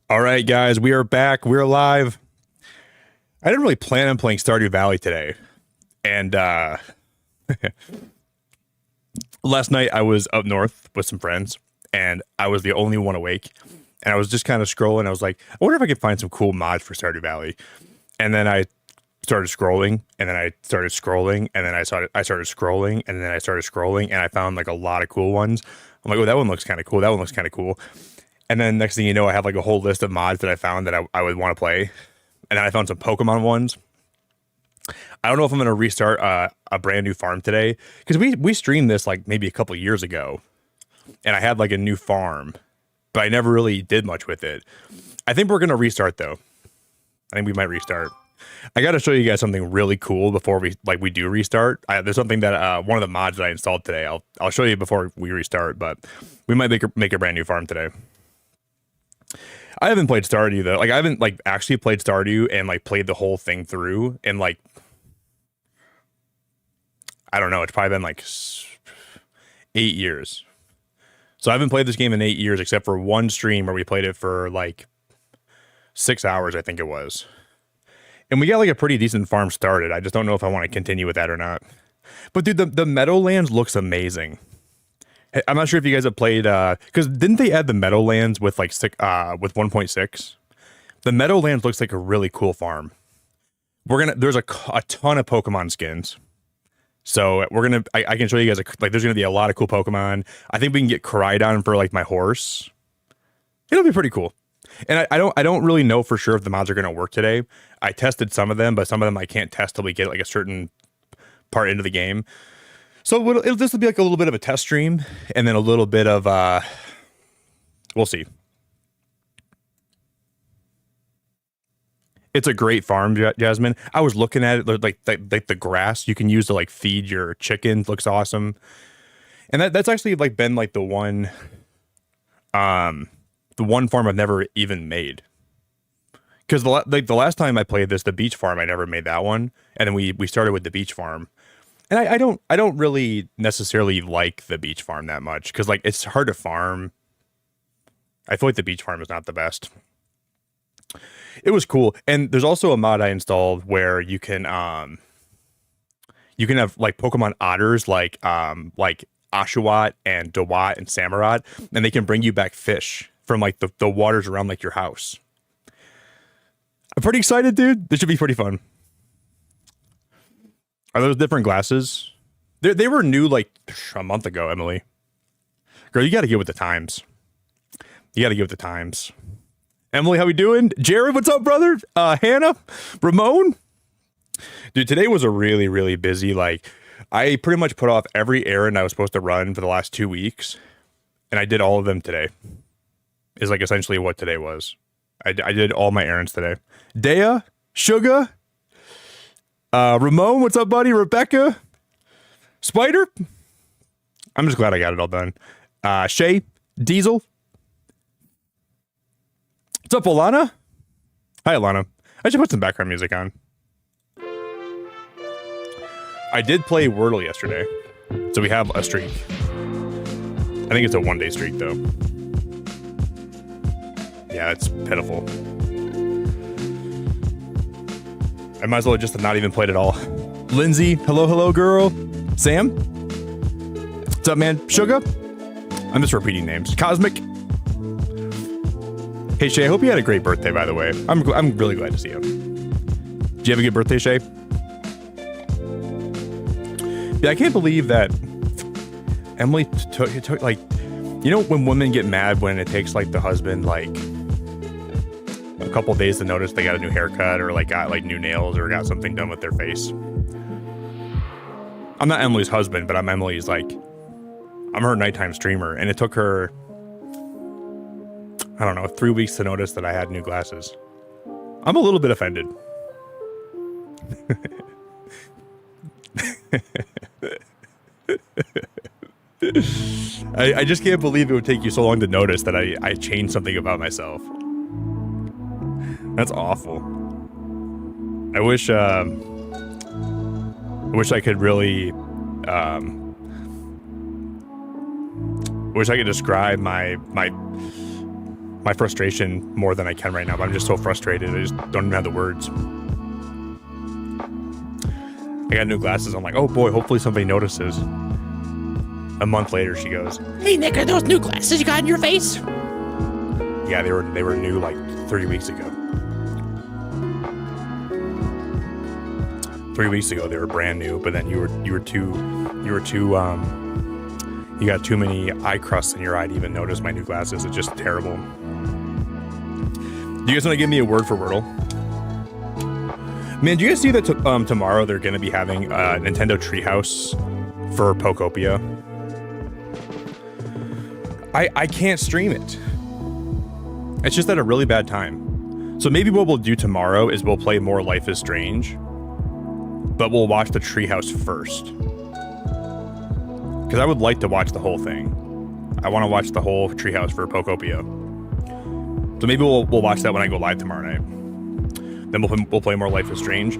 All right, guys, we are back. We're live. I didn't really plan on playing Stardew Valley today. And last night I was up north with some friends, and I was the only one awake. And I was just kind of scrolling. I was like, I wonder if I could find some cool mods for Stardew Valley. And then I started scrolling, and then I started scrolling, and then I started scrolling, and then I started scrolling, and I found like a lot of cool ones. I'm like, oh, that one looks kind of cool. That one looks kind of cool. And then next thing you know, I have like a whole list of mods that I found that I would want to play. And then I found some Pokemon ones. I don't know if I'm going to restart a brand new farm today, because we streamed this like maybe a couple years ago, and I had like a new farm, but I never really did much with it. I think we're going to restart though. I think we might restart. I got to show you guys something really cool before we do restart. There's something that one of the mods that I installed today. I'll show you before we restart, but we might make a brand new farm today. I haven't played Stardew though. Like I haven't like actually played Stardew and like played the whole thing through in like, I don't know, it's probably been like 8 years. So I haven't played this game in 8 years except for one stream where we played it for like 6 hours, I think it was. And we got like a pretty decent farm started. I just don't know if I want to continue with that or not. But dude, the Meadowlands looks amazing. I'm not sure if you guys have played, because didn't they add the Meadowlands with like with 1.6? The Meadowlands looks like a really cool farm. There's a ton of Pokemon skins. So I can show you guys, like there's gonna be a lot of cool Pokemon. I think we can get Koraidon for like my horse. It'll be pretty cool. And I don't really know for sure if the mods are gonna work today. I tested some of them, but some of them I can't test till we get like a certain part into the game. So this will be like a little bit of a test stream, and then a little bit of, we'll see. It's a great farm, Jasmine. I was looking at it, like the grass you can use to like feed your chickens looks awesome. And that's actually like been like the one farm I've never even made. Because the last time I played this, the beach farm, I never made that one. And then we started with the beach farm. And I don't really necessarily like the beach farm that much, because like it's hard to farm. I feel like the beach farm is not the best. It was cool, and there's also a mod I installed where you can have like Pokemon otters, like Oshawott and Dewott and Samurott, and they can bring you back fish from like the waters around like your house. I'm pretty excited, dude. This should be pretty fun. Are those different glasses? They were new like a month ago, Emily. Girl, you got to get with the times. You got to get with the times. Emily, how we doing? Jared, what's up, brother? Hannah? Ramon? Dude, today was a really, really busy, like, I pretty much put off every errand I was supposed to run for the last 2 weeks, and I did all of them today. Is like essentially what today was. I did all my errands today. Dea? Sugar? Ramon, what's up, buddy? Rebecca? Spider? I'm just glad I got it all done. Shay? Diesel? What's up, Alana? Hi, Alana. I should put some background music on. I did play Wordle yesterday, so we have a streak. I think it's a one-day streak, though. Yeah, it's pitiful. I might as well just have not even played at all. Lindsay, hello, girl. Sam? What's up, man? Sugar? I'm just repeating names. Cosmic? Hey, Shay, I hope you had a great birthday, by the way. I'm really glad to see you. Did you have a good birthday, Shay? Yeah, I can't believe that Emily took like, you know, when women get mad when it takes like the husband like a couple days to notice they got a new haircut or like got like new nails or got something done with their face. I'm not Emily's husband, but I'm Emily's like, I'm her nighttime streamer, and it took her, I don't know, 3 weeks to notice that I had new glasses. I'm a little bit offended. I just can't believe it would take you so long to notice that I changed something about myself. That's awful. I wish I could really wish I could describe my my frustration more than I can right now. But I'm just so frustrated. I just don't even have the words. I got new glasses. I'm like, oh boy, hopefully somebody notices. A month later, she goes, "Hey Nick, are those new glasses you got in your face?" Yeah, they were new like 3 weeks ago. 3 weeks ago they were brand new, but then you got too many eye crusts in your eye to even notice my new glasses. It's just terrible. Do you guys want to give me a word for Wordle? Man, do you guys see that tomorrow they're going to be having a Nintendo Treehouse for Pokopia? I can't stream it. It's just at a really bad time. So maybe what we'll do tomorrow is we'll play more Life is Strange, but we'll watch the Treehouse first. Because I would like to watch the whole thing. I want to watch the whole Treehouse for Pokopia. So maybe we'll watch that when I go live tomorrow night. Then we'll play more Life is Strange.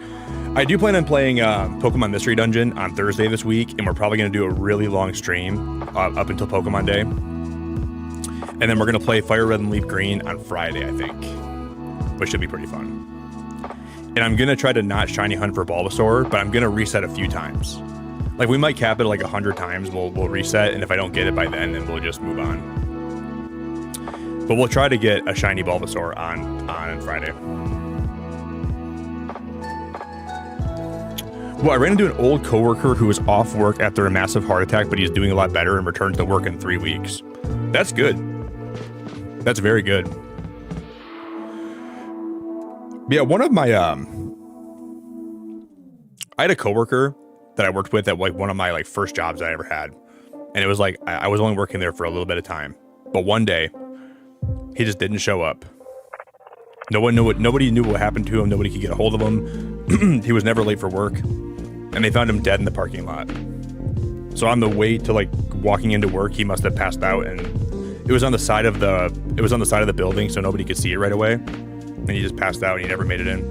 I do plan on playing Pokemon Mystery Dungeon on Thursday this week, and we're probably going to do a really long stream up until Pokemon Day. And then we're going to play Fire Red and Leaf Green on Friday, I think, which should be pretty fun. And I'm going to try to not shiny hunt for Bulbasaur, but I'm going to reset a few times. Like, we might cap it like 100 times. We'll reset, and if I don't get it by then we'll just move on. But we'll try to get a shiny Bulbasaur on Friday. Well, I ran into an old coworker who was off work after a massive heart attack, but he's doing a lot better and returned to work in 3 weeks. That's good. That's very good. Yeah, one of my I had a coworker that I worked with at like one of my like first jobs I ever had, and it was like I was only working there for a little bit of time, but one day he just didn't show up. Nobody knew what happened to him. Nobody could get a hold of him. He was never late for work, and they found him dead in the parking lot. So on the way to like walking into work, he must have passed out, and it was on the side of the building, so nobody could see it right away. And he just passed out, and he never made it in.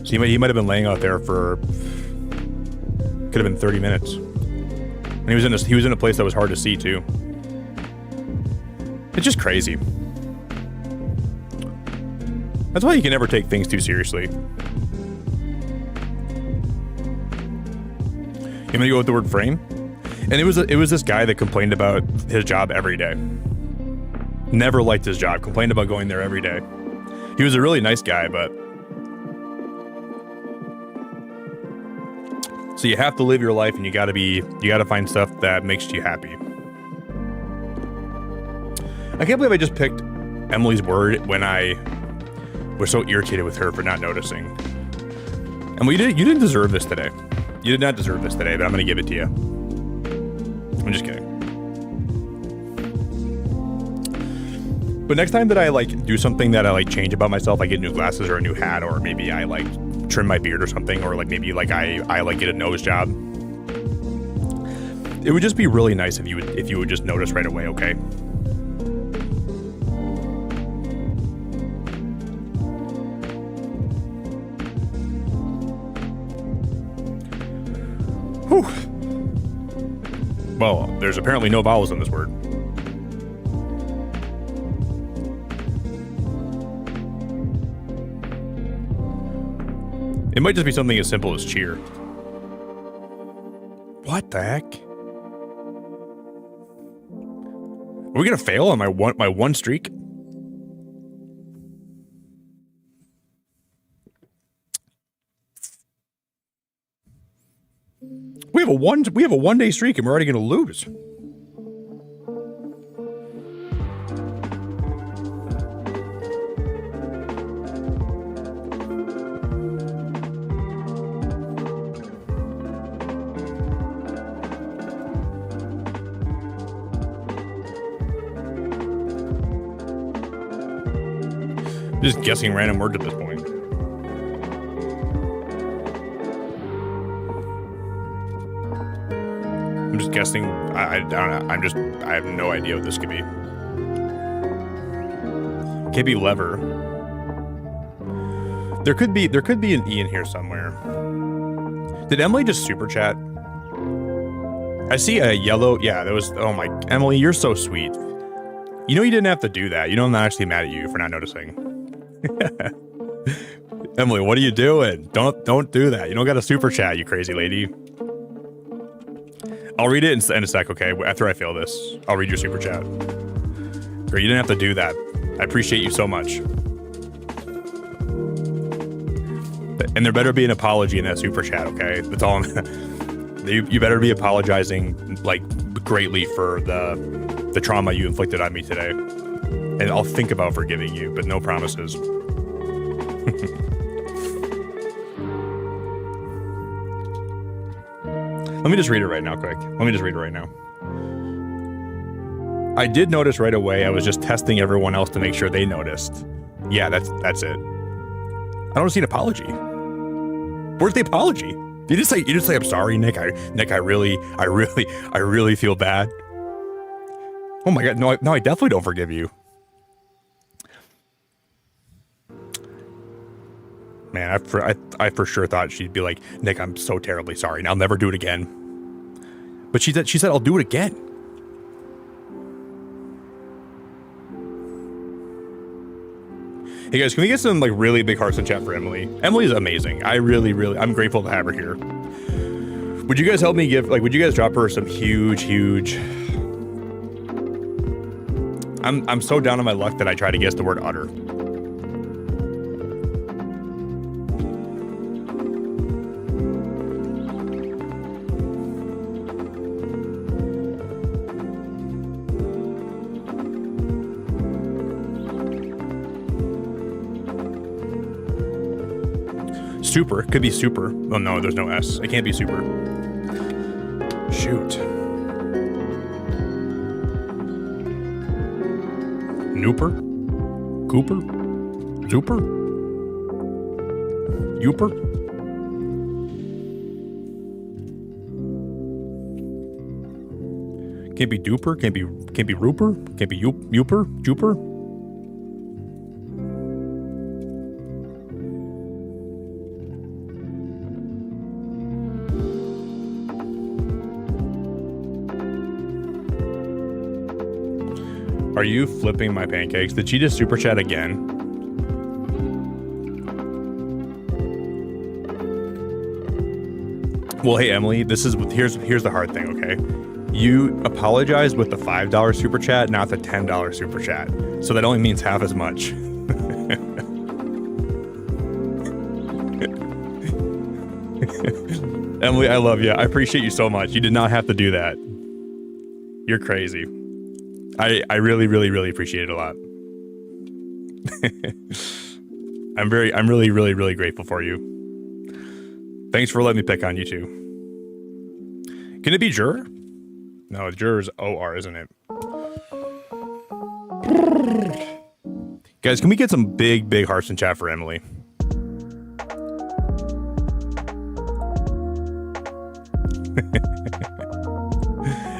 So he might have been laying out there for could have been 30 minutes. And he was in a place that was hard to see too. It's just crazy. That's why you can never take things too seriously. You gonna go with the word frame? And it was this guy that complained about his job every day. Never liked his job. Complained about going there every day. He was a really nice guy, but so you have to live your life, and you gotta find stuff that makes you happy. I can't believe I just picked Emily's word when I was so irritated with her for not noticing. Emily, you didn't deserve this today. You did not deserve this today, but I'm gonna give it to you. I'm just kidding. But next time that I like do something that I like change about myself, I get new glasses or a new hat, or maybe I like trim my beard or something, or like maybe like I like get a nose job. It would just be really nice if you would just notice right away, okay? Whew. Well, there's apparently no vowels in this word. It might just be something as simple as cheer. What the heck? Are we gonna fail on my one streak? We have a 1 day streak and we're already gonna lose. Just guessing random words at this point. I'm just guessing. I don't know. I have no idea what this could be. Can't be lever. There could be an E in here somewhere. Did Emily just super chat? I see a yellow. Yeah, that was. Oh my, Emily, you're so sweet. You know you didn't have to do that. You know I'm not actually mad at you for not noticing. Emily, what are you doing? Don't do that. You don't got a super chat, you crazy lady. I'll read it in a sec, okay? After I fail this, I'll read your super chat. Girl, you didn't have to do that. I appreciate you so much. And there better be an apology in that super chat, okay? That's all you better be apologizing, like, greatly for the trauma you inflicted on me today. And I'll think about forgiving you, but no promises. Let me just read it right now, quick. Let me just read it right now. I did notice right away. I was just testing everyone else to make sure they noticed. Yeah, that's it. I don't see an apology. Where's the apology? You just say I'm sorry, Nick. I really feel bad. Oh my god, no, I definitely don't forgive you. Man, I for sure thought she'd be like, Nick, I'm so terribly sorry, and I'll never do it again. But she said I'll do it again. Hey guys, can we get some like really big hearts in chat for Emily? Emily's amazing. I'm grateful to have her here. Would you guys help me would you guys drop her some huge I'm so down on my luck that I try to guess the word utter. Super. Could be super. Oh no, there's no S. It can't be super. Shoot. Nooper? Cooper? Zooper? Youper? Can't be duper? Can't be rooper? Can't be youper? Juper? Are you flipping my pancakes? Did she just super chat again? Well, hey Emily, here's the hard thing, okay? You apologized with the $5 super chat, not the $10 super chat. So that only means half as much. Emily, I love you. I appreciate you so much. You did not have to do that. You're crazy. I really appreciate it a lot. I'm really grateful for you. Thanks for letting me pick on you too. Can it be juror? No, juror is OR, isn't it? Guys, can we get some big hearts in chat for Emily?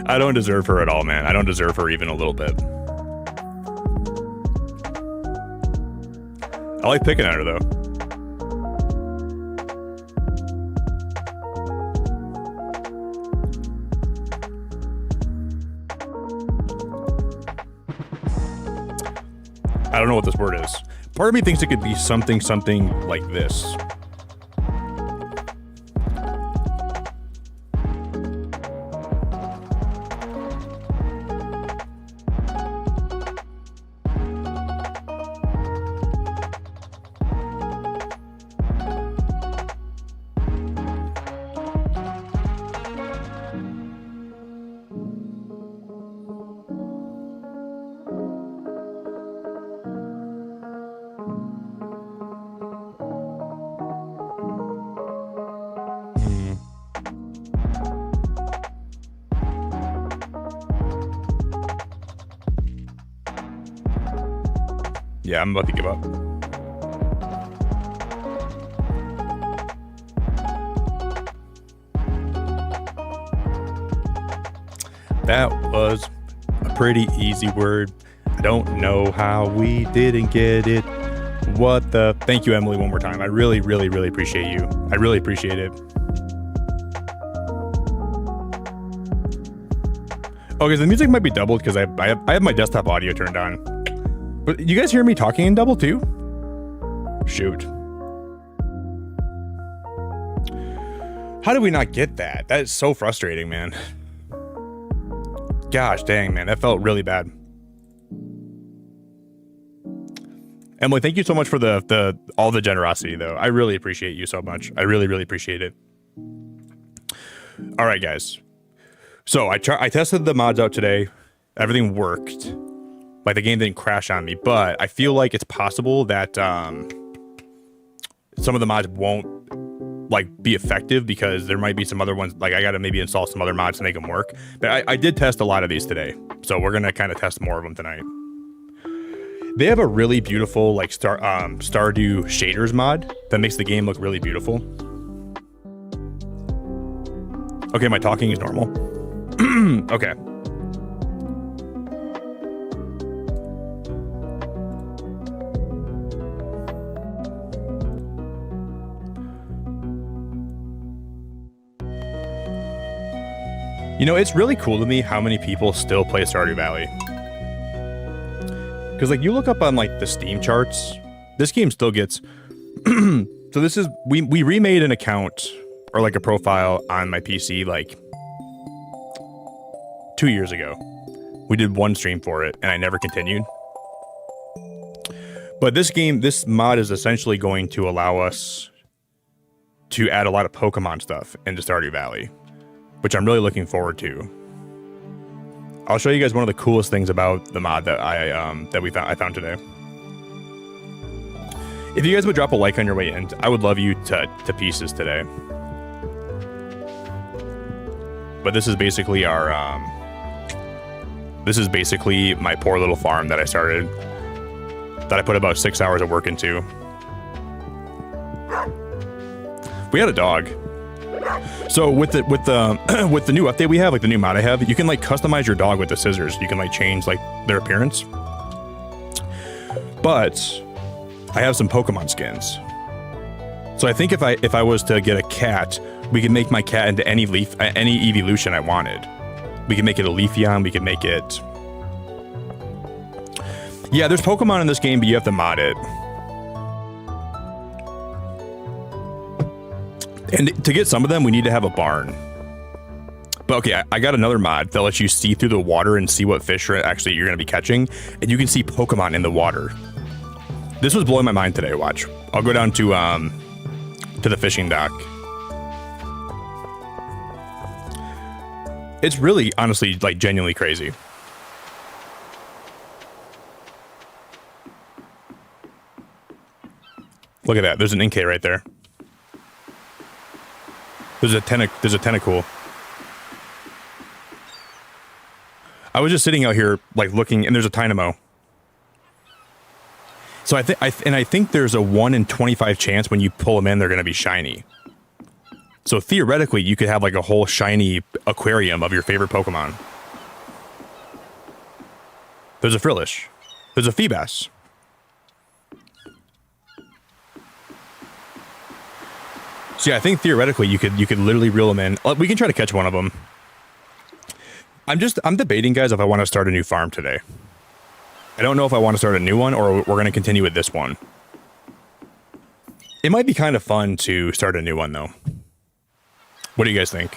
I don't deserve her at all, man. I don't deserve her even a little bit. I like picking at her, though. I don't know what this word is. Part of me thinks it could be something like this. Yeah, I'm about to give up. That was a pretty easy word. I don't know how we didn't get it. What the... Thank you, Emily, one more time. I really appreciate you. I really appreciate it. Okay, so the music might be doubled because I have my desktop audio turned on. But you guys hear me talking in double too? Shoot. How did we not get that? That is so frustrating, man. Gosh dang, man. That felt really bad. Emily, thank you so much for all the generosity, though. I really appreciate you so much. I really, really appreciate it. All right, guys. So I tested the mods out today. Everything worked. Like, the game didn't crash on me, but I feel like it's possible that some of the mods won't like be effective because there might be some other ones. Like, I gotta maybe install some other mods to make them work. But I did test a lot of these today, so we're gonna kind of test more of them tonight. They have a really beautiful like Stardew shaders mod that makes the game look really beautiful. Okay, my talking is normal. Okay. You know, it's really cool to me how many people still play Stardew Valley. Because, like, you look up on, like, the Steam charts, this game still gets... So this is... We remade an account, or, like, a profile on my PC, like, 2 years ago. We did one stream for it, and I never continued. But this mod is essentially going to allow us to add a lot of Pokemon stuff into Stardew Valley, which I'm really looking forward to. I'll show you guys one of the coolest things about the mod that I found today. If you guys would drop a like on your way in, I would love you to pieces today. But this is basically our this is basically my poor little farm that I started, that I put about 6 hours of work into. We had a dog. So with the with the new update we have, like the new mod I have, you can like customize your dog with the scissors. You can like change like their appearance. But I have some Pokemon skins. So I think if I was to get a cat, we could make my cat into any evolution I wanted. We can make it a Leafeon, we can make it... Yeah, there's Pokemon in this game, but you have to mod it. And to get some of them, we need to have a barn. But okay, I got another mod that lets you see through the water and see what fish actually you're going to be catching. And you can see Pokemon in the water. This was blowing my mind today, watch. I'll go down to the fishing dock. It's really, honestly, like genuinely crazy. Look at that. There's an Inkay right there. There's a tentacle. I was just sitting out here, like looking, and there's a Tynamo. So I think there's a 1 in 25 chance when you pull them in, they're going to be shiny. So theoretically, you could have like a whole shiny aquarium of your favorite Pokemon. There's a Frillish. There's a Feebas. So yeah, I think theoretically you could literally reel them in. We can try to catch one of them. I'm debating, guys, if I want to start a new farm today. I don't know if I want to start a new one or we're going to continue with this one. It might be kind of fun to start a new one, though. What do you guys think?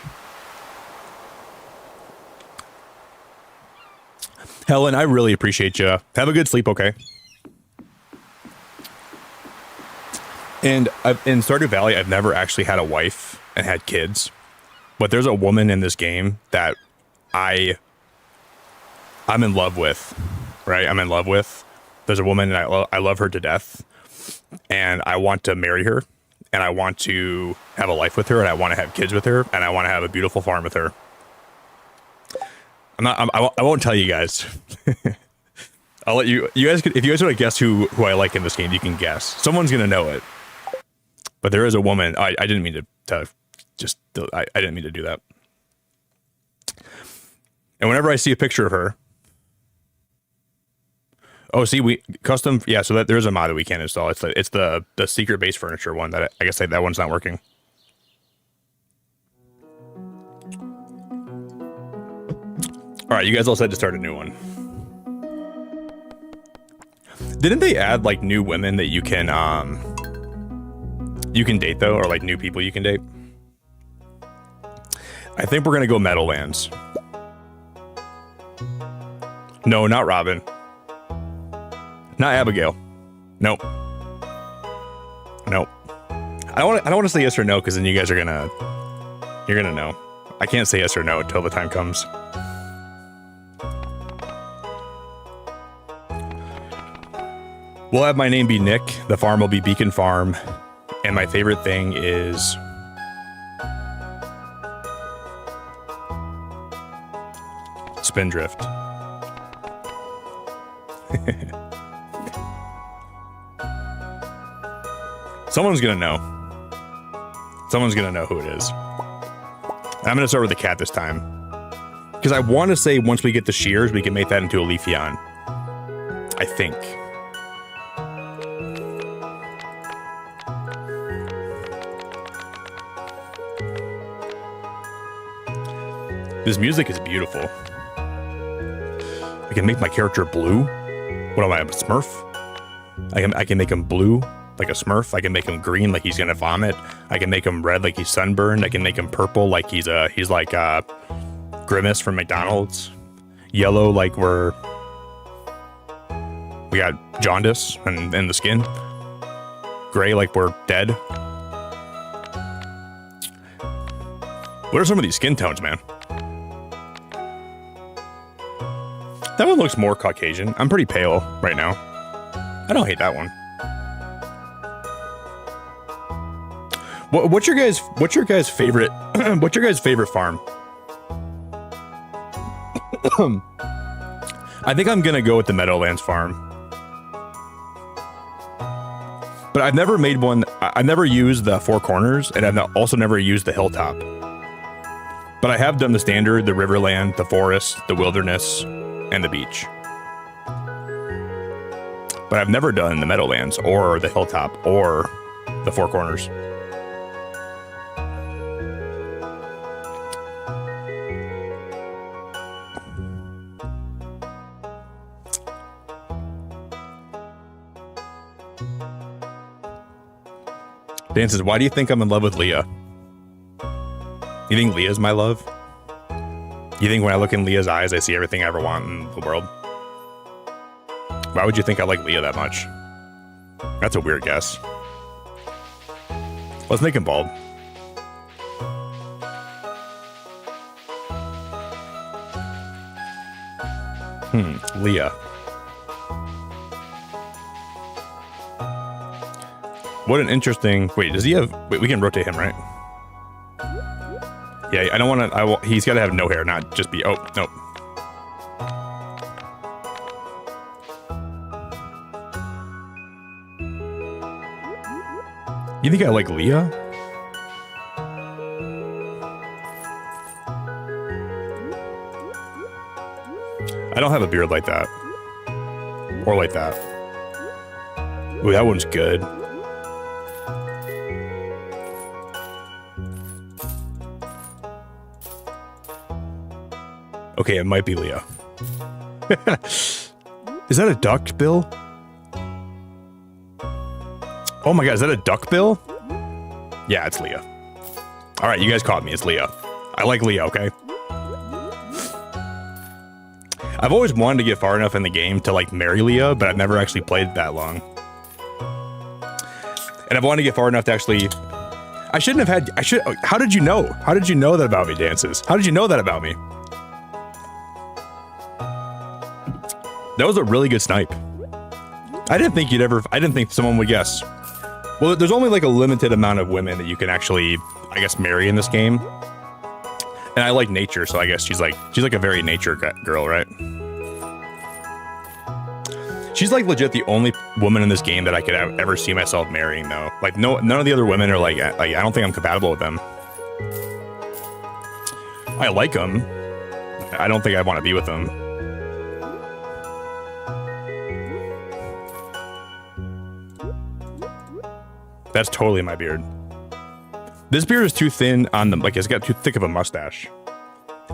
Helen, I really appreciate you. Have a good sleep, okay? And in Stardew Valley, I've never actually had a wife and had kids. But there's a woman in this game that I'm in love with, right? I'm in love with. There's a woman and I love her to death. And I want to marry her. And I want to have a life with her. And I want to have kids with her. And I want to have a beautiful farm with her. I won't tell you guys. I'll let you guys, if you guys want to guess who I like in this game, you can guess. Someone's going to know it. But there is a woman. I didn't mean to I didn't mean to do that. And whenever I see a picture of her, oh, see, we custom, yeah. So that there's a mod that we can't install. It's the secret base furniture one that I guess that one's not working. All right, you guys all said to start a new one. Didn't they add like new women that you can date though, or like new people you can date? I think we're gonna go Meadowlands. No, not Robin. Not Abigail. Nope. Nope. I don't want to say yes or no because then you guys are gonna know. I can't say yes or no until the time comes. We'll have my name be Nick. The farm will be Beacon Farm, and my favorite thing is Spindrift. Someone's gonna know. Someone's gonna know who it is. And I'm gonna start with the cat this time. Because I want to say once we get the shears, we can make that into a Leafeon. I think. This music is beautiful. I can make my character blue. What am I, a Smurf? I can make him blue like a Smurf. I can make him green like he's gonna vomit. I can make him red like he's sunburned. I can make him purple like he's like Grimace from McDonald's. Yellow like we got jaundice and the skin. Gray like we're dead. What are some of these skin tones, man? That one looks more Caucasian. I'm pretty pale right now. I don't hate that one. What's your guys' favorite what's your guys' favorite farm? I think I'm gonna go with the Meadowlands farm. But I've never made one. I've never used the Four Corners, and I've also never used the Hilltop. But I have done the standard, the Riverland, the forest, the wilderness, and the beach. But I've never done the Meadowlands or the Hilltop or the Four Corners. Dan says, why do you think I'm in love with Leah? You think Leah's my love? You think when I look in Leah's eyes, I see everything I ever want in the world? Why would you think I like Leah that much? That's a weird guess. Let's make him bald. Leah. What an interesting... Wait, does he have... Wait, we can rotate him, right? Yeah, I don't want to... He's got to have no hair, not just be... Oh, nope. You think I like Leah? I don't have a beard like that. Or like that. Ooh, that one's good. Okay, it might be Leah. Is that a duck bill? Oh my god, is that a duck bill? Yeah, it's Leah. All right, you guys caught me. It's Leah. I like Leah, okay? I've always wanted to get far enough in the game to like marry Leah, but I've never actually played that long. And I've wanted to get far enough to actually... I shouldn't have had... How did you know? How did you know that about me, Dances? How did you know that about me? That was a really good snipe. I didn't think someone would guess. Well, there's only like a limited amount of women that you can actually, I guess, marry in this game. And I like nature, so I guess she's like a very nature girl, right? She's like legit the only woman in this game that I could ever see myself marrying, though. Like none of the other women are like I don't think I'm compatible with them. I like them. I don't think I want to be with them. That's totally my beard. This beard is too thin on the, like it's got too thick of a mustache.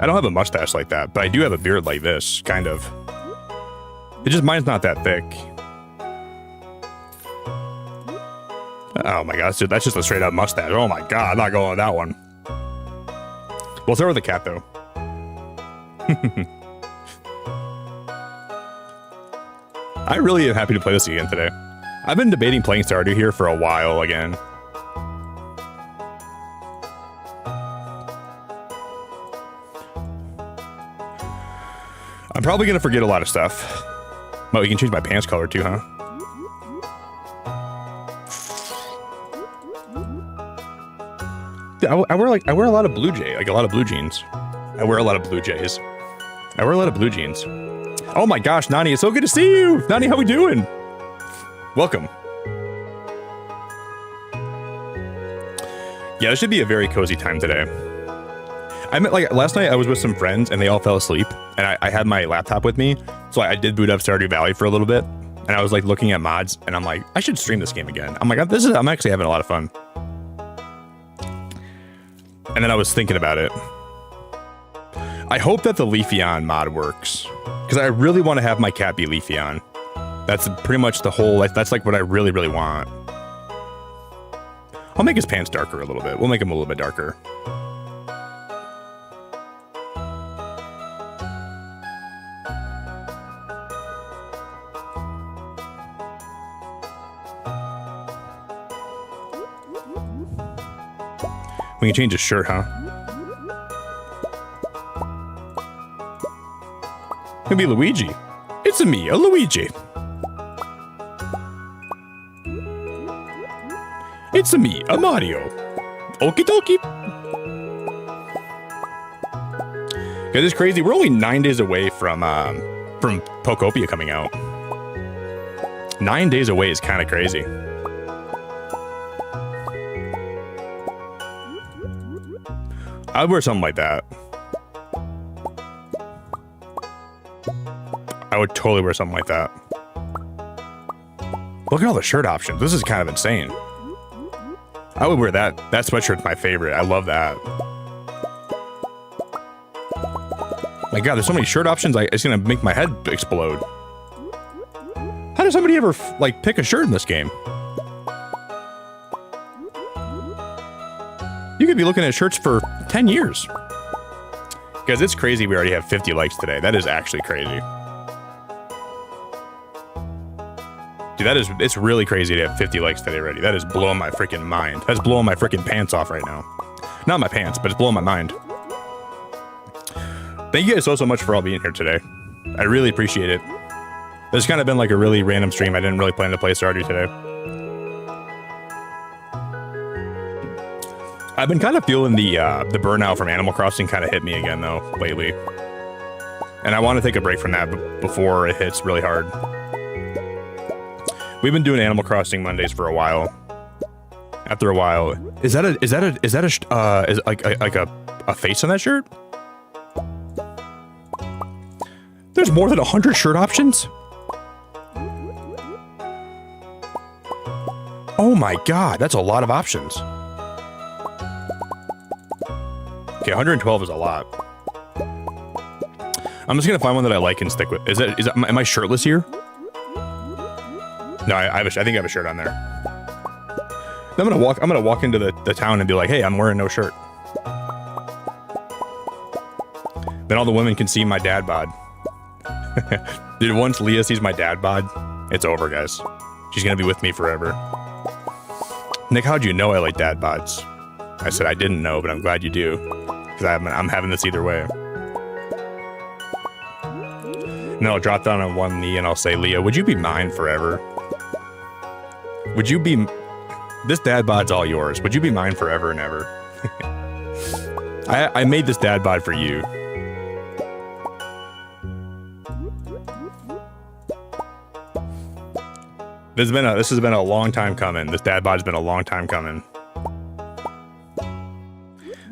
I don't have a mustache like that, but I do have a beard like this, kind of. It just, mine's not that thick. Oh my god, that's just a straight up mustache. Oh my god, I'm not going with that one. We'll start with the cat though. I really am happy to play this again today. I've been debating playing Stardew here for a while again. I'm probably gonna forget a lot of stuff. But we can change my pants color too, huh? I wear a lot of blue jay, like a lot of blue jeans. I wear a lot of blue jays. I wear a lot of blue jeans. Oh my gosh, Nani, it's so good to see you. Nani, how we doing? Welcome. Yeah, this should be a very cozy time today. I met, like, last night I was with some friends and they all fell asleep and I had my laptop with me. So I did boot up Stardew Valley for a little bit and I was like looking at mods and I'm like, I should stream this game again. I'm like, I'm actually having a lot of fun. And then I was thinking about it. I hope that the Leafeon mod works because I really want to have my cat be Leafeon. That's pretty much the whole, that's like what I really, really want. I'll make his pants darker a little bit. We'll make him a little bit darker. We can change his shirt, huh? It'll be Luigi. It's a me, a Luigi. It's a me, a Mario. Okie dokie. Guys, it's crazy. We're only 9 days away from Pokopia coming out. 9 days away is kind of crazy. I'd wear something like that. I would totally wear something like that. Look at all the shirt options. This is kind of insane. I would wear that. That sweatshirt's my favorite. I love that. My god, there's so many shirt options. It's gonna make my head explode. How does somebody ever like pick a shirt in this game? You could be looking at shirts for 10 years. Guys, it's crazy we already have 50 likes today. That is actually crazy. Dude, it's really crazy to have 50 likes today already. That is blowing my freaking mind. That's blowing my freaking pants off right now. Not my pants, but it's blowing my mind. Thank you guys so much for all being here today. I really appreciate it. This has kind of been like a really random stream. I didn't really plan to play Stardew today. I've been kind of feeling the burnout from Animal Crossing kind of hit me again though lately, and I want to take a break from that before it hits really hard. We've been doing Animal Crossing Mondays for a while. After a while, is that a face on that shirt? There's more than 100 shirt options. Oh my god, that's a lot of options. Okay, 112 is a lot. I'm just gonna find one that I like and stick with. Am I shirtless here? No, I think I have a shirt on there. I'm gonna walk into the town and be like, hey, I'm wearing no shirt. Then all the women can see my dad bod. Dude, once Leah sees my dad bod, it's over, guys. She's gonna be with me forever. Nick, how'd you know I like dad bods? I said, I didn't know, but I'm glad you do. Because I'm having this either way. And then I'll drop down on one knee and I'll say, Leah, would you be mine forever? Would you be... This dad bod's all yours. Would you be mine forever and ever? I made this dad bod for you. This has been a long time coming. This dad bod's been a long time coming.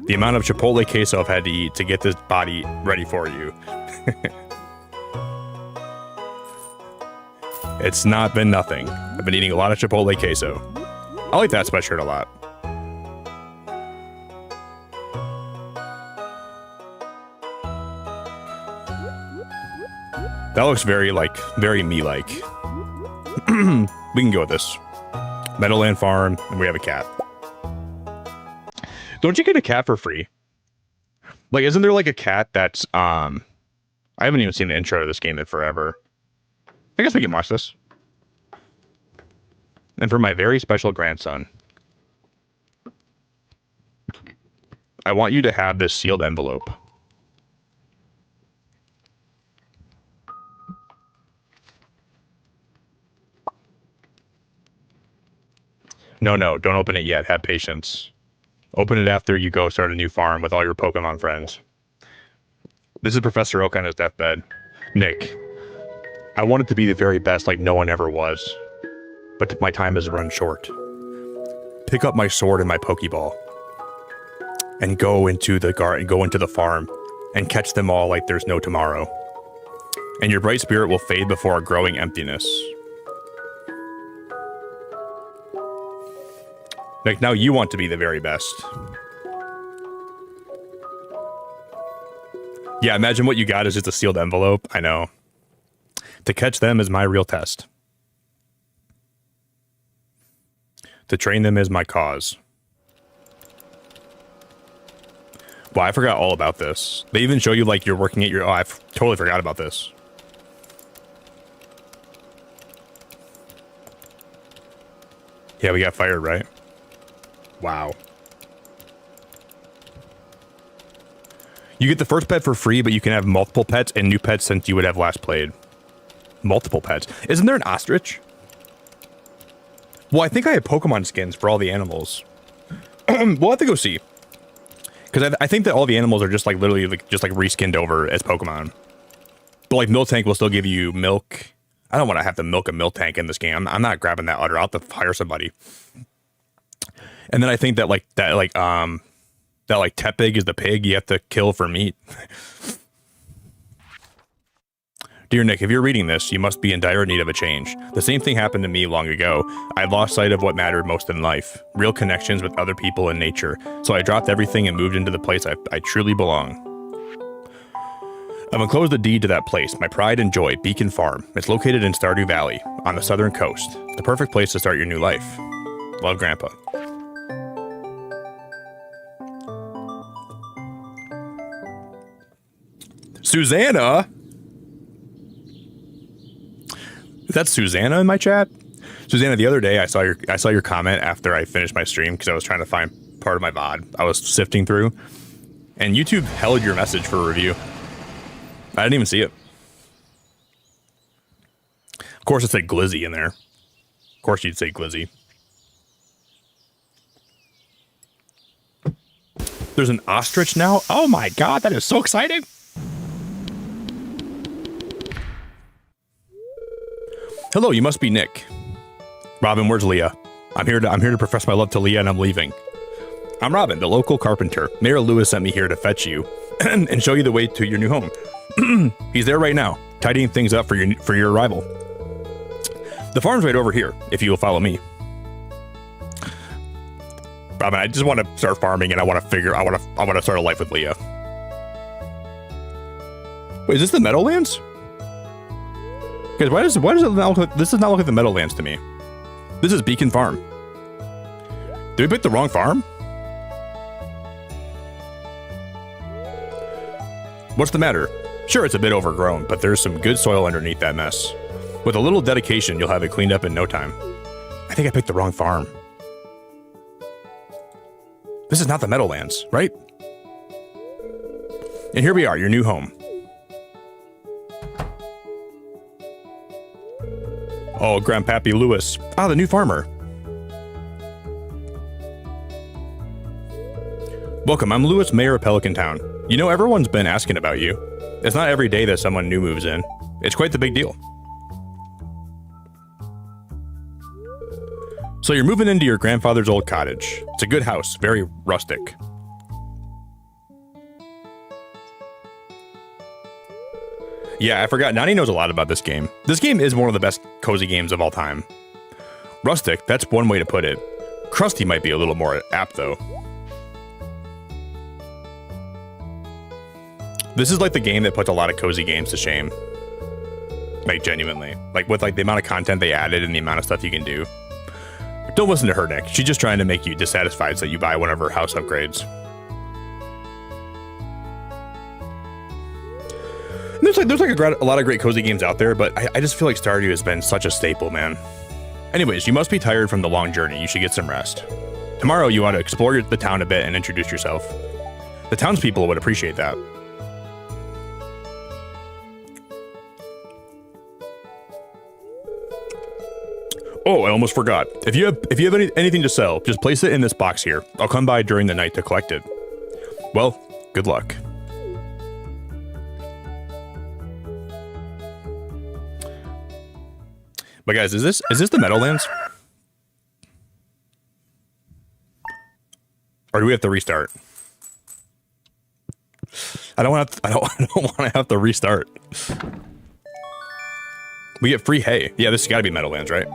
The amount of Chipotle queso I've had to eat to get this body ready for you. It's not been nothing. I've been eating a lot of Chipotle queso. I like that sweatshirt a lot. That looks very me-like. We can go with this. Meadowland Farm, and we have a cat. Don't you get a cat for free? Like, isn't there like a cat that's I haven't even seen the intro to this game in forever. I guess we can watch this. And for my very special grandson, I want you to have this sealed envelope. No, don't open it yet. Have patience. Open it after you go start a new farm with all your Pokemon friends. This is Professor Oak on his deathbed. Nick, I want it to be the very best like no one ever was. But my time has run short. Pick up my sword and my Pokeball. And go into the garden, go into the farm. And catch them all like there's no tomorrow. And your bright spirit will fade before a growing emptiness. Like, now you want to be the very best. Yeah, imagine what you got is just a sealed envelope. I know. To catch them is my real test. To train them is my cause. Wow, I forgot all about this. They even show you, like, you're working at your... Oh, I totally forgot about this. Yeah, we got fired, right? Wow. You get the first pet for free, but you can have multiple pets and new pets since you would have last played. Multiple pets. Isn't there an ostrich? Well, I think I have Pokemon skins for all the animals. We'll have to go see. Because I think that all the animals are just like literally just like reskinned over as Pokemon. But like Miltank will still give you milk. I don't want to have to milk a Miltank in this game. I'm not grabbing that udder. I'll have to hire somebody. And then I think that Tepig is the pig you have to kill for meat. Dear Nick, if you're reading this, you must be in dire need of a change. The same thing happened to me long ago. I lost sight of what mattered most in life, real connections with other people and nature. So I dropped everything and moved into the place I truly belong. I've enclosed a deed to that place, my pride and joy, Beacon Farm. It's located in Stardew Valley, on the southern coast. The perfect place to start your new life. Love, Grandpa. Susanna? Is that Susanna in my chat? Susanna, the other day I saw your comment after I finished my stream because I was trying to find part of my VOD I was sifting through, and YouTube held your message for a review. I didn't even see it. Of course, it said Glizzy in there. Of course, you'd say Glizzy. There's an ostrich now? Oh my god, that is so exciting! Hello, you must be Nick. Robin, where's Leah? I'm here to profess my love to Leah, and I'm leaving. I'm Robin, the local carpenter. Mayor Lewis sent me here to fetch you and show you the way to your new home. He's there right now, tidying things up for your arrival. The farm's right over here, if you will follow me. Robin, I just want to start farming, and I want to start a life with Leah. Wait, is this the Meadowlands? Guys, why does it not look like, this does not look like the Meadowlands to me? This is Beacon Farm. Did we pick the wrong farm? What's the matter? Sure, it's a bit overgrown, but there's some good soil underneath that mess. With a little dedication, you'll have it cleaned up in no time. I think I picked the wrong farm. This is not the Meadowlands, right? And here we are, your new home. Oh, Grandpappy Lewis. Ah, the new farmer. Welcome, I'm Lewis, mayor of Pelican Town. You know, everyone's been asking about you. It's not every day that someone new moves in. It's quite the big deal. So you're moving into your grandfather's old cottage. It's a good house, very rustic. Yeah, I forgot. Nani knows a lot about this game. This game is one of the best cozy games of all time. Rustic, that's one way to put it. Crusty might be a little more apt, though. This is like the game that puts a lot of cozy games to shame. Like, genuinely. Like, with, like, the amount of content they added and the amount of stuff you can do. Don't listen to her, Nick. She's just trying to make you dissatisfied so you buy one of her house upgrades. And there's a lot of great cozy games out there, but I just feel like Stardew has been such a staple, man. Anyways, you must be tired from the long journey. You should get some rest. Tomorrow, you want to explore the town a bit and introduce yourself. The townspeople would appreciate that. Oh, I almost forgot. If you have anything to sell, just place it in this box here. I'll come by during the night to collect it. Well, good luck. But guys, is this the Meadowlands? Or do we have to restart? I don't want to have to restart. We get free hay. Yeah, this has got to be Meadowlands, right?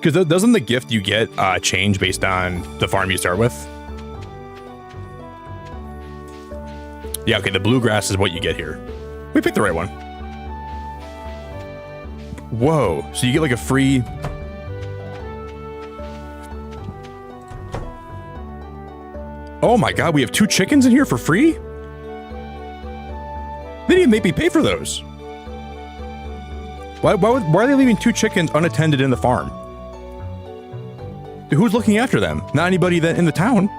Because doesn't the gift you get change based on the farm you start with? Yeah, okay, the bluegrass is what you get here. We picked the right one. Whoa, so you get like a free... Oh my god, we have 2 chickens in here for free? They didn't make me pay for those. Why are they leaving 2 chickens unattended in the farm? Dude, who's looking after them? Not anybody that in the town.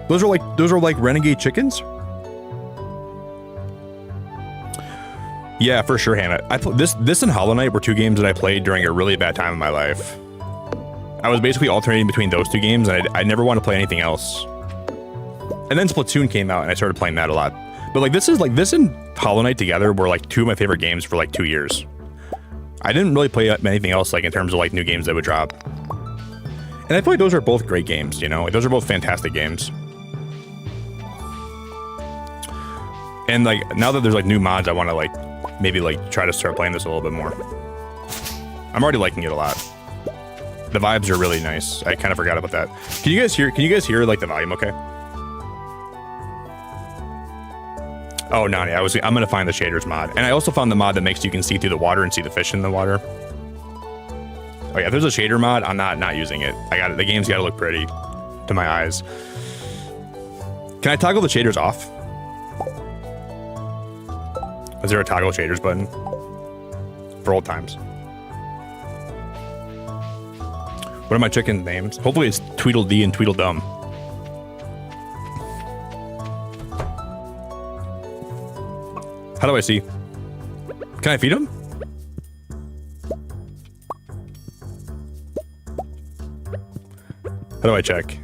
Those are like renegade chickens? Yeah, for sure, Hannah. This and Hollow Knight were 2 games that I played during a really bad time in my life. I was basically alternating between those 2 games, and I never want to play anything else. And then Splatoon came out, and I started playing that a lot. But like this and Hollow Knight together were like 2 of my favorite games for like 2 years. I didn't really play anything else like in terms of like new games that would drop. And I feel like those are both great games, you know? Like, those are both fantastic games. And like now that there's like new mods, I want to like maybe like try to start playing this a little bit more. I'm already liking it a lot. The vibes are really nice. I kind of forgot about that. Can you guys hear like the volume okay? Oh, Nani, I'm gonna find the shaders mod. And I also found the mod that makes you can see through the water and see the fish in the water. Oh yeah, if there's a shader mod, I'm not using it. The game's gotta look pretty to my eyes. Can I toggle the shaders off? Is there a toggle shaders button? For old times. What are my chicken names? Hopefully it's Tweedledee and Tweedledum. How do I see? Can I feed them? How do I check?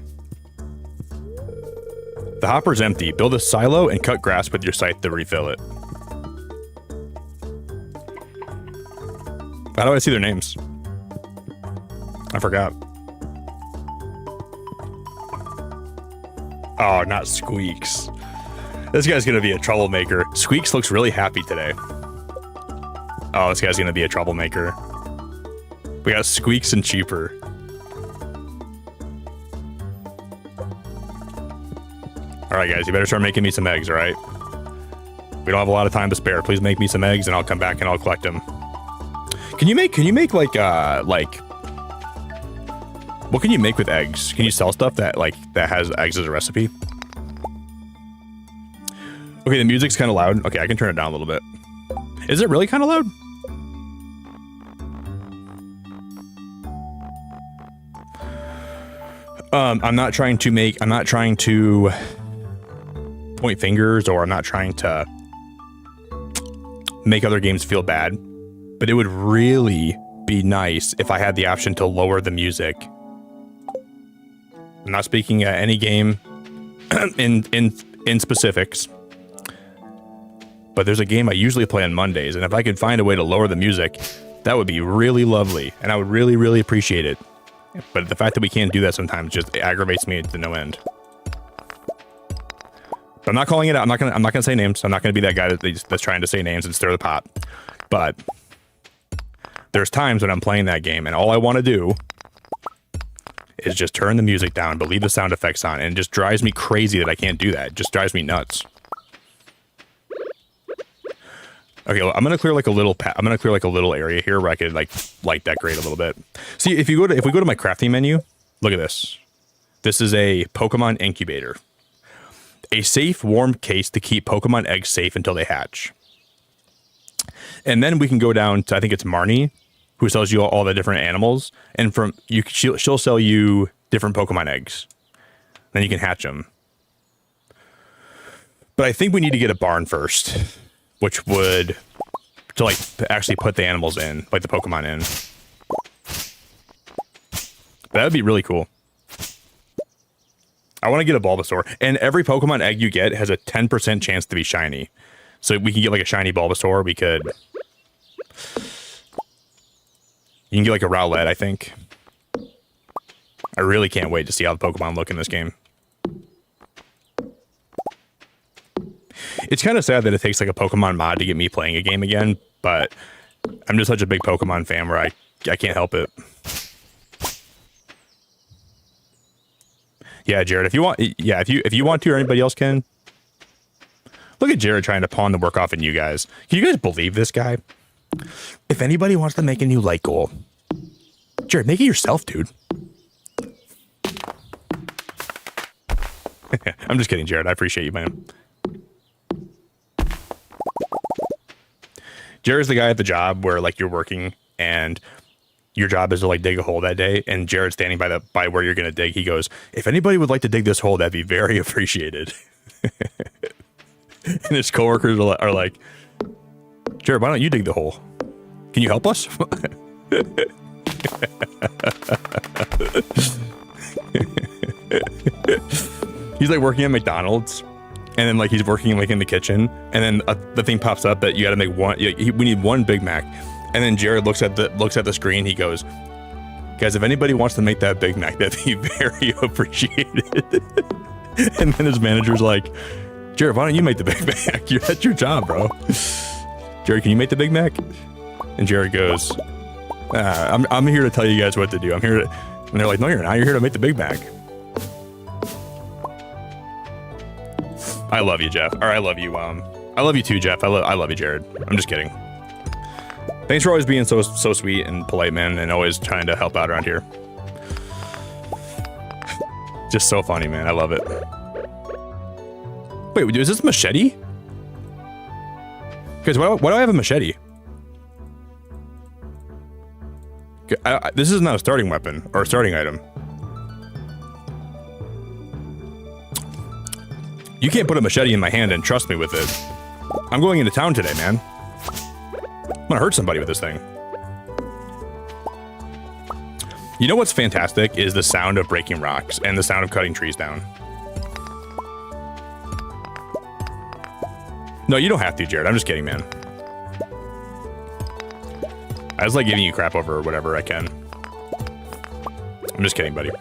The hopper's empty. Build a silo and cut grass with your scythe to refill it. How do I see their names? I forgot. Oh, not Squeaks. This guy's gonna be a troublemaker. Squeaks looks really happy today. Oh, this guy's gonna be a troublemaker. We got Squeaks and Cheaper. Alright guys, you better start making me some eggs, alright? We don't have a lot of time to spare. Please make me some eggs and I'll come back and I'll collect them. Can you make like what can you make with eggs? Can you sell stuff that has eggs as a recipe? Okay, the music's kind of loud. Okay, I can turn it down a little bit. Is it really kind of loud? I'm not trying to point fingers, or I'm not trying to make other games feel bad, but it would really be nice if I had the option to lower the music. I'm not speaking at any game in specifics, but there's a game I usually play on Mondays, and if I could find a way to lower the music, that would be really lovely, and I would really, really appreciate it. But the fact that we can't do that sometimes just aggravates me to no end. But I'm not calling it out. I'm not gonna say names. I'm not gonna be that guy that's trying to say names and stir the pot. But there's times when I'm playing that game and all I want to do is just turn the music down, but leave the sound effects on, and it just drives me crazy that I can't do that. It just drives me nuts. Okay, well, I'm gonna clear like a little. I'm gonna clear like a little area here where I could like light decorate a little bit. See, if we go to my crafting menu, look at this. This is a Pokemon incubator, a safe, warm case to keep Pokemon eggs safe until they hatch. And then we can go down to, I think it's Marnie, who sells you all the different animals, and she'll sell you different Pokemon eggs. Then you can hatch them. But I think we need to get a barn first, which would to actually put the animals in, like the Pokemon in. That would be really cool. I want to get a Bulbasaur, and every Pokemon egg you get has a 10% chance to be shiny. So we can get like a shiny Bulbasaur. You can get like a Rowlet, I think. I really can't wait to see how the Pokemon look in this game. It's kind of sad that it takes like a Pokemon mod to get me playing a game again, but I'm just such a big Pokemon fan where I can't help it. Yeah, Jared, if you want to, or anybody else can. Look at Jared trying to pawn the work off on you guys. Can you guys believe this guy? If anybody wants to make a new light goal, Jared, make it yourself, dude. I'm just kidding, Jared. I appreciate you, man. Jared's the guy at the job where like you're working and your job is to like dig a hole that day, and Jared's standing by where you're gonna dig. He goes, "If anybody would like to dig this hole, that'd be very appreciated." And his coworkers are like, "Jared, why don't you dig the hole? Can you help us?" He's like working at McDonald's, and then like he's working like in the kitchen, and then the thing pops up that you got to make one. We need one Big Mac, and then Jared looks at the screen. He goes, "Guys, if anybody wants to make that Big Mac, that'd be very appreciated." And then his manager's like, "Jared, why don't you make the Big Mac? That's your job, bro." "Jared, can you make the Big Mac?" And Jared goes, I'm here to tell you guys what to do. I'm here to," and they're like, "No, you're not. You're here to make the Big Mac." I love you, Jeff. Or I love you. I love you too, Jeff. I love you, Jared. I'm just kidding. Thanks for always being so sweet and polite, man, and always trying to help out around here. Just so funny, man. I love it. Wait, is this a machete? Guys, why do I have a machete? This is not a starting weapon or a starting item. You can't put a machete in my hand and trust me with it. I'm going into town today, man. I'm gonna hurt somebody with this thing. You know what's fantastic is the sound of breaking rocks and the sound of cutting trees down. No, you don't have to, Jared. I'm just kidding, man. I just like giving you crap over whatever I can. I'm just kidding, buddy.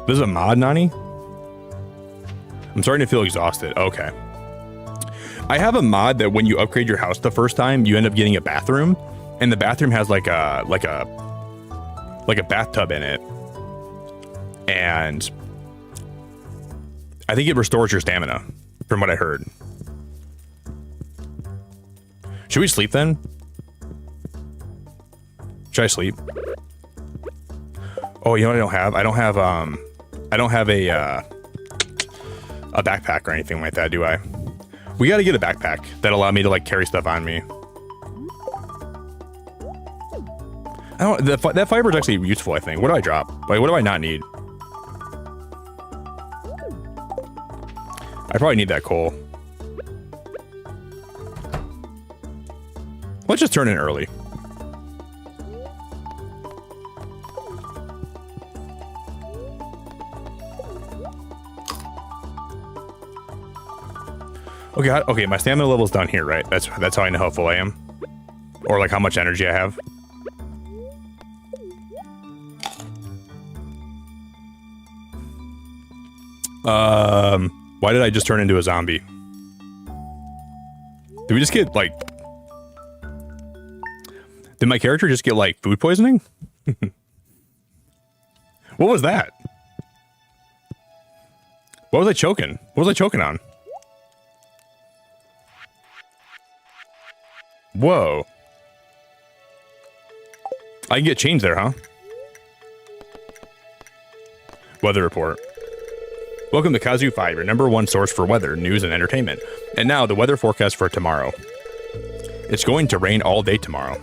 This is a mod, Nani? I'm starting to feel exhausted. Okay. I have a mod that when you upgrade your house the first time, you end up getting a bathroom, and the bathroom has like a bathtub in it, and I think it restores your stamina, from what I heard. Should we sleep then? Should I sleep? Oh, you know what I don't have? I don't have a backpack or anything like that, do I? We gotta get a backpack that allow me to like carry stuff on me. That fiber is actually useful, I think. What do I drop? Like, what do I not need? I probably need that coal. Let's just turn in early. Okay, my stamina level's down here, right? That's how I know how full I am. Or like how much energy I have. Why did I just turn into a zombie? Did we just get like... Did my character just get like food poisoning? What was that? What was I choking? What was I choking on? Whoa. I can get change there, huh? Weather report. Welcome to Kazoo 5, your #1 source for weather, news, and entertainment. And now, the weather forecast for tomorrow. It's going to rain all day tomorrow.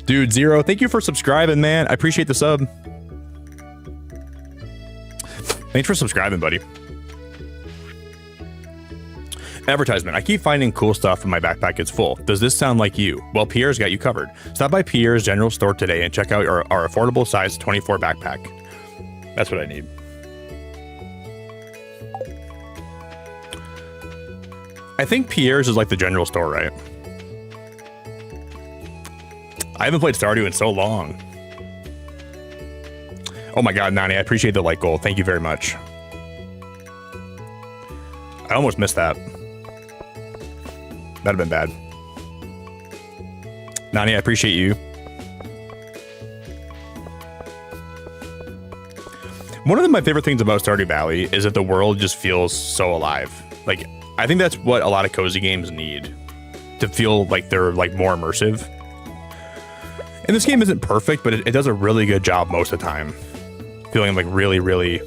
Dude, Zero, thank you for subscribing, man. I appreciate the sub. Thanks for subscribing, buddy. Advertisement. I keep finding cool stuff and my backpack is full. Does this sound like you? Well, Pierre's got you covered. Stop by Pierre's General Store today and check out our affordable size 24 backpack. That's what I need. I think Pierre's is like the general store, right? I haven't played Stardew in so long. Oh my god, Nani, I appreciate the like goal. Thank you very much. I almost missed that. That'd have been bad. Nani, I appreciate you. One of my favorite things about Stardew Valley is that the world just feels so alive. Like, I think that's what a lot of cozy games need. To feel like they're like more immersive. And this game isn't perfect, but it does a really good job most of the time. Feeling like really, really...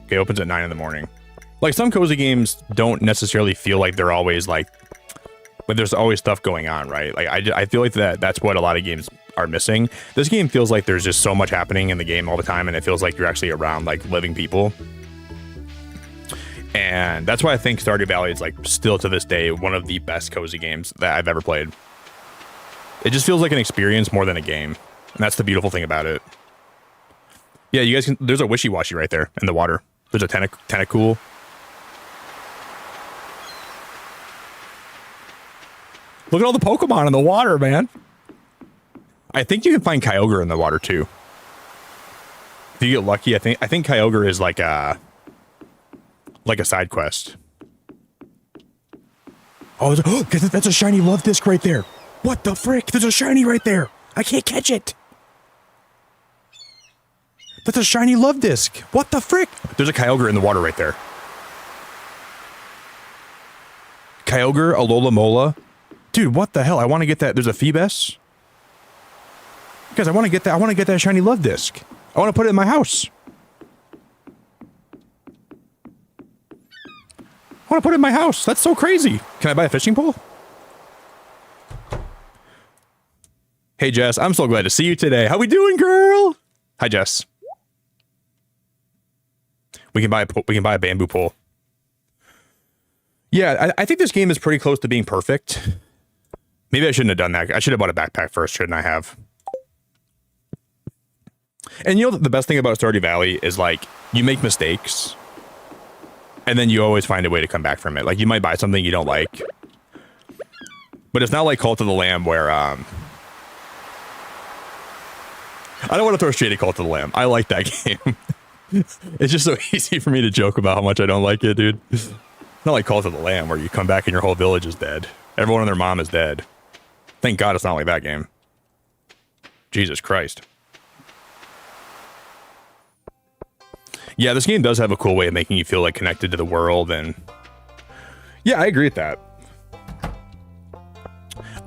Okay, opens at 9 in the morning. Like, some cozy games don't necessarily feel like they're always like... But there's always stuff going on, right? Like, I feel like that's what a lot of games are missing. This game feels like there's just so much happening in the game all the time, and it feels like you're actually around, like, living people. And that's why I think Stardew Valley is, like, still to this day, one of the best cozy games that I've ever played. It just feels like an experience more than a game. And that's the beautiful thing about it. Yeah, you guys can... There's a wishy-washy right there in the water. There's a tentacool. Look at all the Pokemon in the water, man. I think you can find Kyogre in the water, too. If you get lucky, I think Kyogre is like a side quest. Oh, that's a shiny love disc right there. What the frick? There's a shiny right there. I can't catch it. That's a shiny love disc. What the frick? There's a Kyogre in the water right there. Kyogre, Alola Mola. Dude, what the hell? I want to get that. There's a Phoebus. Guys, I want to get that. I want to get that shiny love disc. I want to put it in my house. I want to put it in my house. That's so crazy. Can I buy a fishing pole? Hey, Jess. I'm so glad to see you today. How we doing, girl? Hi, Jess. We can buy a bamboo pole. Yeah, I think this game is pretty close to being perfect. Maybe I shouldn't have done that. I should have bought a backpack first, shouldn't I have? And you know, the best thing about Stardew Valley is, like, you make mistakes, and then you always find a way to come back from it. Like, you might buy something you don't like, but it's not like Cult of the Lamb where, I don't want to throw shade at Cult of the Lamb. I like that game. It's just so easy for me to joke about how much I don't like it, dude. It's not like Cult of the Lamb where you come back and your whole village is dead. Everyone and their mom is dead. Thank God it's not like that game. Jesus Christ. Yeah, this game does have a cool way of making you feel like connected to the world, and yeah, I agree with that.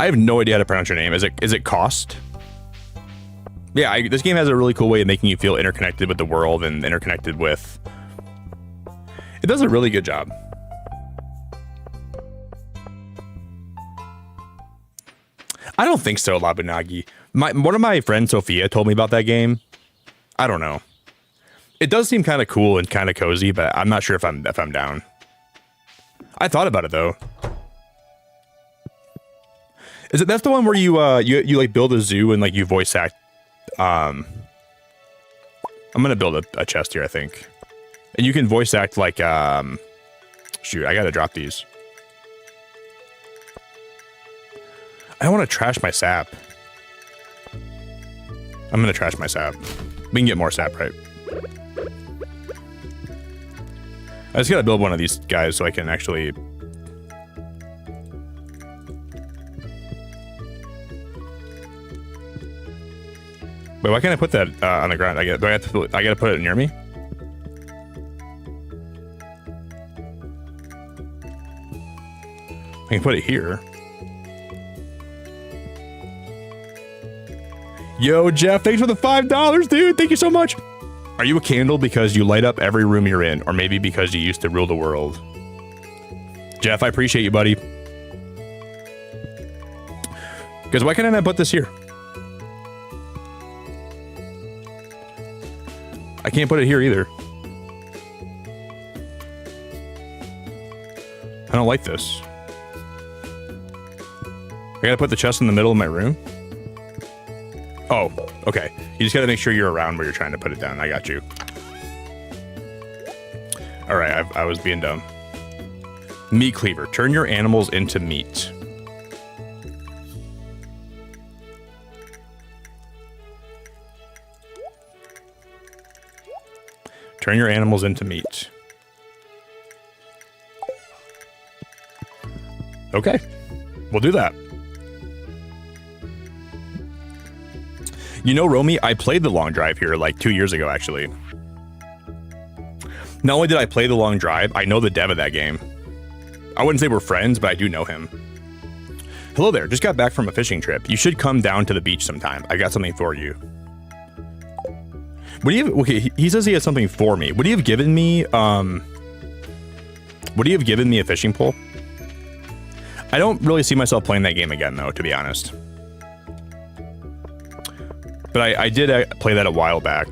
I have no idea how to pronounce your name. Is it Cost? Yeah, this game has a really cool way of making you feel interconnected with the world and interconnected with... It does a really good job. I don't think so, Labunagi. One of my friends, Sophia, told me about that game. I don't know. It does seem kind of cool and kind of cozy, but I'm not sure if I'm down. I thought about it though. That's the one where you like build a zoo and like you voice act? I'm gonna build a chest here, I think, and you can voice act like shoot, I gotta drop these. I don't want to trash my sap. I'm gonna trash my sap. We can get more sap, right? I just gotta build one of these guys so I can actually... Wait, why can't I put that on the ground? I gotta put it near me? I can put it here. Yo, Jeff, thanks for the $5, dude. Thank you so much. Are you a candle because you light up every room you're in, or maybe because you used to rule the world? Jeff, I appreciate you, buddy. Because why can't I not put this here? I can't put it here either. I don't like this. I gotta put the chest in the middle of my room? Oh, okay. You just gotta make sure you're around where you're trying to put it down. I got you. Alright, I was being dumb. Meat cleaver. Turn your animals into meat. Turn your animals into meat. Okay. We'll do that. You know, Romy, I played the long drive here like 2 years ago, actually. Not only did I play the long drive, I know the dev of that game. I wouldn't say we're friends, but I do know him. Hello there, just got back from a fishing trip. You should come down to the beach sometime. I got something for you. Would you have, okay, he says he has something for me. Would he have given me, a fishing pole? I don't really see myself playing that game again, though, to be honest. But I did play that a while back.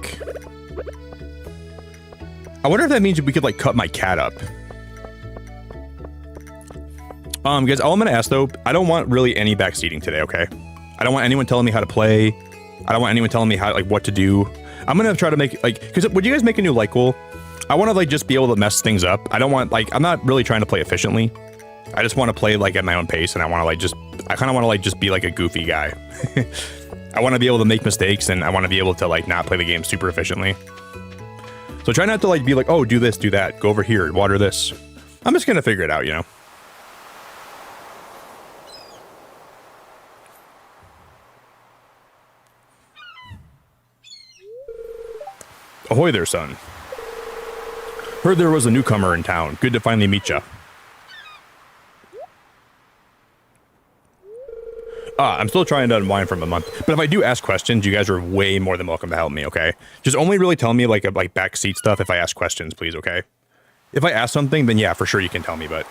I wonder if that means we could, like, cut my cat up. Guys, all I'm gonna ask, though, I don't want really any backseating today, okay? I don't want anyone telling me how to play. I don't want anyone telling me how, like, what to do. I'm gonna try to make, like, because would you guys make a new like goal? I want to, like, just be able to mess things up. I don't want, like, I'm not really trying to play efficiently. I just want to play, like, at my own pace, and I want to, like, I kind of want to, like, just be, like, a goofy guy. I want to be able to make mistakes, and I want to be able to, like, not play the game super efficiently. So try not to, like, be like, oh, do this, do that, go over here, water this. I'm just gonna figure it out, you know? Ahoy there, son. Heard there was a newcomer in town. Good to finally meet ya. I'm still trying to unwind from a month. But if I do ask questions, you guys are way more than welcome to help me, okay? Just only really tell me, like backseat stuff if I ask questions, please, okay? If I ask something, then yeah, for sure you can tell me, but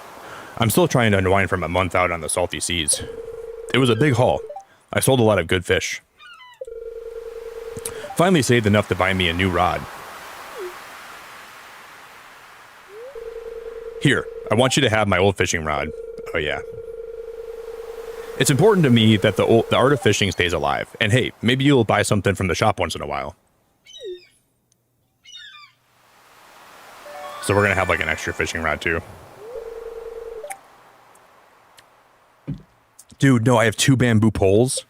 I'm still trying to unwind from a month out on the salty seas. It was a big haul. I sold a lot of good fish. Finally saved enough to buy me a new rod. Here, I want you to have my old fishing rod. Oh yeah. It's important to me that the art of fishing stays alive. And hey, maybe you'll buy something from the shop once in a while. So we're gonna have like an extra fishing rod too. Dude, no, I have 2 bamboo poles.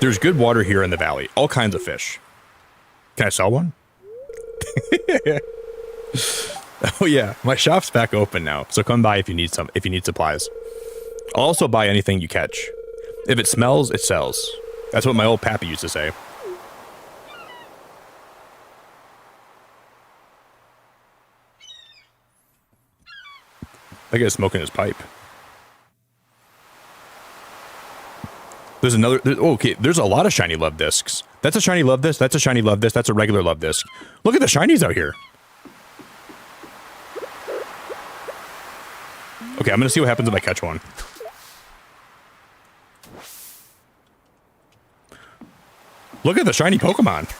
There's good water here in the valley. All kinds of fish. Can I sell one? Oh yeah, my shop's back open now, so come by if you need supplies. I'll also buy anything you catch. If it smells, it sells. That's what my old pappy used to say. That guy's smoking his pipe. There's another, okay, there's a lot of shiny love discs. That's a shiny love disc, that's a shiny love disc, that's a regular love disc. Look at the shinies out here. Okay, I'm gonna see what happens if I catch one. Look at the shiny Pokemon.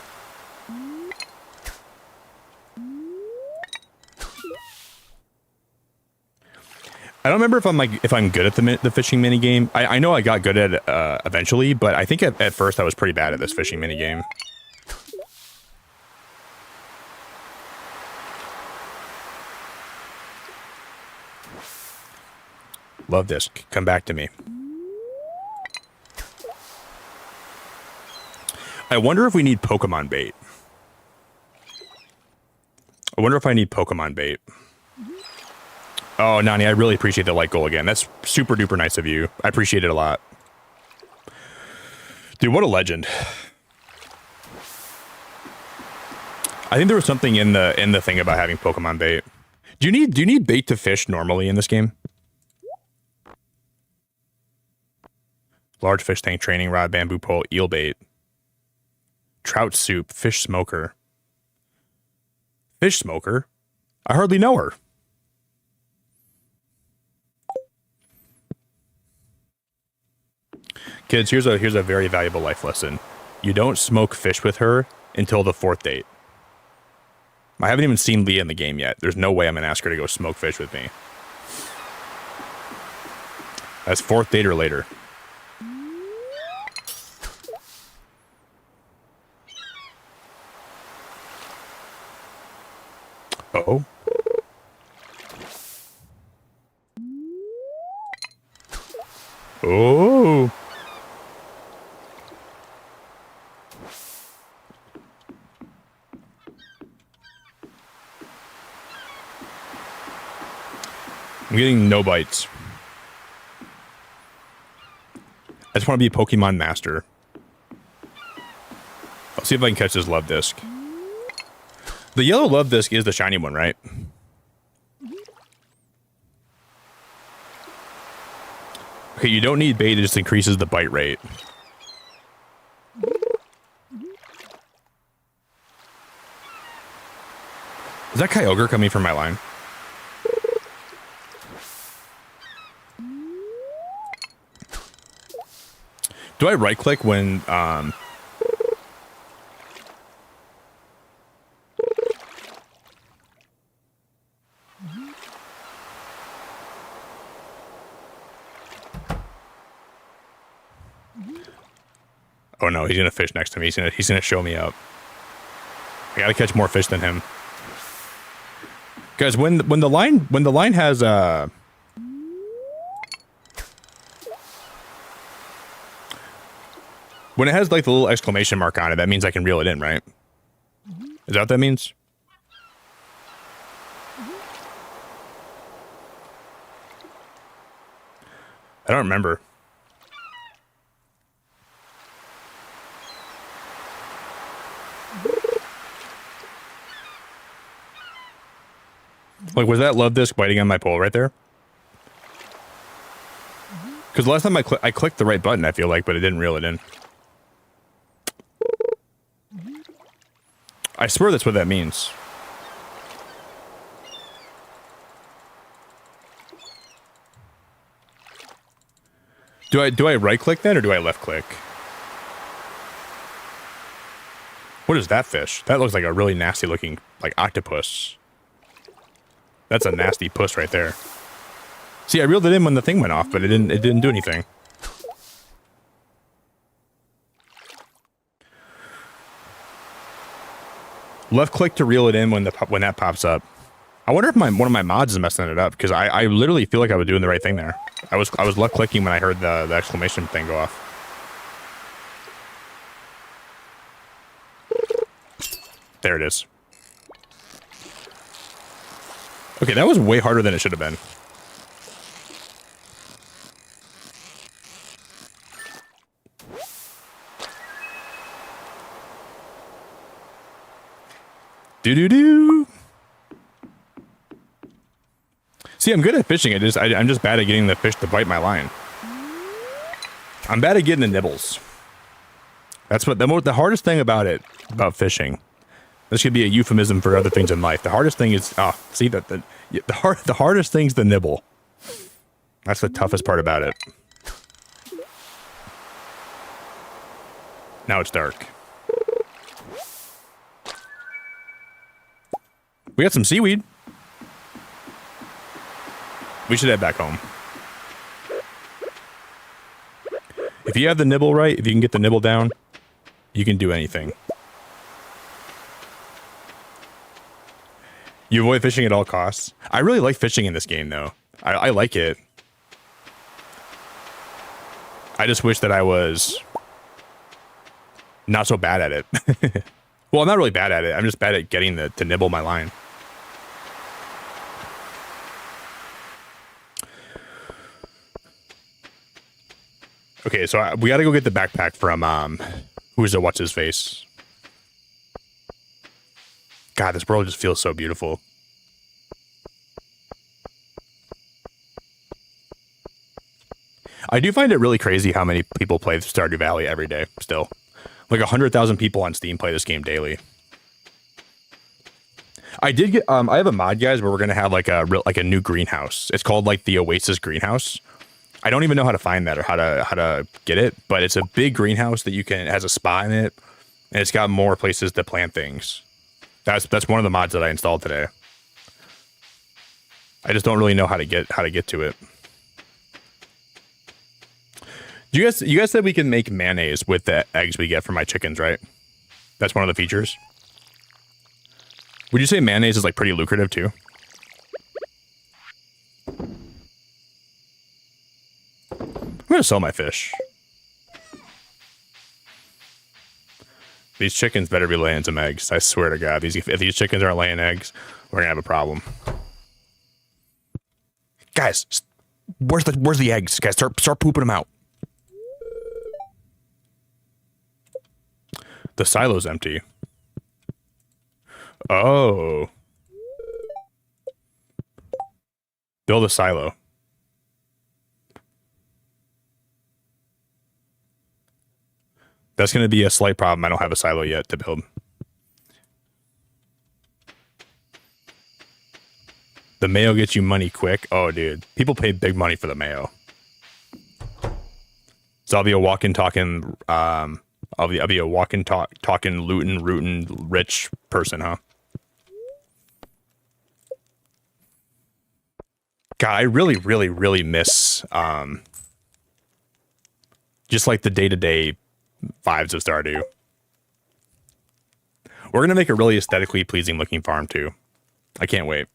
I don't remember if I'm good at the fishing mini game. I know I got good at it eventually, but I think at first I was pretty bad at this fishing mini game. Love this. Come back to me. I wonder if we need Pokemon bait. I wonder if I need Pokemon bait. Oh, Nani, I really appreciate the like goal again. That's super duper nice of you. I appreciate it a lot. Dude, what a legend. I think there was something in the thing about having Pokemon bait. Do you need bait to fish normally in this game? Large fish tank, training rod, bamboo pole, eel bait. Trout soup, fish smoker. Fish smoker? I hardly know her. Kids, here's a very valuable life lesson. You don't smoke fish with her until the 4th date. I haven't even seen Leah in the game yet. There's no way I'm gonna ask her to go smoke fish with me. That's 4th date or later. Uh-oh. Oh. I'm getting no bites. I just want to be a Pokemon master. I'll see if I can catch this love disc. The yellow love disc is the shiny one, right? Okay, you don't need bait, it just increases the bite rate. Is that Kyogre coming from my line? Do I right click when oh no, he's gonna fish next to me. He's gonna show me up. I gotta catch more fish than him. Guys, when the line has when it has like the little exclamation mark on it, that means I can reel it in, right? Is that what that means? I don't remember. Like, was that love disc biting on my pole right there? Because last time I clicked the right button, I feel like, but it didn't reel it in. I swear that's what that means. Do I right click then, or do I left click? What is that fish? That looks like a really nasty looking, like, octopus. That's a nasty puss right there. See, I reeled it in when the thing went off, but it didn't do anything. Left click to reel it in when that pops up. I wonder if one of my mods is messing it up, because I literally feel like I was doing the right thing there. I was left clicking when I heard the exclamation thing go off. There it is. Okay, that was way harder than it should have been. Do-do-do. See, I'm good at fishing. I'm just bad at getting the fish to bite my line. I'm bad at getting the nibbles. That's what the hardest thing about fishing. This should be a euphemism for other things in life. The hardest thing is see that the hardest thing's the nibble. That's the toughest part about it. Now it's dark. We got some seaweed. We should head back home. If you have the nibble right, if you can get the nibble down, you can do anything. You avoid fishing at all costs. I really like fishing in this game, though. I like it. I just wish that I was not so bad at it. Well, I'm not really bad at it. I'm just bad at getting to nibble my line. Okay, so we got to go get the backpack from who's what's his face. God, this world just feels so beautiful. I do find it really crazy how many people play Stardew Valley every day still. Like 100,000 people on Steam play this game daily. I did get I have a mod, guys, where we're gonna have like a new greenhouse. It's called like the Oasis greenhouse. I don't even know how to find that or how to get it, but it's a big greenhouse that you can, it has a spa in it, and it's got more places to plant things. That's one of the mods that I installed today. I just don't really know how to get to it. You guys said we can make mayonnaise with the eggs we get from my chickens, right? That's one of the features. Would you say mayonnaise is like pretty lucrative too? I'm gonna sell my fish. These chickens better be laying some eggs. I swear to God, if these chickens aren't laying eggs, we're gonna have a problem. Guys, where's the eggs? Guys, start pooping them out. The silo's empty. Oh. Build a silo. That's going to be a slight problem. I don't have a silo yet to build. The mayo gets you money quick. Oh, dude. People pay big money for the mayo. So I'll be a walking, talking, I'll be a walking, talking, looting, rootin', rich person, huh? God, I really, really, really miss just like the day-to-day vibes of Stardew. We're gonna make a really aesthetically pleasing looking farm too. I can't wait.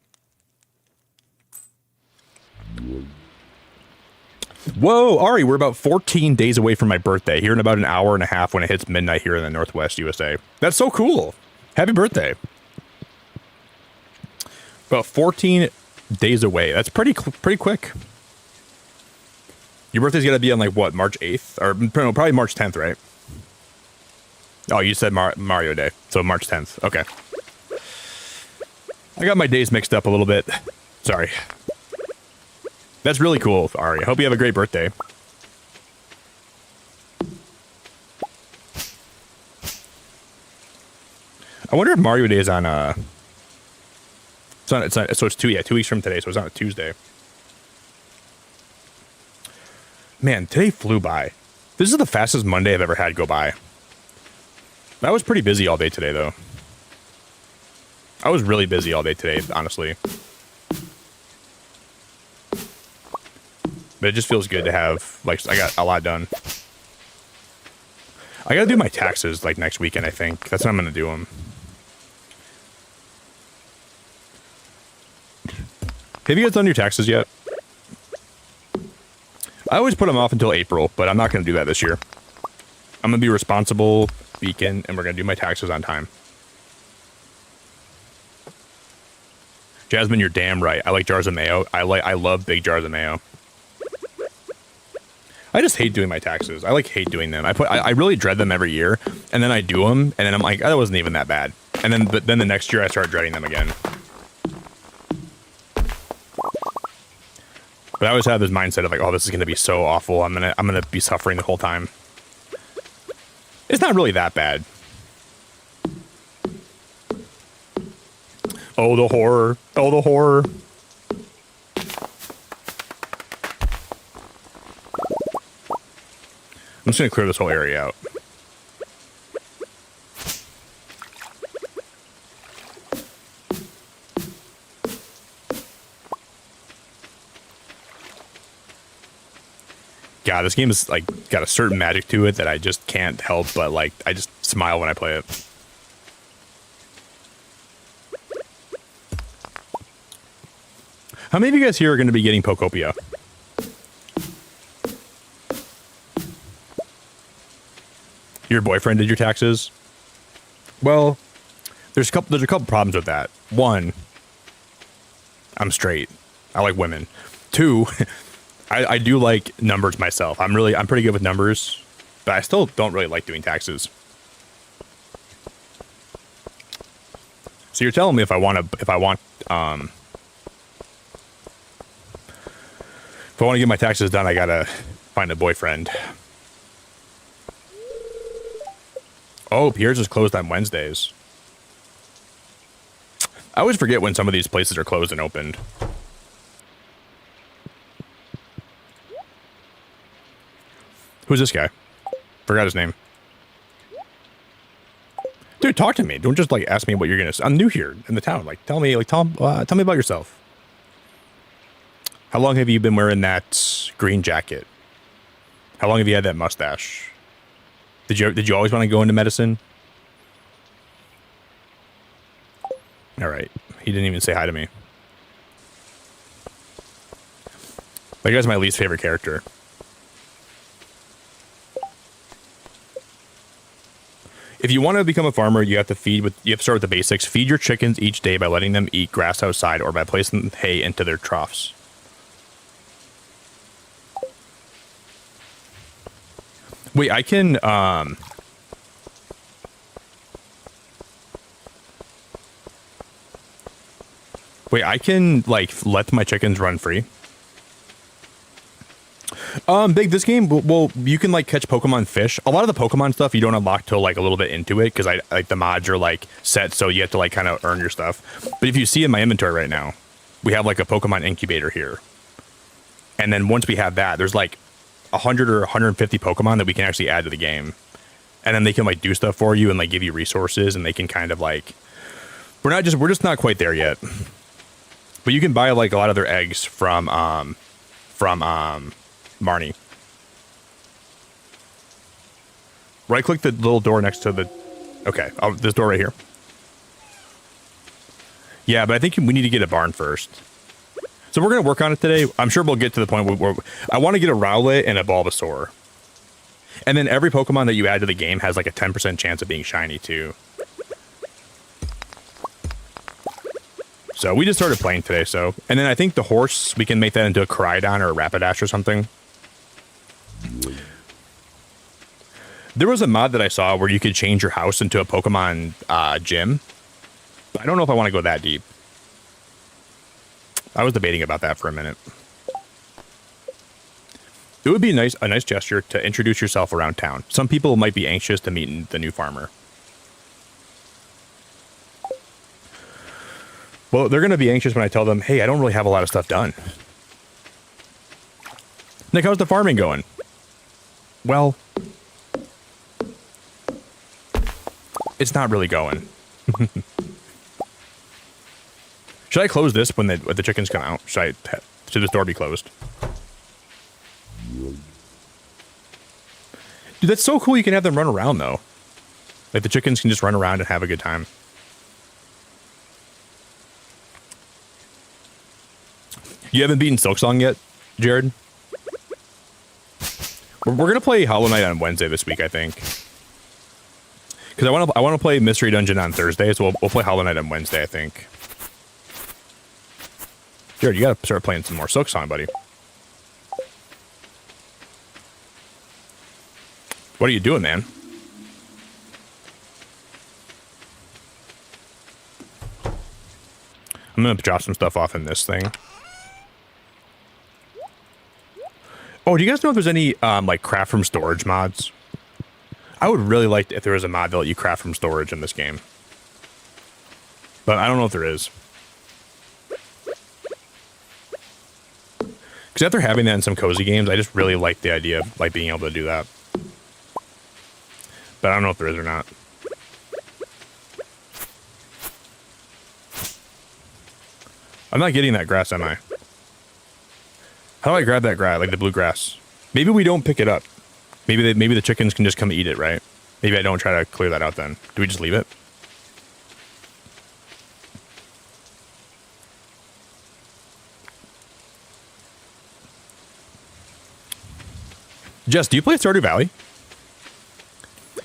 Whoa, Ari, we're about 14 days away from my birthday, here in about an hour and a half when it hits midnight here in the Northwest USA. That's so cool. Happy birthday. About 14 days away. That's pretty quick. Your birthday's gonna be on like what, March 8th? Or no, probably March 10th, right? Oh, you said Mario Day, so March 10th. Okay. I got my days mixed up a little bit. Sorry. That's really cool, Ari. I hope you have a great birthday. I wonder if Mario Day is on so it's 2 weeks from today, so it's on a Tuesday. Man, today flew by. This is the fastest Monday I've ever had go by. I was pretty busy all day today, though. I was really busy all day today, honestly. But it just feels good to have, like, I got a lot done. I gotta do my taxes, like, next weekend, I think. That's when I'm gonna do them. Have you guys done your taxes yet? I always put them off until April, but I'm not gonna do that this year. I'm gonna be responsible weekend, and we're gonna do my taxes on time. Jasmine, you're damn right. I like jars of mayo. I love big jars of mayo. I just hate doing my taxes. I hate doing them. I really dread them every year, and then I do them, and then I'm like, oh, that wasn't even that bad. And then the next year I start dreading them again. But I always have this mindset of like, oh, this is gonna be so awful. I'm gonna be suffering the whole time. It's not really that bad. Oh, the horror. Oh, the horror. I'm just gonna clear this whole area out. God, this game is like got a certain magic to it that I just can't help but like I just smile when I play it. How many of you guys here are going to be getting Pokopia? Your boyfriend did your taxes? Well, there's a couple problems with that. One, I'm straight. I like women. Two, I do like numbers myself. I'm pretty good with numbers, but I still don't really like doing taxes. So you're telling me if I want to get my taxes done, I gotta find a boyfriend. Oh, Pierre's is closed on Wednesdays. I always forget when some of these places are closed and opened. Who's this guy? Forgot his name. Dude, talk to me. Don't just like ask me what you're gonna say. I'm new here in the town. Like, tell me about yourself. How long have you been wearing that green jacket? How long have you had that mustache? Did you always want to go into medicine? All right. He didn't even say hi to me. That guy's my least favorite character. If you want to become a farmer, you have to start with the basics. Feed your chickens each day by letting them eat grass outside or by placing hay into their troughs. Wait, I can like let my chickens run free. Big, this game, well, you can like catch Pokemon fish. A lot of the Pokemon stuff you don't unlock till like a little bit into it because I like the mods are like set, so you have to like kind of earn your stuff. But if you see in my inventory right now, we have like a Pokemon incubator here, and then once we have that, there's like 100 or 150 Pokemon that we can actually add to the game, and then they can like do stuff for you and like give you resources, and they can kind of like we're just not quite there yet. But you can buy like a lot of their eggs from Marnie. Right click the little door next to the... Okay, this door right here. Yeah, but I think we need to get a barn first. So we're going to work on it today. I'm sure we'll get to the point where I want to get a Rowlet and a Bulbasaur. And then every Pokemon that you add to the game has like a 10% chance of being shiny too. So we just started playing today, so... And then I think the horse, we can make that into a Koraidon or a Rapidash or something. There was a mod that I saw where you could change your house into a Pokemon gym. But I don't know if I want to go that deep. I was debating about that for a minute. It would be a nice gesture to introduce yourself around town. Some people might be anxious to meet the new farmer. Well, they're going to be anxious when I tell them, hey, I don't really have a lot of stuff done. Nick, how's the farming going? Well, it's not really going. Should I close this when the chickens come out? Should this door be closed? Dude, that's so cool you can have them run around, though. Like, the chickens can just run around and have a good time. You haven't beaten Silksong yet, Jared? We're gonna play Hollow Knight on Wednesday this week, I think. Because I want to play Mystery Dungeon on Thursday, so we'll play Hollow Knight on Wednesday, I think. Jared, you gotta start playing some more Silksong, buddy. What are you doing, man? I'm gonna drop some stuff off in this thing. Oh, do you guys know if there's any like craft from storage mods? I would really like if there was a mod that let you craft from storage in this game. But I don't know if there is. Because after having that in some cozy games, I just really like the idea of like being able to do that. But I don't know if there is or not. I'm not getting that grass, am I? How do I grab that grass, like the blue grass? Maybe we don't pick it up. Maybe the chickens can just come eat it, right? Maybe I don't try to clear that out then. Do we just leave it? Jess, do you play Stardew Valley?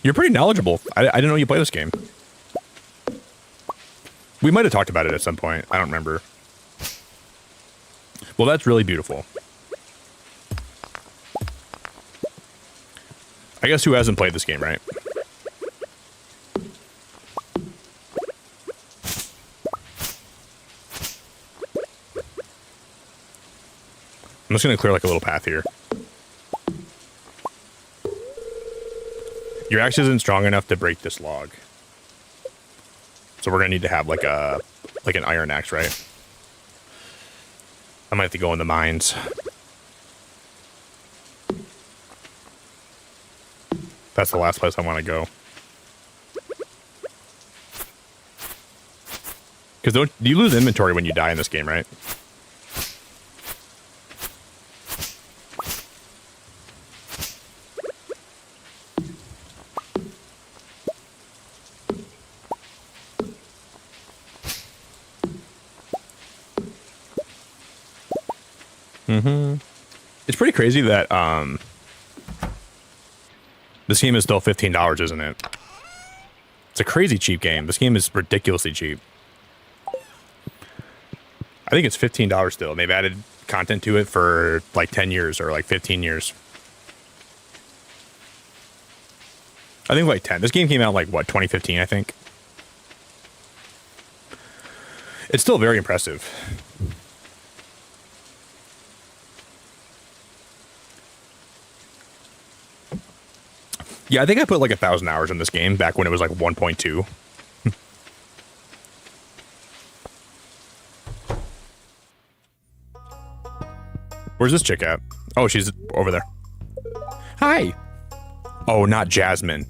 You're pretty knowledgeable. I didn't know you play this game. We might have talked about it at some point. I don't remember. Well, that's really beautiful. I guess who hasn't played this game, right? I'm just going to clear like a little path here. Your axe isn't strong enough to break this log. So we're going to need to have like an iron axe, right? I might have to go in the mines. That's the last place I want to go. Because you lose inventory when you die in this game, right? It's pretty crazy that this game is still $15, isn't it? It's a crazy cheap game. This game is ridiculously cheap. I think it's $15 still. And they've added content to it for like 10 years or like 15 years. I think like 10. This game came out like what, 2015, I think. It's still very impressive. Yeah, I think I put like 1,000 hours in this game back when it was like 1.2. Where's this chick at? Oh, she's over there. Hi. Oh, not Jasmine.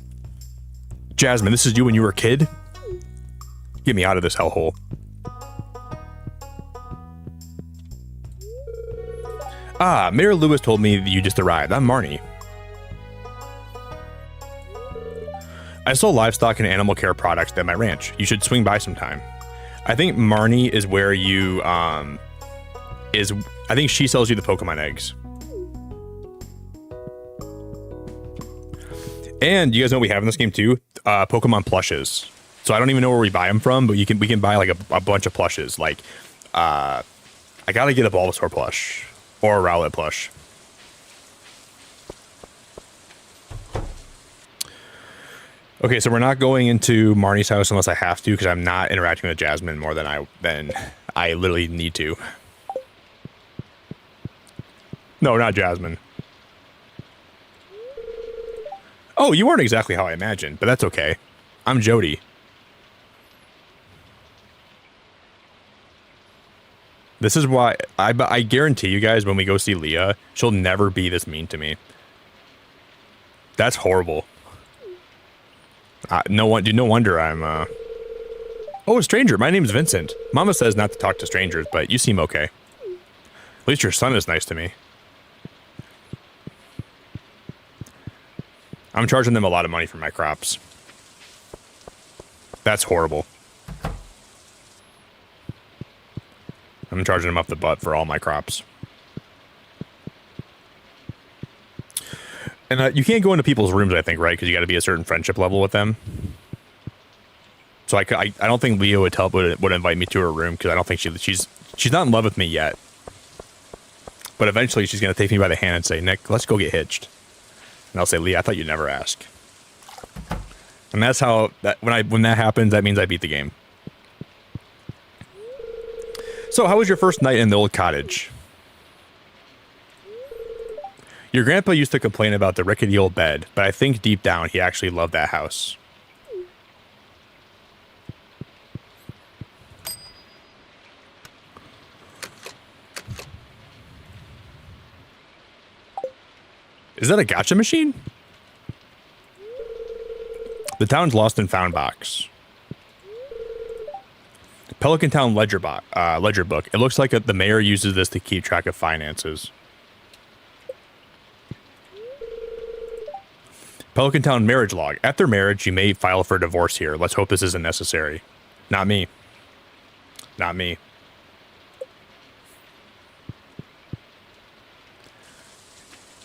Jasmine, this is you when you were a kid? Get me out of this hellhole. Ah, Mayor Lewis told me that you just arrived. I'm Marnie. I sell livestock and animal care products at my ranch. You should swing by sometime. I think Marnie is where you, I think she sells you the Pokemon eggs. And you guys know what we have in this game too? Pokemon plushes. So I don't even know where we buy them from, but we can buy like a bunch of plushes. Like, I gotta get a Bulbasaur plush or a Rowlet plush. Okay, so we're not going into Marnie's house unless I have to, because I'm not interacting with Jasmine more than I literally need to. No, not Jasmine. Oh, you weren't exactly how I imagined, but that's okay. I'm Jody. This is why I guarantee you guys when we go see Leah, she'll never be this mean to me. That's horrible. No wonder I'm, Oh, a stranger. My name's Vincent. Mama says not to talk to strangers, but you seem okay. At least your son is nice to me. I'm charging them a lot of money for my crops. That's horrible. I'm charging them up the butt for all my crops. And you can't go into people's rooms, I think, right? Because you got to be a certain friendship level with them. So I don't think Leo would invite me to her room because I don't think she's not in love with me yet. But eventually she's gonna take me by the hand and say, "Nick, let's go get hitched." And I'll say, "Leah, I thought you'd never ask." And that's how when that happens, that means I beat the game. So, how was your first night in the old cottage? Your grandpa used to complain about the rickety old bed, but I think deep down he actually loved that house. Is that a gacha machine? The town's lost and found box. Pelican Town ledger book. It looks like the mayor uses this to keep track of finances. Pelican Town marriage log. After marriage, you may file for divorce here. Let's hope this isn't necessary. Not me. Not me.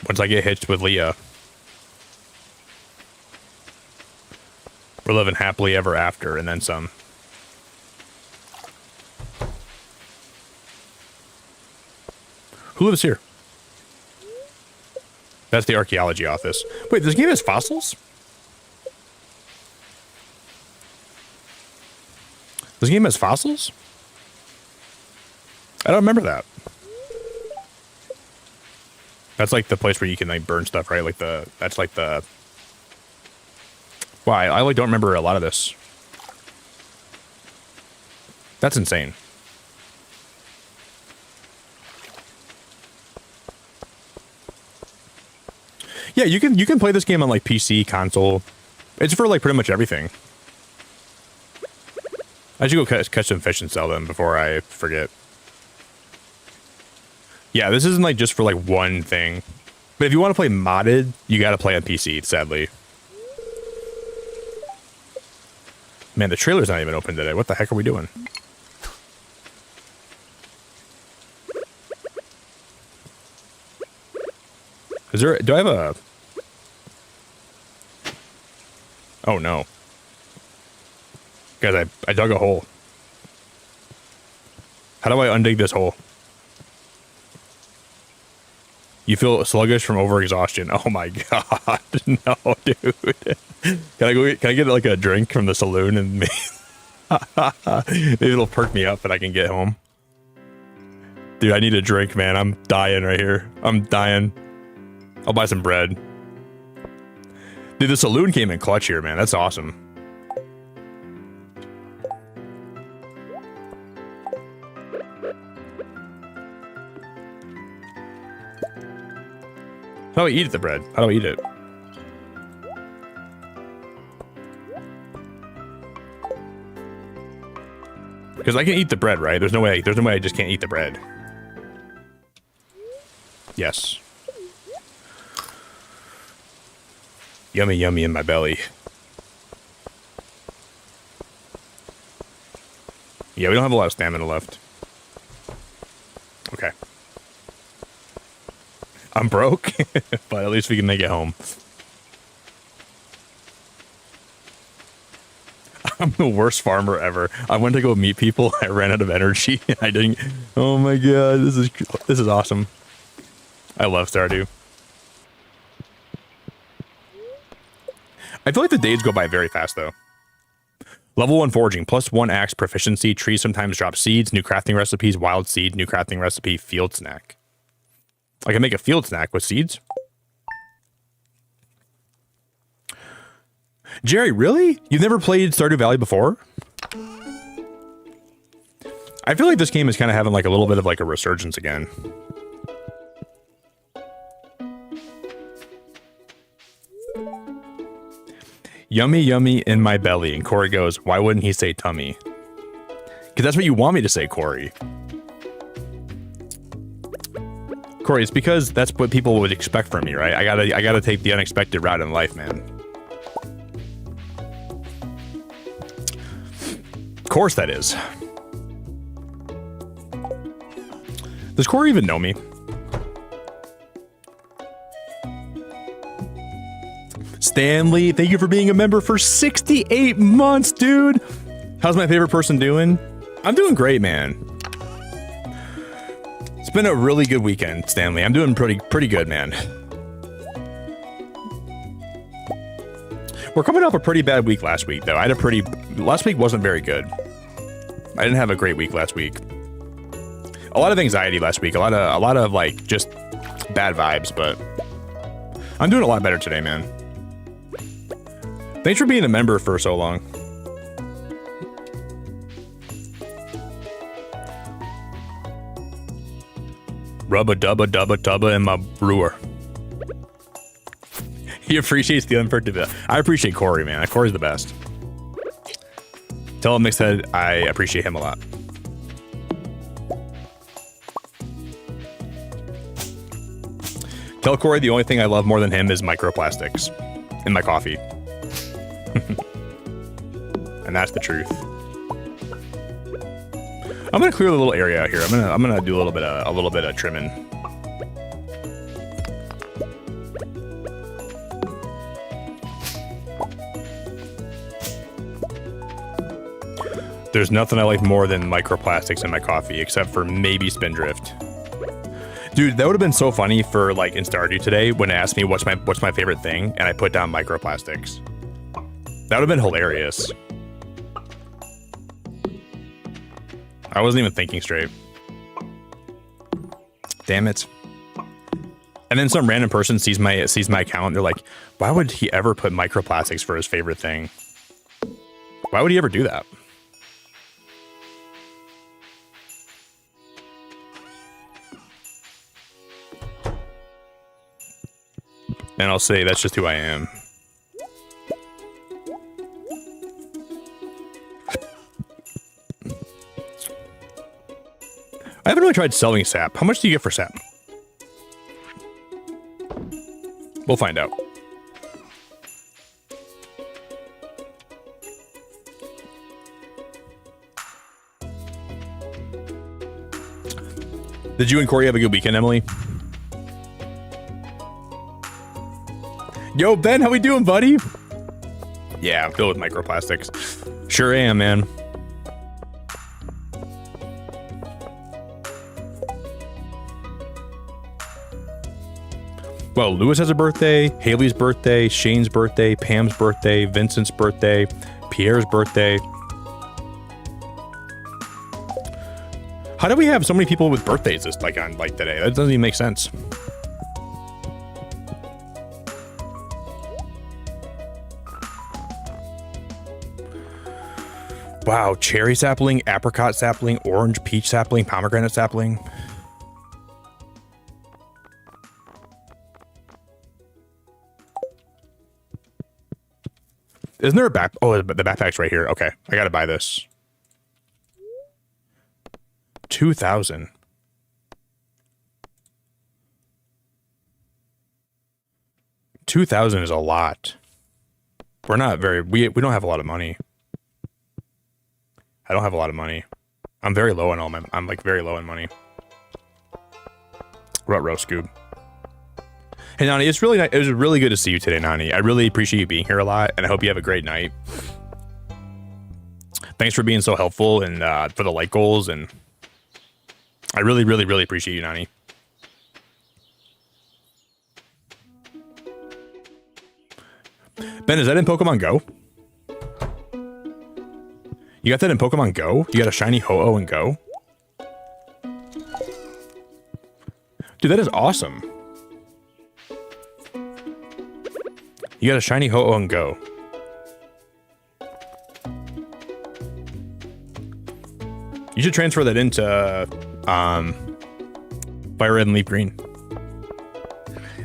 Once I get hitched with Leah, we're living happily ever after, and then some. Who lives here? That's the archaeology office. Wait, this game has fossils? This game has fossils? I don't remember that. That's like the place where you can like burn stuff, right? Like that's like the. Wow, I like don't remember a lot of this. That's insane. Yeah, you can play this game on like PC, console. It's for like pretty much everything. I should go catch some fish and sell them before I forget. Yeah, this isn't like just for like one thing. But if you want to play modded, you got to play on PC, sadly. Man, the trailer's not even open today. What the heck are we doing? Is there... Do I have a... Oh, no. Guys, I dug a hole. How do I undig this hole? You feel sluggish from overexhaustion. Oh my god. No, dude. Can I get like a drink from the saloon and maybe it'll perk me up and I can get home? Dude, I need a drink, man. I'm dying right here. I'm dying. I'll buy some bread. Dude, the saloon came in clutch here, man. That's awesome. How do I eat the bread? How do I eat it? Because I can eat the bread, right? There's no way I just can't eat the bread. Yes. Yummy, yummy in my belly. Yeah, we don't have a lot of stamina left. Okay. I'm broke, but at least we can make it home. I'm the worst farmer ever. I went to go meet people. I ran out of energy. I didn't. Oh my god, this is awesome. I love Stardew. I feel like the days go by very fast though. Level 1 foraging, +1 axe proficiency. Trees sometimes drop seeds. New crafting recipes. Wild seed. New crafting recipe. Field snack. I can make a field snack with seeds. Jerry, really? You've never played Stardew Valley before? I feel like this game is kind of having like a little bit of like a resurgence again. Yummy, yummy in my belly. And Corey goes, why wouldn't he say tummy? Because that's what you want me to say, Corey. Corey, it's because that's what people would expect from me, right? I gotta take the unexpected route in life, man. Of course that is. Does Corey even know me? Stanley, thank you for being a member for 68 months, dude. How's my favorite person doing? I'm doing great, man. It's been a really good weekend, Stanley. I'm doing pretty good, man. We're coming off a pretty bad week last week, though. Last week wasn't very good. I didn't have a great week last week. A lot of anxiety last week. A lot of like just bad vibes, but I'm doing a lot better today, man. Thanks for being a member for so long. Rubba dubba dubba dubba in my brewer. He appreciates the unpredictability. I appreciate Corey, man. Corey's the best. Tell him Mixhead I appreciate him a lot. Tell Corey the only thing I love more than him is microplastics in my coffee. And that's the truth. I'm gonna clear the little area out here. I'm gonna do a little bit of trimming. There's nothing I like more than microplastics in my coffee, except for maybe Spindrift. Dude, that would have been so funny for like in Stardew today when it asked me what's my favorite thing, and I put down microplastics. That would have been hilarious. I wasn't even thinking straight. Damn it. And then some random person sees my account and they're like, why would he ever put microplastics for his favorite thing? Why would he ever do that? And I'll say that's just who I am. I haven't really tried selling sap. How much do you get for sap? We'll find out. Did you and Corey have a good weekend, Emily? Yo, Ben, how we doing, buddy? Yeah, I'm filled with microplastics. Sure am, man. Well, Lewis has a birthday, Haley's birthday, Shane's birthday, Pam's birthday, Vincent's birthday, Pierre's birthday. How do we have so many people with birthdays this today? That doesn't even make sense. Wow, cherry sapling, apricot sapling, orange peach sapling, pomegranate sapling. Isn't there a back? Oh, the backpack's right here. Okay, I gotta buy this. 2,000. $2,000 is a lot. We're not very. We don't have a lot of money. I don't have a lot of money. I'm very low on all my. I'm like very low on money. Ruh-roh, Scoob. Hey Nani, it was really good to see you today, Nani. I really appreciate you being here a lot, and I hope you have a great night. Thanks for being so helpful and for the like goals, and I really, really, really appreciate you, Nani. Ben, is that in Pokemon Go? You got that in Pokemon Go? You got a shiny Ho-Oh in Go? Dude, that is awesome. You got a shiny Ho-Oh and Go. You should transfer that into Fire Red and Leaf Green.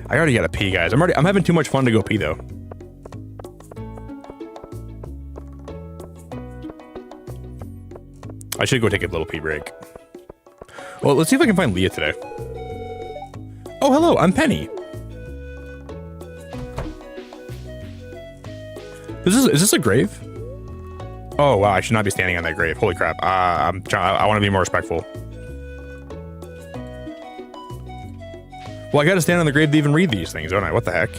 I already gotta pee, guys. I'm having too much fun to go pee though. I should go take a little pee break. Well, let's see if I can find Leah today. Oh, hello, I'm Penny. Is this a grave? Oh wow, I should not be standing on that grave. Holy crap! I want to be more respectful. Well, I got to stand on the grave to even read these things, don't I? What the heck?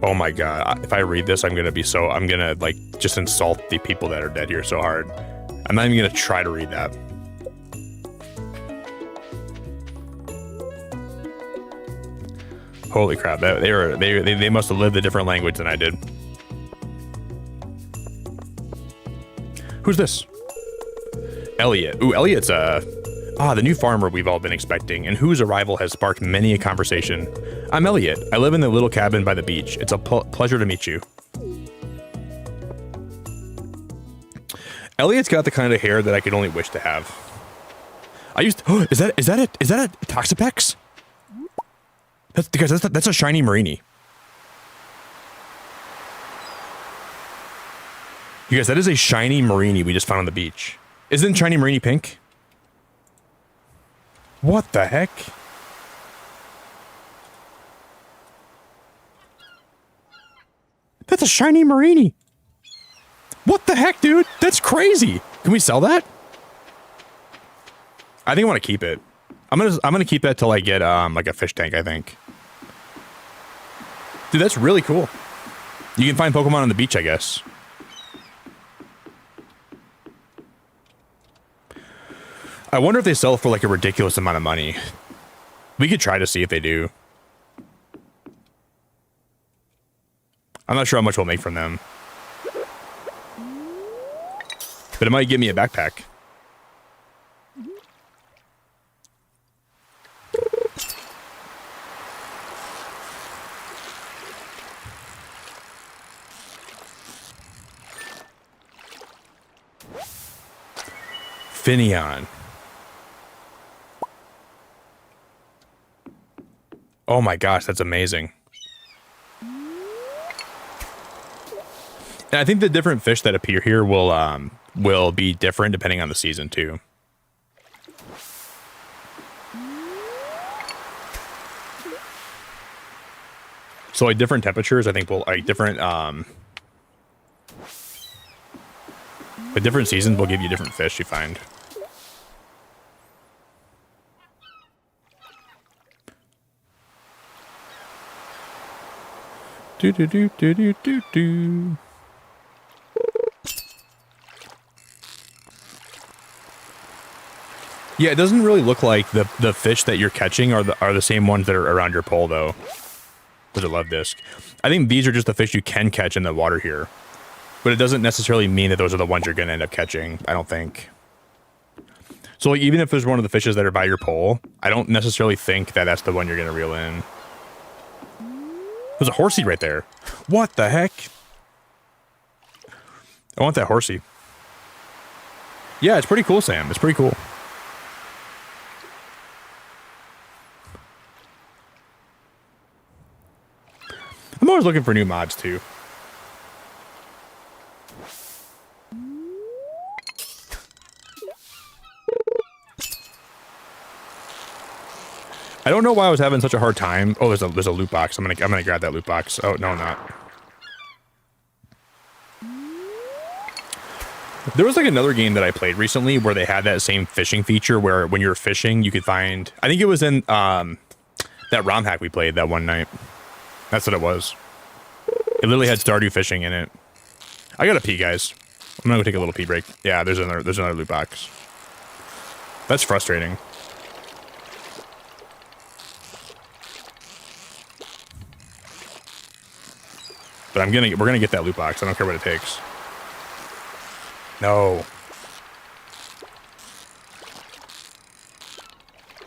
Oh my god! If I read this, I'm gonna like just insult the people that are dead here so hard. I'm not even gonna try to read that. Holy crap, they must have lived a different language than I did. Who's this? Elliot. Ooh, Elliot's the new farmer we've all been expecting, and whose arrival has sparked many a conversation. I'm Elliot. I live in the little cabin by the beach. It's a pleasure to meet you. Elliot's got the kind of hair that I could only wish to have. Is that a Toxapex? That's a shiny Marini. You guys, that is a shiny Marini we just found on the beach. Isn't shiny Marini pink? What the heck? That's a shiny Marini. What the heck, dude? That's crazy. Can we sell that? I think I want to keep it. I'm gonna keep that till I get like a fish tank, I think. Dude, that's really cool. You can find Pokemon on the beach, I guess. I wonder if they sell for like a ridiculous amount of money. We could try to see if they do. I'm not sure how much we'll make from them. But it might give me a backpack. Finion. Oh my gosh, that's amazing. And I think the different fish that appear here will be different depending on the season too. So like different temperatures, I think will like different but different seasons will give you different fish you find. Do do do do do do do. Yeah, it doesn't really look like the fish that you're catching are the same ones that are around your pole though. There's a love disc. I think these are just the fish you can catch in the water here. But it doesn't necessarily mean that those are the ones you're going to end up catching, I don't think. So like, even if there's one of the fishes that are by your pole, I don't necessarily think that that's the one you're going to reel in. There's a horsey right there. What the heck? I want that horsey. Yeah, it's pretty cool, Sam. It's pretty cool. I'm always looking for new mods, too. I don't know why I was having such a hard time. Oh, there's a loot box. I'm gonna grab that loot box. Oh no, I'm not. There was like another game that I played recently where they had that same fishing feature where when you were fishing, you could find. I think it was in that ROM hack we played that one night. That's what it was. It literally had Stardew fishing in it. I gotta pee, guys. I'm gonna go take a little pee break. Yeah, there's another loot box. That's frustrating. But we're gonna get that loot box. I don't care what it takes. No.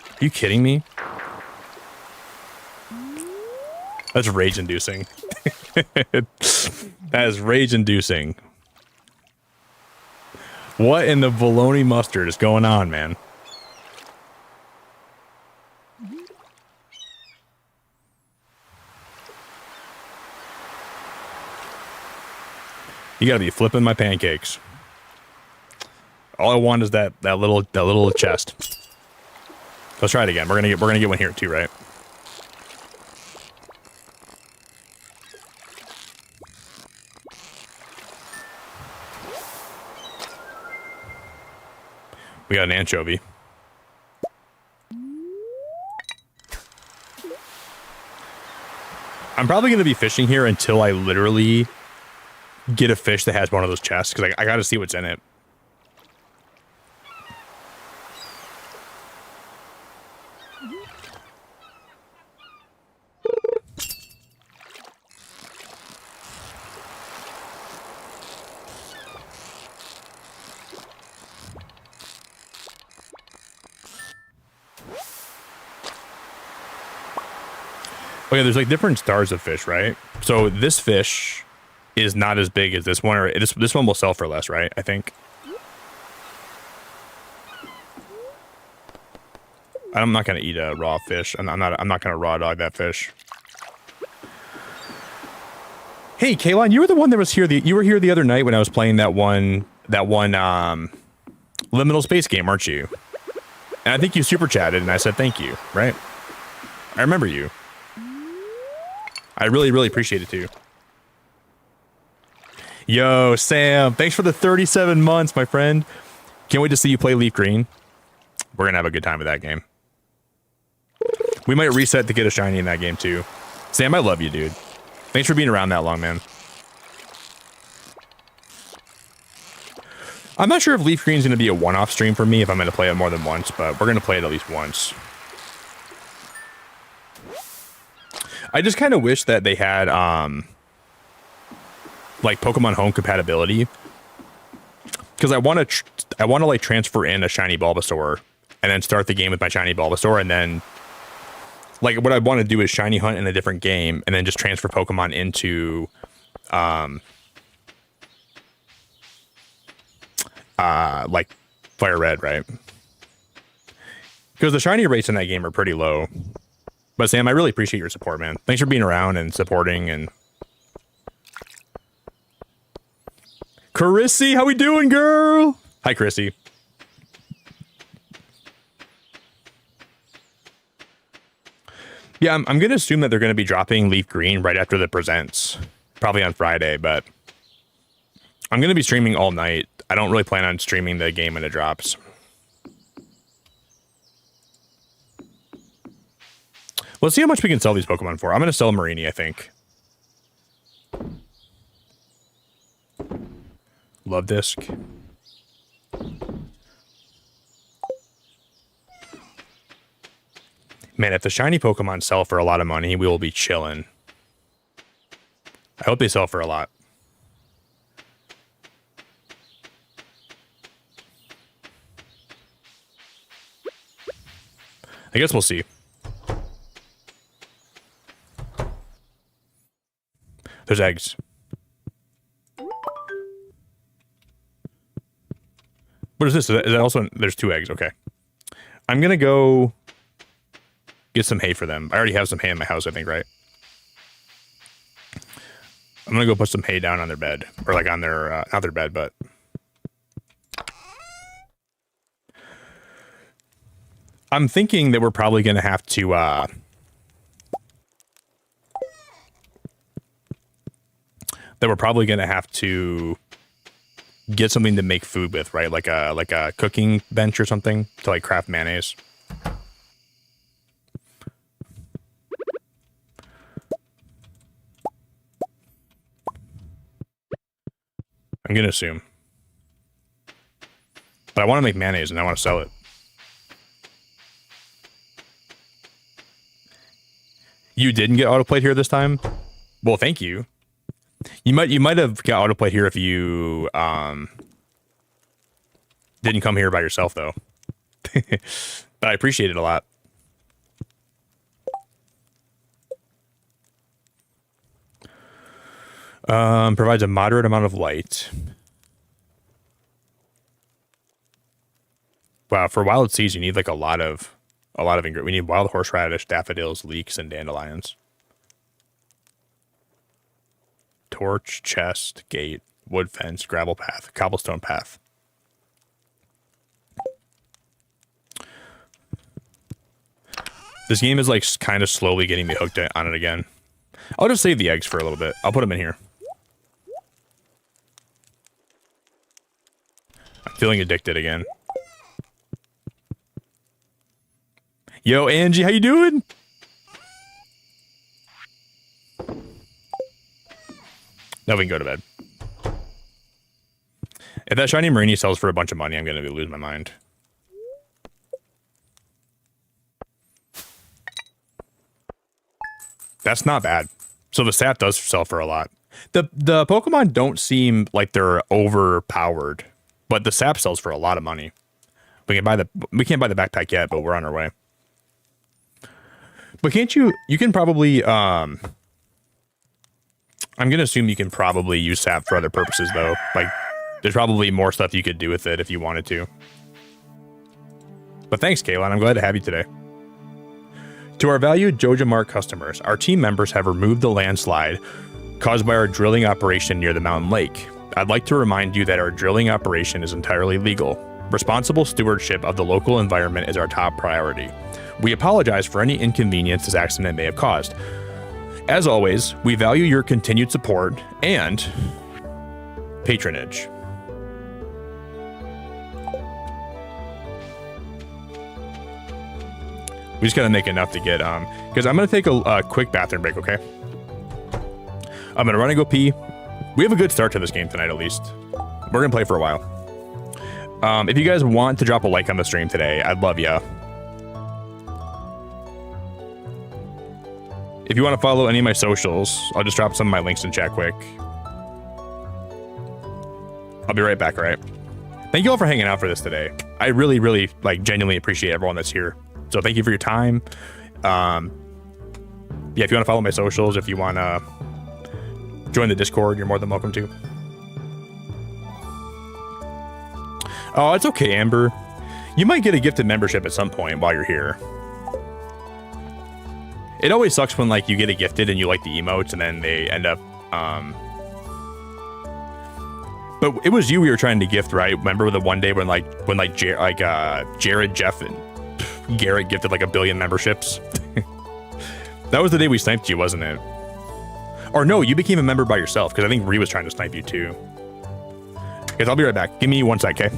Are you kidding me? That's rage-inducing. That is rage-inducing. What in the bologna mustard is going on, man? You gotta be flipping my pancakes. All I want is that little chest. Let's try it again. We're gonna get one here too, right? We got an anchovy. I'm probably gonna be fishing here until I literally get a fish that has one of those chests, because I gotta see what's in it. Okay, there's like different stars of fish, right? So this fish is not as big as this one, or this one will sell for less, right? I think. I'm not gonna eat a raw fish. I'm not gonna raw dog that fish. Hey, Kaylon, you were the one that was here. You were here the other night when I was playing that one liminal space game, aren't you? And I think you super chatted, and I said thank you, right? I remember you. I really, really appreciate it too. Yo, Sam, thanks for the 37 months, my friend. Can't wait to see you play Leaf Green. We're gonna have a good time with that game. We might reset to get a shiny in that game too. Sam, I love you, dude. Thanks for being around that long, man. I'm not sure if Leaf Green is going to be a one-off stream for me if I'm going to play it more than once, but we're going to play it at least once. I just kind of wish that they had like Pokemon Home compatibility, because I want to like transfer in a shiny Bulbasaur and then start the game with my shiny Bulbasaur, and then like what I want to do is shiny hunt in a different game and then just transfer Pokemon into like Fire Red, right? Because the shiny rates in that game are pretty low. But Sam, I really appreciate your support, man. Thanks for being around and supporting. And Carissy, how we doing, girl? Hi, Chrissy. Yeah, I'm going to assume that they're going to be dropping Leaf Green right after the presents. Probably on Friday, but I'm going to be streaming all night. I don't really plan on streaming the game when it drops. Let's see how much we can sell these Pokemon for. I'm going to sell Marini, I think. Love Disc. Man, if the shiny Pokemon sell for a lot of money, we will be chilling. I hope they sell for a lot. I guess we'll see. There's eggs. What is this? Is that also... There's 2 eggs. Okay. I'm going to go get some hay for them. I already have some hay in my house, I think, right? I'm going to go put some hay down on their bed. Or like on their... not their bed, but... I'm thinking that we're probably going to have to... that we're probably going to have to get something to make food with, right? Like a cooking bench or something to like craft mayonnaise. I'm going to assume. But I want to make mayonnaise and I want to sell it. You didn't get autoplayed here this time? Well, thank you. You might have got autoplayed here if you didn't come here by yourself, though. But I appreciate it a lot. Provides a moderate amount of light. Wow, for wild seeds, you need like a lot of ingredients. We need wild horseradish, daffodils, leeks, and dandelions. Torch, chest, gate, wood fence, gravel path, cobblestone path. This game is like kind of slowly getting me hooked on it again. I'll just save the eggs for a little bit. I'll put them in here. I'm feeling addicted again. Yo, Angie, how you doing? Now we can go to bed. If that shiny Marini sells for a bunch of money, I'm going to lose my mind. That's not bad. So the sap does sell for a lot. The Pokemon don't seem like they're overpowered, but the sap sells for a lot of money. We can't buy the backpack yet, but we're on our way. But can't you can probably I'm going to assume you can probably use sap for other purposes, though. Like, there's probably more stuff you could do with it if you wanted to. But thanks, Kaylin. I'm glad to have you today. To our valued Joja Mart customers, our team members have removed the landslide caused by our drilling operation near the mountain lake. I'd like to remind you that our drilling operation is entirely legal. Responsible stewardship of the local environment is our top priority. We apologize for any inconvenience this accident may have caused. As always, we value your continued support and patronage. We just gotta make enough to get, because I'm gonna take a quick bathroom break, okay? I'm gonna run and go pee. We have a good start to this game tonight, at least. We're gonna play for a while. If you guys want to drop a like on the stream today, I'd love ya. If you want to follow any of my socials, I'll just drop some of my links in chat quick. I'll be right back, all right? Thank you all for hanging out for this today. I really, really, like, genuinely appreciate everyone that's here. So thank you for your time. Yeah, if you want to follow my socials, if you want to join the Discord, you're more than welcome to. Oh, it's okay, Amber. You might get a gifted membership at some point while you're here. It always sucks when, like, you get it gifted and you like the emotes and then they end up, But it was you we were trying to gift, right? Remember the one day when Jared, Jeff, and Garrett gifted like 1 billion memberships? That was the day we sniped you, wasn't it? Or no, you became a member by yourself, because I think Ree was trying to snipe you too. Guys, I'll be right back. Give me 1 sec, okay?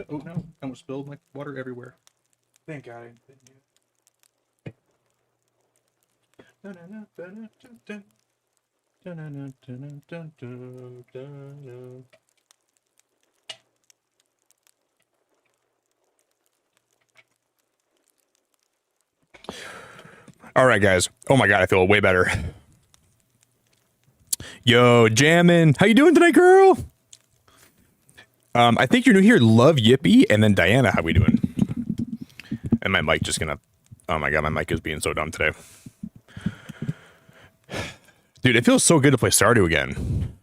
Oh no, I almost spilled my water everywhere. Thank God I didn't. All right, guys. Oh my god, I feel way better. Yo, Jammin, how you doing tonight, girl? I think you're new here. Love Yippee, and then Diana, how we doing? And my mic just gonna. Oh my god, my mic is being so dumb today. Dude, it feels so good to play Stardew again.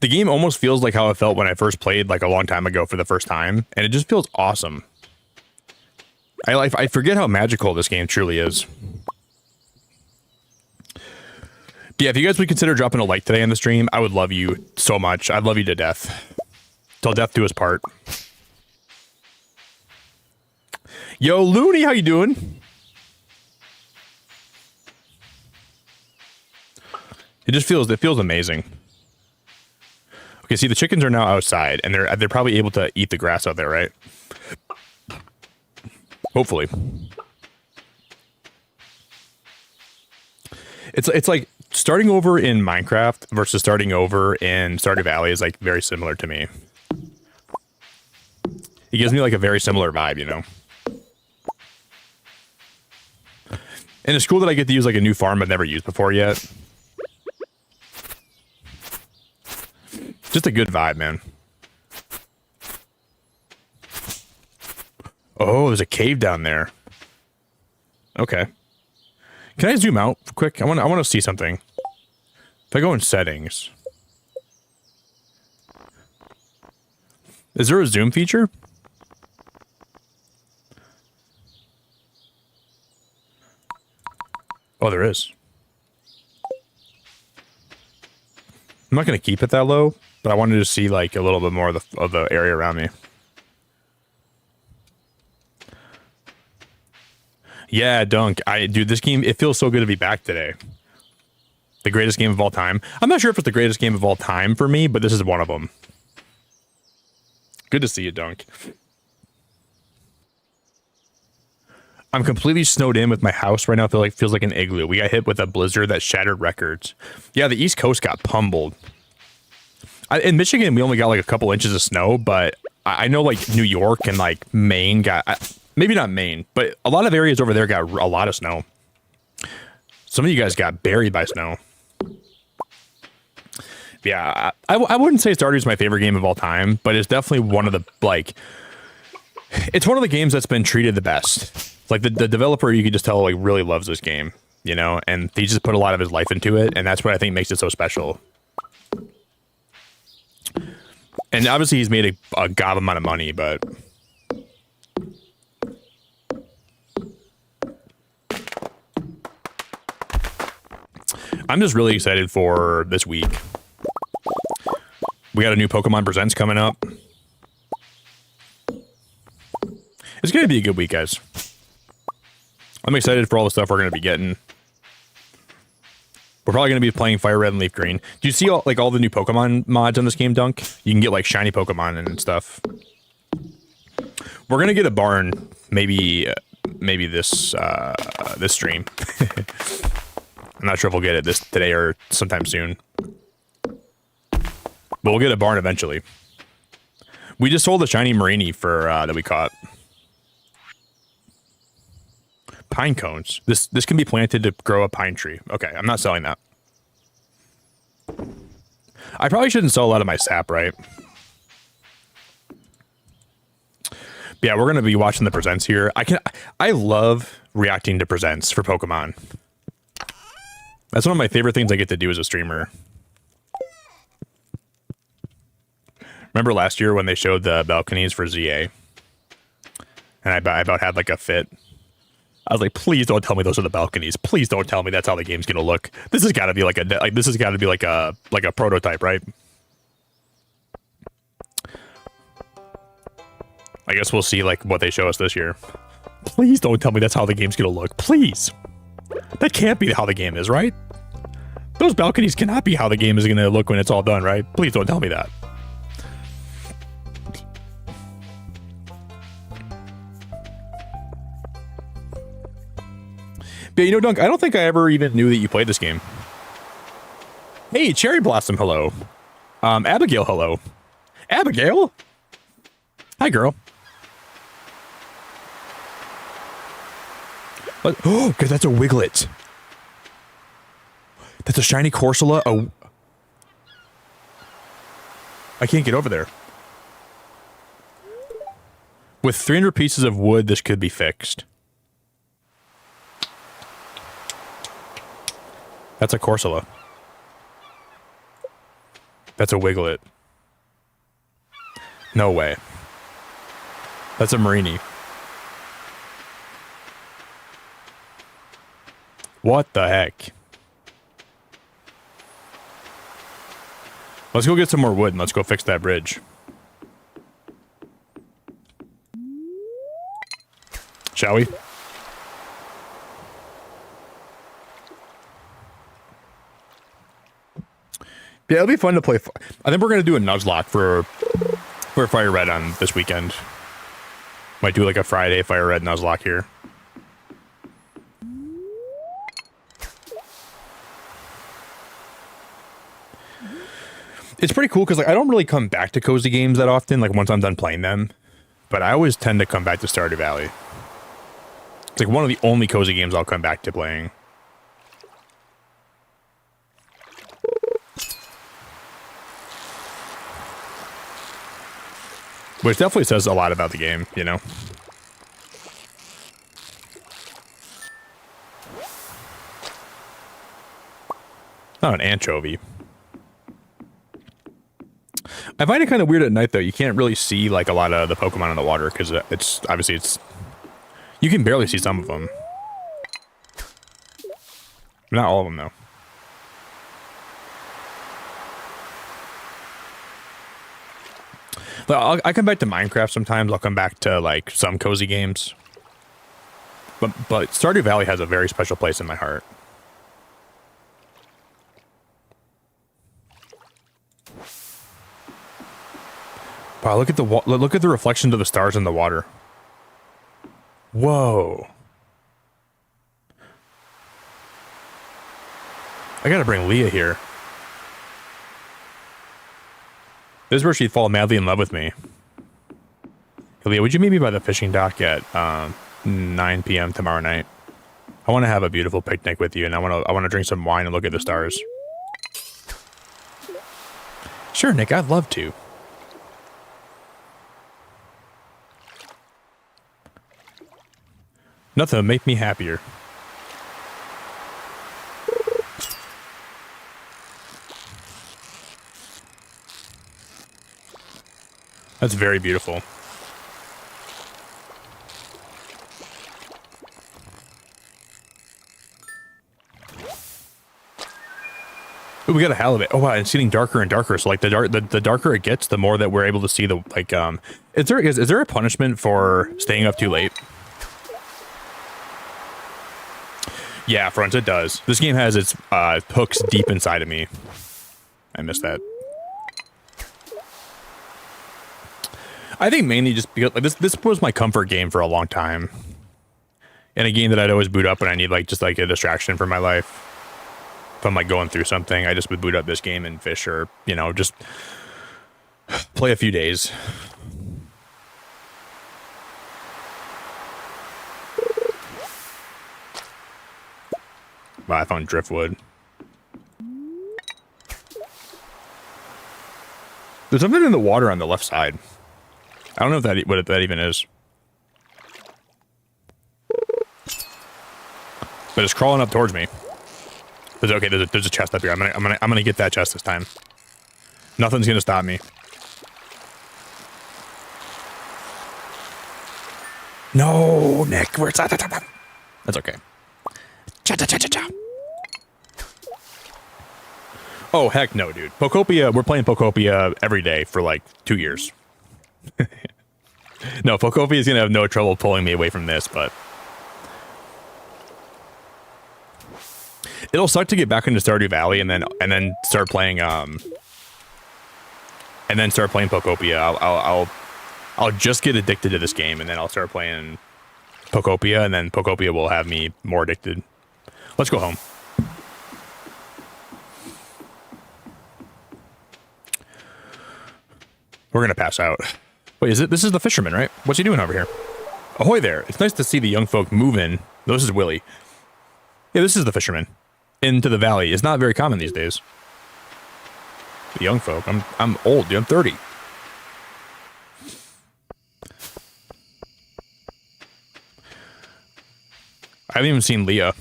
The game almost feels like how it felt when I first played like a long time ago for the first time, and it just feels awesome. I forget how magical this game truly is. But yeah, if you guys would consider dropping a like today on the stream, I would love you so much. I'd love you to death. Till death do us part. Yo, Looney, how you doing? It feels amazing. Okay, see, the chickens are now outside, and they're probably able to eat the grass out there, right? Hopefully. It's like starting over in Minecraft versus starting over in Stardew Valley is like very similar to me. It gives me like a very similar vibe, you know? And it's cool that I get to use like a new farm I've never used before yet. Just a good vibe, man. Oh, there's a cave down there. Okay. Can I zoom out quick? I want to see something. If I go in settings. Is there a zoom feature? Oh, there is. I'm not going to keep it that low, but I wanted to see like a little bit more of the area around me. Yeah, Dunk. Dude, this game, it feels so good to be back today. The greatest game of all time. I'm not sure if it's the greatest game of all time for me, but this is one of them. Good to see you, Dunk. I'm completely snowed in with my house right now. I feels like an igloo. We got hit with a blizzard that shattered records. Yeah, the East Coast got pummeled. In Michigan, we only got like a couple inches of snow, but I know like New York and like Maine got... Maybe not Maine, but a lot of areas over there got a lot of snow. Some of you guys got buried by snow. Yeah, I wouldn't say Stardew's my favorite game of all time, but it's definitely one of the, like... It's one of the games that's been treated the best. Like, the developer, you can just tell, like, really loves this game, you know? And he just put a lot of his life into it, and that's what I think makes it so special. And obviously, he's made a god amount of money, but... I'm just really excited for this week. We got a new Pokemon Presents coming up. It's going to be a good week, guys. I'm excited for all the stuff we're going to be getting. We're probably going to be playing Fire Red and Leaf Green. Do you see all the new Pokemon mods on this game, Dunk? You can get like shiny Pokemon and stuff. We're going to get a barn maybe this stream. I'm not sure if we'll get it today or sometime soon. But we'll get a barn eventually. We just sold a shiny Marini for that we caught. Pine cones. This can be planted to grow a pine tree. Okay, I'm not selling that. I probably shouldn't sell a lot of my sap, right? But yeah, we're gonna be watching the presents here. I love reacting to presents for Pokemon. That's one of my favorite things I get to do as a streamer. Remember last year when they showed the balconies for ZA? And I about had like a fit. I was like, please don't tell me those are the balconies. Please don't tell me that's how the game's gonna look. This has got to be like a prototype, right? I guess we'll see like what they show us this year. Please don't tell me that's how the game's gonna look. Please. That can't be how the game is, right? Those balconies cannot be how the game is gonna look when it's all done, right? Please don't tell me that. But you know, Dunk, I don't think I ever even knew that you played this game. Hey, Cherry Blossom, hello. Abigail, hello. Abigail? Hi, girl. Oh, guys, that's a Wiglet. That's a shiny Corsola. Oh, I can't get over there. With 300 pieces of wood, this could be fixed. That's a Corsola. That's a Wiglet. No way. That's a Marini. What the heck? Let's go get some more wood and let's go fix that bridge. Shall we? Yeah, it'll be fun to play. I think we're going to do a Nuzlocke for Fire Red on this weekend. Might do like a Friday Fire Red Nuzlocke here. It's pretty cool because like I don't really come back to cozy games that often, like once I'm done playing them. But I always tend to come back to Stardew Valley. It's like one of the only cozy games I'll come back to playing. Which definitely says a lot about the game, you know? Not an anchovy. I find it kind of weird at night, though. You can't really see, like, a lot of the Pokemon in the water, because it's, obviously, it's... You can barely see some of them. Not all of them, though. But I come back to Minecraft sometimes. I'll come back to, like, some cozy games. But Stardew Valley has a very special place in my heart. Wow, look at the reflection of the stars in the water. Whoa. I gotta bring Leah here. This is where she'd fall madly in love with me. Hey, Leah, would you meet me by the fishing dock at 9 p.m. tomorrow night? I want to have a beautiful picnic with you, and I want to drink some wine and look at the stars. Sure, Nick, I'd love to. Nothing would make me happier. That's very beautiful. Ooh, we got a halibut. Oh wow, it's getting darker and darker. So like the darker it gets, the more that we're able to see the like. Is there a punishment for staying up too late? Yeah, Fronts, it does. This game has its hooks deep inside of me. I missed that. I think mainly just because like, this was my comfort game for a long time. And a game that I'd always boot up when I need like just like a distraction from my life. If I'm like going through something, I just would boot up this game and fish or, you know, just play a few days. Wow, I found driftwood. There's something in the water on the left side. I don't know if what that even is. But it's crawling up towards me. Okay, there's a chest up here. I'm gonna get that chest this time. Nothing's gonna stop me. No, Nick, where's that? That's okay. Cha-cha-cha-cha-cha. Oh, heck no, dude. Pokopia, we're playing Pokopia every day for like 2 years. No, Pokopia is going to have no trouble pulling me away from this, but... It'll suck to get back into Stardew Valley and then start playing, and then start playing Pokopia. I'll just get addicted to this game, and then I'll start playing Pokopia, and then Pokopia will have me more addicted. Let's go home. We're gonna pass out. Wait, this is the fisherman, right? What's he doing over here? Ahoy there. It's nice to see the young folk moving No, this is Willie. Yeah, this is the fisherman. Into the valley. It's not very common these days. The young folk. I'm old, dude. I'm 30. I haven't even seen Leah.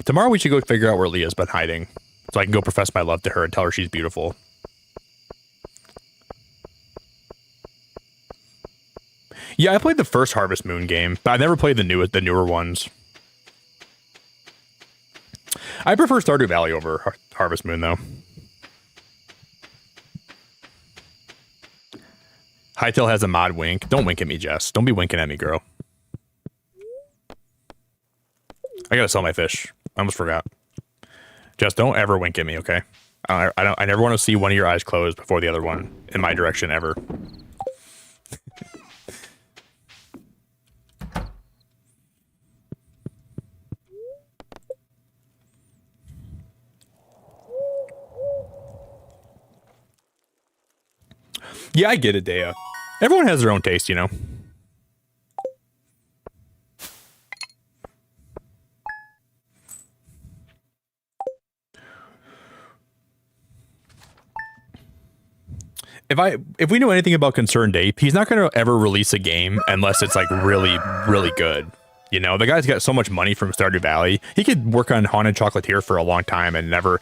Tomorrow we should go figure out where Leah's been hiding, so I can go profess my love to her and tell her she's beautiful. Yeah, I played the first Harvest Moon game, but I never played the newer ones. I prefer Stardew Valley over Harvest Moon, though. Hytale has a mod wink. Don't wink at me, Jess. Don't be winking at me, girl. I gotta sell my fish. I almost forgot. Jess, don't ever wink at me, okay? I never want to see one of your eyes closed before the other one in my direction ever. Yeah, I get it, Dea. Everyone has their own taste, you know? If we know anything about ConcernedApe, he's not going to ever release a game unless it's like really, really good. You know, the guy's got so much money from Stardew Valley. He could work on Haunted Chocolatier for a long time and never...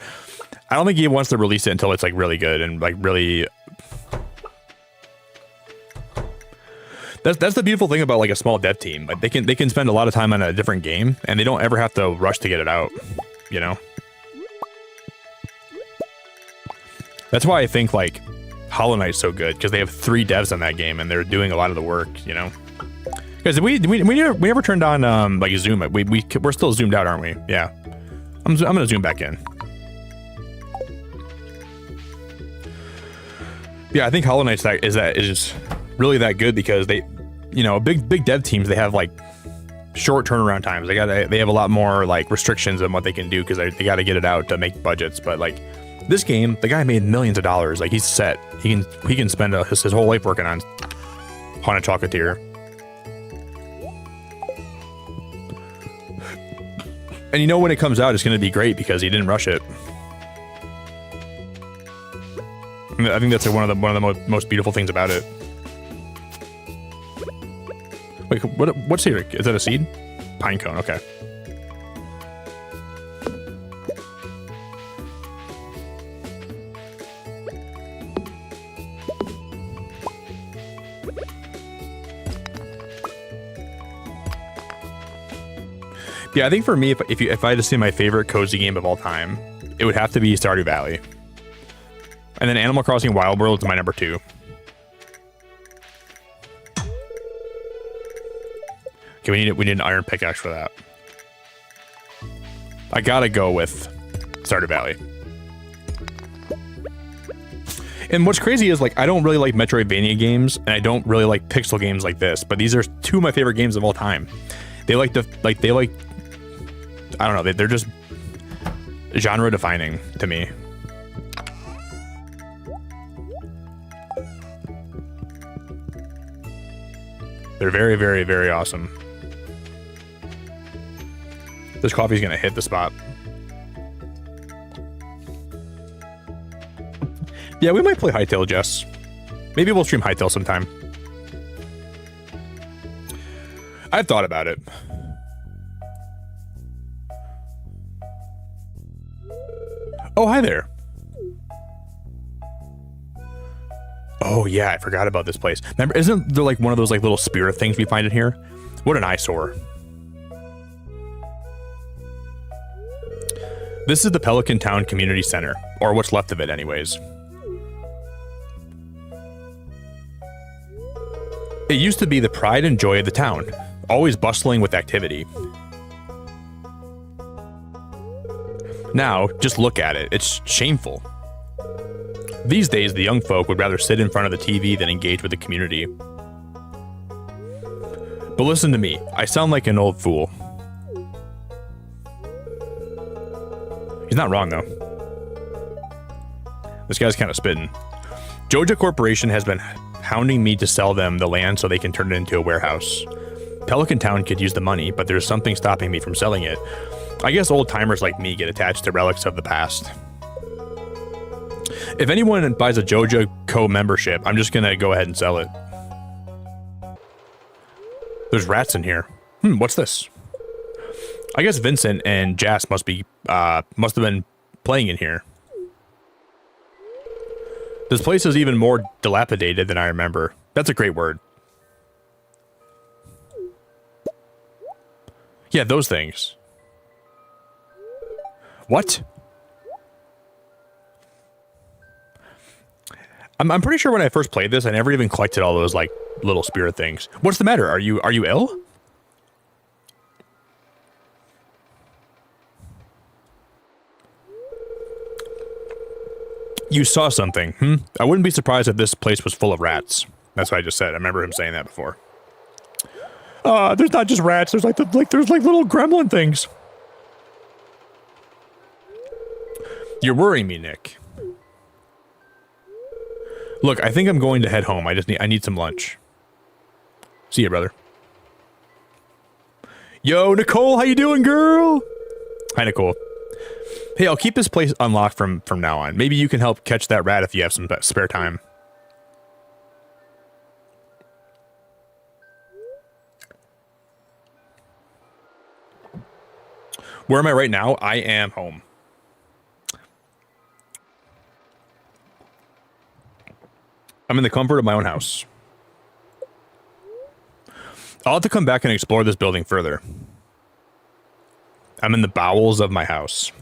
I don't think he wants to release it until it's like really good and like really... That's the beautiful thing about like a small dev team. Like they can spend a lot of time on a different game and they don't ever have to rush to get it out, you know? That's why I think like Hollow Knight's so good, because they have 3 devs on that game and they're doing a lot of the work, you know? Because we never turned on like Zoom. We're still zoomed out, aren't we? Yeah. I'm gonna zoom back in. Yeah, I think Hollow Knight's is really that good because they, you know, big dev teams, they have like short turnaround times. They have a lot more like restrictions on what they can do because they got to get it out to make budgets. But like this game, the guy made millions of dollars. Like he's set. He can spend his whole life working on Haunted Chocolatier. And you know when it comes out, it's going to be great because he didn't rush it. I think that's one of the most beautiful things about it. Wait, what's here? Is that a seed? Pine cone, okay. Yeah, I think for me, if I had to say my favorite cozy game of all time, it would have to be Stardew Valley. And then Animal Crossing Wild World is my number 2. Okay, we need an iron pickaxe for that. I gotta go with Stardew Valley. And what's crazy is like I don't really like Metroidvania games, and I don't really like pixel games like this. But these are 2 of my favorite games of all time. They like I don't know. They're just genre defining to me. They're very, very, very awesome. This coffee's gonna hit the spot. Yeah, we might play Hytale, Jess. Maybe we'll stream Hytale sometime. I've thought about it. Oh, hi there. Oh yeah, I forgot about this place. Remember, isn't there like one of those like little spirit things we find in here? What an eyesore. This is the Pelican Town Community Center, or what's left of it anyways. It used to be the pride and joy of the town, always bustling with activity. Now, just look at it, it's shameful. These days, the young folk would rather sit in front of the TV than engage with the community. But listen to me, I sound like an old fool. He's not wrong, though. This guy's kind of spitting. Joja Corporation has been hounding me to sell them the land so they can turn it into a warehouse. Pelican Town could use the money, but there's something stopping me from selling it. I guess old timers like me get attached to relics of the past. If anyone buys a Joja Co membership, I'm just gonna go ahead and sell it. There's rats in here. What's this? I guess Vincent and Jas must have been playing in here. This place is even more dilapidated than I remember. That's a great word. Yeah, those things. What? I'm pretty sure when I first played this, I never even collected all those like little spirit things. What's the matter? Are you ill? You saw something, I wouldn't be surprised if this place was full of rats. That's what I just said. I remember him saying that before. There's not just rats. There's there's little gremlin things. You're worrying me, Nick. Look, I think I'm going to head home. I need some lunch. See ya, brother. Yo, Nicole, how you doing, girl? Hi, Nicole. Hey, I'll keep this place unlocked from now on. Maybe you can help catch that rat if you have some spare time. Where am I right now? I am home. I'm in the comfort of my own house. I'll have to come back and explore this building further. I'm in the bowels of my house.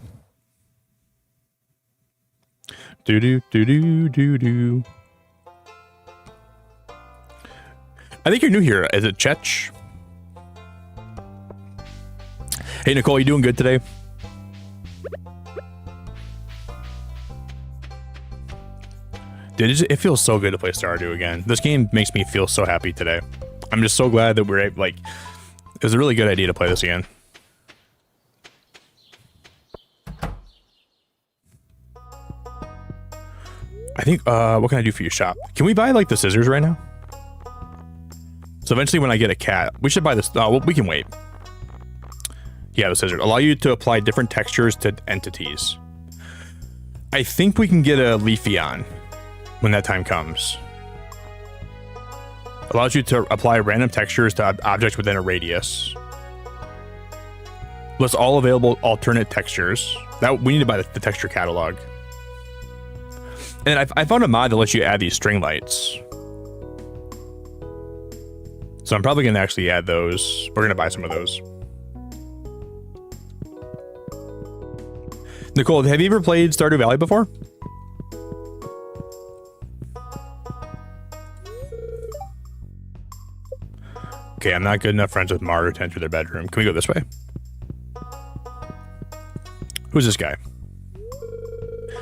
Do-do-do-do-do-do. I think you're new here. Is it Chech? Hey, Nicole, you doing good today? Dude, it feels so good to play Stardew again. This game makes me feel so happy today. I'm just so glad that we're able, it was a really good idea to play this again. I think, what can I do for you, shop? Can we buy, the scissors right now? So eventually when I get a cat, we should buy this. Oh, well, we can wait. Yeah, the scissors. Allow you to apply different textures to entities. I think we can get a Leafeon when that time comes. Allows you to apply random textures to objects within a radius. Lists all available alternate textures. That we need to buy the texture catalog. And I found a mod that lets you add these string lights. So I'm probably gonna actually add those. We're gonna buy some of those. Nicole, have you ever played Stardew Valley before? Okay, I'm not good enough friends with Martyr to enter their bedroom. Can we go this way? Who's this guy?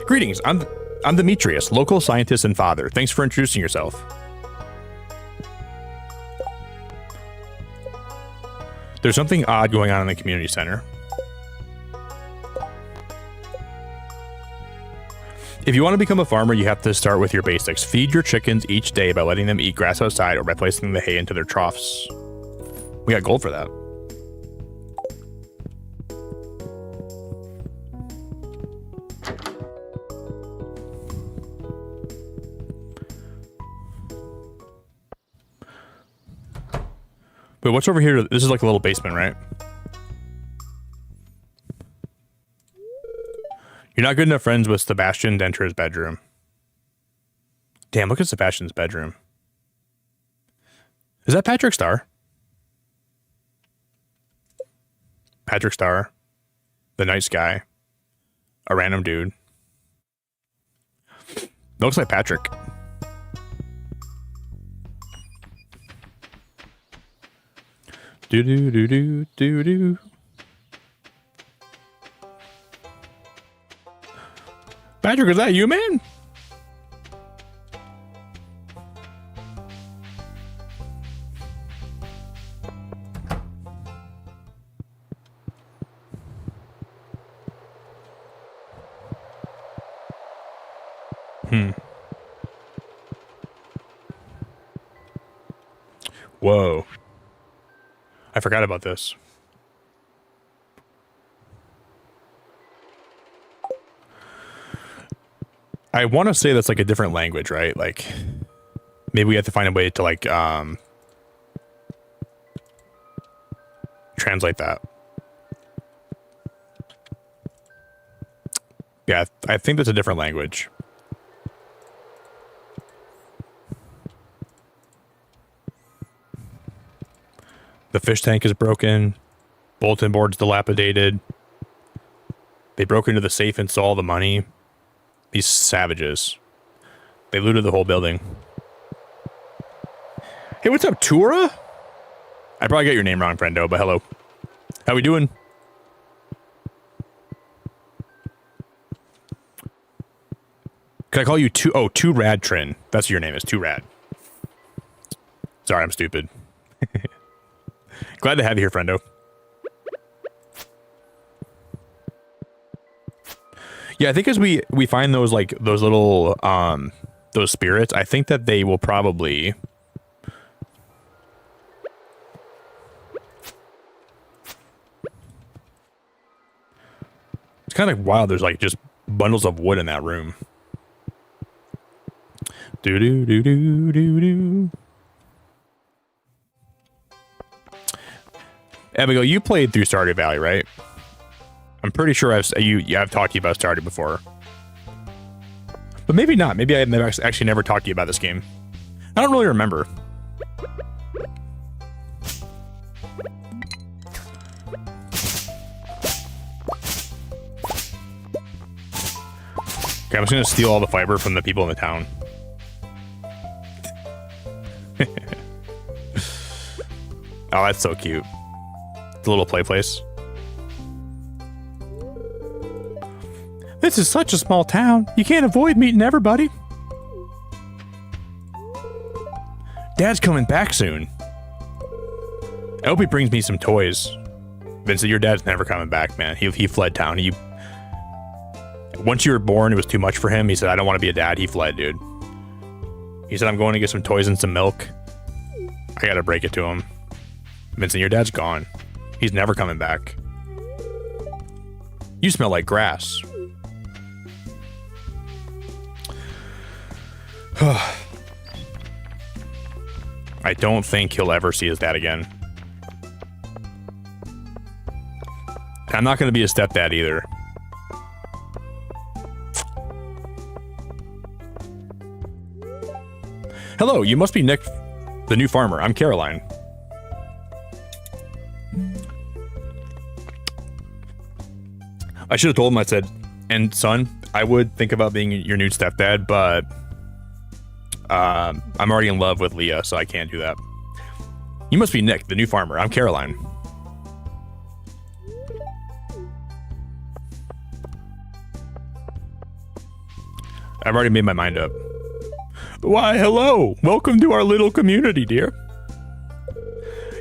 Greetings, I'm Demetrius, local scientist and father. Thanks for introducing yourself. There's something odd going on in the community center. If you want to become a farmer, you have to start with your basics. Feed your chickens each day by letting them eat grass outside or by placing the hay into their troughs. We got gold for that. Wait, what's over here? This is like a little basement, right? You're not good enough friends with Sebastian to enter his bedroom. Damn, look at Sebastian's bedroom. Is that Patrick Star? Patrick Star. The nice guy. A random dude. Looks like Patrick. Do-do-do-do-do-do. Patrick, is that you, man? Whoa. I forgot about this. I want to say that's like a different language, right? Like, maybe we have to find a way to like, translate that. Yeah, I think that's a different language. The fish tank is broken. Bulletin board's dilapidated. They broke into the safe and stole all the money. These savages. They looted the whole building. Hey, what's up, Tura? I probably got your name wrong, friendo, but hello. How we doing? Can I call you Two Rad Trin? That's what your name is, Two Rad. Sorry, I'm stupid. Glad to have you here, friendo. Yeah, I think as we find those like those little those spirits, I think that they will probably it's kind of wild. There's like just bundles of wood in that room. Do do do do do do. Abigail, you played through Stardew Valley, right? I'm pretty sure I've talked to you about Stardew before. But maybe not. Maybe I've actually never talked to you about this game. I don't really remember. Okay, I'm just going to steal all the fiber from the people in the town. Oh, that's so cute. The little play place. This is such a small town. You can't avoid meeting everybody. Dad's coming back soon. I hope he brings me some toys. Vincent, your dad's never coming back, man. He fled town. Once you were born, it was too much for him. He said, I don't want to be a dad. He fled, dude. He said, I'm going to get some toys and some milk. I gotta break it to him. Vincent, your dad's gone. He's never coming back. You smell like grass. I don't think he'll ever see his dad again. I'm not going to be a stepdad either. Hello, you must be Nick, the new farmer. I'm Caroline. I should have told him. I said, and son, I would think about being your new stepdad, but I'm already in love with Leah, so I can't do that. You must be Nick, the new farmer. I'm Caroline. I've already made my mind up. Why, hello. Welcome to our little community, dear.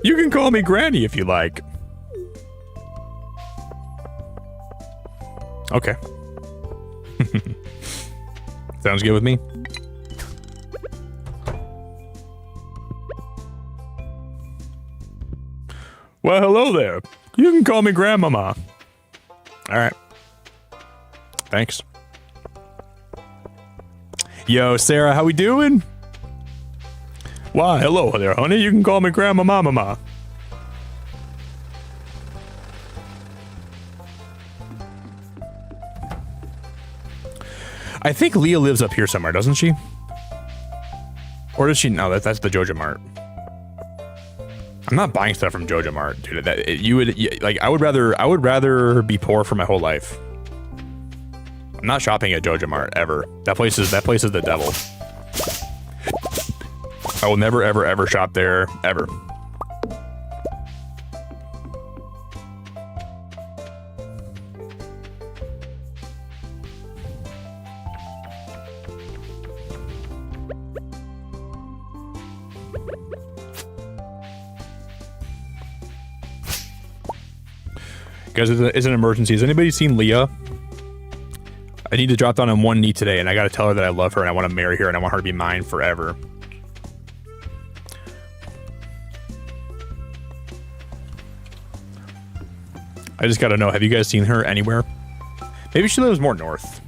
You can call me Granny if you like. Okay. Sounds good with me. Well, hello there. You can call me Grandmama. All right. Thanks. Yo, Sarah, how we doing? Why, hello there, honey. You can call me Grandmama Mama. I think Leah lives up here somewhere, doesn't she? Or does she? No, that's the Joja Mart. I'm not buying stuff from Joja Mart, dude. I would rather be poor for my whole life. I'm not shopping at Joja Mart ever. That place is the devil. I will never ever shop there ever. Guys, it's an emergency. Has anybody seen Leah? I need to drop down on one knee today, and I gotta tell her that I love her and I want to marry her and I want her to be mine forever. I just gotta know, have you guys seen her anywhere? Maybe she lives more north.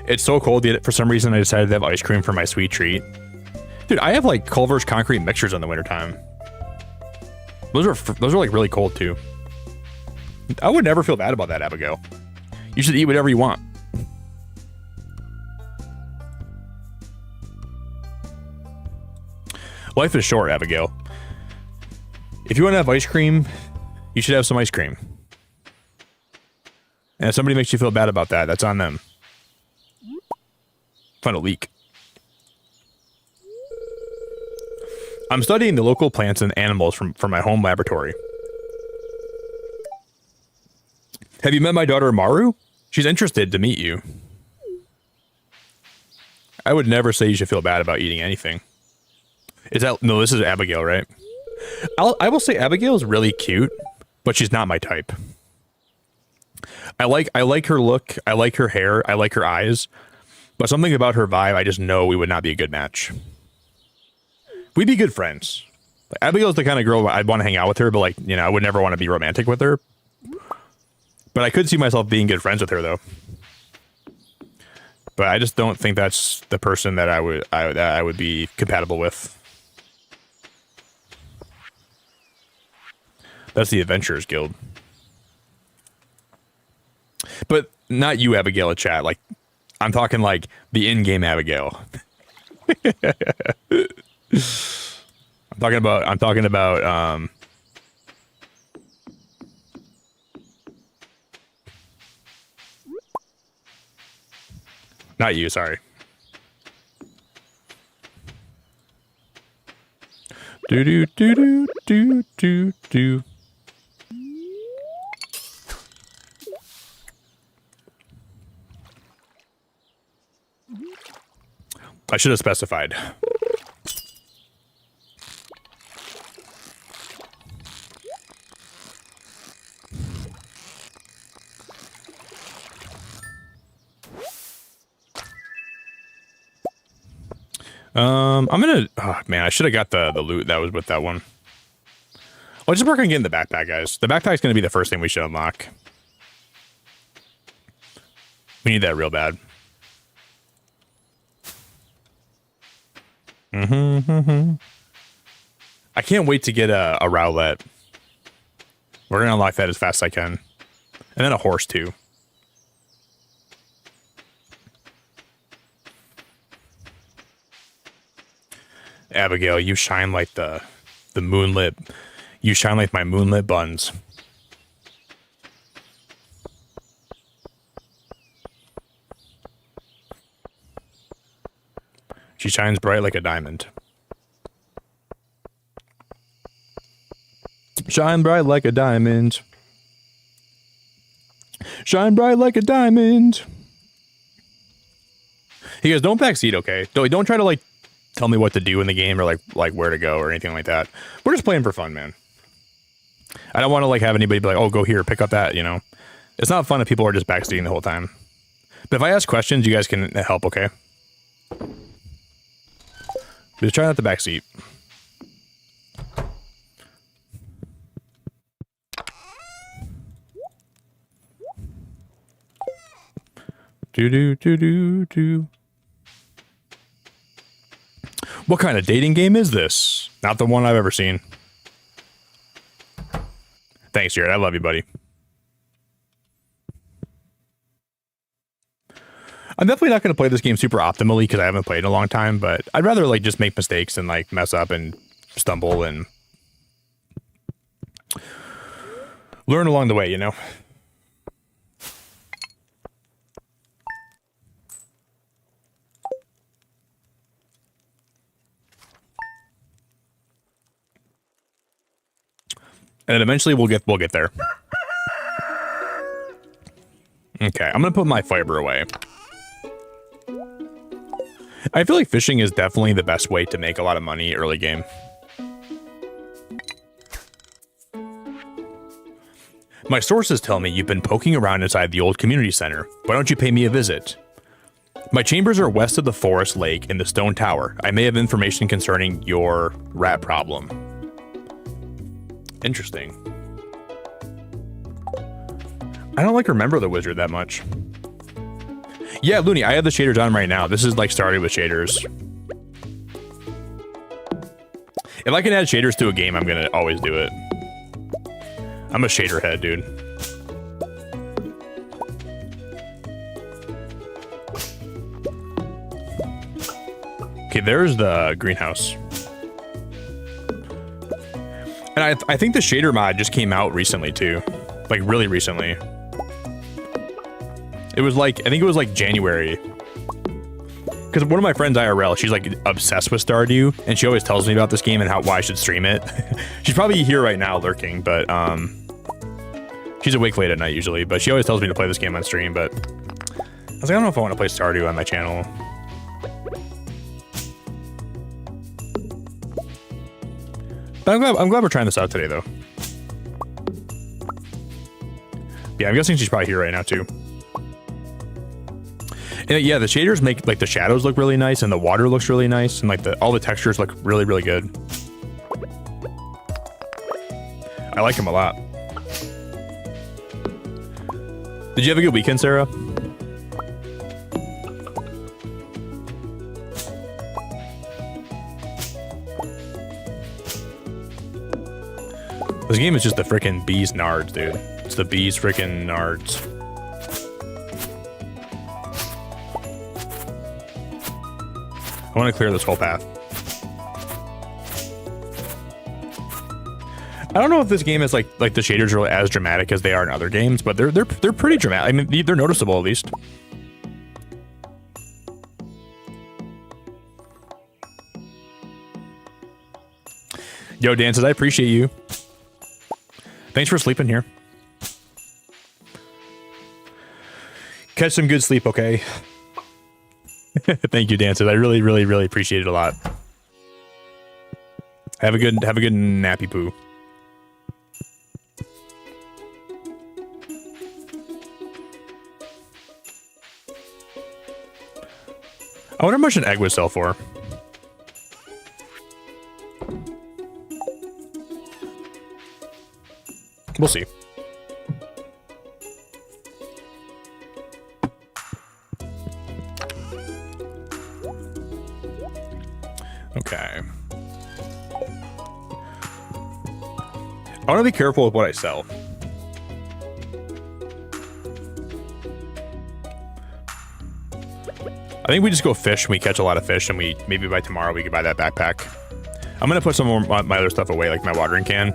It's so cold, yet for some reason I decided to have ice cream for my sweet treat. Dude, I have like Culver's concrete mixers in the wintertime. Those are like really cold too. I would never feel bad about that, Abigail. You should eat whatever you want. Life is short, Abigail. If you want to have ice cream, you should have some ice cream. And if somebody makes you feel bad about that, that's on them. Found a leak. I'm studying the local plants and animals from my home laboratory. Have you met my daughter, Maru? She's interested to meet you. I would never say you should feel bad about eating anything. Is that... No, this is Abigail, right? I will say Abigail is really cute, but she's not my type. I like her look. I like her hair. I like her eyes. But something about her vibe, I just know we would not be a good match. We'd be good friends. Like, Abigail's the kind of girl I'd want to hang out with her, but like, you know, I would never want to be romantic with her. But I could see myself being good friends with her, though. But I just don't think that's the person that I would be compatible with. That's the Adventurers Guild. But not you, Abigail, at chat. Like, I'm talking like the in-game Abigail. I'm talking about not you, sorry. Do do do do do do do. I should have specified. I'm gonna... Oh, man, I should have got the loot that was with that one. I'll just work on getting the backpack, guys. The backpack's gonna be the first thing we should unlock. We need that real bad. I can't wait to get a Rowlet. We're gonna unlock that as fast as I can. And then a horse, too. Abigail, you shine like the moonlit. You shine like my moonlit buns. She shines bright like a diamond. Shine bright like a diamond. Shine bright like a diamond. He goes, don't backseat, okay? Don't try to like tell me what to do in the game or like where to go or anything like that. We're just playing for fun, man. I don't want to like have anybody be like, oh, go here, pick up that, you know? It's not fun if people are just backseating the whole time. But if I ask questions, you guys can help, okay? Just try not to backseat. Do do do do do. What kind of dating game is this? Not the one I've ever seen. Thanks, Jared. I love you, buddy. I'm definitely not going to play this game super optimally because I haven't played in a long time, but I'd rather like just make mistakes and like mess up and stumble and learn along the way, you know? And then eventually we'll get there. Okay, I'm gonna put my fiber away. I feel like fishing is definitely the best way to make a lot of money early game. My sources tell me you've been poking around inside the old community center. Why don't you pay me a visit? My chambers are west of the forest lake in the stone tower. I may have information concerning your rat problem. Interesting. I don't like remember the wizard that much. Yeah, Looney, I have the shaders on right now. This is like started with shaders. If I can add shaders to a game, I'm gonna always do it. I'm a shader head, dude. Okay, there's the greenhouse. And I think the shader mod just came out recently too. Like really recently. It was like, I think it was like January. Because one of my friends IRL, she's like obsessed with Stardew, and she always tells me about this game and why I should stream it. She's probably here right now lurking, but she's awake late at night usually, but she always tells me to play this game on stream, but I was like, I don't know if I want to play Stardew on my channel. But I'm glad we're trying this out today though. Yeah, I'm guessing she's probably here right now too. And yeah, the shaders make like the shadows look really nice, and the water looks really nice, and like all the textures look really, really good. I like them a lot. Did you have a good weekend, Sarah? This game is just the frickin' bees nards, dude. It's the bees frickin' nards. I want to clear this whole path. I don't know if this game is like the shaders are as dramatic as they are in other games, but they're pretty dramatic. I mean, they're noticeable at least. Yo, Dances, I appreciate you. Thanks for sleeping here. Catch some good sleep, okay? Thank you, Dances. I really, really, really appreciate it a lot. Have a good nappy poo. I wonder how much an egg would sell for. We'll see. Okay. I want to be careful with what I sell. I think we just go fish and we catch a lot of fish, and maybe by tomorrow we could buy that backpack. I'm gonna put some more my other stuff away, like my watering can.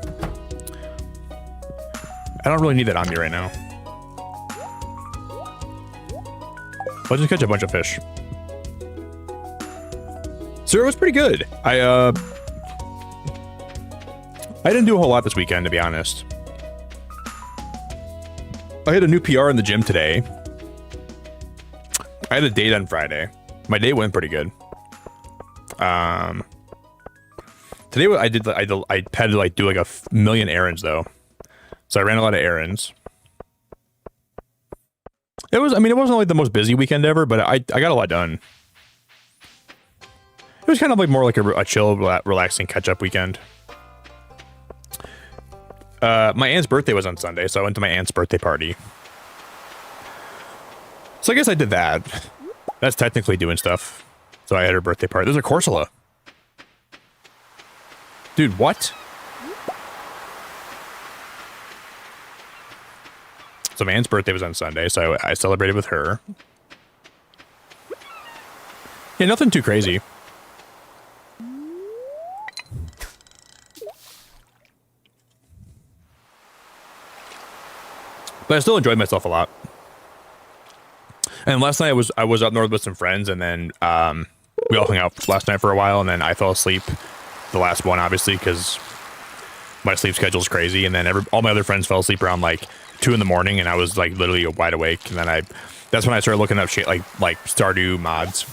I don't really need that on me right now. I'll just catch a bunch of fish. So it was pretty good. I didn't do a whole lot this weekend, to be honest. I had a new PR in the gym today. I had a date on Friday. My day went pretty good. Today I had to like do like a million errands though. So I ran a lot of errands. It wasn't like the most busy weekend ever, but I got a lot done. It was kind of like more like a chill, relaxing catch-up weekend. My aunt's birthday was on Sunday, so I went to my aunt's birthday party. So I guess I did that. That's technically doing stuff. So I had her birthday party. There's a Corsola. Dude, what? So my aunt's birthday was on Sunday, so I celebrated with her. Yeah, nothing too crazy. But I still enjoyed myself a lot. And last night I was up north with some friends, and then we all hung out last night for a while, and then I fell asleep the last one, obviously, because my sleep schedule is crazy. And then all my other friends fell asleep around like 2 in the morning, and I was like literally wide awake. And then that's when I started looking up shit like Stardew mods.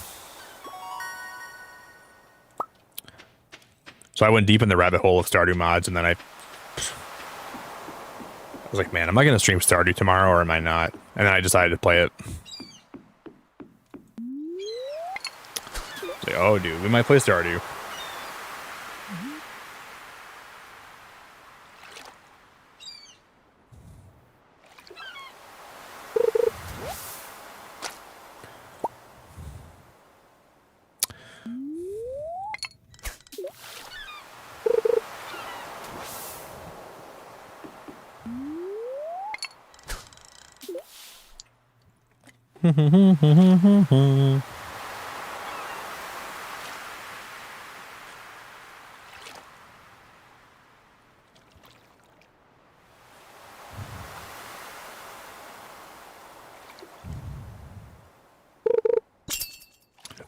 So I went deep in the rabbit hole of Stardew mods, and then I was like, man, am I going to stream Stardew tomorrow or am I not? And then I decided to play it. Like, oh, dude, we might play Stardew.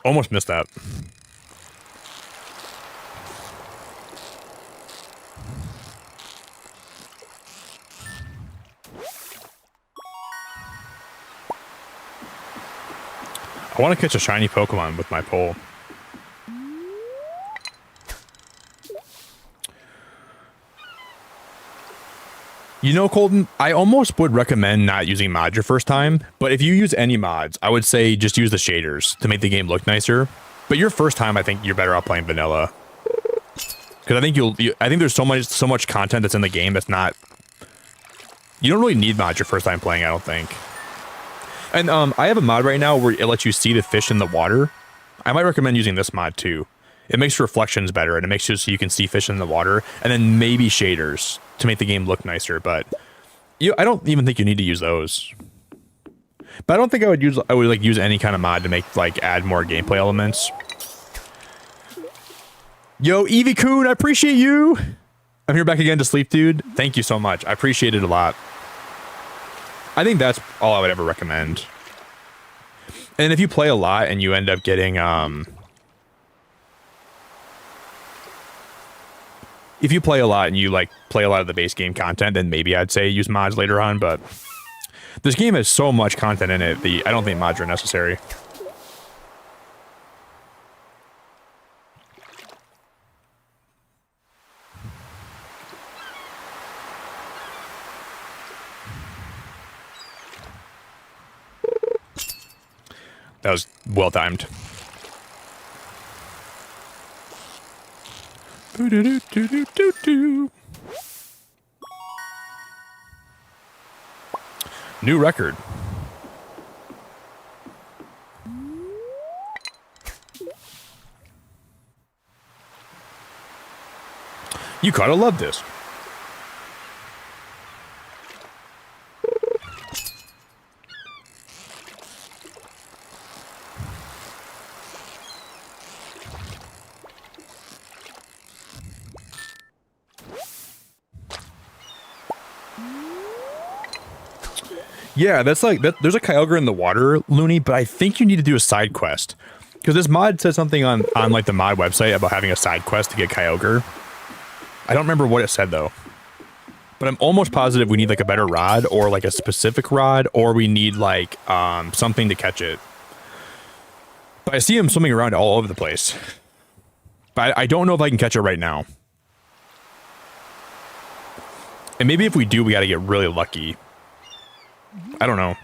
Almost missed that. I want to catch a shiny Pokemon with my pole. You know, Colton, I almost would recommend not using mods your first time, but if you use any mods, I would say just use the shaders to make the game look nicer. But your first time, I think you're better off playing vanilla. Because I think I think there's so much content that's in the game that's not. You don't really need mods your first time playing, I don't think. And I have a mod right now where it lets you see the fish in the water. I might recommend using this mod too. It makes reflections better, and it makes it so you can see fish in the water, and then maybe shaders to make the game look nicer. But I don't even think you need to use those. But I don't think I would use any kind of mod to make add more gameplay elements. Yo, Evie Coon, I appreciate you. I'm here back again to sleep, dude. Thank you so much. I appreciate it a lot. I think that's all I would ever recommend. And if you play a lot and you end up getting if you play a lot and you play a lot of the base game content, then maybe I'd say use mods later on, but this game has so much content in it, I don't think mods are necessary. That was well timed. New record. You gotta love this. Yeah, that's that. There's a Kyogre in the water, Looney, but I think you need to do a side quest. Because this mod says something on the mod website about having a side quest to get Kyogre. I don't remember what it said though. But I'm almost positive we need a better rod or a specific rod, or we need something to catch it. But I see him swimming around all over the place. But I don't know if I can catch it right now. And maybe if we do, we gotta get really lucky. I don't know.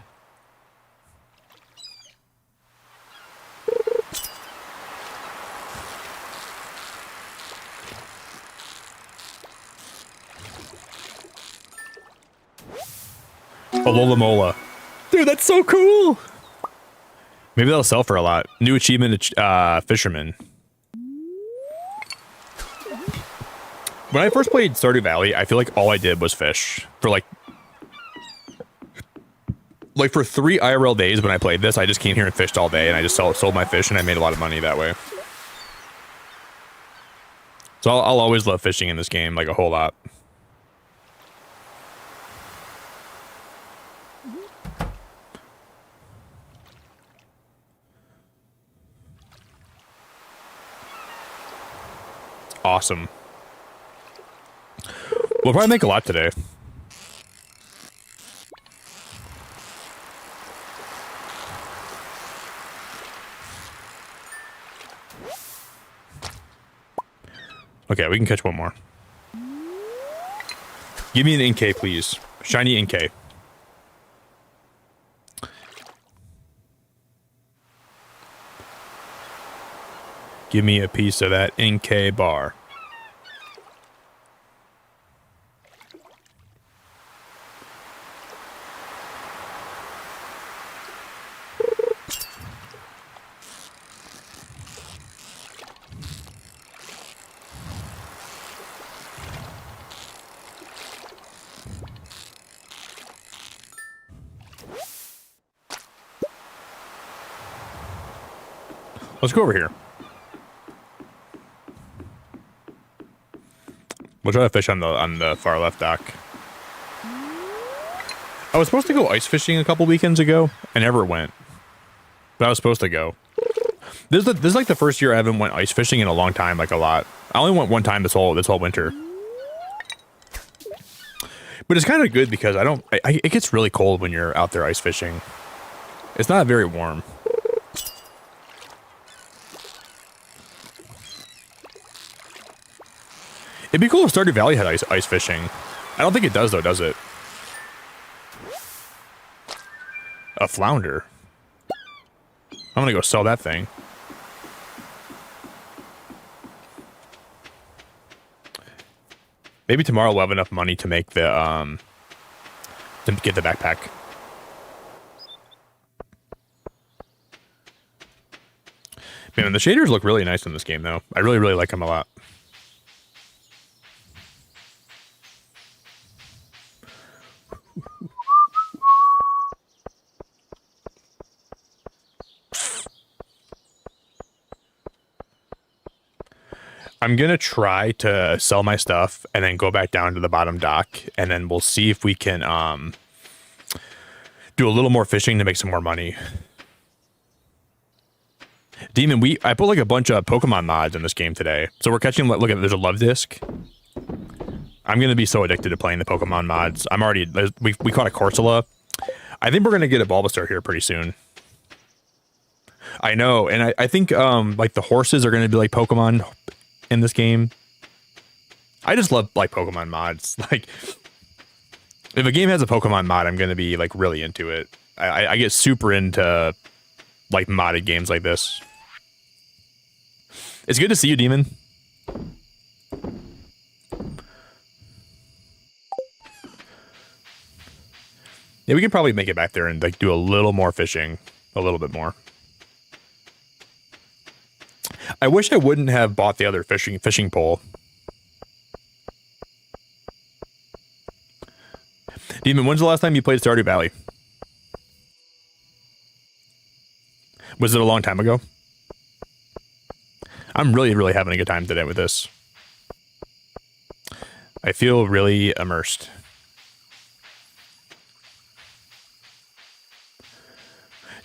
Alola Mola. Dude, that's so cool! Maybe that'll sell for a lot. New achievement, Fisherman. When I first played Stardew Valley, I feel like all I did was fish. For for 3 IRL days when I played this, I just came here and fished all day, and I just sold my fish, and I made a lot of money that way. So I'll always love fishing in this game, a whole lot. Awesome. We'll probably make a lot today. Okay, we can catch one more. Give me an Inkay, please. Shiny Inkay. Give me a piece of that Inkay bar. Let's go over here. We'll try to fish on the far left dock. I was supposed to go ice fishing a couple weekends ago. I never went. But I was supposed to go. This is like the first year I haven't went ice fishing in a long time, like a lot. I only went one time this whole winter. But it's kind of good because it gets really cold when you're out there ice fishing. It's not very warm. It'd be cool if Stardew Valley had ice fishing. I don't think it does though, does it? A flounder. I'm gonna go sell that thing. Maybe tomorrow we'll have enough money to make the to get the backpack. Man, the shaders look really nice in this game though. I really, really like them a lot. I'm going to try to sell my stuff and then go back down to the bottom dock, and then we'll see if we can do a little more fishing to make some more money. Demon, I put like a bunch of Pokemon mods in this game today. So we're catching, look at, there's a love disc. I'm going to be so addicted to playing the Pokemon mods. We caught a Corsola. I think we're going to get a Bulbasaur here pretty soon. I know, and I think like the horses are going to be like Pokemon in this game. I just love like Pokemon mods. Like if a game has a Pokemon mod, I'm going to be like really into it. I get super into like modded games like this. It's good to see you, Demon. Yeah, we can probably make it back there and like do a little more fishing, a little bit more. I wish I wouldn't have bought the other fishing pole. Demon, when's the last time you played Stardew Valley? Was it a long time ago? I'm really, really having a good time today with this. I feel really immersed.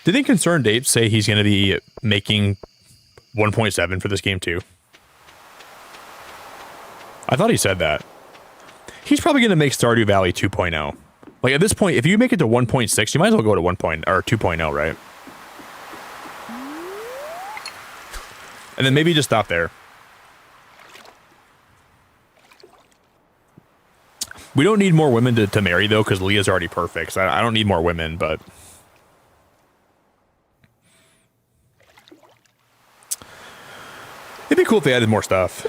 Didn't ConcernedApe say he's going to be making 1.7 for this game too? I thought he said that. He's probably going to make Stardew Valley 2.0. Like at this point, if you make it to 1.6, you might as well go to 2.0, right? And then maybe just stop there. We don't need more women to marry though, because Leah's already perfect. So I don't need more women, but it'd be cool if they added more stuff.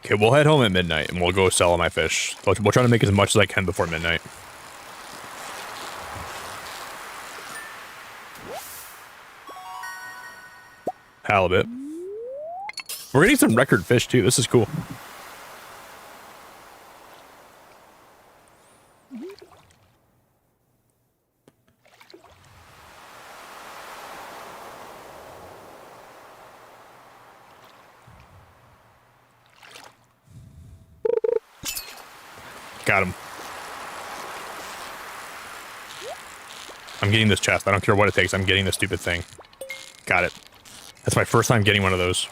Okay, we'll head home at midnight and we'll go sell all my fish. We'll try to make as much as I can before midnight. Halibut. We're getting some record fish too. This is cool. Got him. I'm getting this chest. I don't care what it takes. I'm getting this stupid thing. Got it. That's my first time getting one of those.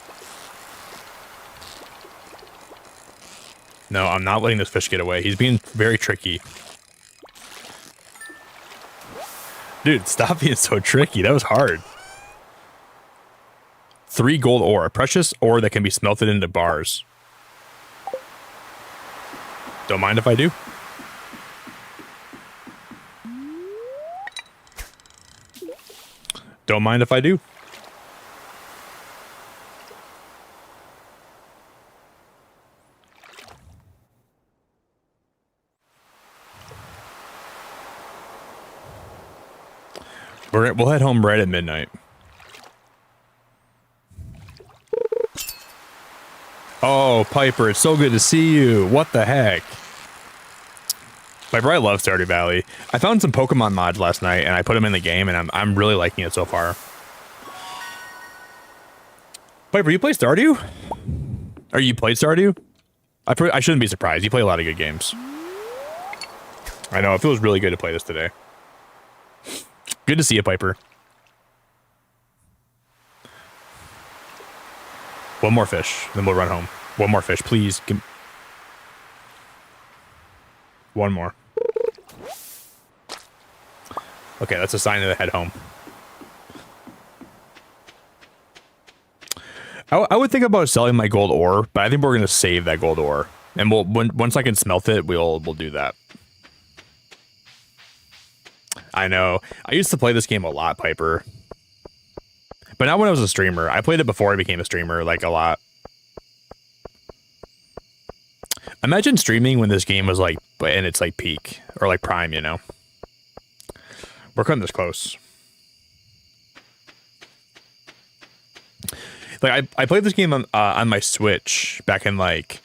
No, I'm not letting this fish get away. He's being very tricky. Dude, stop being so tricky. That was hard. 3 gold ore. A precious ore that can be smelted into bars. Don't mind if I do. Don't mind if I do. We'll head home right at midnight. Oh, Piper, it's so good to see you. What the heck? Piper, I love Stardew Valley. I found some Pokemon mods last night, and I put them in the game, and I'm really liking it so far. Piper, you play Stardew? Or you played Stardew? I shouldn't be surprised. You play a lot of good games. I know, it feels really good to play this today. Good to see you, Piper. One more fish, then we'll run home. One more fish, please. One more. Okay, that's a sign to head home. I would think about selling my gold ore, but I think we're gonna save that gold ore, and once I can smelt it, we'll do that. I know. I used to play this game a lot, Piper, but not when I was a streamer. I played it before I became a streamer, like a lot. Imagine streaming when this game was like in its like peak or like prime, you know. We're cutting this close. Like I played this game on my Switch back in like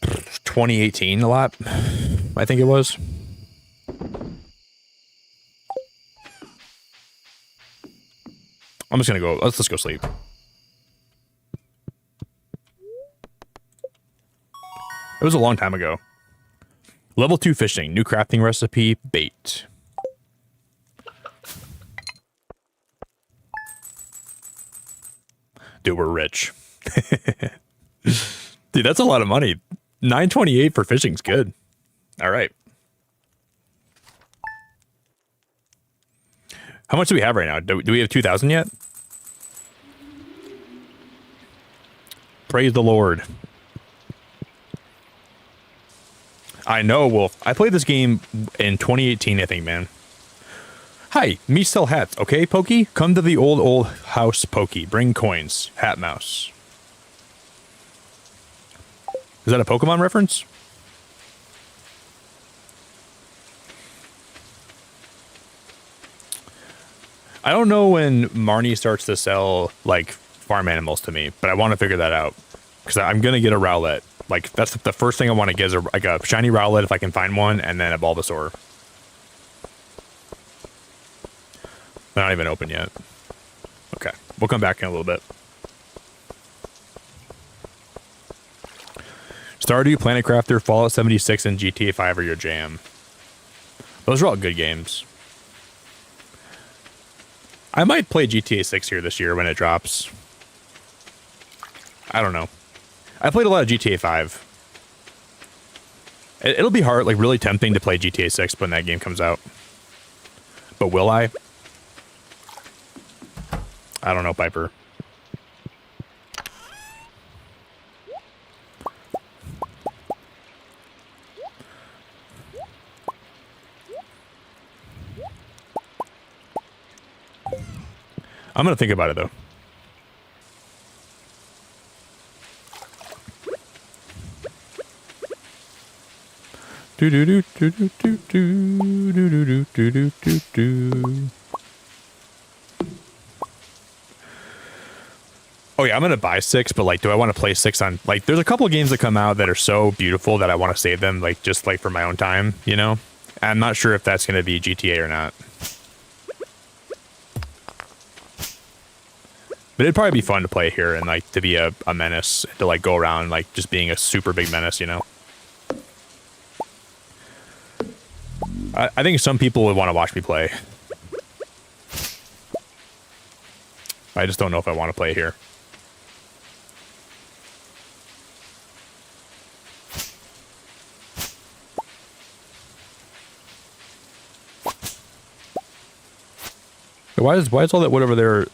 2018 a lot. I think it was. I'm just gonna go. Let's go sleep. It was a long time ago. Level 2 fishing, new crafting recipe, bait. Dude, we're rich. Dude, that's a lot of money. $9.28 for fishing's good. All right. How much do we have right now? Do we have 2,000 yet? Praise the Lord. I know, Wolf. I played this game in 2018, I think, man. Hi, me sell hats, okay, Pokey? Come to the old house, Pokey. Bring coins. Hat mouse. Is that a Pokemon reference? I don't know when Marnie starts to sell, like, farm animals to me, but I want to figure that out. Because I'm going to get a Rowlet. Like, that's the first thing I want to get is like a shiny Rowlet if I can find one, and then a Bulbasaur. They're not even open yet. Okay, we'll come back in a little bit. Stardew, Planet Crafter, Fallout 76, and GTA 5 are your jam. Those are all good games. I might play GTA 6 here this year when it drops. I don't know. I played a lot of GTA 5. It'll be hard, like really tempting to play GTA 6 when that game comes out. But will I? I don't know, Piper. I'm gonna think about it though. Do do do do do do do do do do do do. Oh yeah, I'm gonna buy 6, but like, do I want to play 6 on? Like, there's a couple of games that come out that are so beautiful that I want to save them, like just like for my own time, you know. And I'm not sure if that's gonna be GTA or not. But it'd probably be fun to play here and like to be a menace, to like go around like just being a super big menace, you know. I think some people would want to watch me play. I just don't know if I want to play here. Why is all that wood over there?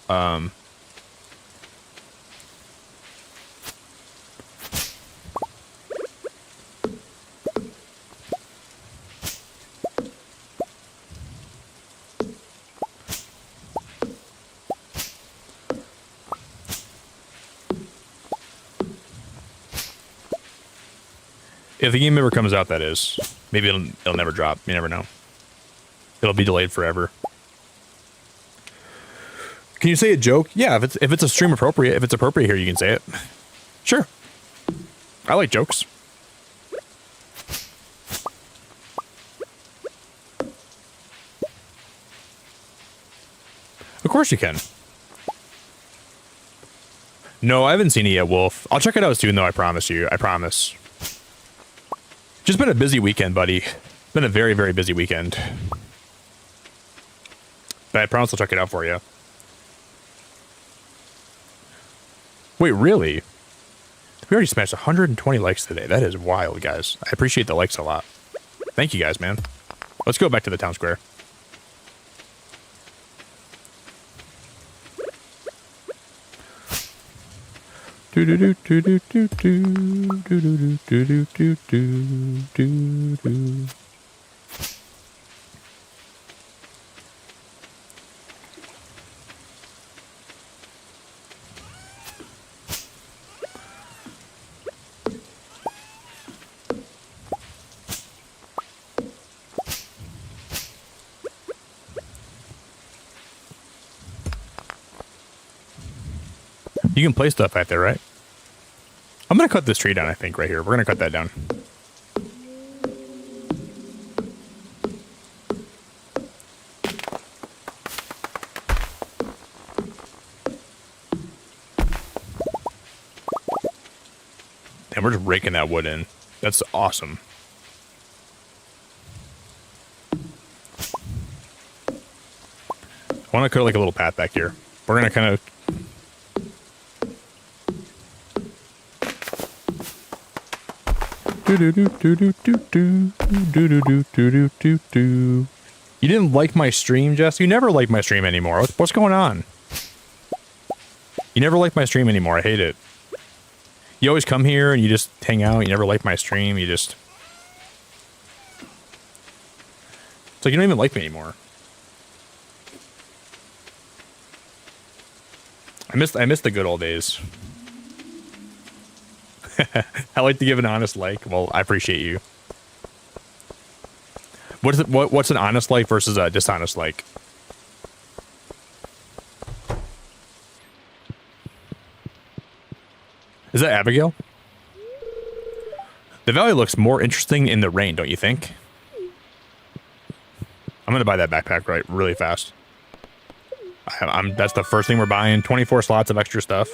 If the game ever comes out, that is. Maybe it'll never drop. You never know. It'll be delayed forever. Can you say a joke? Yeah, if it's a stream appropriate, if it's appropriate here, you can say it. Sure. I like jokes. Of course you can. No, I haven't seen it yet, Wolf. I'll check it out soon, though, I promise you. I promise. Just been a busy weekend, buddy. Been a very, very busy weekend. But I promise I'll check it out for you. Wait, really? We already smashed 120 likes today. That is wild, guys. I appreciate the likes a lot. Thank you, guys, man. Let's go back to the town square. Do do do do do do do do do do do do do do. You can play stuff out there, right? I'm gonna cut this tree down, I think, right here. We're gonna cut that down. And we're just raking that wood in. That's awesome. I want to cut like a little path back here. We're gonna kind of You didn't like my stream, Jess? You never like my stream anymore. What's going on? You never like my stream anymore. I hate it. You always come here and you just hang out. You never like my stream. You just... It's like you don't even like me anymore. I miss the good old days. I like to give an honest like. Well, I appreciate you. What's an honest like versus a dishonest like? Is that Abigail? The valley looks more interesting in the rain, don't you think? I'm gonna buy that backpack really fast. That's the first thing we're buying. 24 slots of extra stuff.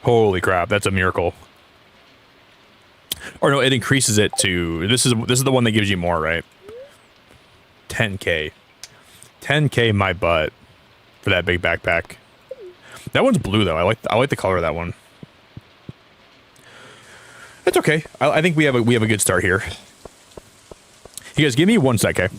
Holy crap, that's a miracle. Or no, it increases it to... This is the one that gives you more, right? 10K. 10K my butt for that big backpack. That one's blue though. I like the color of that one. It's okay. I think we have a good start here. You guys give me 1 sec, okay?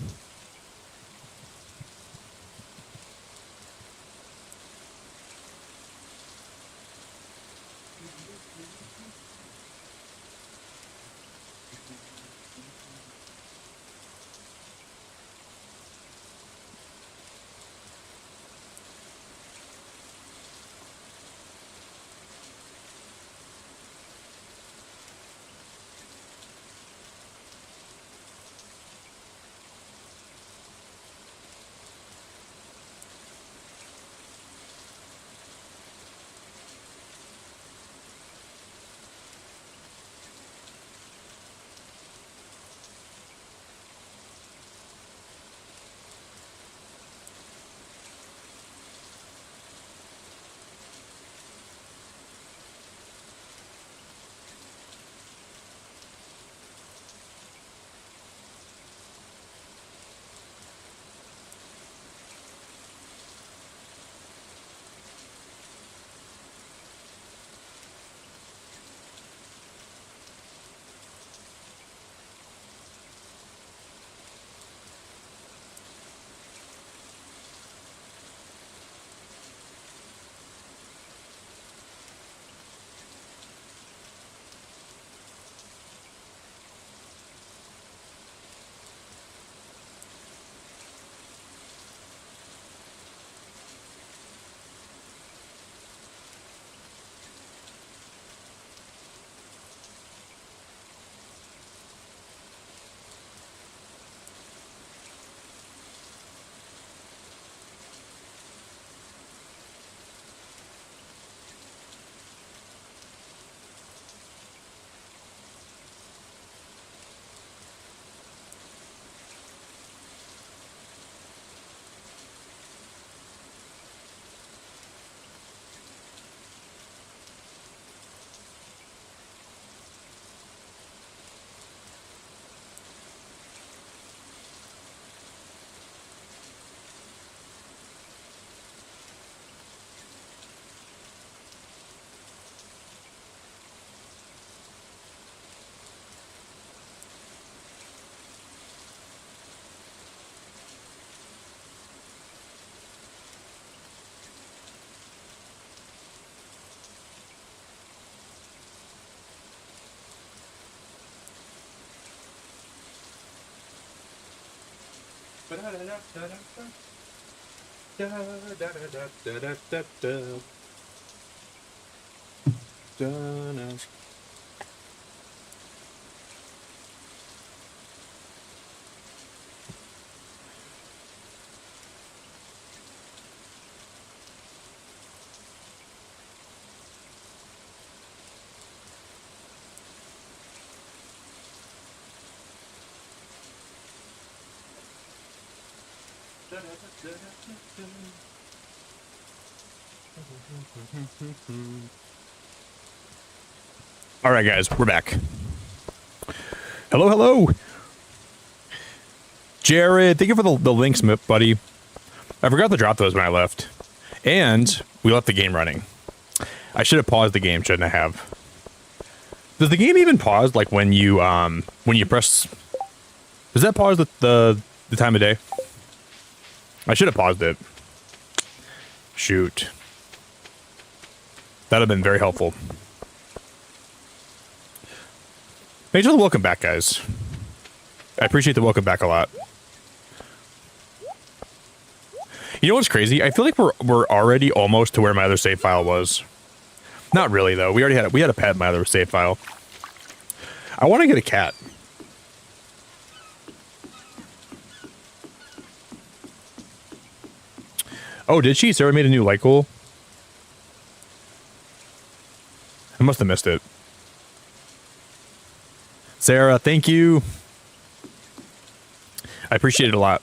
All right, guys, we're back. Hello, hello. Jared, thank you for the links, buddy. I forgot to drop those when I left. And we left the game running. I should have paused the game, shouldn't I have? Does the game even pause like when you press? Does that pause the time of day? I should have paused it. Shoot. That'd have been very helpful. Thanks for the welcome back, guys. I appreciate the welcome back a lot. You know what's crazy? I feel like we're already almost to where my other save file was. Not really though. We had a pet in my other save file. I want to get a cat. Oh, did she? Sarah made a new light goal. I must have missed it. Sarah, thank you. I appreciate it a lot.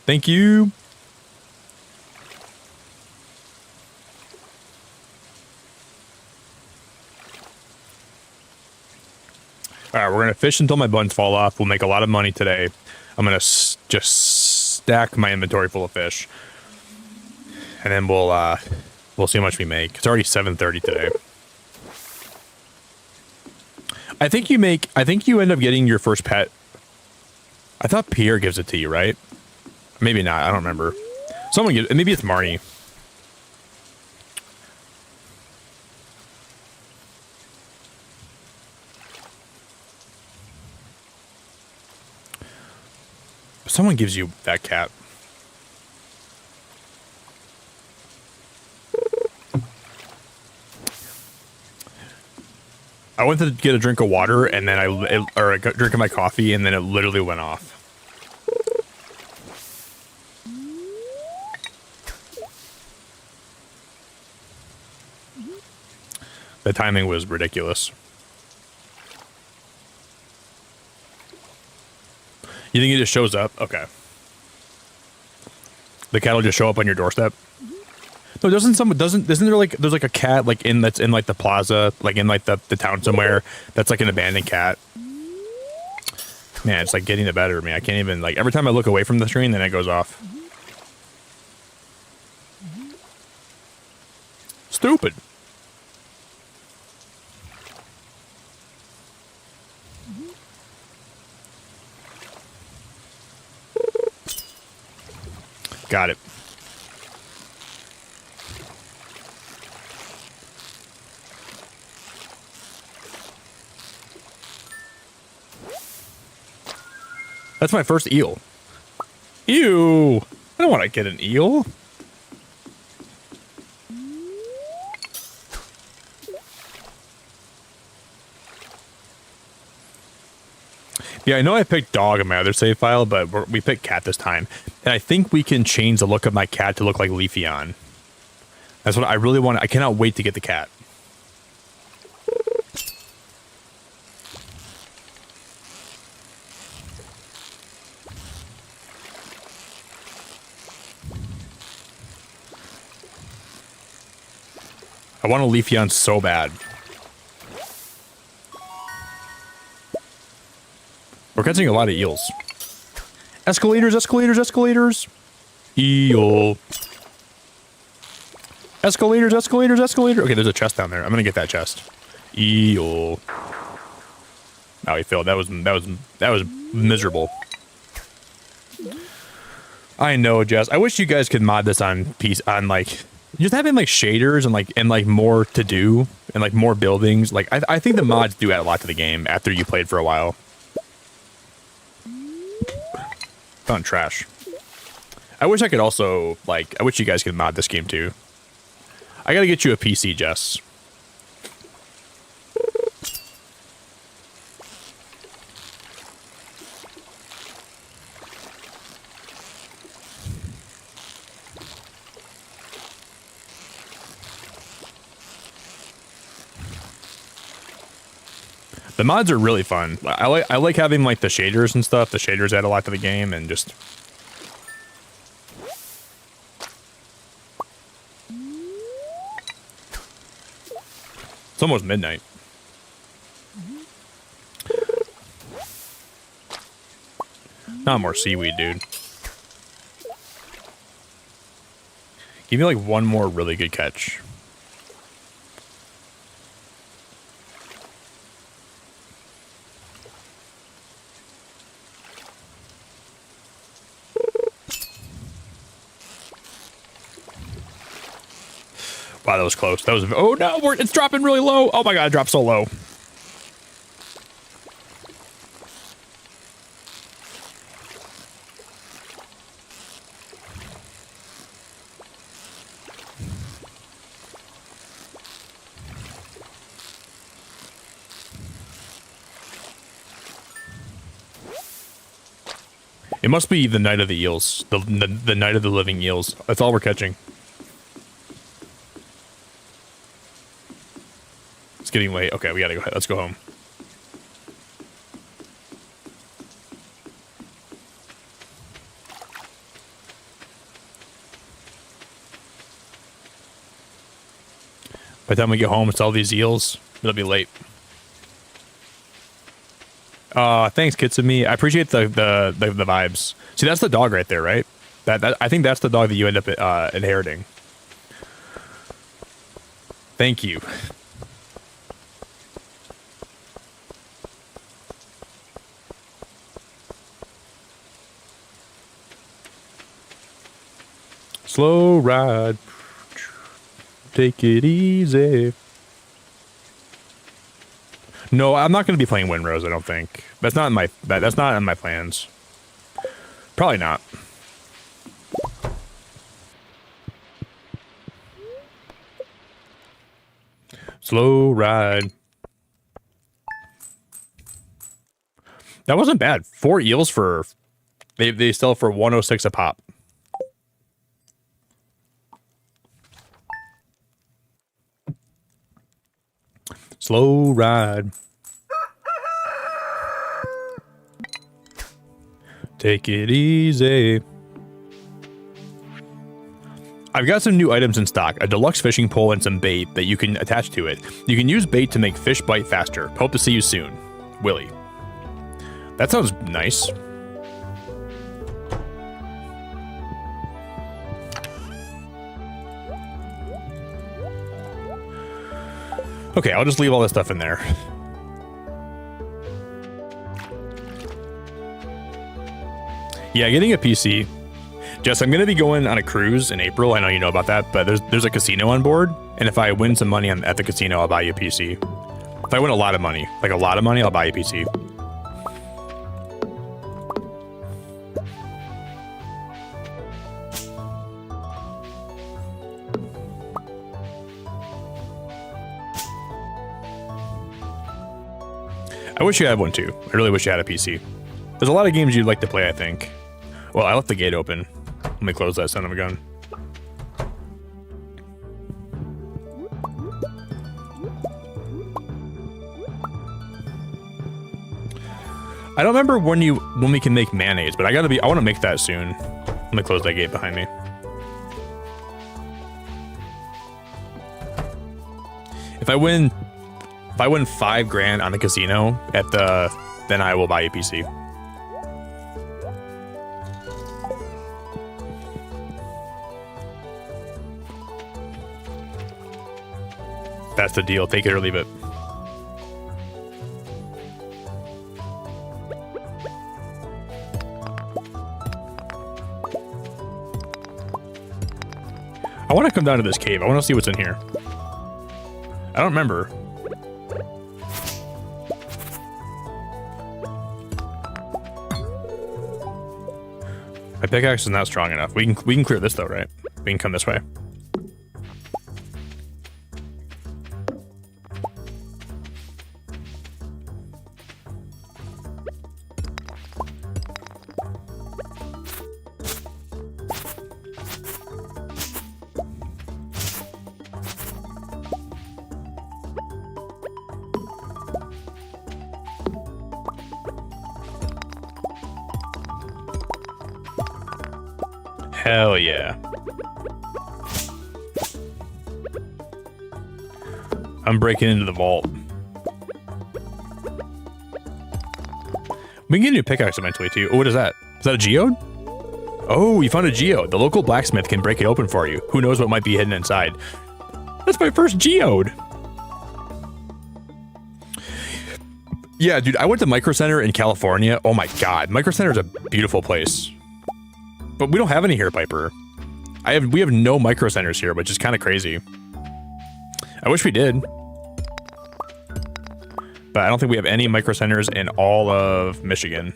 Thank you. All right, we're going to fish until my buns fall off. We'll make a lot of money today. I'm going to just stack my inventory full of fish. And then we'll see how much we make. It's already 7:30 today. I think you end up getting your first pet. I thought Pierre gives it to you, right? Maybe not. I don't remember. Someone gives, maybe it's Marnie. Someone gives you that cat. I went to get a drink of water and then or a drink of my coffee and then it literally went off. The timing was ridiculous. You think it just shows up? Okay. The cat will just show up on your doorstep? No, isn't there like there's like a cat like that's in like the plaza, like in like the town somewhere that's like an abandoned cat? Man, it's like getting the better of me. I can't even like every time I look away from the screen, then it goes off. Stupid. Got it. That's my first eel. Ew. I don't want to get an eel. Yeah, I know I picked dog in my other save file, but we picked cat this time. And I think we can change the look of my cat to look like Leafeon. That's what I really want. I cannot wait to get the cat. I want a Leafeon so bad. We're catching a lot of eels. Escalators, escalators, escalators. Eel. Escalators, escalators, escalators. Okay, there's a chest down there. I'm gonna get that chest. Eel. Oh, he failed. That was miserable. I know, Jess. I wish you guys could mod this on like just having like shaders and like more to do and like more buildings. Like I think the mods do add a lot to the game after you played for a while. Found trash. I wish I could also, like, I wish you guys could mod this game too. I gotta get you a PC, Jess. The mods are really fun. I like having like the shaders and stuff. The shaders add a lot to the game, and just it's almost midnight. Not more seaweed, dude. Give me like one more really good catch. Wow, that was close. That was, oh no, it's dropping really low. Oh my god, it dropped so low. It must be the night of the eels, the night of the living eels. That's all we're catching. It's getting late. Okay, we gotta go ahead. Let's go home. By the time we get home, it's all these eels. It'll be late. Thanks, Kitsumi. I appreciate the vibes. See, that's the dog right there, right? That I think that's the dog that you end up inheriting. Thank you. Slow ride. Take it easy. No, I'm not going to be playing Windrose, I don't think. That's not in my plans. Probably not. Slow ride. That wasn't bad. 4 eels for they sell for 106 a pop. Slow ride. Take it easy. I've got some new items in stock, a deluxe fishing pole and some bait that you can attach to it. You can use bait to make fish bite faster. Hope to see you soon. Willie. That sounds nice. Okay, I'll just leave all this stuff in there. Yeah, getting a PC. Jess, I'm going to be going on a cruise in April. I know you know about that, but there's a casino on board, and if I win some money at the casino, I'll buy you a PC. If I win a lot of money, like a lot of money, I'll buy you a PC. I wish you had one too. I really wish you had a PC. There's a lot of games you'd like to play, I think. Well, I left the gate open. Let me close that son of a gun. I don't remember when we can make mayonnaise, but I want to make that soon. Let me close that gate behind me. If I win $5,000 on the casino then I will buy a PC. That's the deal. Take it or leave it. I want to come down to this cave. I want to see what's in here. I don't remember. My pickaxe is not strong enough. We can clear this though, right? We can come this way. Hell yeah. I'm breaking into the vault. We can get a new pickaxe eventually too. Oh, what is that? Is that a geode? Oh, you found a geode. The local blacksmith can break it open for you. Who knows what might be hidden inside? That's my first geode. Yeah, dude, I went to Micro Center in California. Oh my god, Micro Center is a beautiful place. But we don't have any here, Piper. We have no Micro Centers here, which is kind of crazy. I wish we did. But I don't think we have any Micro Centers in all of Michigan.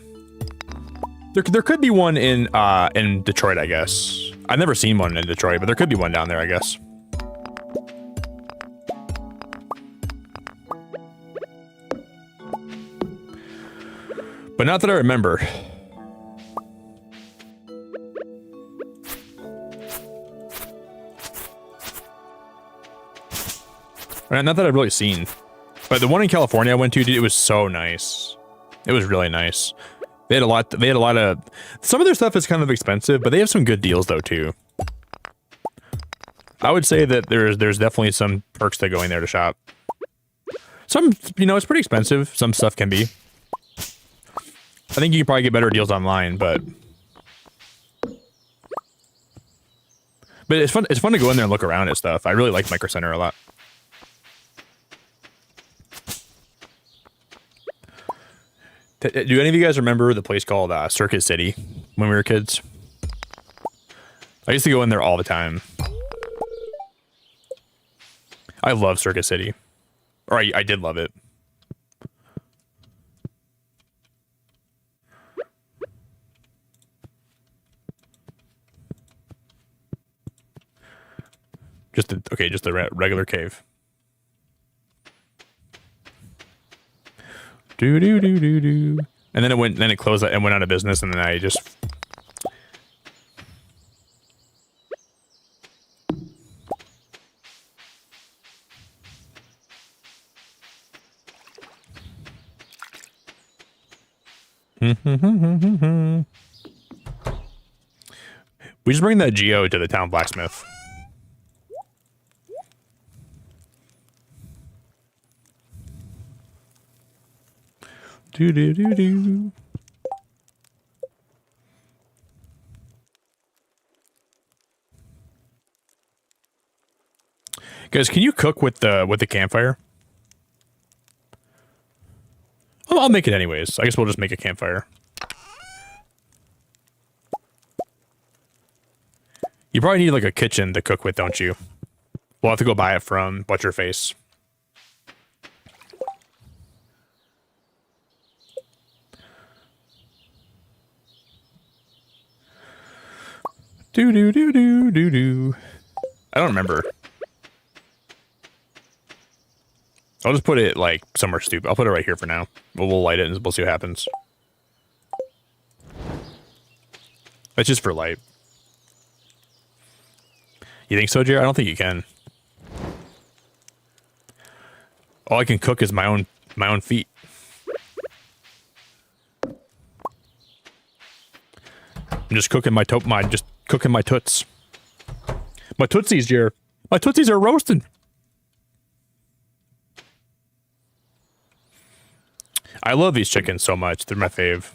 There could be one in Detroit, I guess. I've never seen one in Detroit, but there could be one down there, I guess. But not that I remember. Not that I've really seen. But the one in California I went to, dude, it was so nice. It was really nice. They had a lot of... Some of their stuff is kind of expensive, but they have some good deals, though, too. I would say that there's definitely some perks to going there to shop. Some, you know, it's pretty expensive. Some stuff can be. I think you can probably get better deals online, but it's fun. It's fun to go in there and look around at stuff. I really like Micro Center a lot. Do any of you guys remember the place called Circuit City when we were kids? I used to go in there all the time. I love Circuit City. Or I did love it. Just a regular cave. Do. And then it closed and went out of business, and then I just... We just bring that Geode to the town blacksmith. Do. Guys, can you cook with the campfire? I'll make it anyways. I guess we'll just make a campfire. You probably need like a kitchen to cook with, don't you? We'll have to go buy it from What's Your Face. Do. I don't remember. I'll just put it like somewhere stupid. I'll put it right here for now. We'll light it and we'll see what happens. That's just for light. You think so, Jared? I don't think you can. All I can cook is my own feet. I'm just cooking my cooking my toots. My tootsies, Jared. My tootsies are roasting. I love these chickens so much. They're my fave.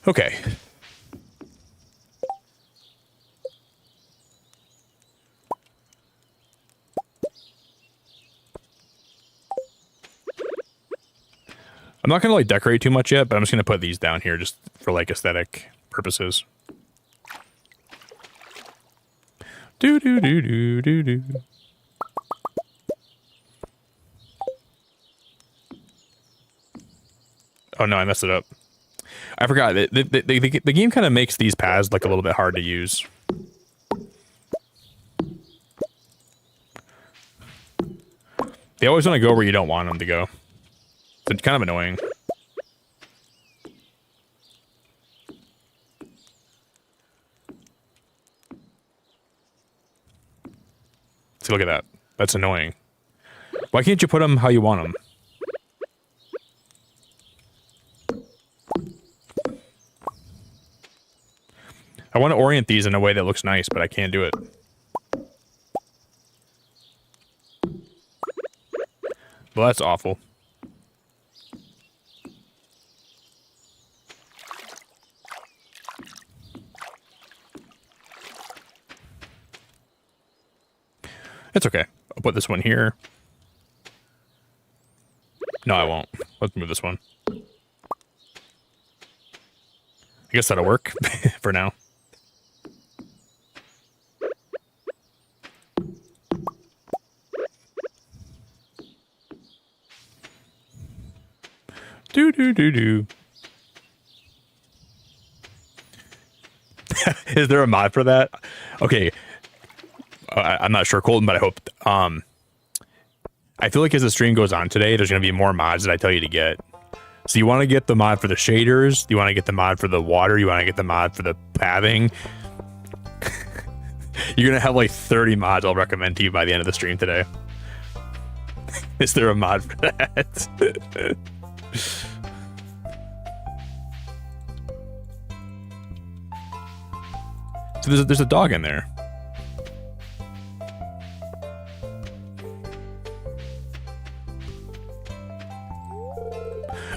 Okay. I'm not gonna like decorate too much yet, but I'm just gonna put these down here just for like aesthetic purposes. Do. Oh no, I messed it up. I forgot. The game kind of makes these paths like a little bit hard to use. They always want to go where you don't want them to go. It's kind of annoying. See, look at that. That's annoying. Why can't you put them how you want them? I want to orient these in a way that looks nice, but I can't do it. Well, that's awful. It's okay. I'll put this one here. No, I won't. Let's move this one. I guess that'll work for now. Do. Is there a mod for that? Okay. I'm not sure, Colton, but I hope. I feel like as the stream goes on today, there's going to be more mods that I tell you to get. So you want to get the mod for the shaders. You want to get the mod for the water. You want to get the mod for the pathing. You're going to have like 30 mods I'll recommend to you by the end of the stream today. Is there a mod for that? So there's a dog in there.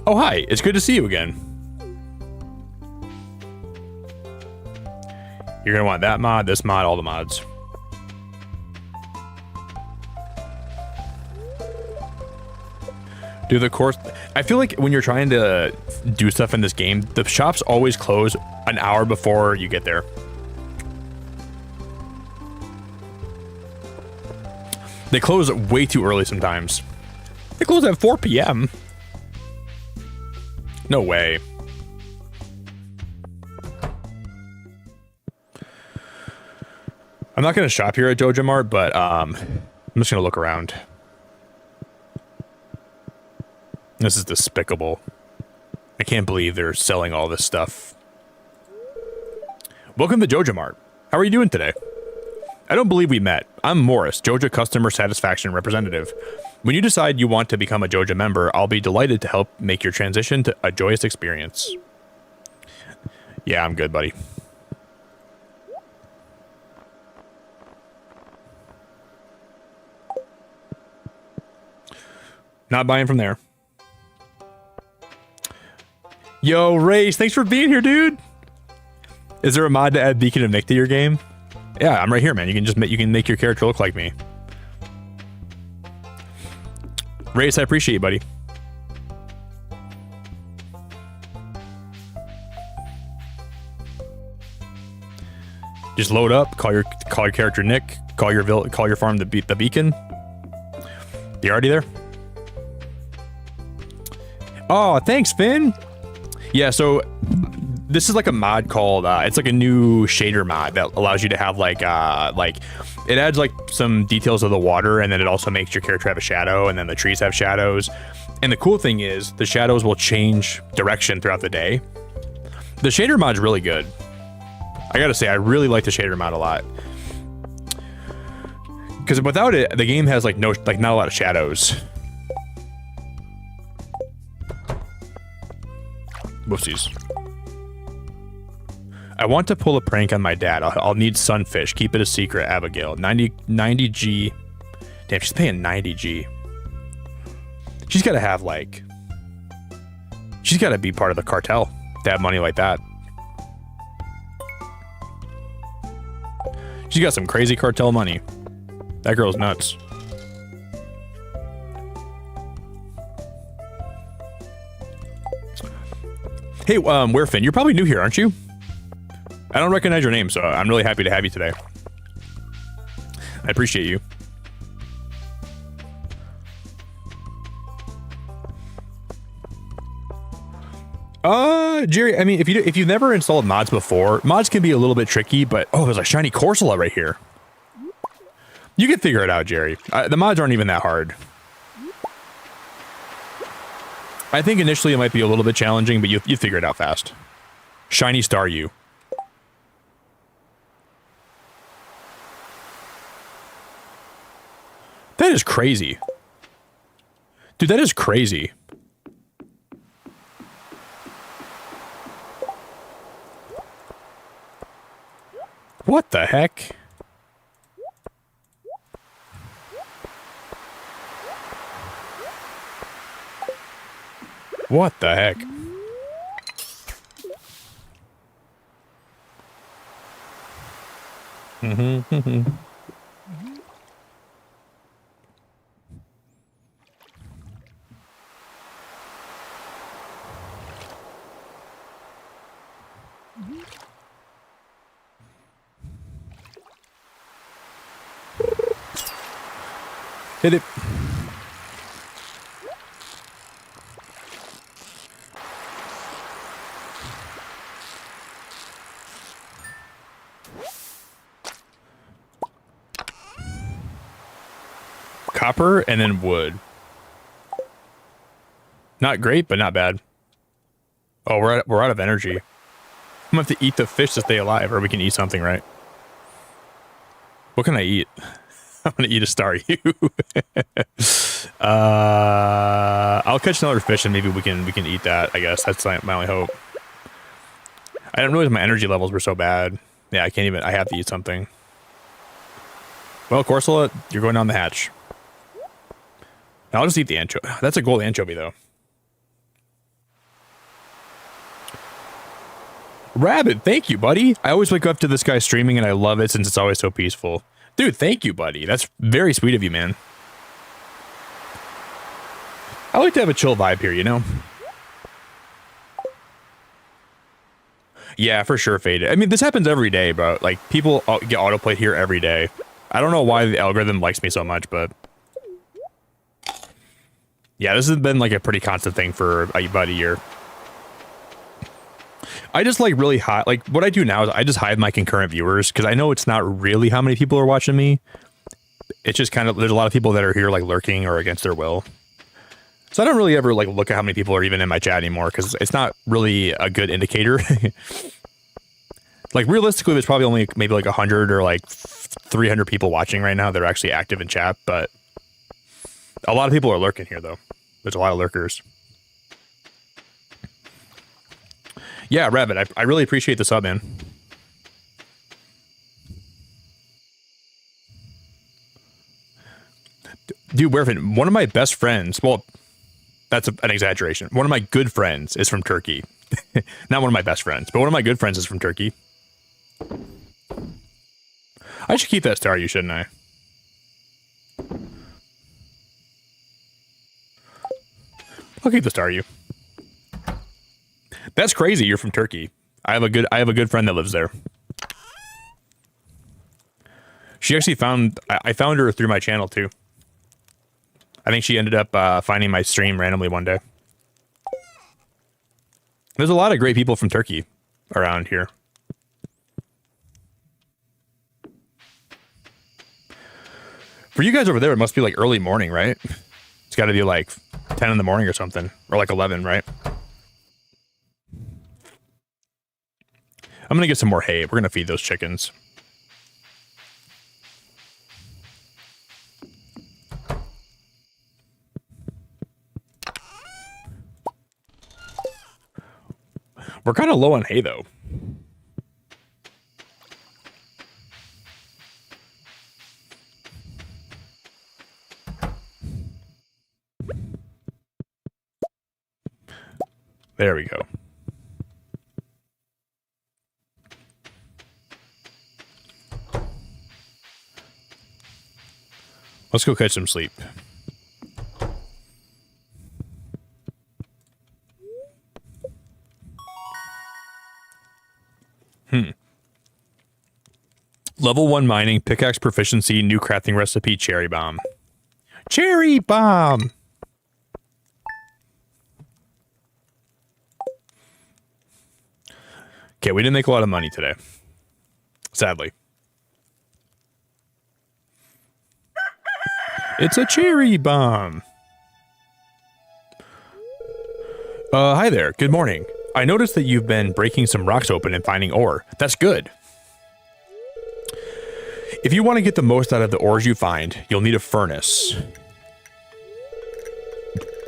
Oh, hi. It's good to see you again. You're going to want that mod, this mod, all the mods. Dude, the course... I feel like when you're trying to do stuff in this game, the shops always close an hour before you get there. They close way too early sometimes. They close at 4 p.m. No way. I'm not going to shop here at Joja Mart, but I'm just going to look around. This is despicable. I can't believe they're selling all this stuff. Welcome to Joja Mart. How are you doing today? I don't believe we met. I'm Morris, Joja Customer Satisfaction Representative. When you decide you want to become a Joja member, I'll be delighted to help make your transition to a joyous experience. Yeah, I'm good, buddy. Not buying from there. Yo, Race, thanks for being here, dude. Is there a mod to add Beacon of Nick to your game? Yeah, I'm right here, man. You can just make your character look like me. Race, I appreciate you, buddy. Just load up, call your character Nick, call your farm the Beacon. You already there? Oh, thanks, Finn. Yeah, so this is like a mod called it's like a new shader mod that allows you to have like it adds like some details of the water, and then it also makes your character have a shadow, and then the trees have shadows. And the cool thing is the shadows will change direction throughout the day. The shader mod's really good. I gotta say, I really like the shader mod a lot, because without it, the game has not a lot of shadows. Whoopsies. I want to pull a prank on my dad. I'll need sunfish. Keep it a secret, Abigail. 90G. Damn, she's paying 90G. She's got to have she's got to be part of the cartel to have money like that. She's got some crazy cartel money. That girl's nuts. Hey, where Finn? You're probably new here, aren't you? I don't recognize your name, so I'm really happy to have you today. I appreciate you. Jerry, I mean, if you've never installed mods before, mods can be a little bit tricky, but oh, there's a shiny Corsola right here. You can figure it out, Jerry. The mods aren't even that hard. I think initially it might be a little bit challenging, but you figure it out fast. Shiny Stardew. That is crazy. Dude, that is crazy. What the heck? What the heck? Hit it. Copper and then wood. Not great, but not bad. Oh, we're out of energy. I'm gonna have to eat the fish to stay alive, or we can eat something, right? What can I eat? I'm gonna eat a Stardew. I'll catch another fish and maybe we can eat that. I guess that's my only hope. I didn't realize my energy levels were so bad. Yeah, I can't even. I have to eat something. Well, Corsola, you're going down the hatch. I'll just eat the anchovy. That's a gold anchovy, though. Rabbit, thank you, buddy. I always wake up to this guy streaming, and I love it since it's always so peaceful. Dude, thank you, buddy. That's very sweet of you, man. I like to have a chill vibe here, you know? Yeah, for sure, Faded. I mean, this happens every day, bro. Like, people get autoplayed here every day. I don't know why the algorithm likes me so much, but... yeah, this has been, like, a pretty constant thing for about a year. I just, like, really hide... like, what I do now is I just hide my concurrent viewers, because I know it's not really how many people are watching me. It's just kind of... there's a lot of people that are here, like, lurking or against their will. So I don't really ever, like, look at how many people are even in my chat anymore, because it's not really a good indicator. Like, realistically, there's probably only maybe, like, 100 or, like, 300 people watching right now that are actually active in chat, but a lot of people are lurking here, though. There's a lot of lurkers. Yeah, Rabbit, I really appreciate the sub, man. Dude, Werfin, one of my best friends, well, that's an exaggeration. One of my good friends is from Turkey. Not one of my best friends, but one of my good friends is from Turkey. I should keep that Stardew, shouldn't I? I'll keep the Stardew. That's crazy. You're from Turkey. I have a good friend that lives there. She actually found... I found her through my channel too. I think she ended up finding my stream randomly one day. There's a lot of great people from Turkey around here. For you guys over there, it must be like early morning, right? It's got to be like 10 in the morning or something. Or like 11, right? I'm going to get some more hay. We're going to feed those chickens. We're kind of low on hay, though. There we go. Let's go catch some sleep. Level 1 mining, pickaxe proficiency, new crafting recipe, cherry bomb. Cherry bomb! Okay, we didn't make a lot of money today. Sadly. It's a cherry bomb. Hi there. Good morning. I noticed that you've been breaking some rocks open and finding ore. That's good. If you want to get the most out of the ores you find, you'll need a furnace.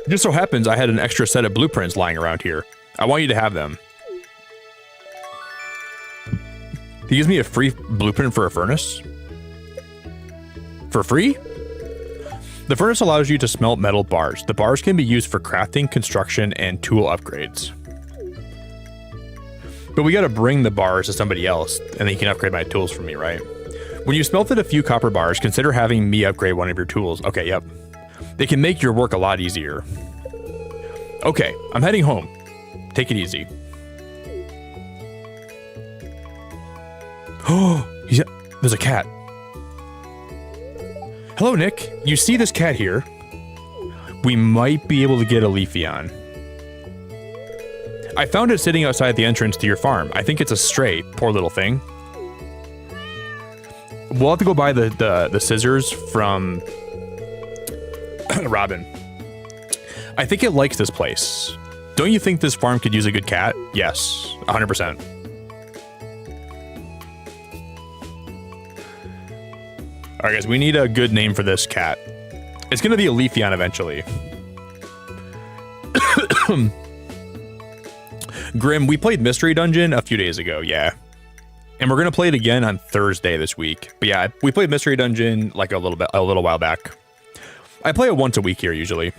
Just so happens I had an extra set of blueprints lying around here. I want you to have them. He gives me a free blueprint for a furnace? For free? The furnace allows you to smelt metal bars. The bars can be used for crafting, construction, and tool upgrades. But we gotta bring the bars to somebody else, and then you can upgrade my tools for me, right? When you smelted a few copper bars, consider having me upgrade one of your tools. Okay, yep. They can make your work a lot easier. Okay, I'm heading home. Take it easy. Oh, there's a cat. Hello, Nick. You see this cat here? We might be able to get a leafy on. I found it sitting outside the entrance to your farm. I think it's a stray. Poor little thing. We'll have to go buy the scissors from Robin. I think it likes this place. Don't you think this farm could use a good cat? Yes, 100%. All right, guys, we need a good name for this cat. It's going to be a Leafeon eventually. Grim, we played Mystery Dungeon a few days ago, yeah. And we're going to play it again on Thursday this week. But yeah, we played Mystery Dungeon like a little while back. I play it once a week here usually.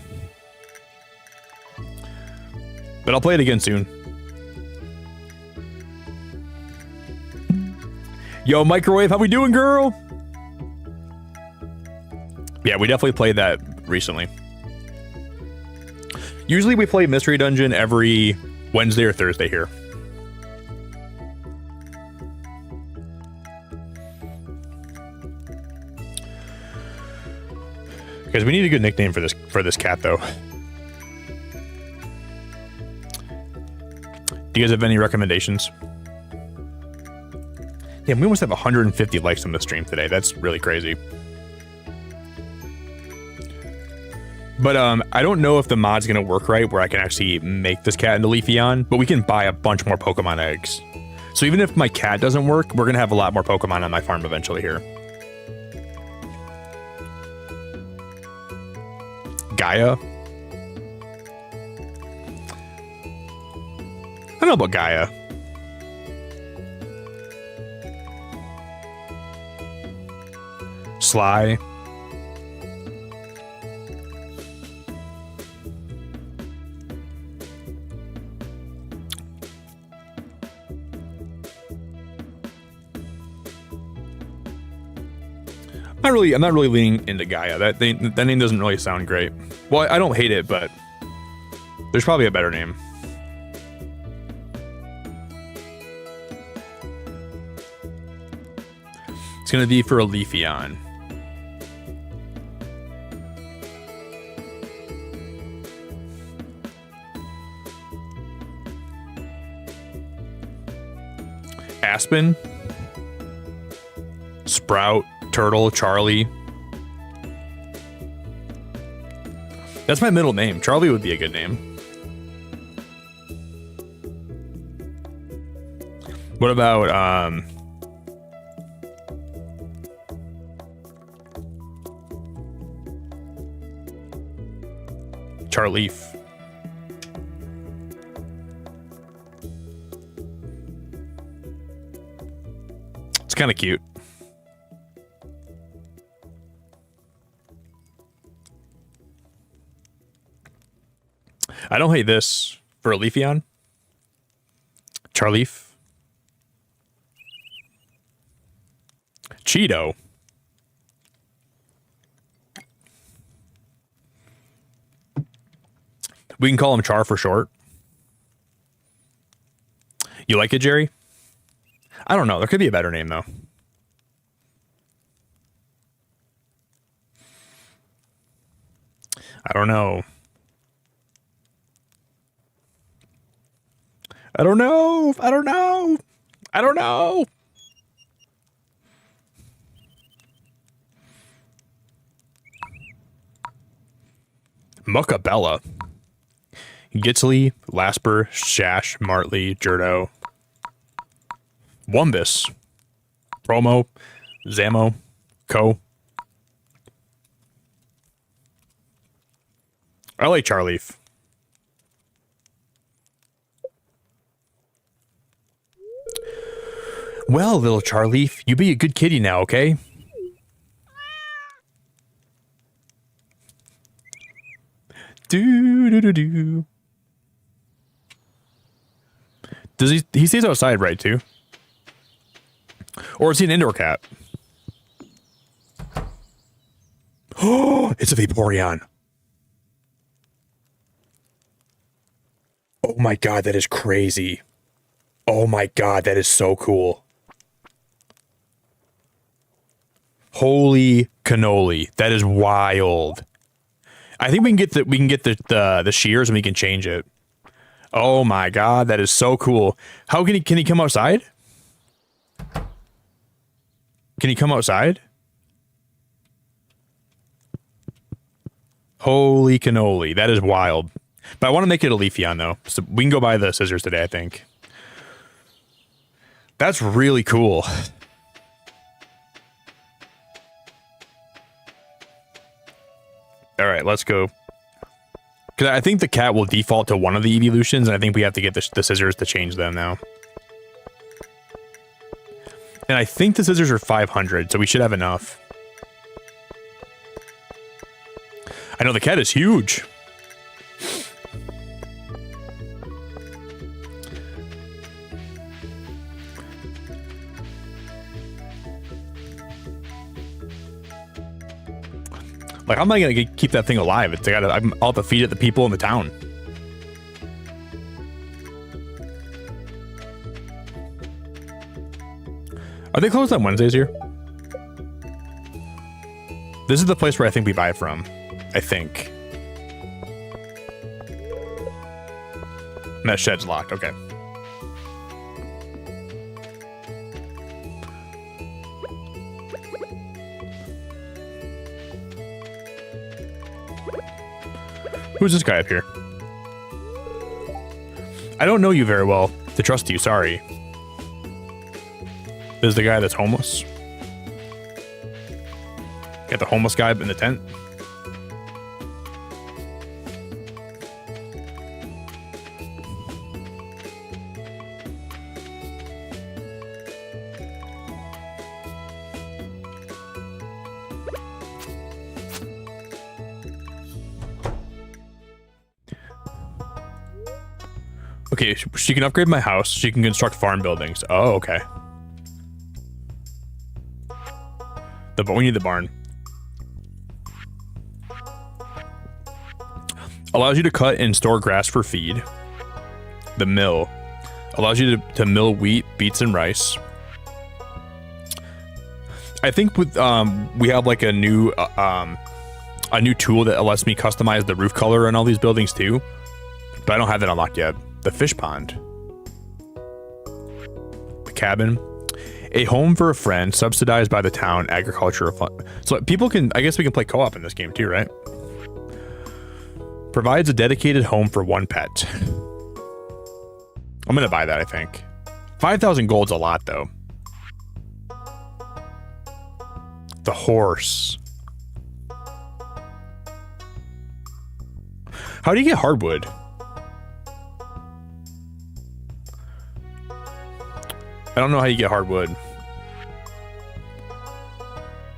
But I'll play it again soon. Yo, Microwave, how we doing, girl? Yeah, we definitely played that recently. Usually we play Mystery Dungeon every Wednesday or Thursday here. Guys, we need a good nickname for this cat though. Do you guys have any recommendations? Yeah, we almost have 150 likes on the stream today. That's really crazy. But I don't know if the mod's gonna work right where I can actually make this cat into Leafeon, but we can buy a bunch more Pokemon eggs. So even if my cat doesn't work, we're gonna have a lot more Pokemon on my farm eventually here. Gaia? I don't know about Gaia. Sly. I'm not really leaning into Gaia. That name doesn't really sound great. Well, I don't hate it, but there's probably a better name. It's gonna be for a Leafeon. Aspen, Sprout, Turtle, Charlie. That's my middle name. Charlie would be a good name. What about Charleaf? It's kind of cute. I don't hate this for a Leafeon. Charleaf. Cheeto. We can call him Char for short. You like it, Jerry? I don't know. There could be a better name, though. I don't know. I don't know. I don't know. I don't know. Muckabella. Gitsley, Lasper, Shash, Martley, Jurdo. Wumbus. Promo. Zamo. Co. I like Charleaf. Well, little Charleaf, you be a good kitty now, okay? Do. Does he stays outside, right, too? Or is he an indoor cat? Oh, it's a Vaporeon. Oh my god, that is crazy. Oh my god, that is so cool. Holy cannoli, that is wild. I think we can get the shears and we can change it. Oh my god, that is so cool. How can he come outside? Can he come outside? Holy cannoli, that is wild. But I want to make it a Leafeon though, so we can go buy the scissors today, I think. That's really cool. All right, let's go. Because I think the cat will default to one of the evolutions, and I think we have to get the scissors to change them now. And I think the scissors are 500, so we should have enough. I know the cat is huge. Like, how am I gonna keep that thing alive? I'll have to feed it the people in the town. Are they closed on Wednesdays here? This is the place where I think we buy from. I think. And that shed's locked. Okay. Who's this guy up here? I don't know you very well to trust you, sorry. This is the guy that's homeless. Got the homeless guy in the tent. Okay, she can upgrade my house. She can construct farm buildings. Oh, okay. We need the barn. Allows you to cut and store grass for feed. The mill allows you to mill wheat, beets, and rice. I think with we have like a new tool that lets me customize the roof color on all these buildings too, but I don't have that unlocked yet. The fish pond. The cabin. A home for a friend, subsidized by the town agricultural fund. So people can, I guess we can play co-op in this game too, right? Provides a dedicated home for one pet. I'm gonna buy that, I think. 5,000 gold's a lot though. The horse. How do you get hardwood? I don't know how you get hardwood.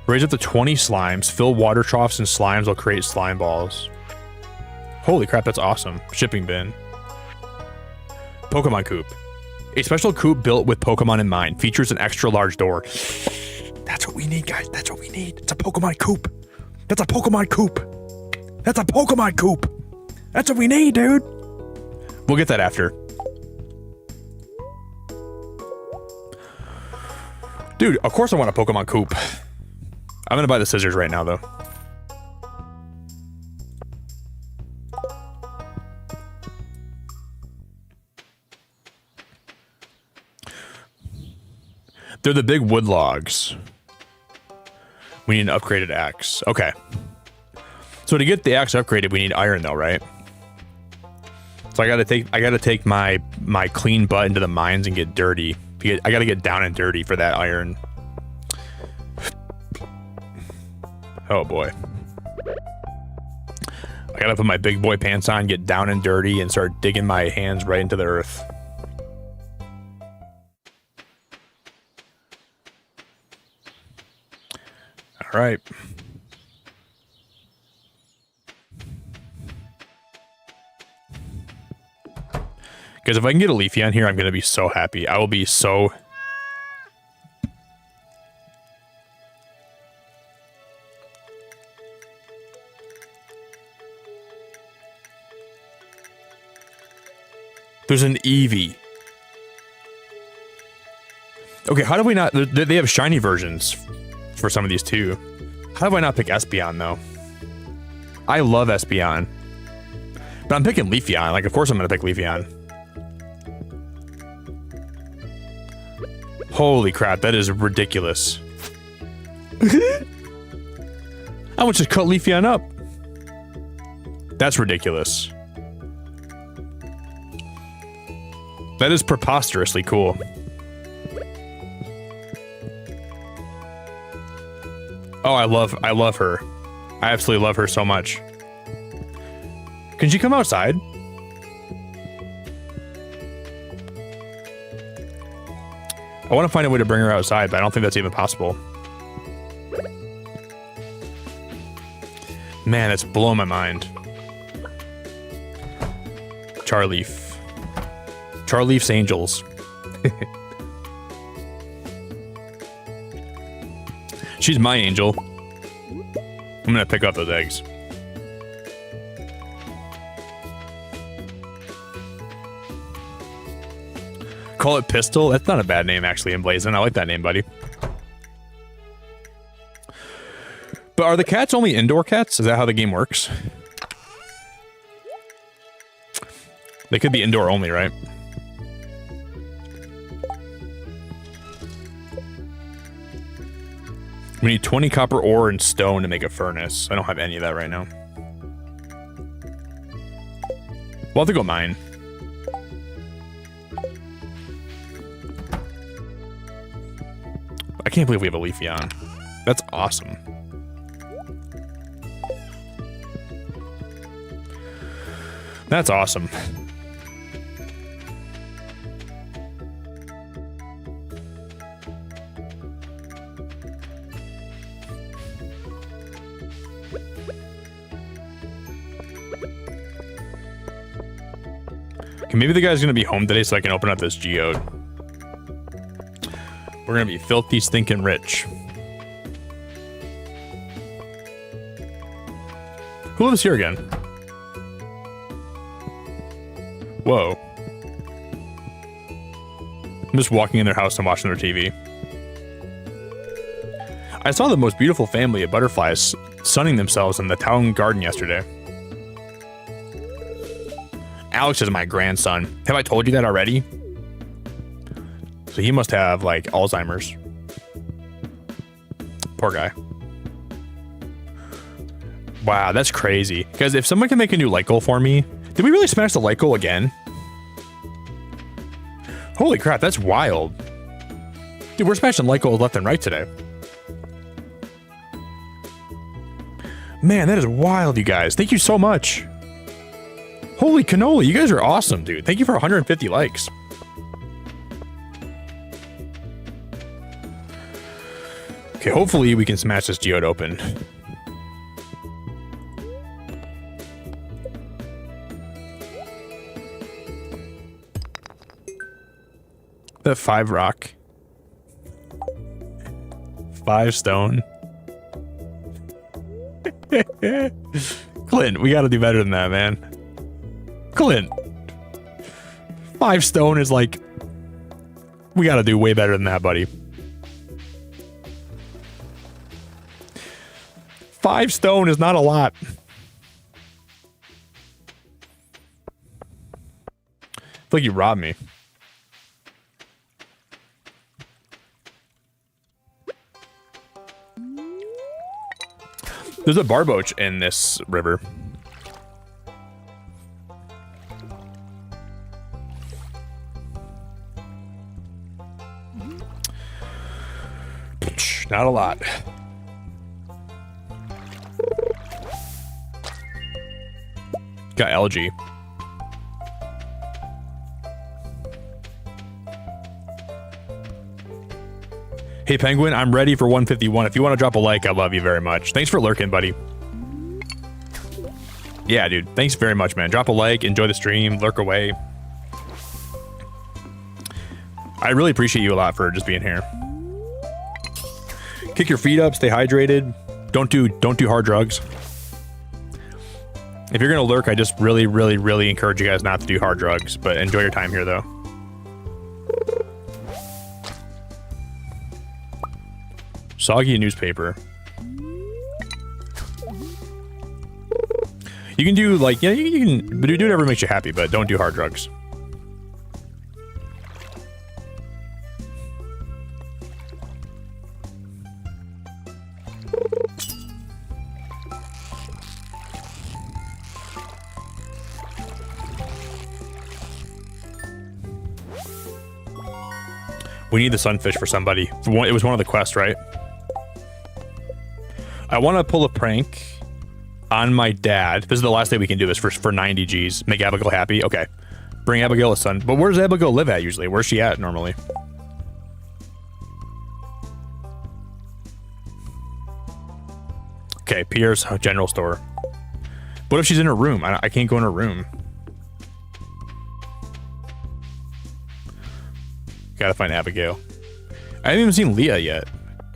Raise up to 20 slimes. Fill water troughs and slimes will create slime balls. Holy crap, that's awesome. Shipping bin. Pokemon coop. A special coop built with Pokemon in mind. Features an extra large door. That's what we need, guys. That's what we need. It's a Pokemon coop. That's a Pokemon coop. That's a Pokemon coop. That's what we need, dude. We'll get that after. Dude, of course I want a Pokemon coop. I'm gonna buy the scissors right now, though. They're the big wood logs. We need an upgraded axe. Okay. So to get the axe upgraded, we need iron though, right? So I gotta take my clean butt into the mines and get dirty. I gotta get down and dirty for that iron. Oh boy. I gotta put my big boy pants on, get down and dirty, and start digging my hands right into the earth. All right. Because if I can get a leafy on here, I'm gonna be so happy. I will be so... There's an Eevee. Okay, how do we not... They have shiny versions for some of these too. How do I not pick Espeon though? I love Espeon. But I'm picking Leafeon. Like, of course I'm gonna pick Leafeon. Holy crap, that is ridiculous. I want to cut Leafeon up. That's ridiculous. That is preposterously cool. Oh, I love her. I absolutely love her so much. Can she come outside? I want to find a way to bring her outside, but I don't think that's even possible. Man, it's blowing my mind. Charleaf. Charleaf's Angels. She's my angel. I'm gonna pick up those eggs. Call it Pistol? That's not a bad name, actually, in Blazin'. I like that name, buddy. But are the cats only indoor cats? Is that how the game works? They could be indoor only, right? We need 20 copper ore and stone to make a furnace. I don't have any of that right now. We'll have to go mine. I can't believe we have a leafy on. That's awesome. That's awesome. Okay, maybe the guy's gonna be home today so I can open up this Geode. We're gonna be filthy, stinking rich. Who lives here again? Whoa. I'm just walking in their house and watching their TV. I saw the most beautiful family of butterflies sunning themselves in the town garden yesterday. Alex is my grandson. Have I told you that already? So he must have, like, Alzheimer's. Poor guy. Wow, that's crazy. Guys, if someone can make a new light goal for me... Did we really smash the light goal again? Holy crap, that's wild. Dude, we're smashing light goals left and right today. Man, that is wild, you guys. Thank you so much. Holy cannoli, you guys are awesome, dude. Thank you for 150 likes. Okay, hopefully we can smash this Geode open. That 5 rock. 5 stone. Clint, we gotta do better than that, man. Clint. 5 stone is like... We gotta do way better than that, buddy. 5 stone is not a lot. I feel like you robbed me. There's a barboach in this river. Not a lot. Got algae. Hey, Penguin, I'm ready for 151. If you want to drop a like, I love you very much. Thanks for lurking, buddy. Yeah, dude. Thanks very much, man. Drop a like, enjoy the stream, lurk away. I really appreciate you a lot for just being here. Kick your feet up, stay hydrated. Don't do hard drugs. If you're gonna lurk, I just really encourage you guys not to do hard drugs, but enjoy your time here though. Soggy newspaper. You can do like, yeah, you can do whatever makes you happy, but don't do hard drugs. We need the sunfish for somebody. It was one of the quests, right? I want to pull a prank on my dad. This is the last day we can do this for 90 Gs. Make Abigail happy. Okay. Bring Abigail a son. But where does Abigail live at usually? Where's she at normally? Okay, Pierre's general store. What if she's in her room? I can't go in her room. Gotta find Abigail. I haven't even seen Leah yet.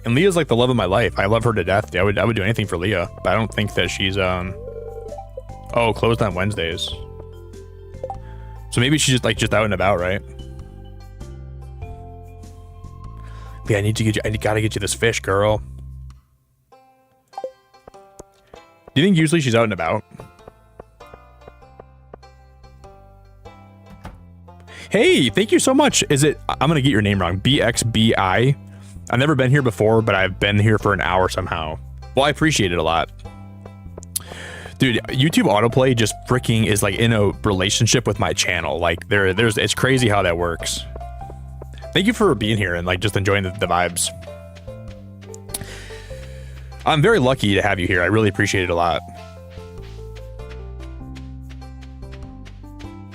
And Leah's like the love of my life. I love her to death. I would do anything for Leah. But I don't think that she's oh, closed on Wednesdays. So maybe she's just out and about, right? Yeah, I gotta get you this fish, girl. Do you think usually she's out and about? Hey, thank you so much. Is it, I'm gonna get your name wrong, BXBI? I've never been here before, but I've been here for an hour somehow. Well, I appreciate it a lot. Dude, YouTube autoplay just freaking is like in a relationship with my channel. Like it's crazy how that works. Thank you for being here and like just enjoying the vibes. I'm very lucky to have you here. I really appreciate it a lot.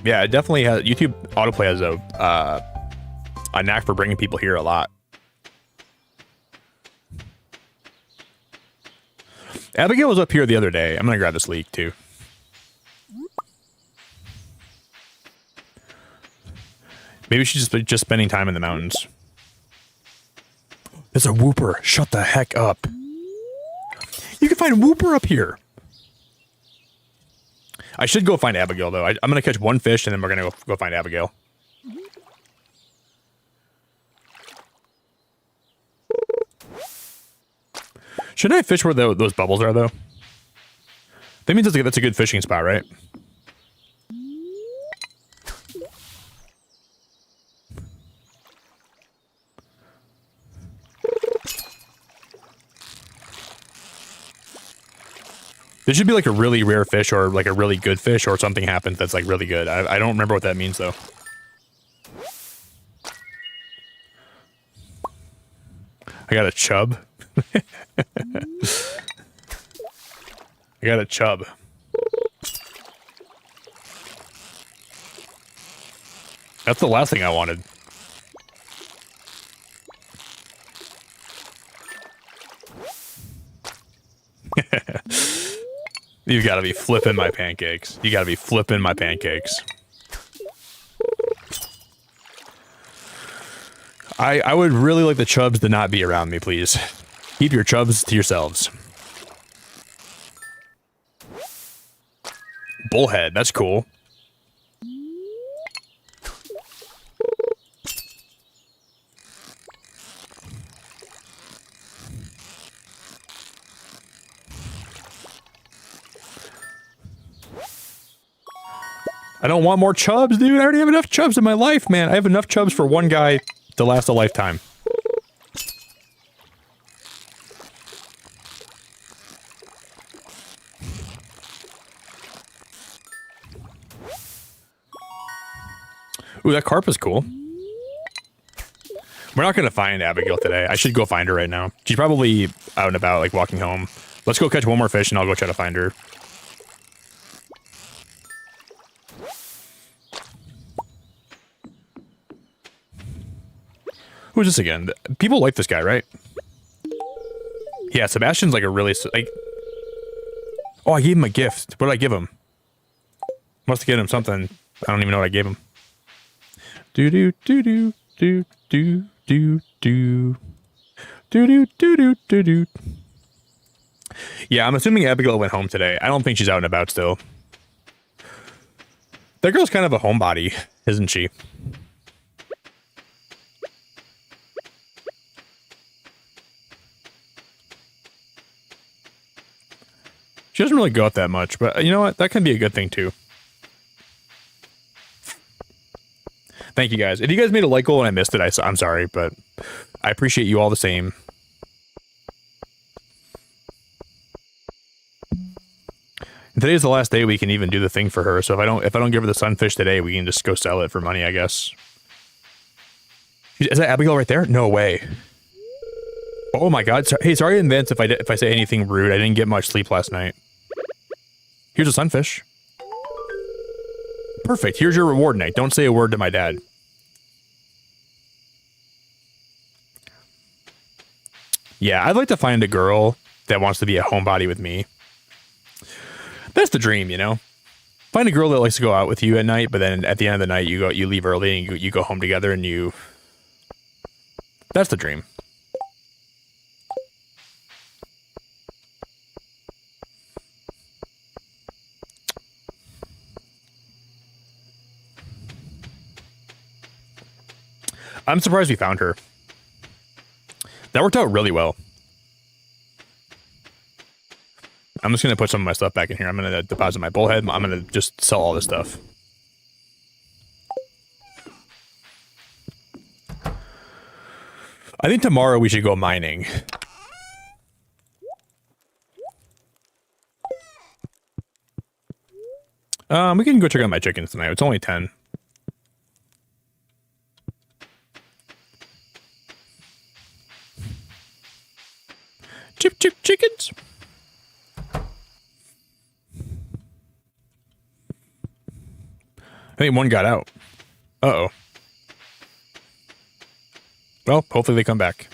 Yeah, it definitely has. YouTube autoplay has a knack for bringing people here a lot. Abigail was up here the other day. I'm gonna grab this leek too. Maybe she's just spending time in the mountains. There's a whooper. Shut the heck up. You can find whooper up here. I should go find Abigail, though. I'm going to catch one fish, and then we're going to go find Abigail. Shouldn't I fish where those bubbles are, though? That means that's a good fishing spot, right? This should be like a really rare fish or like a really good fish or something happens that's like really good. I don't remember what that means though. I got a chub. I got a chub. That's the last thing I wanted. You've got to be flipping my pancakes. You got to be flipping my pancakes. I would really like the chubs to not be around me, please. Keep your chubs to yourselves. Bullhead, that's cool. I don't want more chubs, dude. I already have enough chubs in my life, man. I have enough chubs for one guy to last a lifetime. Ooh, that carp is cool. We're not going to find Abigail today. I should go find her right now. She's probably out and about, like walking home. Let's go catch one more fish and I'll go try to find her. Who's this again? People like this guy, right? Yeah, Sebastian's like a really... like. Oh, I gave him a gift. What did I give him? Must have given him something. I don't even know what I gave him. Do do do do do do do do do do do do do. Yeah, I'm assuming Abigail went home today. I don't think she's out and about still. That girl's kind of a homebody, isn't she? She doesn't really go out that much, but you know what? That can be a good thing too. Thank you guys. If you guys made a like goal and I missed it, I'm sorry, but I appreciate you all the same. And today's the last day we can even do the thing for her, so if I don't give her the sunfish today, we can just go sell it for money, I guess. Is that Abigail right there? No way. Oh my god. Hey, sorry in advance if I say anything rude. I didn't get much sleep last night. Here's a sunfish. Perfect. Here's your reward, Nick. Don't say a word to my dad. Yeah, I'd like to find a girl that wants to be a homebody with me. That's the dream, you know? Find a girl that likes to go out with you at night, but then at the end of the night, you leave early and you go home together and you... That's the dream. I'm surprised we found her. That worked out really well. I'm just going to put some of my stuff back in here. I'm going to deposit my bullhead. I'm going to just sell all this stuff. I think tomorrow we should go mining. We can go check out my chickens tonight. It's only 10. Chip chip chickens. I think one got out. Uh-oh. Well, hopefully they come back.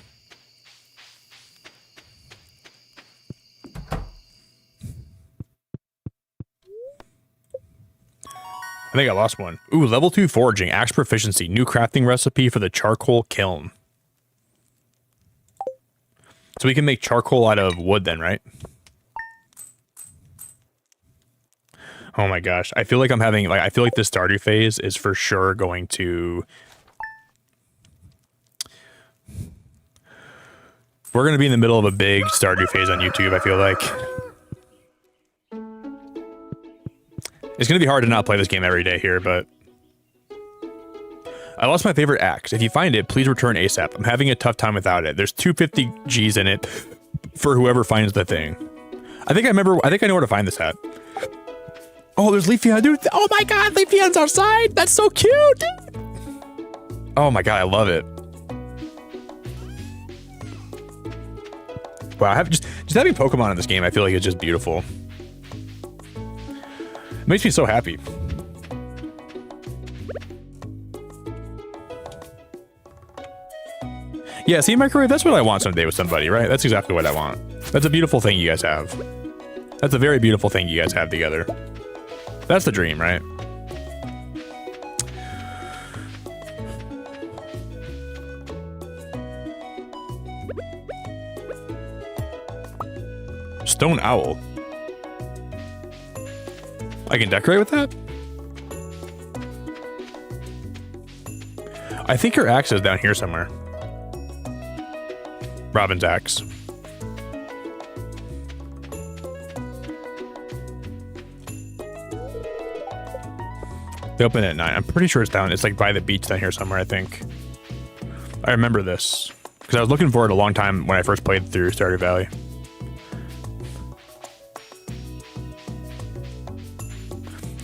I think I lost one. Ooh, level 2 foraging, axe proficiency, new crafting recipe for the charcoal kiln. So we can make charcoal out of wood then, right? Oh my gosh. I feel like I'm having, I feel like this Stardew phase is for sure going to... We're going to be in the middle of a big Stardew phase on YouTube, I feel like. It's going to be hard to not play this game every day here, but... I lost my favorite axe. If you find it, please return ASAP. I'm having a tough time without it. There's 250 G's in it for whoever finds the thing. I think I know where to find this at. Oh, there's Leafeon, dude. Oh my god, Leafeon's outside. That's so cute. Oh my god, I love it. Wow, just having Pokemon in this game, I feel like it's just beautiful. It makes me so happy. Yeah, see, microwave, that's what I want someday with somebody, right? That's exactly what I want. That's a beautiful thing you guys have. That's a very beautiful thing you guys have together. That's the dream, right? Stone owl. I can decorate with that? I think your axe is down here somewhere. Robin's axe. They open at 9. I'm pretty sure it's down. It's like by the beach down here somewhere, I think. I remember this because I was looking for it a long time when I first played through Stardew Valley.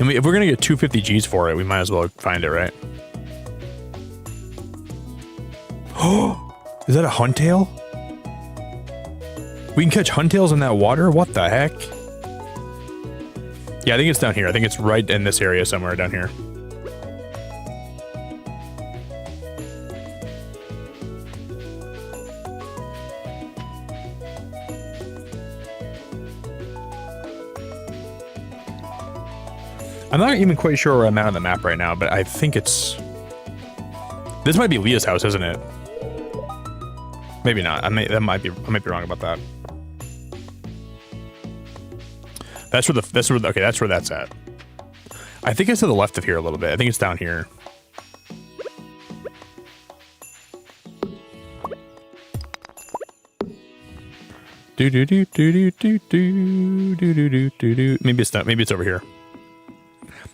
And if we're gonna get 250 G's for it, we might as well find it, right? Is that a huntail? We can catch huntails in that water? What the heck? Yeah, I think it's down here. I think it's right in this area somewhere down here. I'm not even quite sure where I'm at on the map right now, but I think it's... This might be Leah's house, isn't it? Maybe not. I might be wrong about that. That's where okay, that's where that's at. I think it's to the left of here a little bit. I think it's down here. Maybe it's not. Maybe it's over here.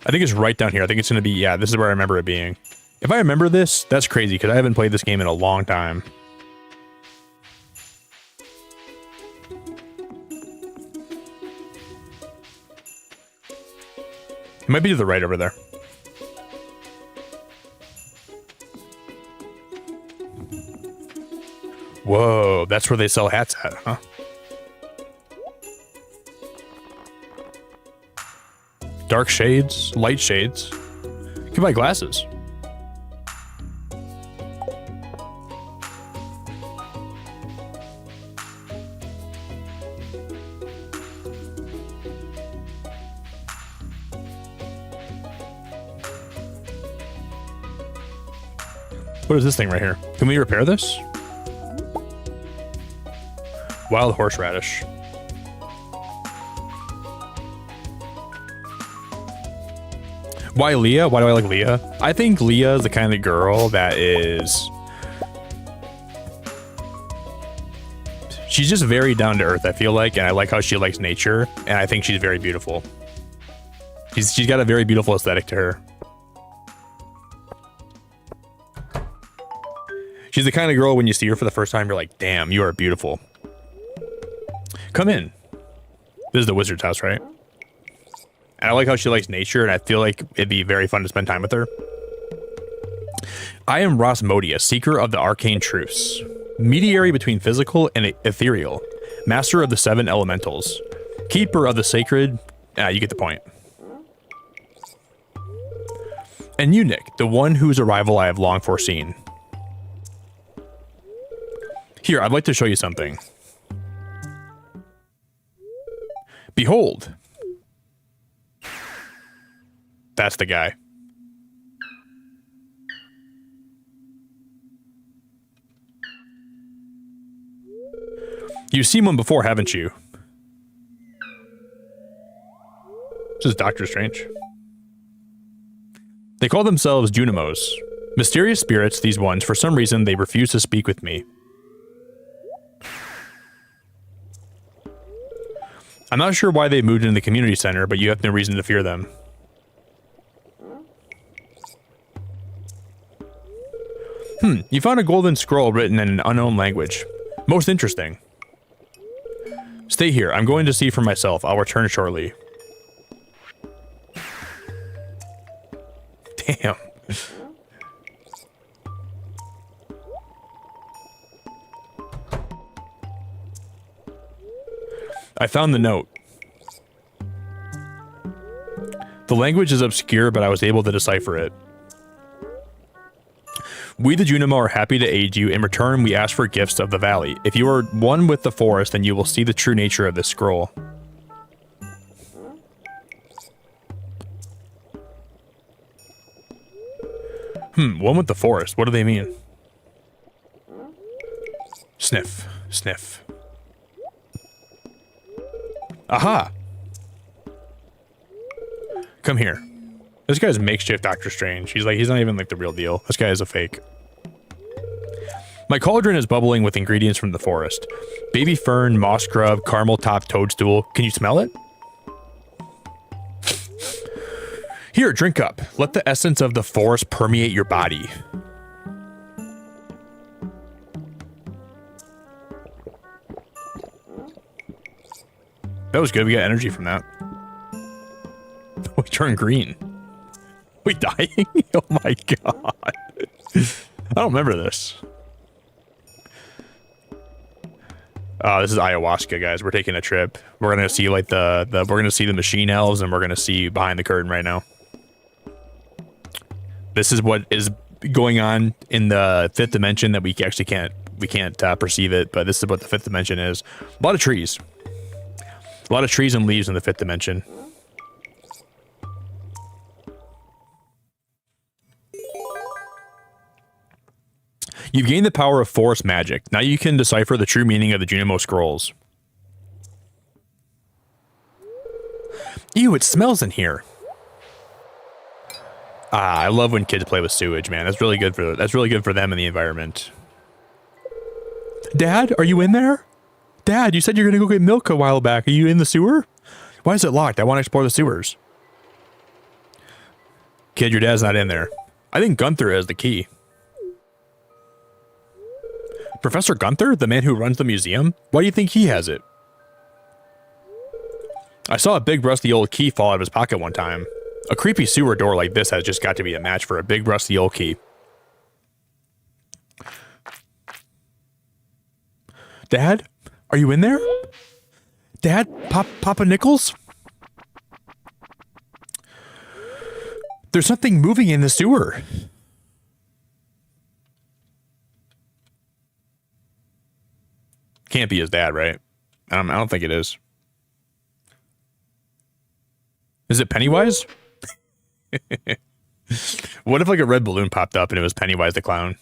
I think it's right down here. I think it's gonna be, yeah, this is where I remember it being. If I remember this, that's crazy because I haven't played this game in a long time. It might be to the right over there. Whoa, that's where they sell hats at, huh? Dark shades, light shades. You can buy glasses. What is this thing right here? Can we repair this? Wild horseradish. Why Leah? Why do I like Leah? I think Leah is the kind of girl that is... She's just very down to earth, I feel like, and I like how she likes nature, and I think she's very beautiful. She's got a very beautiful aesthetic to her. She's the kind of girl when you see her for the first time, you're like, damn, you are beautiful. Come in. This is the wizard's house, right? And I like how she likes nature, and I feel like it'd be very fun to spend time with her. I am Rosmodia, seeker of the arcane truths, mediary between physical and ethereal, master of the 7 elementals, keeper of the sacred. You get the point. And eunuch, the one whose arrival I have long foreseen. Here, I'd like to show you something. Behold. That's the guy. You've seen one before, haven't you? This is Doctor Strange. They call themselves Junimos. Mysterious spirits, these ones. For some reason, they refuse to speak with me. I'm not sure why they moved into the community center, but you have no reason to fear them. You found a golden scroll written in an unknown language. Most interesting. Stay here. I'm going to see for myself. I'll return shortly. Damn. I found the note. The language is obscure, but I was able to decipher it. We the Junimo are happy to aid you. In return, we ask for gifts of the valley. If you are one with the forest, then you will see the true nature of this scroll. One with the forest. What do they mean? Sniff. Sniff. Aha! Come here. This guy's makeshift Doctor Strange. He's not even like the real deal. This guy is a fake. My cauldron is bubbling with ingredients from the forest. Baby fern, moss grub, caramel top toadstool. Can you smell it? Here, drink up. Let the essence of the forest permeate your body. That was good. We got energy from that. We turned green. We dying? Oh my god. I don't remember this. This is ayahuasca, guys. We're taking a trip. We're gonna see like we're gonna see the machine elves, and we're gonna see behind the curtain right now. This is what is going on in the fifth dimension that we actually can't perceive it, but this is what the fifth dimension is. A lot of trees. A lot of trees and leaves in the fifth dimension. You've gained the power of forest magic. Now you can decipher the true meaning of the Junimo scrolls. Ew, it smells in here. Ah, I love when kids play with sewage, man. That's really good for them and the environment. Dad, are you in there? Dad, you said you're gonna go get milk a while back. Are you in the sewer? Why is it locked? I want to explore the sewers. Kid, your dad's not in there. I think Gunther has the key. Professor Gunther, the man who runs the museum? Why do you think he has it? I saw a big rusty old key fall out of his pocket one time. A creepy sewer door like this has just got to be a match for a big rusty old key. Dad? Are you in there? Dad? Papa Nichols? There's something moving in the sewer. Can't be his dad, right? I don't think it is. Is it Pennywise? What if like a red balloon popped up and it was Pennywise the clown?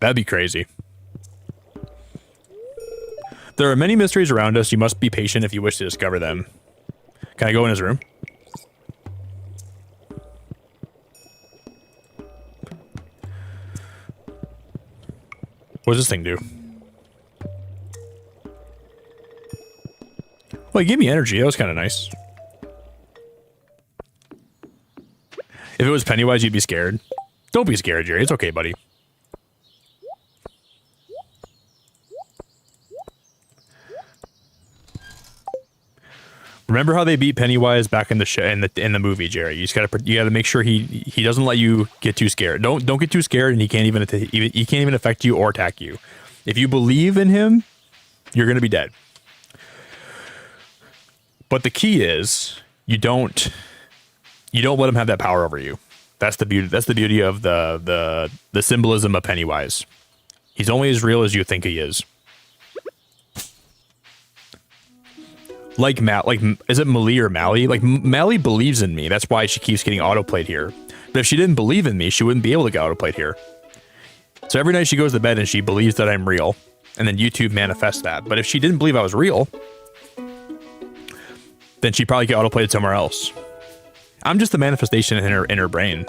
That'd be crazy. There are many mysteries around us. You must be patient if you wish to discover them. Can I go in his room? What does this thing do? Well, it gave me energy. That was kind of nice. If it was Pennywise, you'd be scared. Don't be scared, Jerry. It's okay, buddy. Remember how they beat Pennywise back in the show, in the movie, Jerry? You gotta make sure he doesn't let you get too scared. Don't get too scared, and he can't even affect you or attack you. If you believe in him, you're gonna be dead. But the key is you don't let him have that power over you. That's the beauty. That's the beauty of the symbolism of Pennywise. He's only as real as you think he is. Like is it Mally or Mally? Like Mally believes in me. That's why she keeps getting autoplayed here. But if she didn't believe in me, she wouldn't be able to get autoplayed here. So every night she goes to bed and she believes that I'm real, and then YouTube manifests that. But if she didn't believe I was real, then she'd probably get autoplayed somewhere else. I'm just the manifestation in her brain.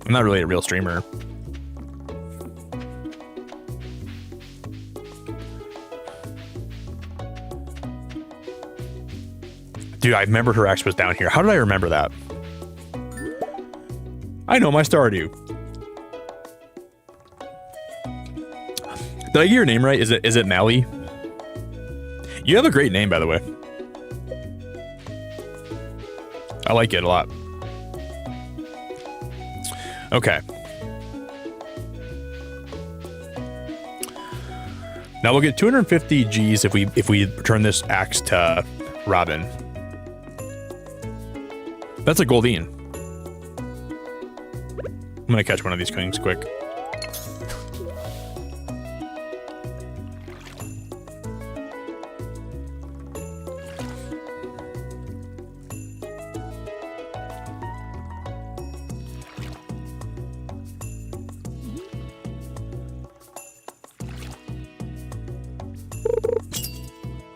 I'm not really a real streamer. Dude, I remember her ex was down here. How did I remember that? I know my Stardew. Did I get your name right? Is it Mally? You have a great name, by the way. I like it a lot. Okay. Now we'll get 250 G's if we return this axe to Robin. That's a Goldine. I'm gonna catch one of these things quick.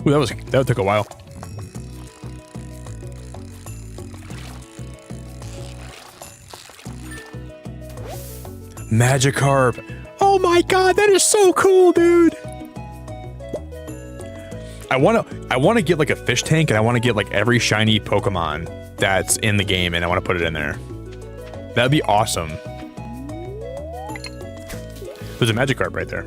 Ooh, that took a while. Magikarp. Oh my god, that is so cool, dude. I want to get like a fish tank, and I want to get like every shiny Pokemon that's in the game, and I want to put it in there. That'd be awesome. There's a Magikarp right there.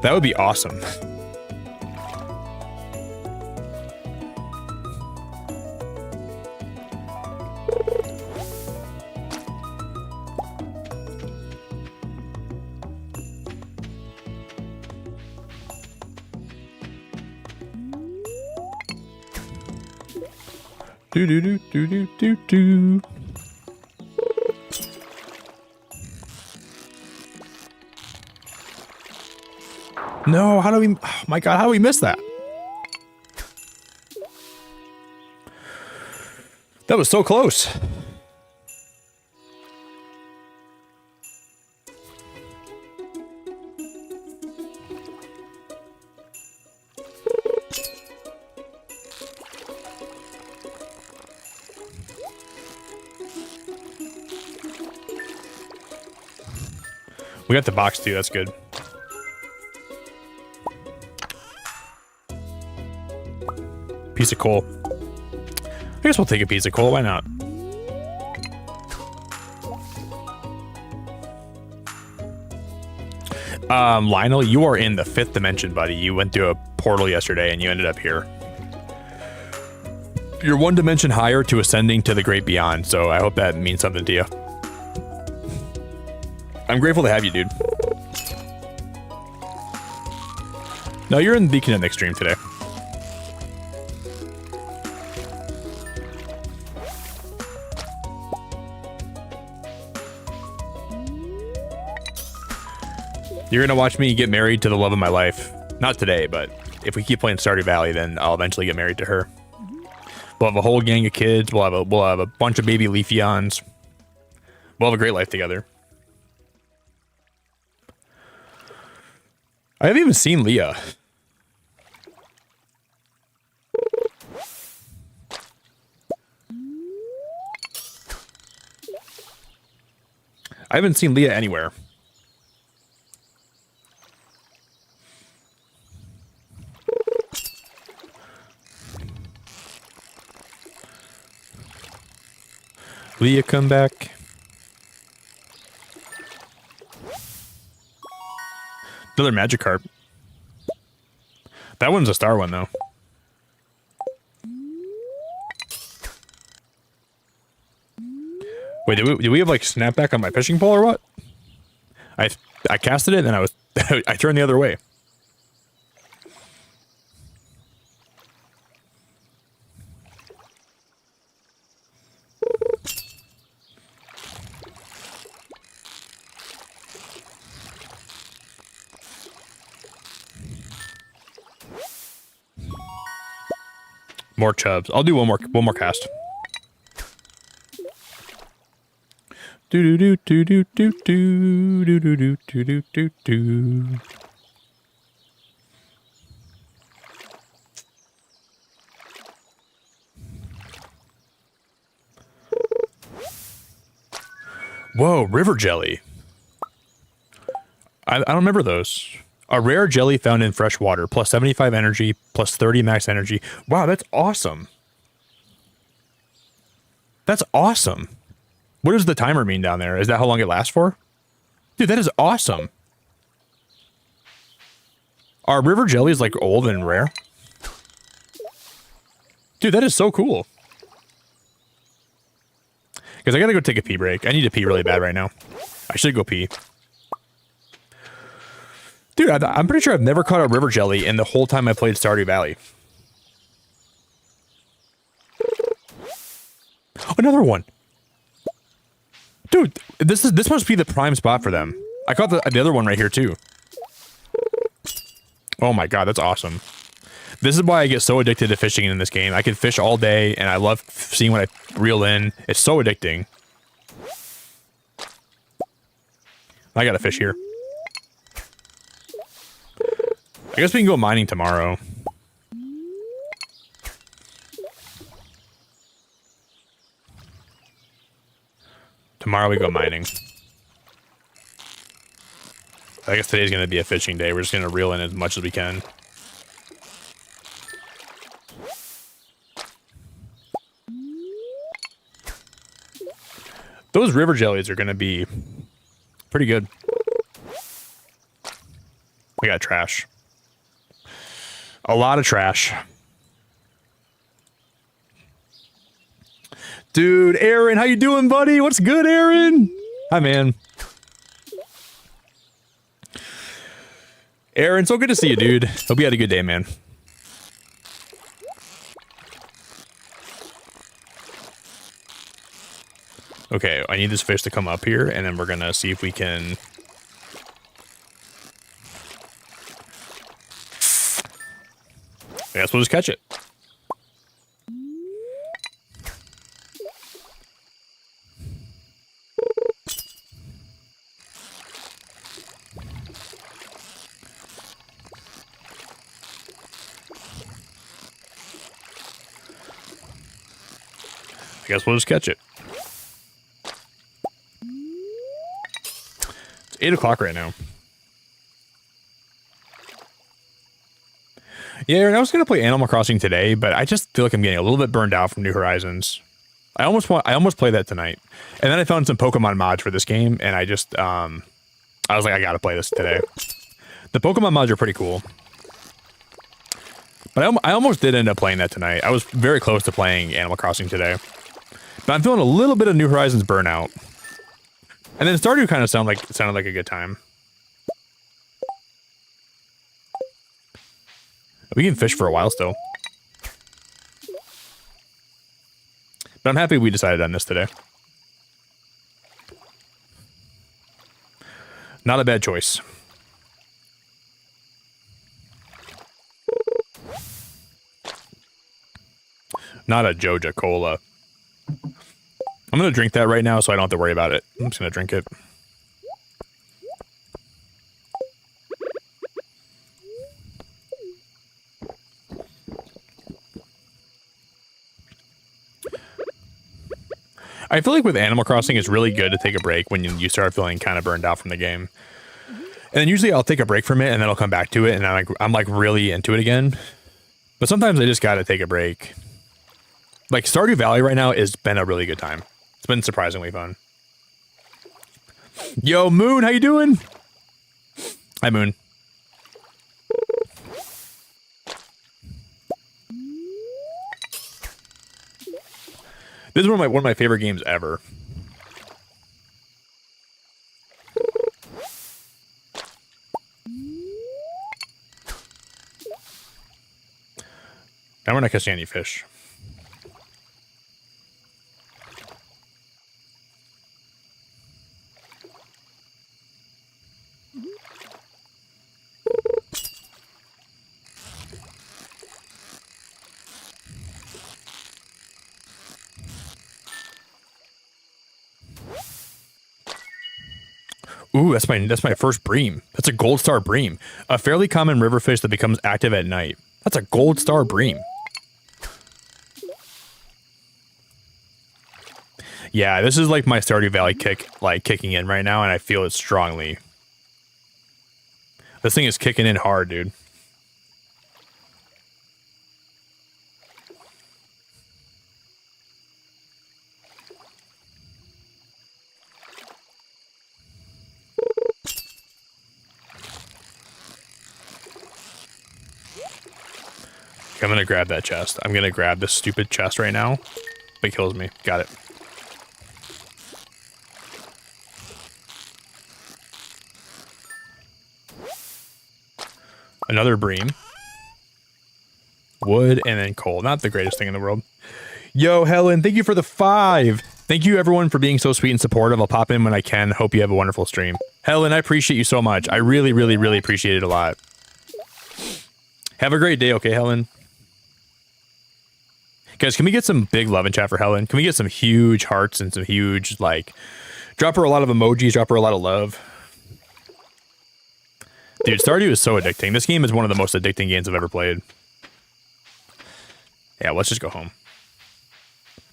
That would be awesome. Do do do do do do do. No, how do we? Oh my God, how do we miss that? That was so close. We got the box too, that's good. Piece of coal. I guess we'll take a piece of coal, why not? Lionel, you are in the 5th dimension, buddy. You went through a portal yesterday and you ended up here. You're 1 dimension higher to ascending to the great beyond, so I hope that means something to you. I'm grateful to have you, dude. No, you're in the Beacon Next stream today. You're gonna watch me get married to the love of my life. Not today, but if we keep playing Stardew Valley, then I'll eventually get married to her. We'll have a whole gang of kids. We'll have a bunch of baby Leafeons. We'll have a great life together. I haven't even seen Leah. I haven't seen Leah anywhere. Leah, come back. Another Magikarp. That one's a star one, though. Wait, do we have like snapback on my fishing pole or what? I casted it and I was I turned the other way. More chubs. I'll do one more cast. Do do do do do do do do do do do do do. Whoa, river jelly. I don't remember those. A rare jelly found in fresh water, plus 75 energy, plus 30 max energy. Wow, that's awesome. That's awesome. What does the timer mean down there? Is that how long it lasts for? Dude, that is awesome. Are river jellies like old and rare? Dude, that is so cool. Because I gotta go take a pee break. I need to pee really bad right now. I should go pee. Dude, I'm pretty sure I've never caught a river jelly in the whole time I played Stardew Valley. Another one. Dude, this must be the prime spot for them. I caught the other one right here too. Oh my god, that's awesome. This is why I get so addicted to fishing in this game. I can fish all day and I love seeing what I reel in. It's so addicting. I gotta fish here. I guess we can go mining tomorrow. Tomorrow we go mining. I guess today's gonna be a fishing day. We're just gonna reel in as much as we can. Those river jellies are gonna be pretty good. We got trash. A lot of trash. Dude, Aaron, how you doing, buddy? What's good, Aaron? Hi, man. Aaron, so good to see you, dude. Hope you had a good day, man. Okay, I need this fish to come up here, and then we're gonna see if we can... I guess we'll just catch it. I guess we'll just catch it. It's 8 o'clock right now. Yeah, and I was gonna play Animal Crossing today, but I just feel like I'm getting a little bit burned out from New Horizons. I almost played that tonight, and then I found some Pokemon mods for this game, and I just I was like, I gotta play this today. The Pokemon mods are pretty cool, but I almost did end up playing that tonight. I was very close to playing Animal Crossing today, but I'm feeling a little bit of New Horizons burnout. And then Stardew kind of sounded like a good time. We can fish for a while still. But I'm happy we decided on this today. Not a bad choice. Not a Joja Cola. I'm going to drink that right now so I don't have to worry about it. I'm just going to drink it. I feel like with Animal Crossing, it's really good to take a break when you start feeling kind of burned out from the game. And then usually I'll take a break from it and then I'll come back to it and I'm like really into it again. But sometimes I just got to take a break. Like Stardew Valley right now has been a really good time. It's been surprisingly fun. Yo, Moon, how you doing? Hi, Moon. This is one of my favorite games ever. Now we're not catching any fish. Ooh, that's my first bream. That's a gold star bream. A fairly common river fish that becomes active at night. That's a gold star bream. Yeah, this is like my Stardew Valley kick, like kicking in right now, and I feel it strongly. This thing is kicking in hard, dude. I'm gonna grab that chest. I'm gonna grab this stupid chest right now. It kills me. Got it. Another bream. Wood and then coal. Not the greatest thing in the world. Yo, Helen, thank you for the 5. Thank you, everyone, for being so sweet and supportive. I'll pop in when I can. Hope you have a wonderful stream. Helen, I appreciate you so much. I really, really, really appreciate it a lot. Have a great day, okay, Helen? Guys, can we get some big love in chat for Helen? Can we get some huge hearts and some huge, like, drop her a lot of emojis, drop her a lot of love. Dude, Stardew is so addicting. This game is one of the most addicting games I've ever played. Yeah, let's just go home.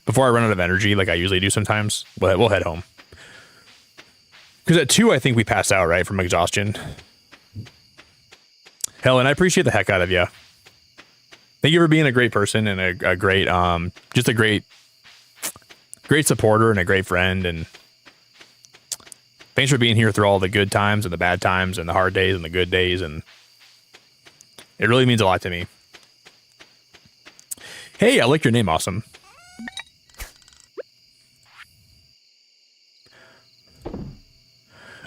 Before I run out of energy, like I usually do sometimes, we'll head home. Because at 2, I think we pass out, right, from exhaustion. Helen, I appreciate the heck out of you. Thank you for being a great person and a great, just a great supporter and a great friend. And thanks for being here through all the good times and the bad times and the hard days and the good days. And it really means a lot to me. Hey, I like your name. Awesome.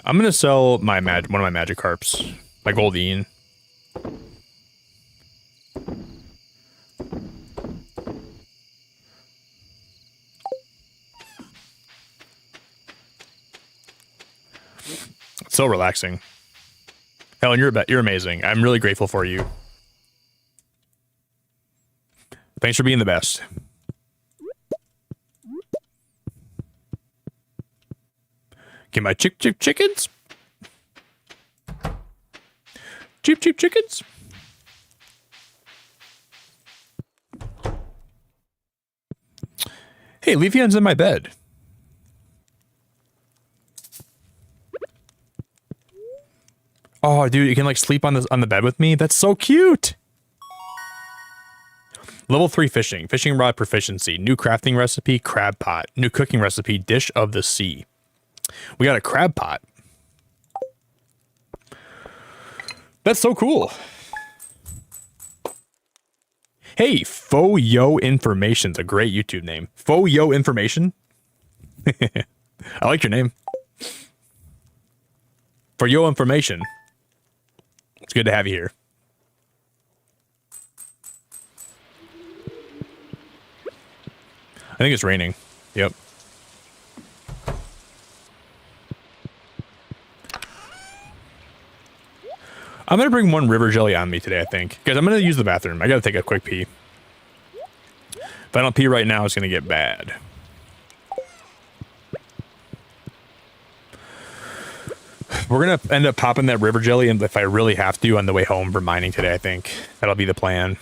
I'm gonna sell my one of my magic harps, my Goldine. It's so relaxing. Helen, you're amazing. I'm really grateful for you. Thanks for being the best. Get my chickens. Cheap chickens. Hey, Leafeon's in my bed. Oh, dude, you can like sleep on the bed with me? That's so cute. Level 3 fishing. Fishing rod proficiency. New crafting recipe, crab pot. New cooking recipe, dish of the sea. We got a crab pot. That's so cool. Hey, Faux Yo Information's a great YouTube name. Faux Yo Information. I like your name. For Yo Information. It's good to have you here. I think it's raining. Yep. I'm going to bring one river jelly on me today, I think. Guys, I'm going to use the bathroom. I got to take a quick pee. If I don't pee right now, it's going to get bad. We're going to end up popping that river jelly, and if I really have to, on the way home from mining today, I think. That'll be the plan.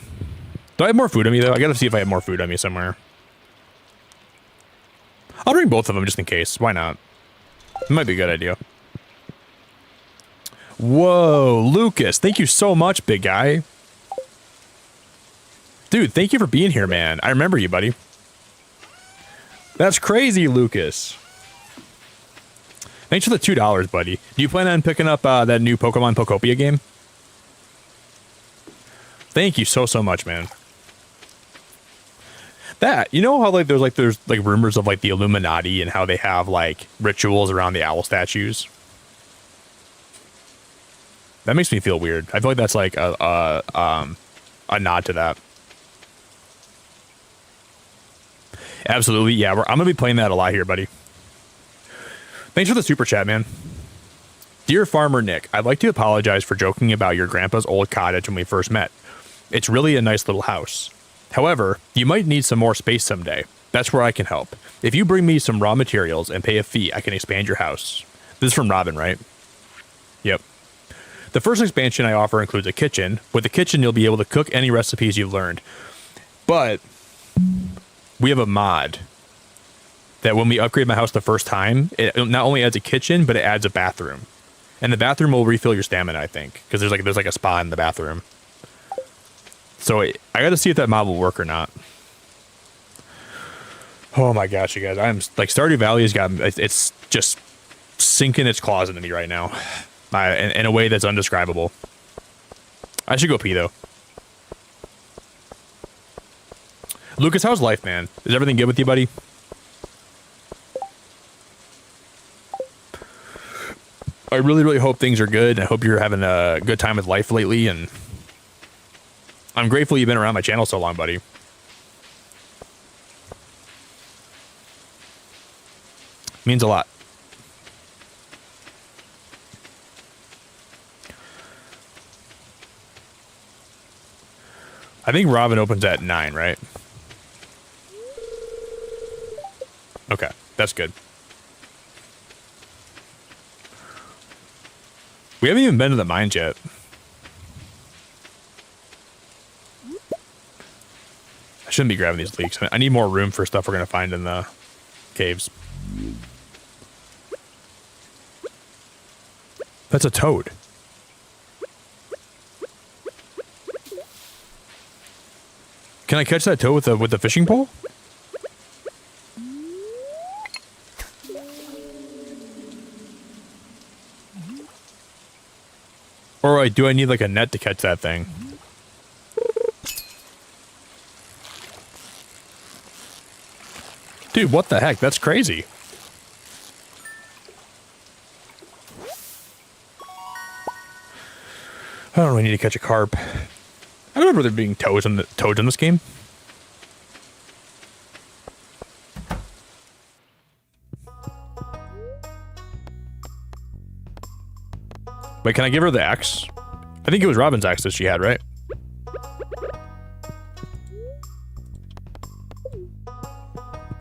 Do I have more food on me, though? I got to see if I have more food on me somewhere. I'll bring both of them just in case. Why not? It might be a good idea. Whoa, Lucas. Thank you so much, big guy. Dude, thank you for being here, man. I remember you, buddy. That's crazy, Lucas. Thanks for the $2, buddy. Do you plan on picking up that new Pokemon Pokopia game? Thank you so much, man. That, you know how like there's rumors of like the Illuminati and how they have like rituals around the owl statues? That makes me feel weird. I feel like that's like a nod to that. Absolutely, yeah. I'm gonna be playing that a lot here, buddy. Thanks for the super chat, man. Dear Farmer Nick, I'd like to apologize for joking about your grandpa's old cottage when we first met. It's really a nice little house. However, you might need some more space someday. That's where I can help. If you bring me some raw materials and pay a fee, I can expand your house. This is from Robin, right? Yep. The first expansion I offer includes a kitchen. With the kitchen, you'll be able to cook any recipes you've learned. But we have a mod that when we upgrade my house the first time, it not only adds a kitchen, but it adds a bathroom. And the bathroom will refill your stamina, I think, because there's like a spa in the bathroom. So I got to see if that mod will work or not. Oh my gosh, you guys! I'm like Stardew Valley has got it's just sinking its claws into me right now, in a way that's undescribable. I should go pee though. Lucas, how's life, man? Is everything good with you, buddy? I really hope things are good. I hope you're having a good time with life lately, and I'm grateful you've been around my channel so long, buddy. Means a lot. I think Robin opens at 9, right? Okay, that's good. We haven't even been to the mines yet. I shouldn't be grabbing these leeks. I need more room for stuff we're going to find in the caves. That's a toad. Can I catch that toad with the fishing pole? Or do I need like a net to catch that thing? Dude, what the heck? That's crazy. I don't really need to catch a carp. I remember there being toads in this game. Wait, can I give her the axe? I think it was Robin's axe that she had, right?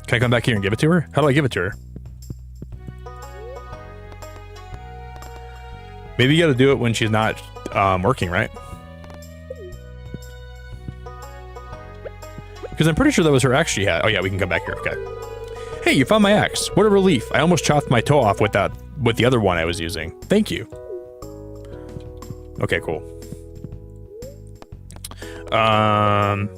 Can I come back here and give it to her? How do I give it to her? Maybe you gotta do it when she's not working, right? Because I'm pretty sure that was her axe she had. Oh yeah, we can come back here, okay. Hey, you found my axe. What a relief. I almost chopped my toe off with the other one I was using. Thank you. Okay, cool. Bum.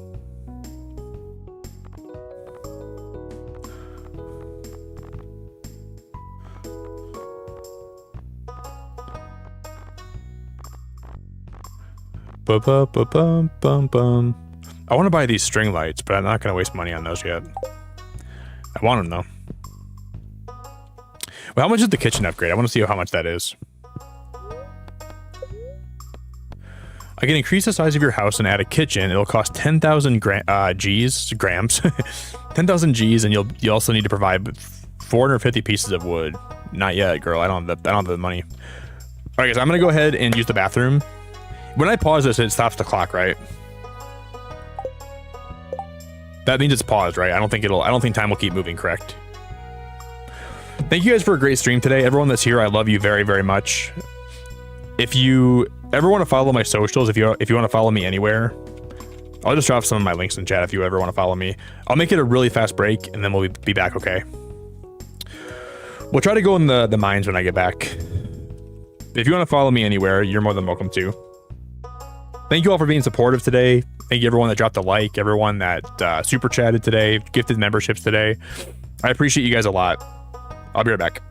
I want to buy these string lights, but I'm not going to waste money on those yet. I want them though. Well, how much is the kitchen upgrade? I want to see how much that is. I can increase the size of your house and add a kitchen. It'll cost 10,000 grams, 10,000 G's, and you also need to provide 450 pieces of wood. Not yet, girl. I don't have the money. All right, guys. I'm gonna go ahead and use the bathroom. When I pause this, it stops the clock, right? That means it's paused, right? I don't think time will keep moving, correct? Thank you guys for a great stream today. Everyone that's here, I love you very, very much. If you ever want to follow my socials, if you want to follow me anywhere, I'll just drop some of my links in chat if you ever want to follow me. I'll make it a really fast break, and then we'll be back, okay? We'll try to go in the mines when I get back. If you want to follow me anywhere, you're more than welcome to. Thank you all for being supportive today. Thank you everyone that dropped a like, everyone that super chatted today, gifted memberships today. I appreciate you guys a lot. I'll be right back.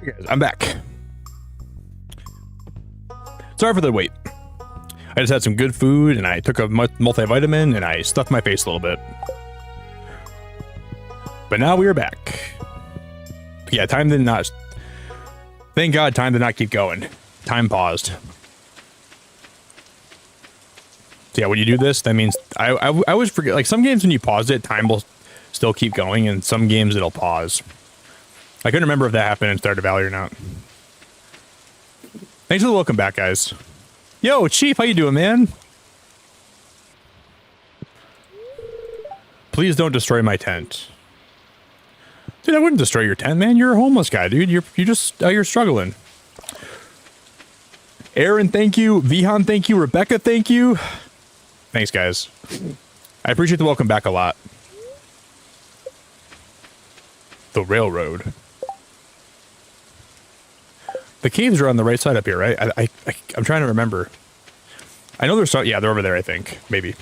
Hey guys, I'm back. Sorry for the wait. I just had some good food and I took a multivitamin and I stuffed my face a little bit. But now we are back. Yeah, time did not... Thank God time did not keep going. Time paused. So yeah, when you do this, that means... I always forget, like some games when you pause it, time will still keep going, and some games it'll pause. I couldn't remember if that happened in Stardew Valley or not. Thanks for the welcome back, guys. Yo, Chief, how you doing, man? Please don't destroy my tent. Dude, I wouldn't destroy your tent, man. You're a homeless guy, dude. You're struggling. Aaron, thank you. Vihan, thank you. Rebecca, thank you. Thanks, guys. I appreciate the welcome back a lot. The railroad. The caves are on the right side up here, right? I'm trying to remember. I know they're yeah, they're over there, I think. Maybe.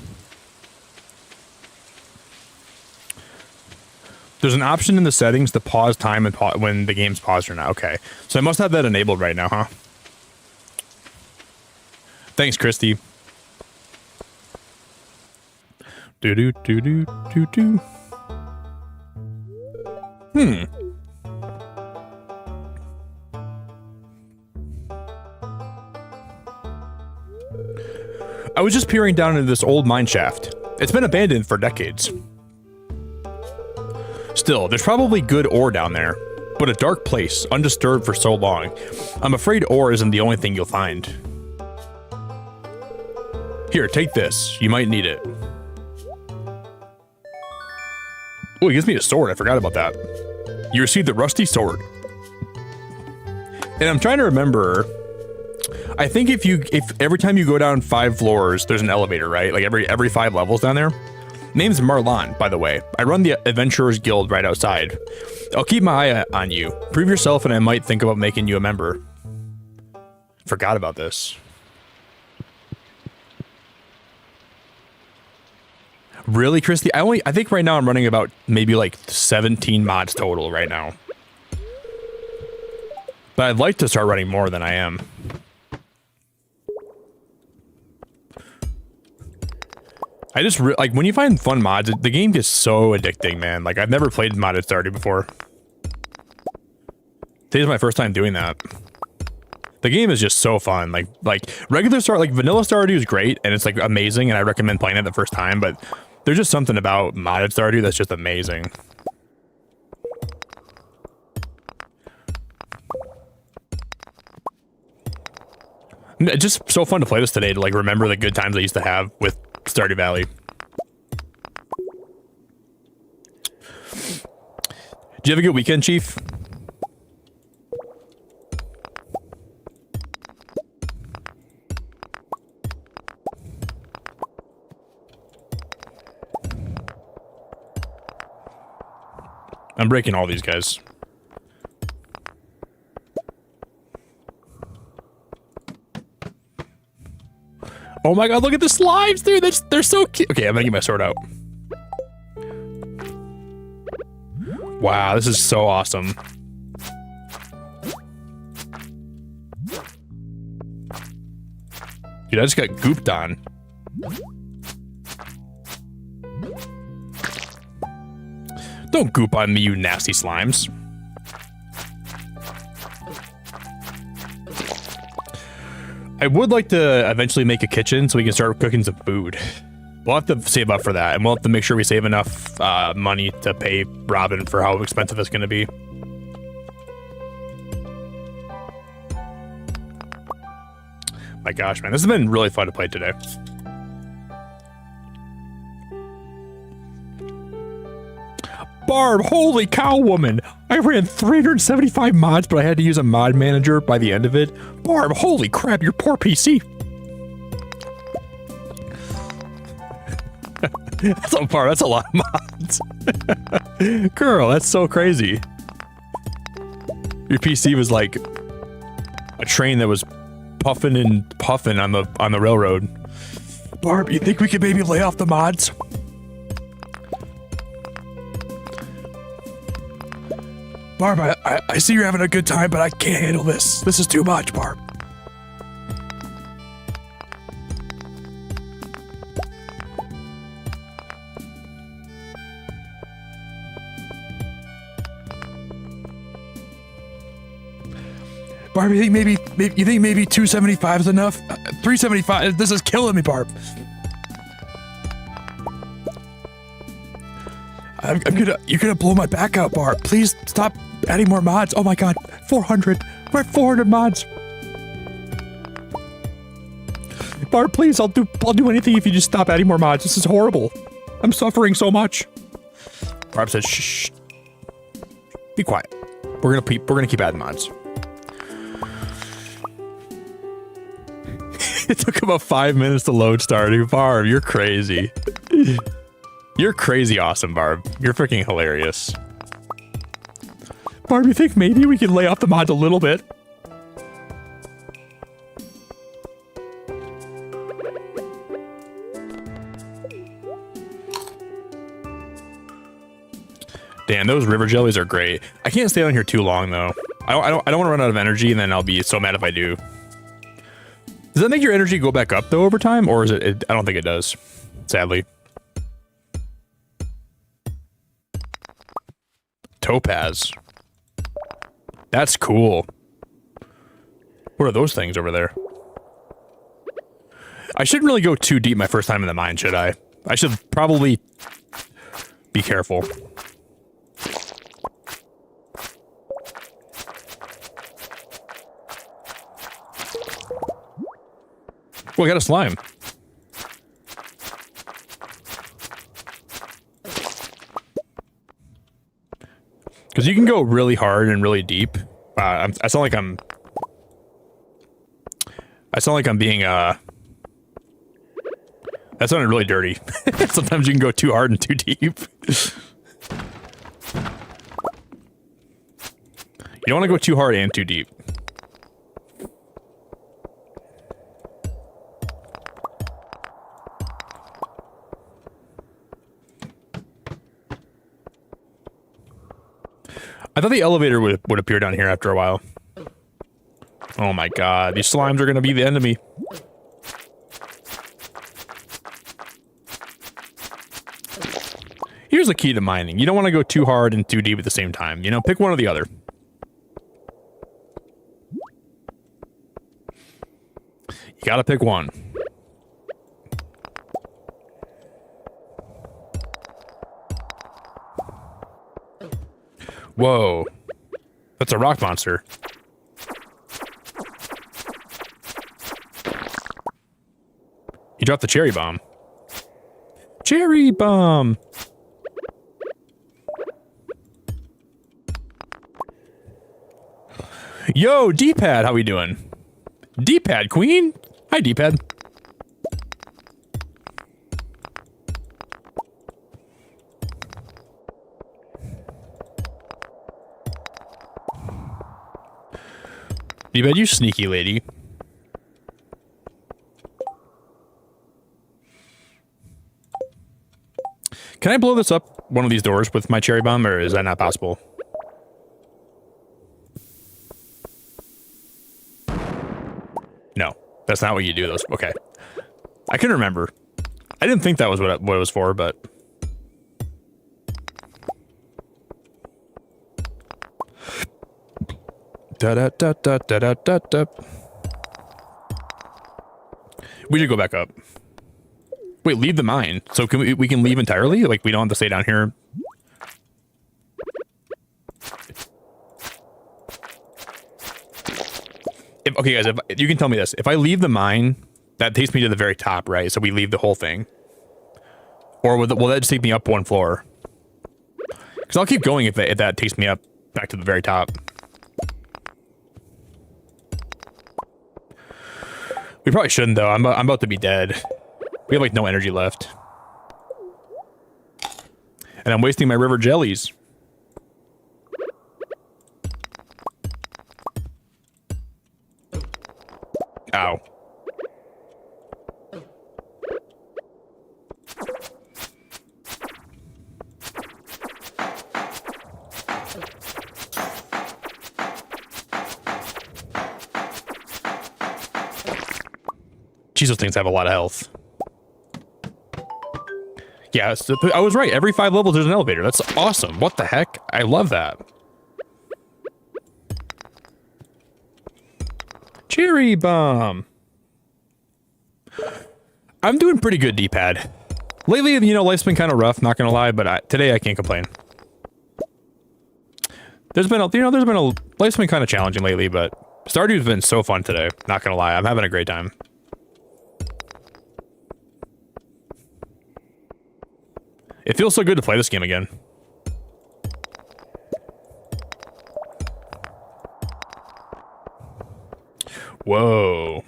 There's an option in the settings to pause time and when the game's paused or not. Okay. So I must have that enabled right now, huh? Thanks, Christy. Do-do-do-do-do-do. I was just peering down into this old mine shaft. It's been abandoned for decades. Still, there's probably good ore down there, but a dark place, undisturbed for so long. I'm afraid ore isn't the only thing you'll find. Here, take this. You might need it. Oh, he gives me a sword. I forgot about that. You received the rusty sword. And I'm trying to remember... I think if every time you go down 5 floors, there's an elevator, right? Like every 5 levels down there. Name's Marlon, by the way. I run the Adventurers Guild right outside. I'll keep my eye on you. Prove yourself and I might think about making you a member. Forgot about this. Really, Christy? I think right now I'm running about maybe like 17 mods total right now. But I'd like to start running more than I am. I just like when you find fun mods, the game gets so addicting, man. Like I've never played modded Stardew before. Today's my first time doing that. The game is just so fun. Like regular like vanilla Stardew is great and it's like amazing and I recommend playing it the first time, but there's just something about modded Stardew that's just amazing. It's just so fun to play this today to like remember the good times I used to have with Stardew Valley. Did you have a good weekend, Chief? I'm breaking all these guys. Oh my god, look at the slimes, dude! They're so cute! Okay, I'm gonna get my sword out. Wow, this is so awesome. Dude, I just got gooped on. Don't goop on me, you nasty slimes. I would like to eventually make a kitchen so we can start cooking some food. We'll have to save up for that, and we'll have to make sure we save enough money to pay Robin for how expensive it's going to be. My gosh, man, this has been really fun to play today. Barb, holy cow, woman! I ran 375 mods, but I had to use a mod manager by the end of it. Barb, holy crap, your poor PC. That's a Barb, that's a lot of mods. Girl, that's so crazy. Your PC was like a train that was puffing and puffing on the railroad. Barb, you think we could maybe lay off the mods? Barb, I see you're having a good time, but I can't handle this. This is too much, Barb. Barb, you think maybe 275 is enough? 375. This is killing me, Barb. You're gonna blow my back out, Barb. Please stop adding more mods. Oh my god, 400. We're at 400 mods. Barb, please, I'll do anything if you just stop adding more mods. This is horrible. I'm suffering so much. Barb says, shh. Be quiet. We're gonna keep adding mods. It took about 5 minutes to load Stardew. Barb, you're crazy. You're crazy awesome, Barb. You're freaking hilarious. Barb, you think maybe we can lay off the mods a little bit? Damn, those river jellies are great. I can't stay on here too long though. I don't want to run out of energy, and then I'll be so mad if I do. Does that make your energy go back up though over time, or is it? I don't think it does. Sadly. Topaz. That's cool. What are those things over there? I shouldn't really go too deep my first time in the mine, should I? I should probably be careful. Oh, I got a slime. Because you can go really hard and really deep. I sound like I'm being that sounded really dirty. Sometimes you can go too hard and too deep. You don't want to go too hard and too deep. I thought the elevator would appear down here after a while. Oh my god, these slimes are gonna be the end of me. Here's the key to mining. You don't want to go too hard and too deep at the same time. You know, pick one or the other. You gotta pick one. Whoa. That's a rock monster. He dropped the cherry bomb. Cherry bomb! Yo, D-pad, how we doing? D-pad queen? Hi, D-pad. D-pad, you sneaky lady. Can I blow this up, one of these doors, with my cherry bomb, or is that not possible? No, that's not what you do. Those okay. I couldn't remember. I didn't think that was what it was for, but da da da da da da da da. We should go back up. Wait, leave the mine. So can we can leave entirely? Like we don't have to stay down here. Okay, guys, if you can tell me this. If I leave the mine, that takes me to the very top, right? So we leave the whole thing. Or will that just take me up one floor? Because I'll keep going if that takes me up back to the very top. We probably shouldn't, though. I'm about to be dead. We have, like, no energy left. And I'm wasting my river jellies. Ow. Jeez, those things have a lot of health. Yeah, so I was right. Every 5 levels there's an elevator. That's awesome. What the heck? I love that. Cherry bomb. I'm doing pretty good, D-pad. Lately, you know, life's been kind of rough, not gonna lie, but today I can't complain. Life's been kind of challenging lately, but Stardew's been so fun today. Not gonna lie, I'm having a great time. It feels so good to play this game again. Whoa.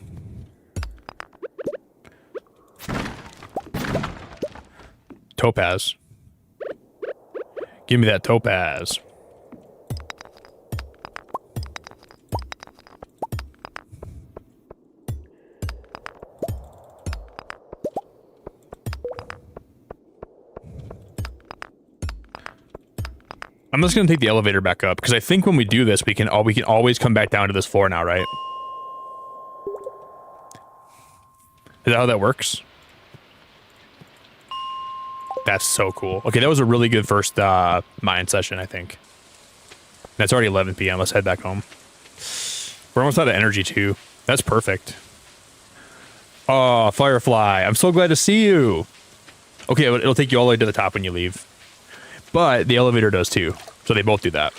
Topaz. Give me that topaz. I'm just gonna take the elevator back up because I think when we do this, we can always come back down to this floor now, right? Is that how that works? That's so cool. Okay, that was a really good first mine session, I think. That's already 11 p.m. Let's head back home. We're almost out of energy too. That's perfect. Oh, Firefly, I'm so glad to see you. Okay, it'll take you all the way to the top when you leave. But the elevator does too, so they both do that.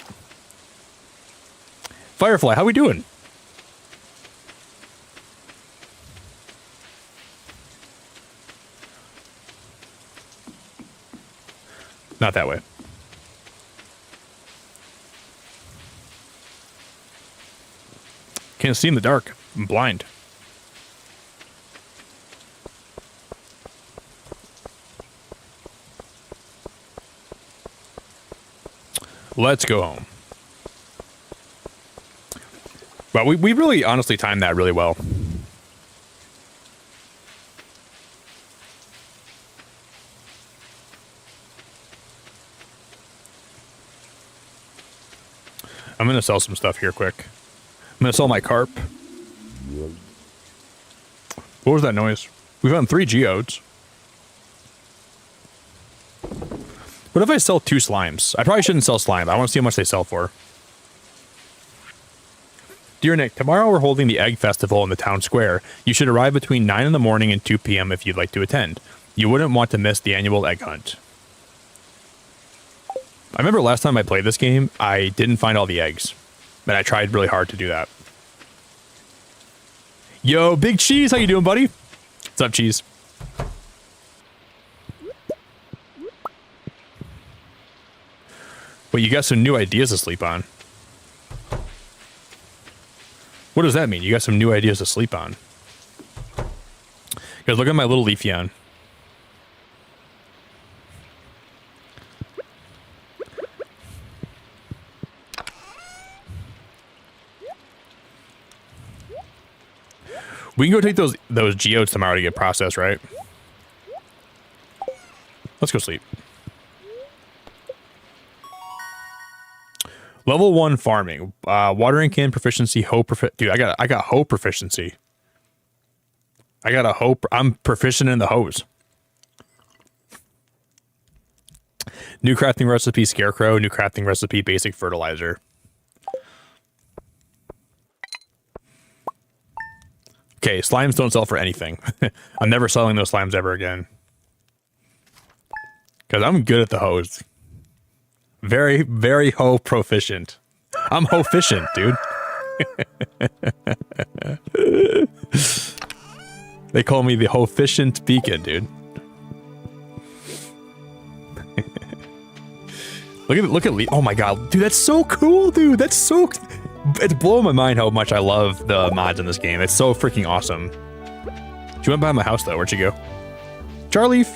Firefly, how we doing? Not that way. Can't see in the dark. I'm blind. Let's go home. Well, we really honestly timed that really well. I'm going to sell some stuff here quick. I'm going to sell my carp. What was that noise? We found 3 geodes. What if I sell 2 slimes? I probably shouldn't sell slime. I want to see how much they sell for. Dear Nick, tomorrow we're holding the Egg Festival in the town square. You should arrive between 9 in the morning and 2 p.m. if you'd like to attend. You wouldn't want to miss the annual egg hunt. I remember last time I played this game, I didn't find all the eggs. And I tried really hard to do that. Yo, Big Cheese, how you doing, buddy? What's up, Cheese? Well, you got some new ideas to sleep on. What does that mean? You got some new ideas to sleep on. Guys, look at my little Leafeon. We can go take those geodes tomorrow to get processed, right? Let's go sleep. Level 1 farming. Watering can proficiency, hoe dude, I got hoe proficiency. I got a hoe. I'm proficient in the hose. New crafting recipe, scarecrow. New crafting recipe, basic fertilizer. Okay, slimes don't sell for anything. I'm never selling those slimes ever again. Because I'm good at the hose. Very, very hoe proficient. I'm hoe-ficient, dude. They call me the hoe-ficient beacon, dude. look at Lee. Oh my god, dude, that's so cool, dude. That's so... It's blowing my mind how much I love the mods in this game. It's so freaking awesome. She went behind my house, though. Where'd she go? Charleaf!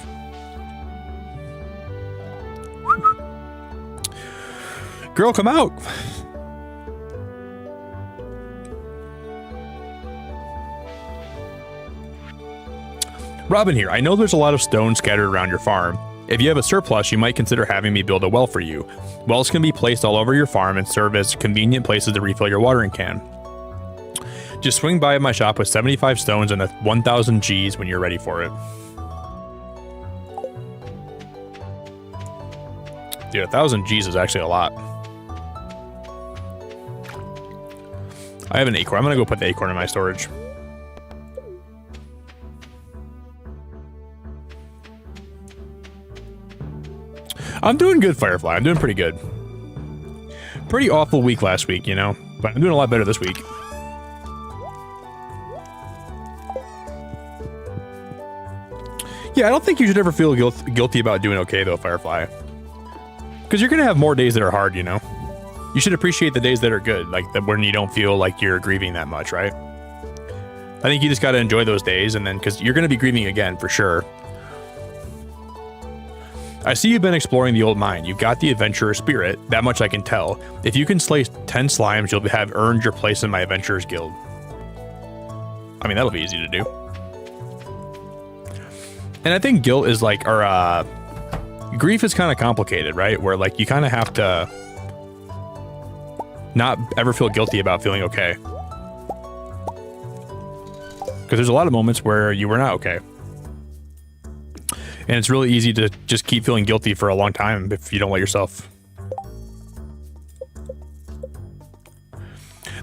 Girl, come out! Robin here. I know there's a lot of stone scattered around your farm. If you have a surplus, you might consider having me build a well for you. Wells can be placed all over your farm and serve as convenient places to refill your watering can. Just swing by my shop with 75 stones and 1,000 Gs when you're ready for it. Dude, 1,000 Gs is actually a lot. I have an acorn. I'm gonna go put the acorn in my storage. I'm doing good, Firefly. I'm doing pretty good. Pretty awful week last week, you know? But I'm doing a lot better this week. Yeah, I don't think you should ever feel guilty about doing okay, though, Firefly. Because you're going to have more days that are hard, you know? You should appreciate the days that are good, like when you don't feel like you're grieving that much, right? I think you just got to enjoy those days, and then, because you're going to be grieving again, for sure. I see you've been exploring the old mine. You've got the adventurer spirit, that much I can tell. If you can slay 10 slimes, you'll have earned your place in my adventurer's guild. I mean, that'll be easy to do. And I think guilt is like, or grief is kind of complicated, right? Where like you kind of have to not ever feel guilty about feeling okay. Because there's a lot of moments where you were not okay. And it's really easy to just keep feeling guilty for a long time if you don't let yourself.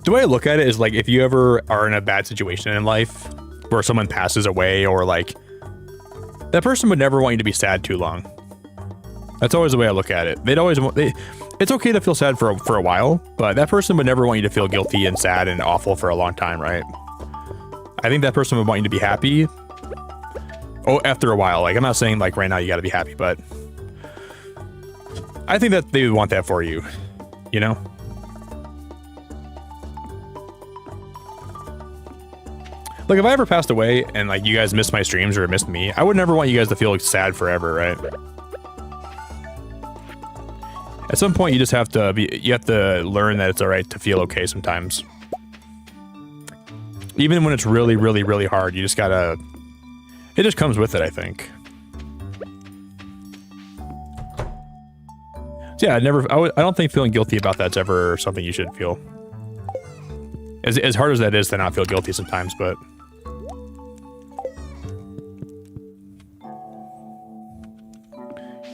The way I look at it is like if you ever are in a bad situation in life where someone passes away or like that person would never want you to be sad too long. That's always the way I look at it. They'd always want, it's okay to feel sad for a while, but that person would never want you to feel guilty and sad and awful for a long time, right? I think that person would want you to be happy. Oh, after a while. Like, I'm not saying, like, right now you gotta be happy, but I think that they would want that for you, you know? Like, if I ever passed away and, like, you guys missed my streams or missed me, I would never want you guys to feel, like, sad forever, right? At some point, you just have to you have to learn that it's alright to feel okay sometimes. Even when it's really, really, really hard, you just gotta... It just comes with it, I think. So yeah, I don't think feeling guilty about that's ever something you should feel. As hard as that is to not feel guilty sometimes, but...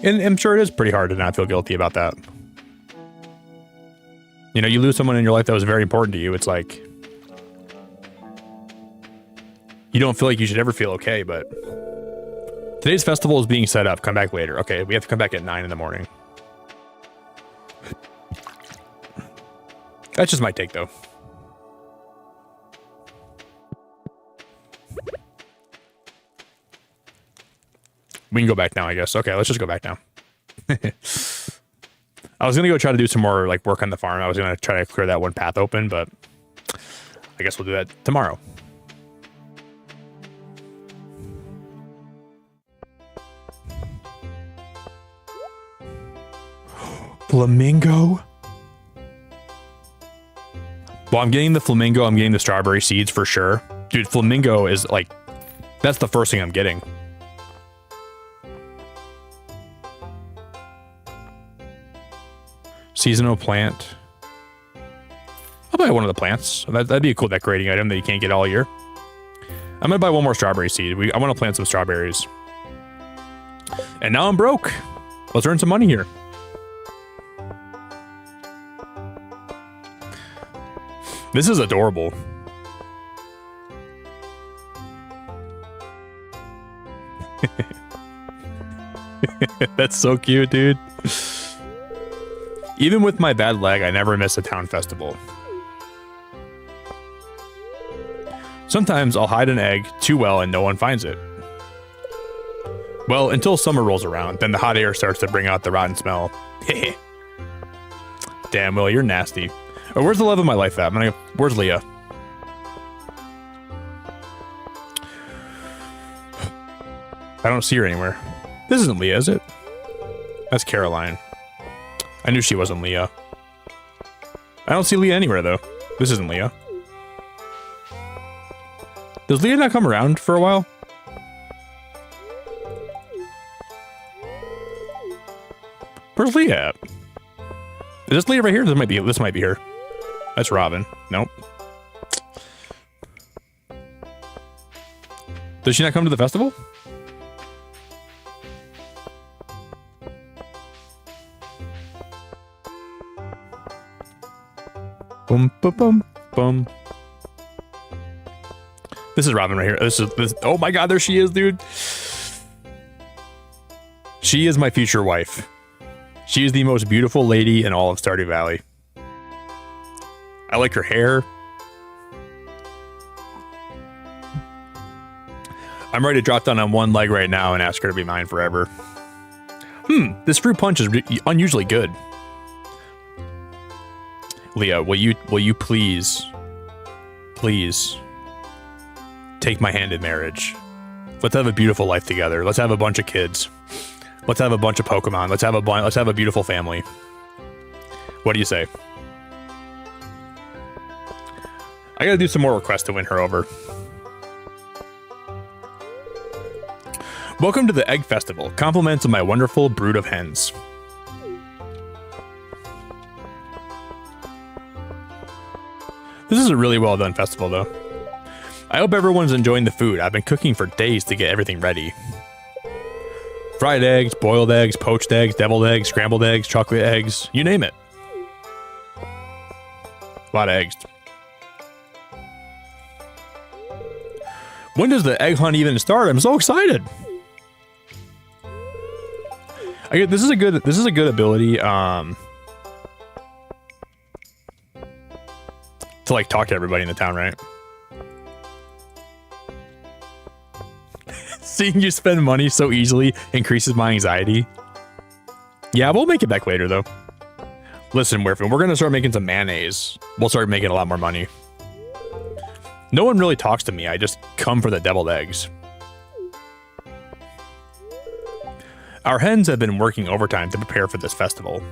And I'm sure it is pretty hard to not feel guilty about that. You know, you lose someone in your life that was very important to you, it's like... You don't feel like you should ever feel okay, but... Today's festival is being set up. Come back later. Okay, we have to come back at 9 in the morning. That's just my take, though. We can go back now, I guess. Okay, let's just go back now. I was gonna go try to do some more, like, work on the farm. I was gonna try to clear that one path open, but... I guess we'll do that tomorrow. Flamingo? Well, I'm getting the flamingo, I'm getting the strawberry seeds for sure. Dude, flamingo is like, that's the first thing I'm getting. Seasonal plant. I'll buy one of the plants. That'd be a cool decorating item that you can't get all year. I'm gonna buy one more strawberry seed. I want to plant some strawberries. And now I'm broke. Let's earn some money here. This is adorable. That's so cute, dude. Even with my bad leg, I never miss a town festival. Sometimes I'll hide an egg too well and no one finds it. Well, until summer rolls around, then the hot air starts to bring out the rotten smell. Damn, Will, you're nasty. Oh, where's the love of my life at? Where's Leah? I don't see her anywhere. This isn't Leah, is it? That's Caroline. I knew she wasn't Leah. I don't see Leah anywhere, though. This isn't Leah. Does Leah not come around for a while? Where's Leah at? Is this Leah right here? This might be her. That's Robin. Nope. Does she not come to the festival? Boom, boom, boom, boom. This is Robin right here. This. Oh my God, there she is, dude. She is my future wife. She is the most beautiful lady in all of Stardew Valley. I like her hair. I'm ready to drop down on one leg right now and ask her to be mine forever. This fruit punch is unusually good. Leah, will you please take my hand in marriage? Let's have a beautiful life together. Let's have a bunch of kids. Let's have a bunch of Pokemon. Let's have a beautiful family. What do you say? I gotta do some more requests to win her over. Welcome to the Egg Festival. Compliments of my wonderful brood of hens. This is a really well done festival though. I hope everyone's enjoying the food. I've been cooking for days to get everything ready. Fried eggs, boiled eggs, poached eggs, deviled eggs, scrambled eggs, chocolate eggs, you name it. A lot of eggs. When does the egg hunt even start? I'm so excited. This is a good ability to like talk to everybody in the town, right? Seeing you spend money so easily increases my anxiety. Yeah, we'll make it back later though. Listen, Werfin, we're gonna start making some mayonnaise. We'll start making a lot more money. No one really talks to me. I just come for the deviled eggs. Our hens have been working overtime to prepare for this festival.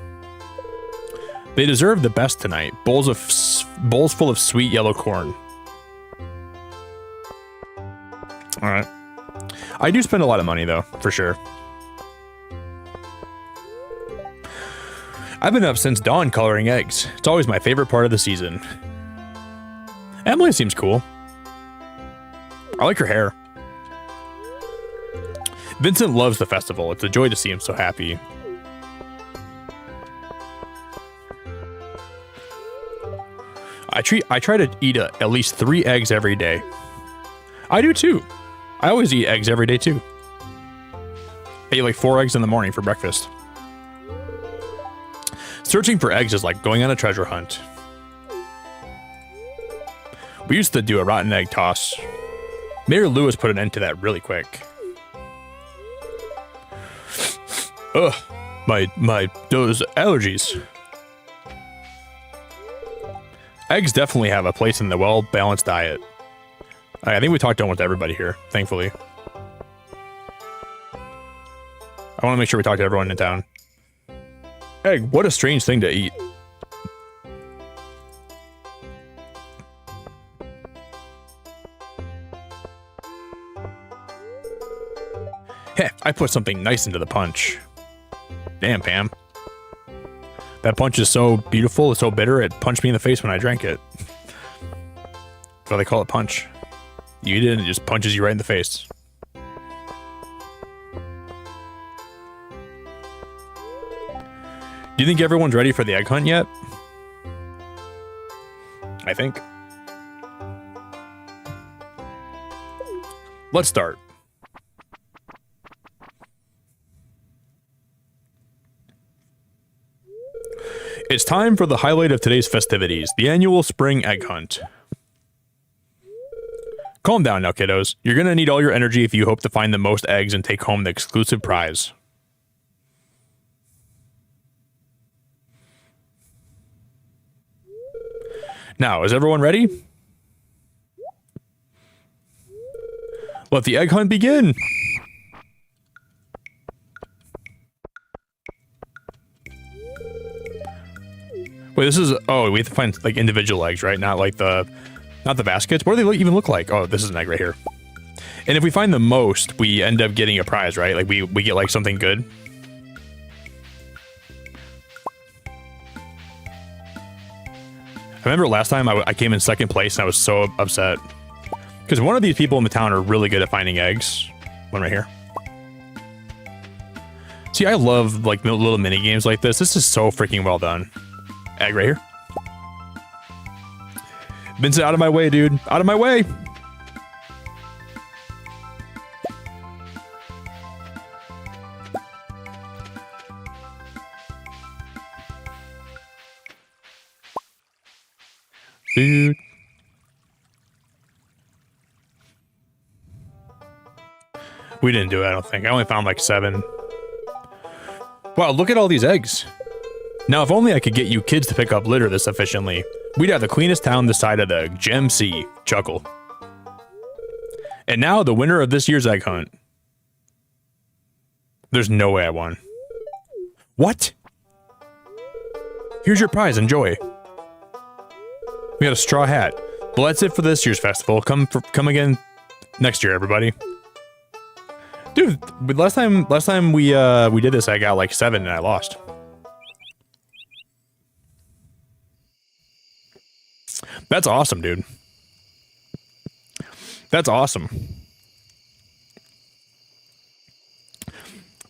They deserve the best tonight. Bowls full of sweet yellow corn. All right. I do spend a lot of money though, for sure. I've been up since dawn coloring eggs. It's always my favorite part of the season. Emily seems cool. I like her hair. Vincent loves the festival. It's a joy to see him so happy. I try to eat at least 3 eggs every day. I do too. I always eat eggs every day too. I eat like 4 eggs in the morning for breakfast. Searching for eggs is like going on a treasure hunt. We used to do a rotten egg toss. Mayor Lewis put an end to that really quick. Ugh, those allergies. Eggs definitely have a place in the well-balanced diet. I think we talked almost everybody here, thankfully. I want to make sure we talk to everyone in town. Egg, what a strange thing to eat. Heh, I put something nice into the punch. Damn, Pam. That punch is so beautiful, it's so bitter, it punched me in the face when I drank it. That's why they call it punch. You eat it and it just punches you right in the face. Do you think everyone's ready for the egg hunt yet? I think. Let's start. It's time for the highlight of today's festivities, the annual spring egg hunt. Calm down now, kiddos. You're gonna need all your energy if you hope to find the most eggs and take home the exclusive prize. Now, is everyone ready? Let the egg hunt begin! Wait, this is... Oh, we have to find, like, individual eggs, right? Not like the... Not the baskets. What do they even look like? Oh, this is an egg right here. And if we find the most, we end up getting a prize, right? Like, we get, like, something good. I remember last time I came in second place and I was so upset. Because one of these people in the town are really good at finding eggs. One right here. See, I love like little mini games like this. This is so freaking well done. Egg right here. Vincent, out of my way, dude. Out of my way. Dude. We didn't do it, I don't think. I only found like 7. Wow, look at all these eggs. Now, if only I could get you kids to pick up litter this efficiently, we'd have the cleanest town this side of the Gem Sea. Chuckle. And now, the winner of this year's egg hunt. There's no way I won. What? Here's your prize, enjoy. We got a straw hat. But that's it for this year's festival. Come again next year, everybody. Dude, last time we did this, I got like 7 and I lost. That's awesome, dude. That's awesome.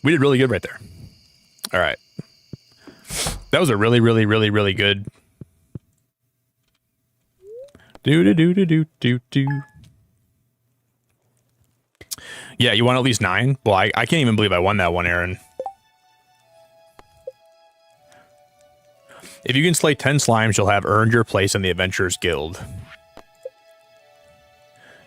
We did really good right there. All right. That was a really, really, really, really good. Do. Yeah, you want at least 9? Well, I can't even believe I won that one, Aaron. If you can slay 10 slimes, you'll have earned your place in the Adventurers Guild.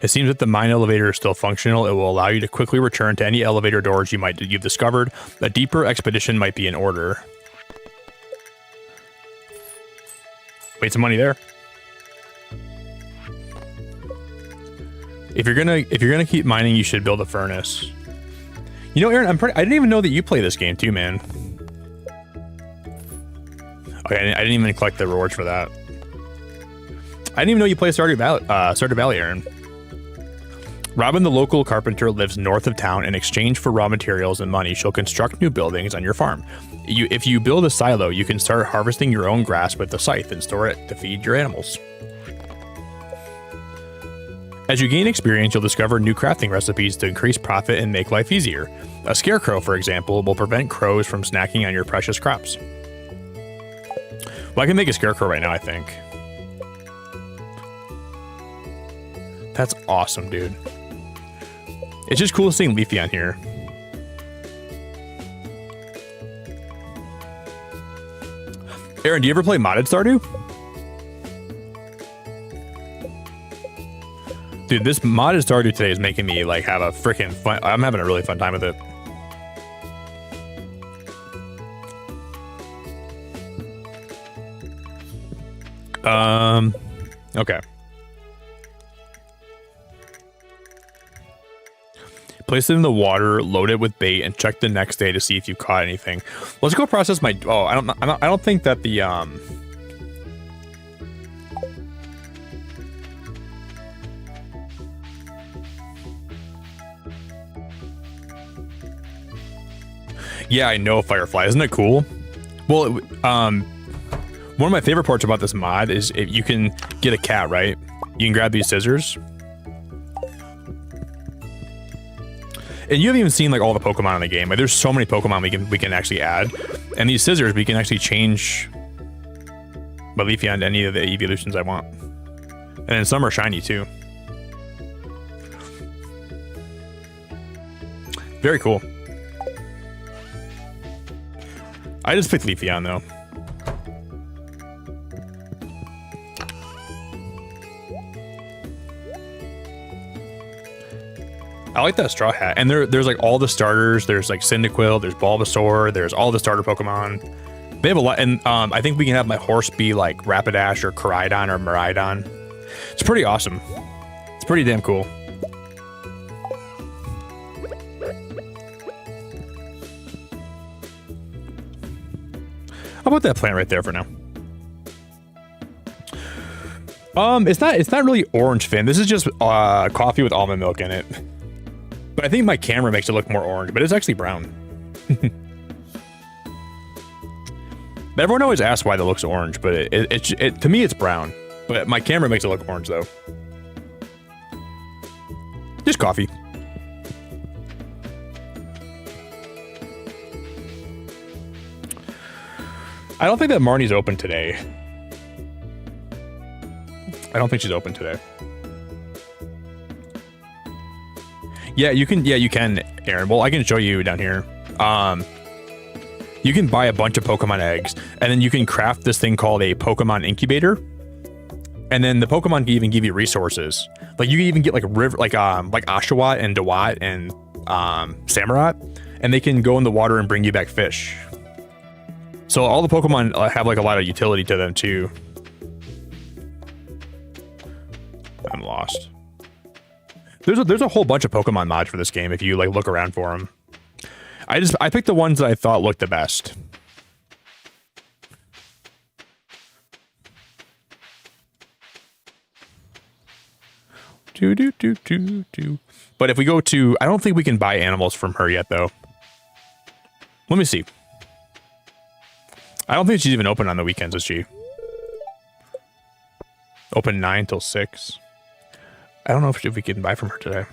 It seems that the mine elevator is still functional. It will allow you to quickly return to any elevator doors you've discovered. A deeper expedition might be in order. Wait, some money there. If you're gonna keep mining, you should build a furnace. You know, Aaron, I didn't even know that you play this game too, man. Okay, I didn't even collect the rewards for that. I didn't even know you play Stardew Valley, Aaron. Robin, the local carpenter, lives north of town. In exchange for raw materials and money, she'll construct new buildings on your farm. If you build a silo, you can start harvesting your own grass with the scythe and store it to feed your animals. As you gain experience, you'll discover new crafting recipes to increase profit and make life easier. A scarecrow, for example, will prevent crows from snacking on your precious crops. Well, I can make a scarecrow right now, I think. That's awesome, dude. It's just cool seeing Leafy on here. Aaron, do you ever play modded Stardew? Dude, this modded Stardew today is making me like have a freaking fun. I'm having a really fun time with it. Okay. Place it in the water, load it with bait, and check the next day to see if you caught anything. Let's go process my. Oh, I don't think that the Yeah, I know, Firefly. Isn't it cool? Well, one of my favorite parts about this mod is if you can get a cat, right? You can grab these scissors. And you haven't even seen like all the Pokemon in the game. Like, there's so many Pokemon we can actually add. And these scissors, we can actually change my Leafy onto any of the evolutions I want. And then some are shiny too. Very cool. I just picked Leafy on though. I like that straw hat. And there's like all the starters. There's like Cyndaquil, there's Bulbasaur, there's all the starter Pokemon. They have a lot, and I think we can have my horse be like Rapidash or Koraidon or Miraidon. It's pretty awesome. It's pretty damn cool. How about that plant right there for now? It's not really orange, Finn. This is just coffee with almond milk in it. But I think my camera makes it look more orange, but it's actually brown. But everyone always asks why that looks orange, but it to me it's brown. But my camera makes it look orange though. Just coffee. I don't think that Marnie's open today. I don't think she's open today. Yeah, you can. Yeah, you can, Aaron. Well, I can show you down here. You can buy a bunch of Pokemon eggs, and then you can craft this thing called a Pokemon incubator. And then the Pokemon can even give you resources. Like you can even get like river, like Oshawott and Dewott and Samurott, and they can go in the water and bring you back fish. So all the Pokemon have like a lot of utility to them too. I'm lost. There's a whole bunch of Pokemon mods for this game if you like look around for them. I picked the ones that I thought looked the best. But if we go to, I don't think we can buy animals from her yet though. Let me see. I don't think she's even open on the weekends, is she? Open 9 till 6. I don't know if we can buy from her today.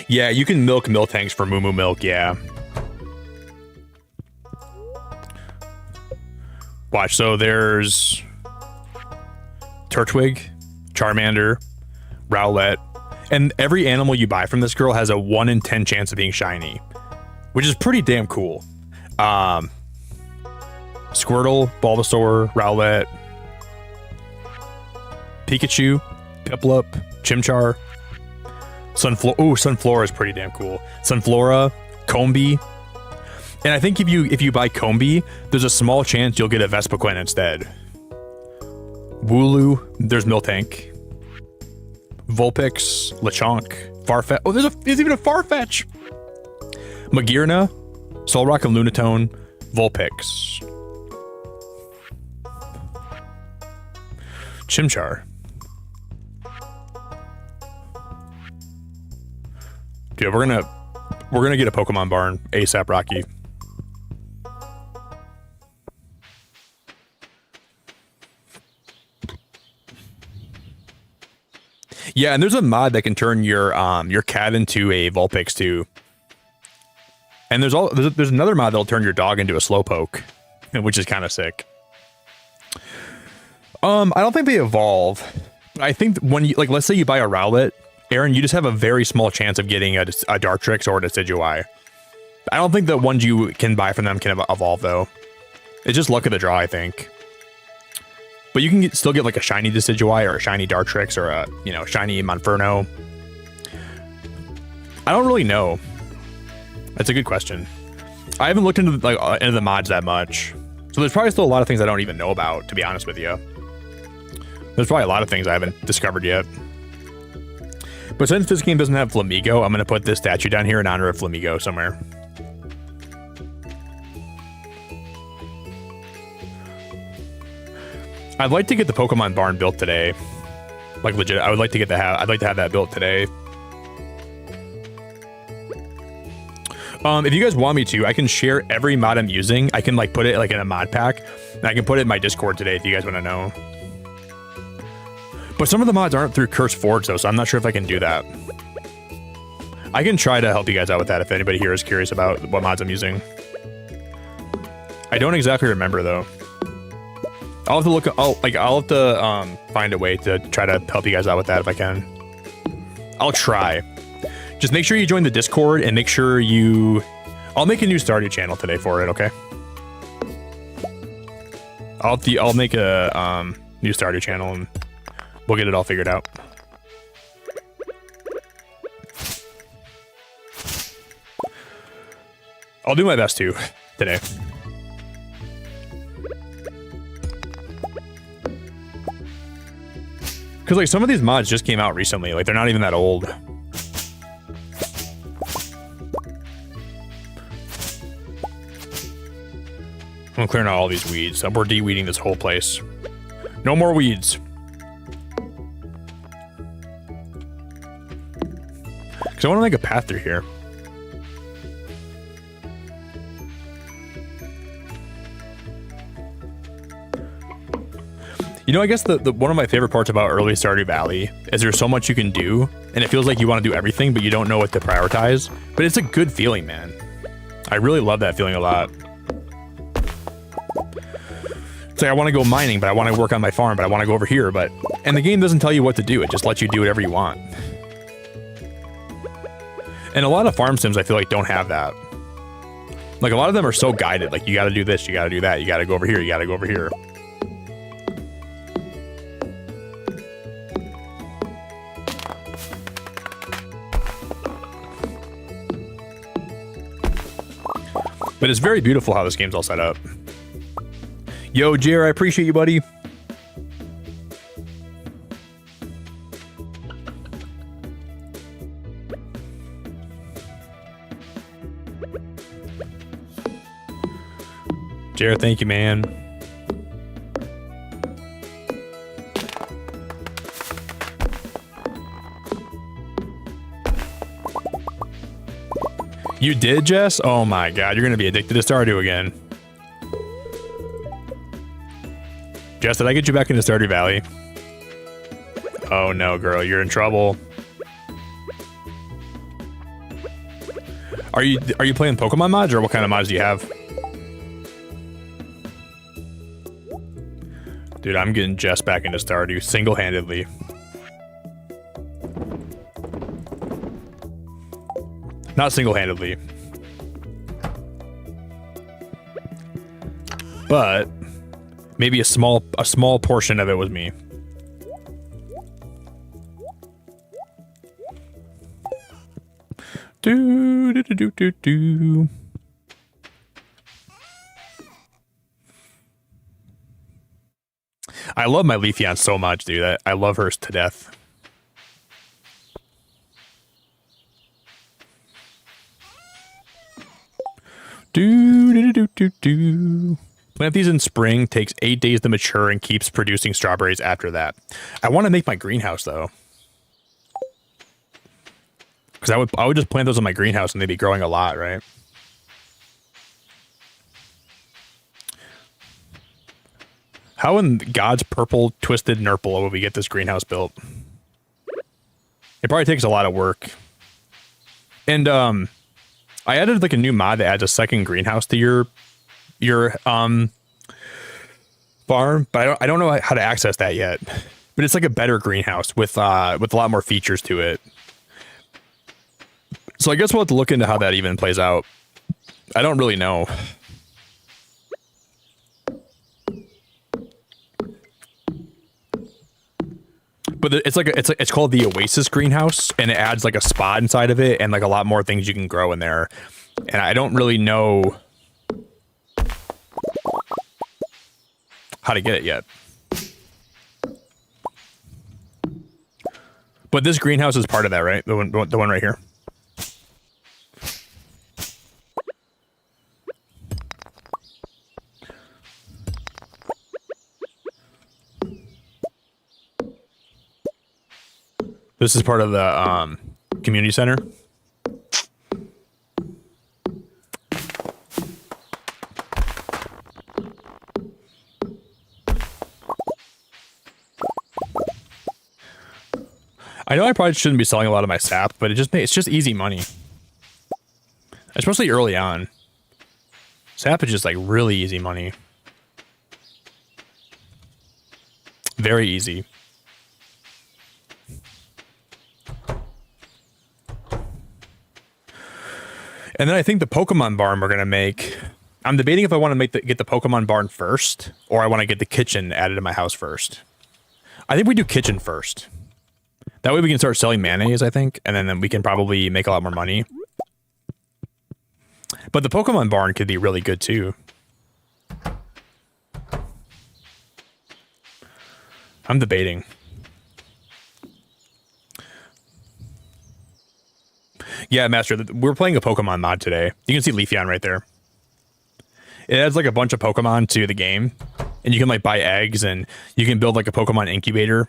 Yeah, you can milk tanks for Moo Moo Milk, yeah. Watch, so there's Turtwig, Charmander, Rowlet, and every animal you buy from this girl has a 1 in 10 chance of being shiny, which is pretty damn cool. Squirtle, Bulbasaur, Rowlet, Pikachu, Piplup, Chimchar, Sunflora is pretty damn cool. Sunflora, Combee, and I think if you buy Combee, there's a small chance you'll get a Vespiquen instead. Wooloo, there's Miltank, Vulpix, Lechonk, Farfetch. Oh, there's even a Farfetch. Magearna, Solrock and Lunatone, Vulpix, Chimchar. Dude, we're gonna get a Pokemon barn ASAP, Rocky. Yeah, and there's a mod that can turn your cat into a Vulpix too. And there's another mod that'll turn your dog into a Slowpoke, which is kind of sick. I don't think they evolve. I think when you let's say you buy a Rowlet, Aaron, you just have a very small chance of getting a Dartrix or a Decidueye. I don't think the ones you can buy from them can evolve though. It's just luck of the draw, I think. But you can still get like a shiny Decidueye or a shiny Dartrix or a shiny Monferno. I don't really know. That's a good question. I haven't looked into the mods that much, so there's probably still a lot of things I don't even know about. To be honest with you, there's probably a lot of things I haven't discovered yet. But since this game doesn't have Flamigo, I'm gonna put this statue down here in honor of Flamigo somewhere. I'd like to get the Pokemon barn built today. Like legit, I would like to get I'd like to have that built today. If you guys want me to, I can share every mod I'm using. I can put it in a mod pack, and I can put it in my Discord today if you guys want to know. But some of the mods aren't through Curse Forge though, so I'm not sure if I can do that. I can try to help you guys out with that if anybody here is curious about what mods I'm using. I don't exactly remember though. I'll have to look. I'll have to find a way to try to help you guys out with that if I can. I'll try. Just make sure you join the Discord and make sure I'll make a new Stardew channel today for it. Okay. I'll make a new Stardew channel and we'll get it all figured out. I'll do my best to today. Because some of these mods just came out recently. They're not even that old. I'm clearing out all these weeds. We're de-weeding this whole place. No more weeds. Because I want to make a path through here. You know, I guess the one of my favorite parts about early Stardew Valley is there's so much you can do, and it feels like you want to do everything, but you don't know what to prioritize. But it's a good feeling, man. I really love that feeling a lot. It's like I want to go mining, but I want to work on my farm, but I want to go over here, and the game doesn't tell you what to do. It just lets you do whatever you want. And a lot of farm sims, I feel like, don't have that. Like, a lot of them are so guided. Like, you got to do this, you got to do that, you got to go over here, you got to go over here. But it's very beautiful how this game's all set up. Yo, Jer, I appreciate you, buddy. Jer, thank you, man. You did, Jess? Oh my god, you're gonna be addicted to Stardew again. Jess, did I get you back into Stardew Valley? Oh no, girl, you're in trouble. Are you playing Pokemon mods, or what kind of mods do you have? Dude, I'm getting Jess back into Stardew single-handedly. Not single-handedly. But maybe a small portion of it was me. Do do do do do do. I love my Leafeon so much, dude. I love hers to death. Do do do do do. Plant these in spring, takes 8 days to mature, and keeps producing strawberries after that. I want to make my greenhouse though, because I would just plant those in my greenhouse and they'd be growing a lot, right? How in God's purple twisted nurple will we get this greenhouse built? It probably takes a lot of work. And I added like a new mod that adds a second greenhouse to your farm, but I don't know how to access that yet. But it's like a better greenhouse with a lot more features to it. So I guess we'll have to look into how that even plays out. I don't really know. But it's called the Oasis greenhouse, and it adds like a spot inside of it and like a lot more things you can grow in there. And I don't really know how to get it yet. But this greenhouse is part of that, right? The one right here. This is part of the community center. I know I probably shouldn't be selling a lot of my sap, but it's just easy money. Especially early on. Sap is just like really easy money. Very easy. And then I think the Pokemon barn we're gonna make. I'm debating if I want to get the Pokemon barn first, or I want to get the kitchen added to my house first. I think we do kitchen first. That way we can start selling mayonnaise, I think, and then we can probably make a lot more money. But the Pokemon barn could be really good too. I'm debating. Yeah, Master, we're playing a Pokemon mod today. You can see Leafeon right there. It adds like a bunch of Pokemon to the game, and you can like buy eggs, and you can build like a Pokemon incubator.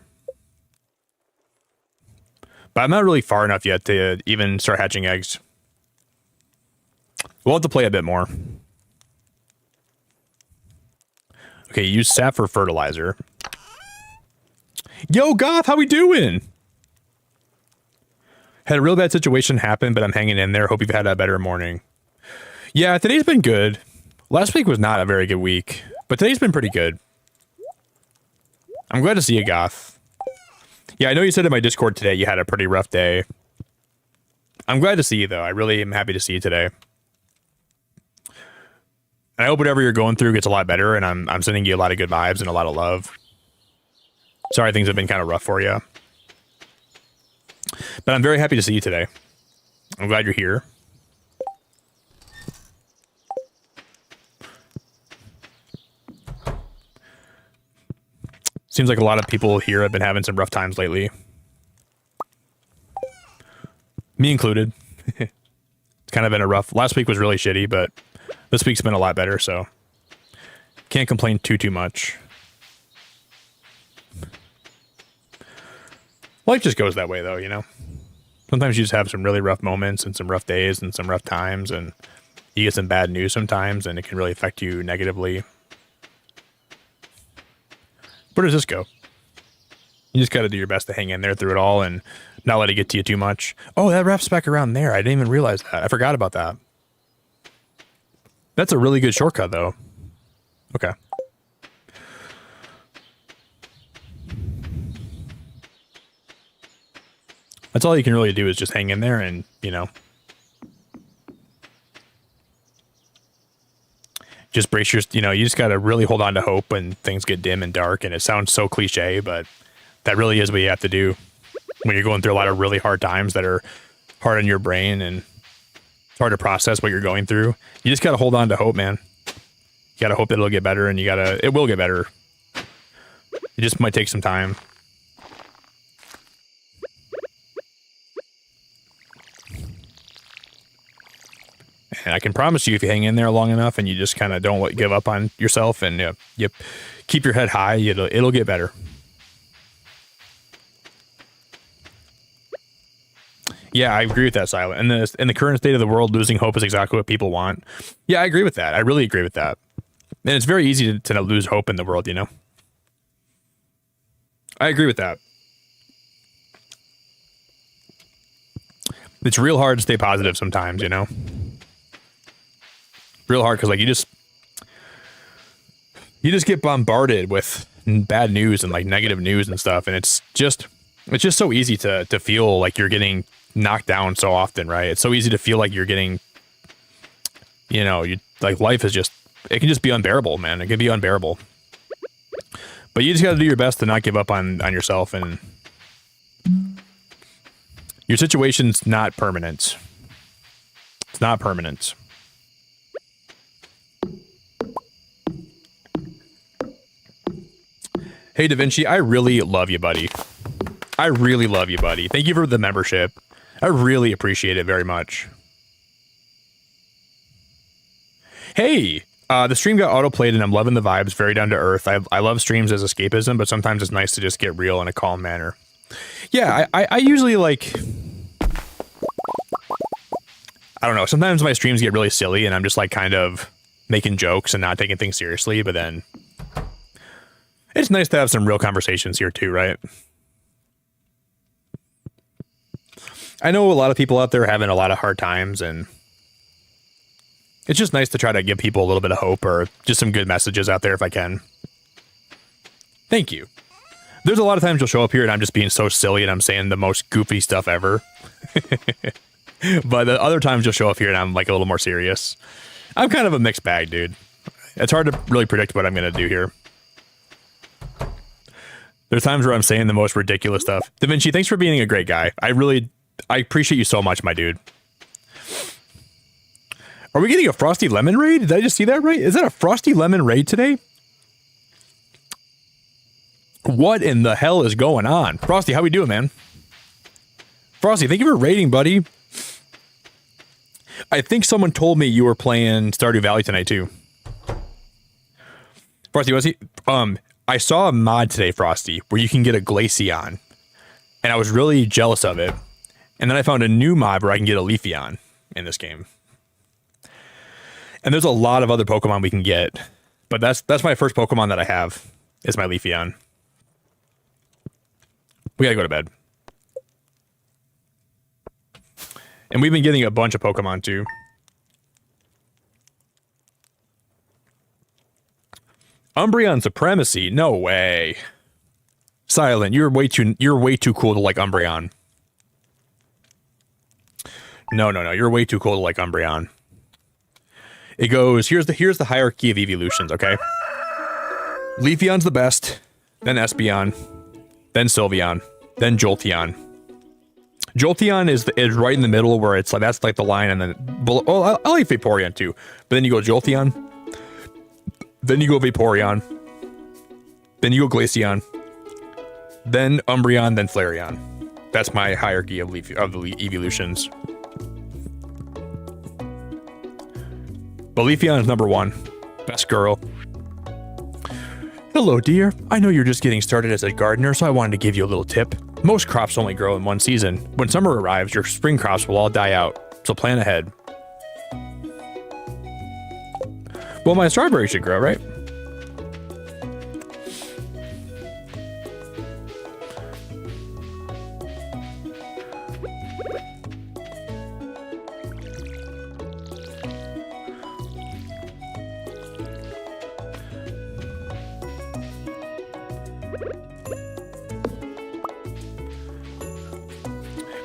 But I'm not really far enough yet to even start hatching eggs. We'll have to play a bit more. Okay, use sap for fertilizer. Yo, Goth, how we doing? Had a real bad situation happen, but I'm hanging in there. Hope you've had a better morning. Yeah, today's been good. Last week was not a very good week, but today's been pretty good. I'm glad to see you, Goth. Yeah, I know you said in my Discord today you had a pretty rough day. I'm glad to see you, though. I really am happy to see you today. And I hope whatever you're going through gets a lot better, and I'm sending you a lot of good vibes and a lot of love. Sorry things have been kind of rough for you. But I'm very happy to see you today. I'm glad you're here. Seems like a lot of people here have been having some rough times lately. Me included. It's kind of been a rough... Last week was really shitty, but this week's been a lot better, so... Can't complain too much. Life just goes that way, though, you know? Sometimes you just have some really rough moments and some rough days and some rough times, and you get some bad news sometimes, and it can really affect you negatively. Where does this go? You just got to do your best to hang in there through it all and not let it get to you too much. Oh, that wraps back around there. I didn't even realize that. I forgot about that. That's a really good shortcut, though. Okay. That's all you can really do is just hang in there and, you know, just brace your, you know, you just got to really hold on to hope when things get dim and dark. And it sounds so cliche, but that really is what you have to do when you're going through a lot of really hard times that are hard on your brain and it's hard to process what you're going through. You just got to hold on to hope, man. You got to hope that it'll get better, and it will get better. It just might take some time. And I can promise you, if you hang in there long enough and you just kind of don't give up on yourself and you keep your head high, it'll get better. Yeah, I agree with that, Silent. In the current state of the world, losing hope is exactly what people want. Yeah, I agree with that. I really agree with that. And it's very easy to lose hope in the world, you know? I agree with that. It's real hard to stay positive sometimes, you know? Real hard because like you just get bombarded with bad news and like negative news and stuff, and it's just so easy to feel like you're getting knocked down so often, right? It's so easy to feel like you're getting, you know, like life is just, it can just be unbearable, man. It can be unbearable. But you just got to do your best to not give up on yourself, and your situation's not permanent. It's not permanent. Hey, Da Vinci, I really love you, buddy. I really love you, buddy. Thank you for the membership. I really appreciate it very much. Hey, the stream got autoplayed and I'm loving the vibes, very down to earth. I love streams as escapism, but sometimes it's nice to just get real in a calm manner. Yeah, I usually like... I don't know, sometimes my streams get really silly and I'm just like kind of making jokes and not taking things seriously, but then... It's nice to have some real conversations here too, right? I know a lot of people out there having a lot of hard times, and it's just nice to try to give people a little bit of hope or just some good messages out there if I can. Thank you. There's a lot of times you'll show up here and I'm just being so silly and I'm saying the most goofy stuff ever. But the other times you'll show up here and I'm like a little more serious. I'm kind of a mixed bag, dude. It's hard to really predict what I'm going to do here. There's times where I'm saying the most ridiculous stuff. Da Vinci, thanks for being a great guy. I appreciate you so much, my dude. Are we getting a Frosty Lemon raid? Did I just see that right? Is that a Frosty Lemon raid today? What in the hell is going on? Frosty, how we doing, man? Frosty, thank you for raiding, buddy. I think someone told me you were playing Stardew Valley tonight, too. Frosty, was he? I saw a mod today, Frosty, where you can get a Glaceon. And I was really jealous of it. And then I found a new mod where I can get a Leafeon in this game. And there's a lot of other Pokemon we can get. But that's my first Pokemon that I have, is my Leafeon. We gotta go to bed. And we've been getting a bunch of Pokemon too. Umbreon Supremacy? No way. Silent, you're way too cool to like Umbreon. No, you're way too cool to like Umbreon. It goes, here's the hierarchy of evolutions, okay? Leafeon's the best, then Espeon, then Sylveon, then Jolteon. Jolteon is right in the middle where it's like, that's like the line, and then, oh, I like Vaporeon too. But then you go Jolteon, then you go Vaporeon, then you go Glaceon, then Umbreon, then Flareon. That's my hierarchy of the evolutions. But Leafeon is number 1. Best girl. Hello, dear. I know you're just getting started as a gardener, so I wanted to give you a little tip. Most crops only grow in one season. When summer arrives, your spring crops will all die out, so plan ahead. Well, my strawberry should grow, right?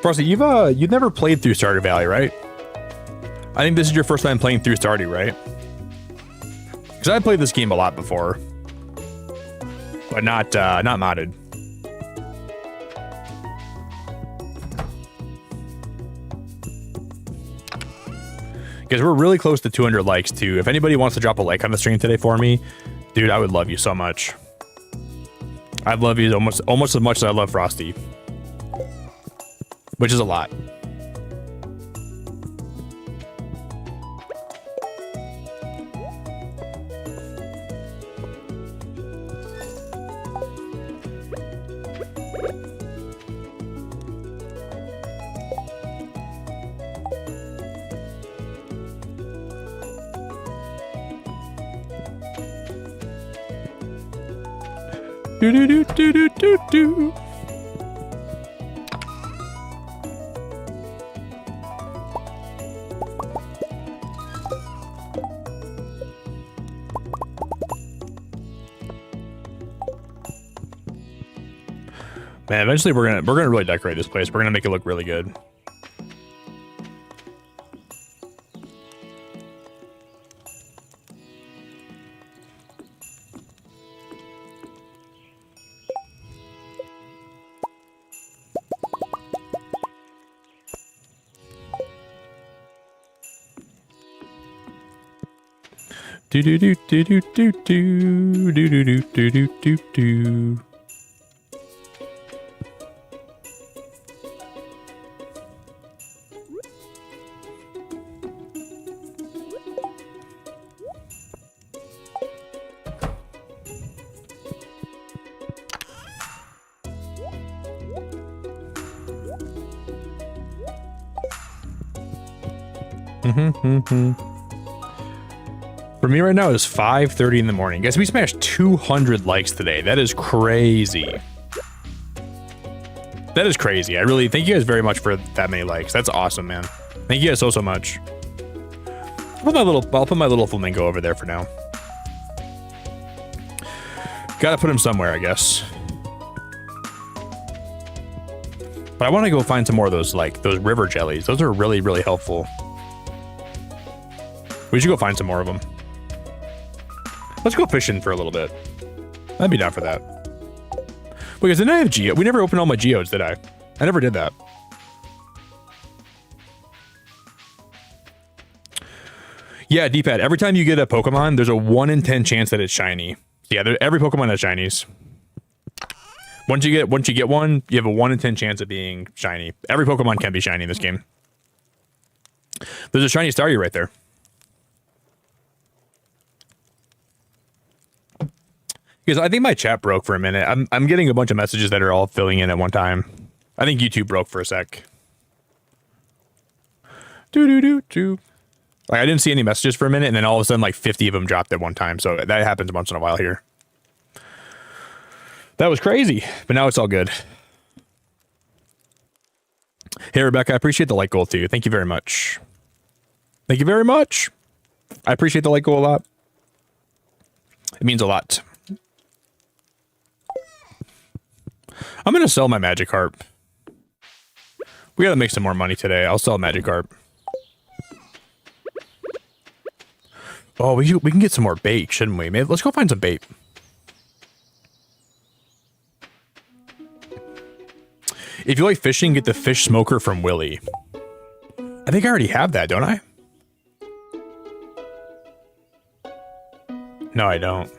Frosty, you've never played through Stardew Valley, right? I think this is your first time playing through Stardew, right? Because I played this game a lot before, but not modded. Because we're really close to 200 likes too. If anybody wants to drop a like on the stream today for me, dude, I would love you so much. I'd love you almost as much as I love Frosty. Which is a lot. Do do do do do do do. Man, eventually we're gonna really decorate this place. We're gonna make it look really good. Do do do do do do do do do do do do do. For me right now, it's 5:30 in the morning. Guys, we smashed 200 likes today. That is crazy. That is crazy. I really thank you guys very much for that many likes. That's awesome, man. Thank you guys so much. I'll put my little flamingo over there for now. Gotta put him somewhere, I guess. But I want to go find some more of those, like, those river jellies. Those are really, really helpful. We should go find some more of them. Let's go fishing for a little bit. I'd be down for that. Because didn't I have Geode? We never opened all my Geodes, did I? I never did that. Yeah, D-pad. Every time you get a Pokemon, there's a 1 in 10 chance that it's shiny. Yeah, every Pokemon has shinies. Once you get one, you have a 1 in 10 chance of being shiny. Every Pokemon can be shiny in this game. There's a shiny Staryu right there. Because I think my chat broke for a minute. I'm getting a bunch of messages that are all filling in at one time. I think YouTube broke for a sec. Do. Like, I didn't see any messages for a minute, and then all of a sudden, like 50 of them dropped at one time. So that happens once in a while here. That was crazy, but now it's all good. Hey, Rebecca, I appreciate the light goal too. Thank you very much. Thank you very much. I appreciate the light goal a lot. It means a lot. I'm going to sell my magic harp. We got to make some more money today. I'll sell magic harp. Oh, we can get some more bait, shouldn't we? Maybe, let's go find some bait. If you like fishing, get the fish smoker from Willy. I think I already have that, don't I? No, I don't.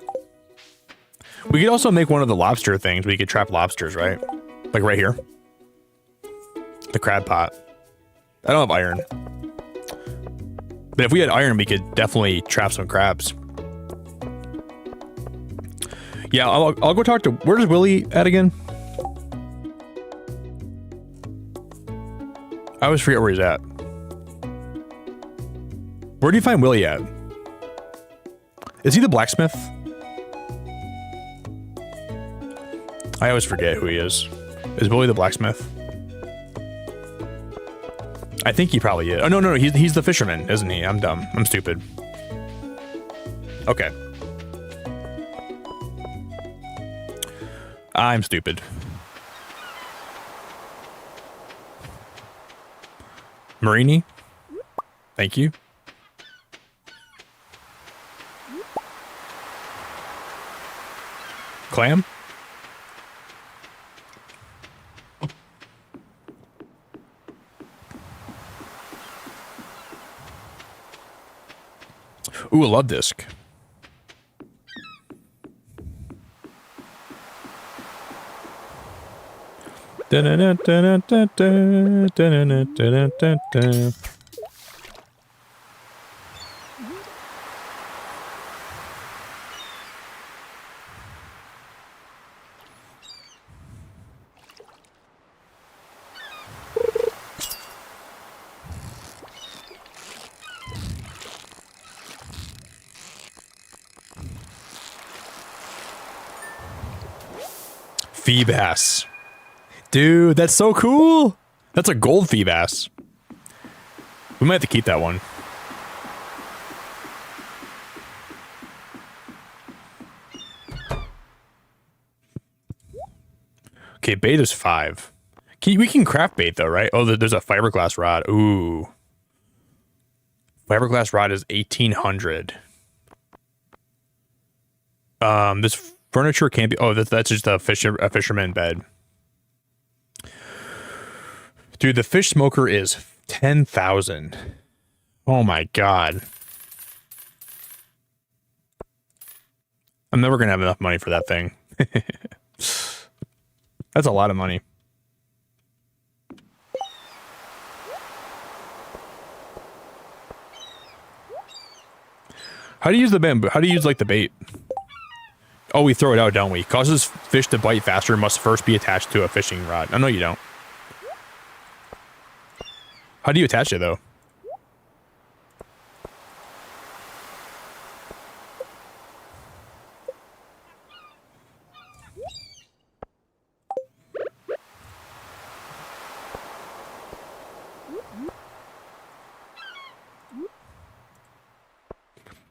We could also make one of the lobster things. We could trap lobsters, right? Like right here. The crab pot. I don't have iron. But if we had iron, we could definitely trap some crabs. Yeah, I'll go talk to... Where's Willy at again? I always forget where he's at. Where do you find Willy at? Is he the blacksmith? I always forget who he is. Is Willy the blacksmith? I think he probably is. Oh, no, he's the fisherman, isn't he? I'm dumb. I'm stupid. Okay. I'm stupid. Marini? Thank you. Clam? Ooh, a love disc. Feebass. Dude, that's so cool. That's a gold Feebass. We might have to keep that one. Okay, bait is 5. We can craft bait though, right? Oh, there's a fiberglass rod. Ooh. Fiberglass rod is 1800. This furniture can't be... Oh, that's just a fisherman bed. Dude, the fish smoker is 10,000. Oh my god. I'm never gonna have enough money for that thing. That's a lot of money. How do you use the bamboo? How do you use, like, the bait? Oh, we throw it out, don't we? Causes fish to bite faster, must first be attached to a fishing rod. Oh, no, you don't. How do you attach it, though?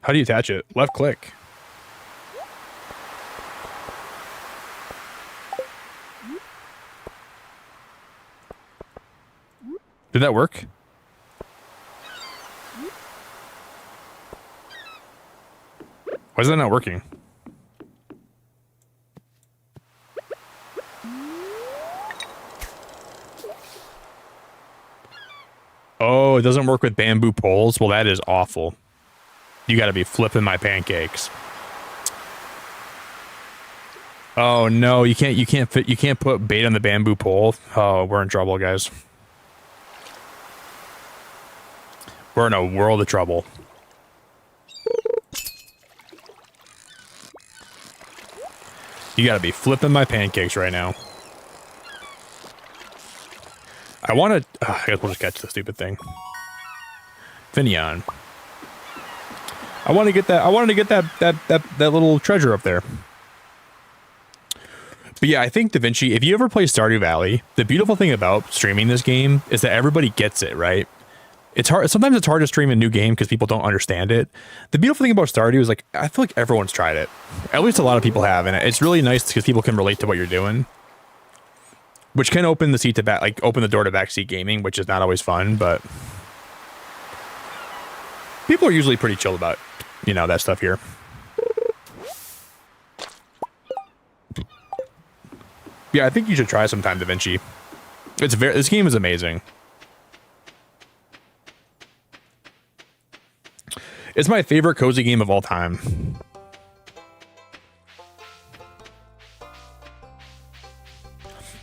How do you attach it? Left click. Did that work? Why is that not working? Oh, it doesn't work with bamboo poles? Well, that is awful. You gotta be flipping my pancakes. Oh no, you can't put bait on the bamboo pole. Oh, we're in trouble, guys. We're in a world of trouble. You gotta be flipping my pancakes right now. I wanna... I guess we'll just catch the stupid thing. Finion. I wanted to get that little treasure up there. But yeah, I think Da Vinci, if you ever play Stardew Valley, the beautiful thing about streaming this game is that everybody gets it, right? It's hard. Sometimes it's hard to stream a new game because people don't understand it. The beautiful thing about Stardew is like, I feel like everyone's tried it. At least a lot of people have. And it's really nice because people can relate to what you're doing, which can open the seat to open the door to backseat gaming, which is not always fun, but people are usually pretty chill about, that stuff here. Yeah, I think you should try sometime Da Vinci. This game is amazing. It's my favorite cozy game of all time.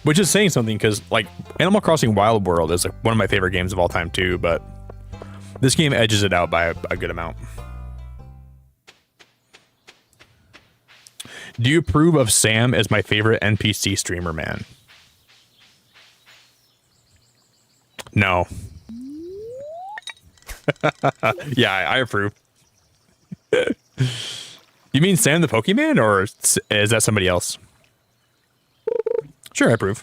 Which is saying something because like Animal Crossing Wild World is like one of my favorite games of all time too, but this game edges it out by a good amount. Do you approve of Sam as my favorite NPC streamer, man? No. Yeah, I approve. You mean Sam the Pokemon, or is that somebody else? Sure, I approve.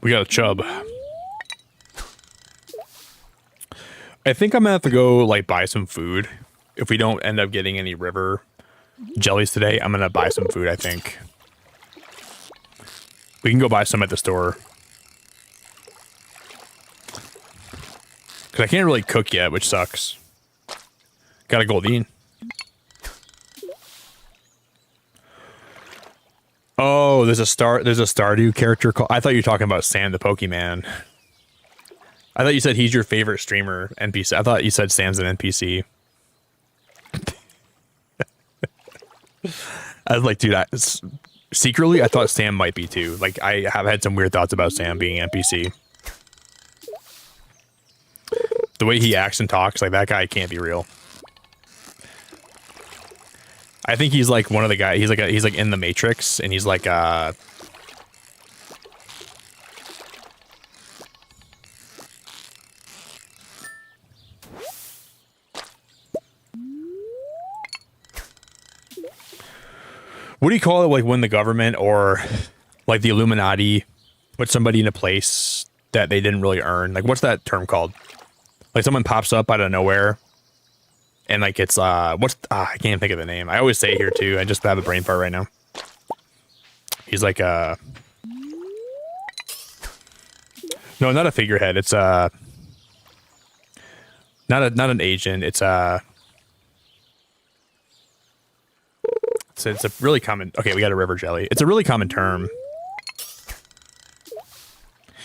We got a chub. I think I'm gonna have to go like buy some food. If we don't end up getting any river jellies today, I'm gonna buy some food, I think. We can go buy some at the store. Cause I can't really cook yet, which sucks. Got a Goldine. Oh, there's a Stardew character called. I thought you were talking about Sam the Pokemon. I thought you said he's your favorite streamer NPC. I thought you said Sam's an NPC. I was like, dude, secretly I thought Sam might be too. Like, I have had some weird thoughts about Sam being NPC. The way he acts and talks, like that guy can't be real. I think he's like one of the guys. He's like in the Matrix, and he's like what do you call it? Like when the government or like the Illuminati put somebody in a place that they didn't really earn. Like what's that term called? Like someone pops up out of nowhere. And like it's I can't think of the name. I always say it here too. I just have a brain fart right now. He's like no, not a figurehead. It's not an agent. It's a really common. Okay, we got a river jelly. It's a really common term.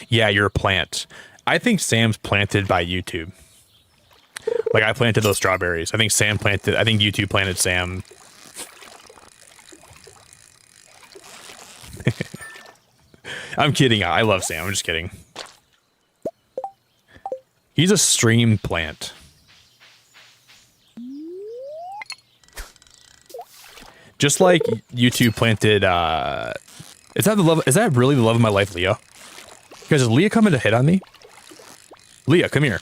Yeah, you're a plant. I think Sam's planted by YouTube. Like I planted those strawberries. I think YouTube planted Sam. I'm kidding. I love Sam. I'm just kidding. He's a stream plant. Just like YouTube planted is that really the love of my life, Leah? Guys, is Leah coming to hit on me? Leah, come here.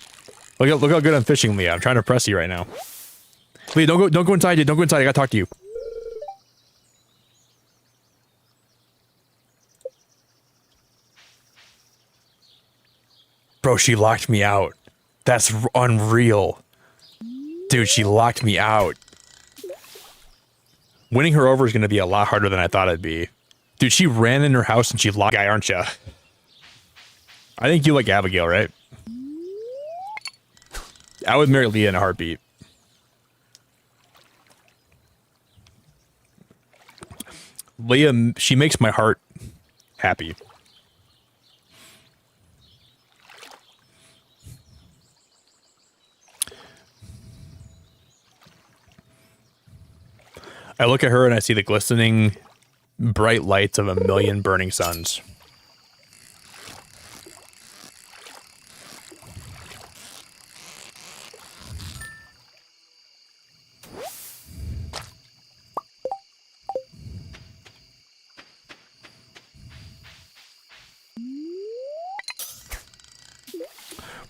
Look how good I'm fishing, Leah. I'm trying to press you right now. Leah, don't go inside yet. Don't go inside. I gotta talk to you. Bro, she locked me out. That's unreal. Dude, she locked me out. Winning her over is gonna be a lot harder than I thought it'd be. Dude, she ran in her house and she locked guy, aren't ya? I think you like Abigail, right? I would marry Leah in a heartbeat. Leah, she makes my heart happy. I look at her and I see the glistening bright lights of a million burning suns.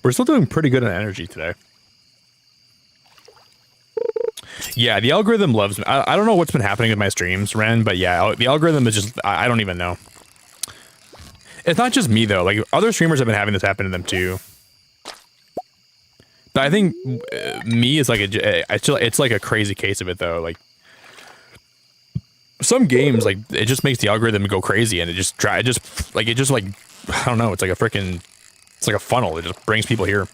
We're still doing pretty good on energy today. Yeah, the algorithm loves me. I don't know what's been happening with my streams, Ren, but yeah, the algorithm is just, I don't even know. It's not just me, though. Like, other streamers have been having this happen to them, too. But I think me is like it's like a crazy case of it, though. Like, some games, like, it just makes the algorithm go crazy, and it just, I don't know, it's like a freaking, it's like a funnel. It just brings people here.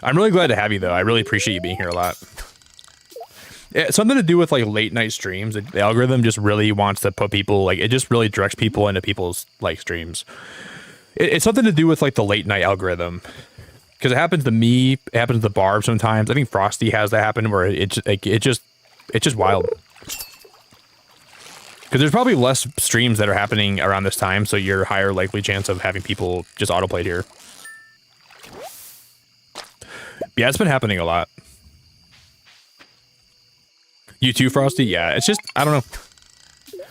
I'm really glad to have you, though. I really appreciate you being here a lot. It's something to do with, like, late night streams. The algorithm just really wants to put people, like, it just really directs people into people's, like, streams. It's something to do with, like, the late night algorithm. Because it happens to me, it happens to Barb sometimes. I think Frosty has that happen where it's just wild. Because there's probably less streams that are happening around this time, so you're higher likely chance of having people just autoplayed here. Yeah, it's been happening a lot. You too, Frosty? Yeah, it's just, I don't know.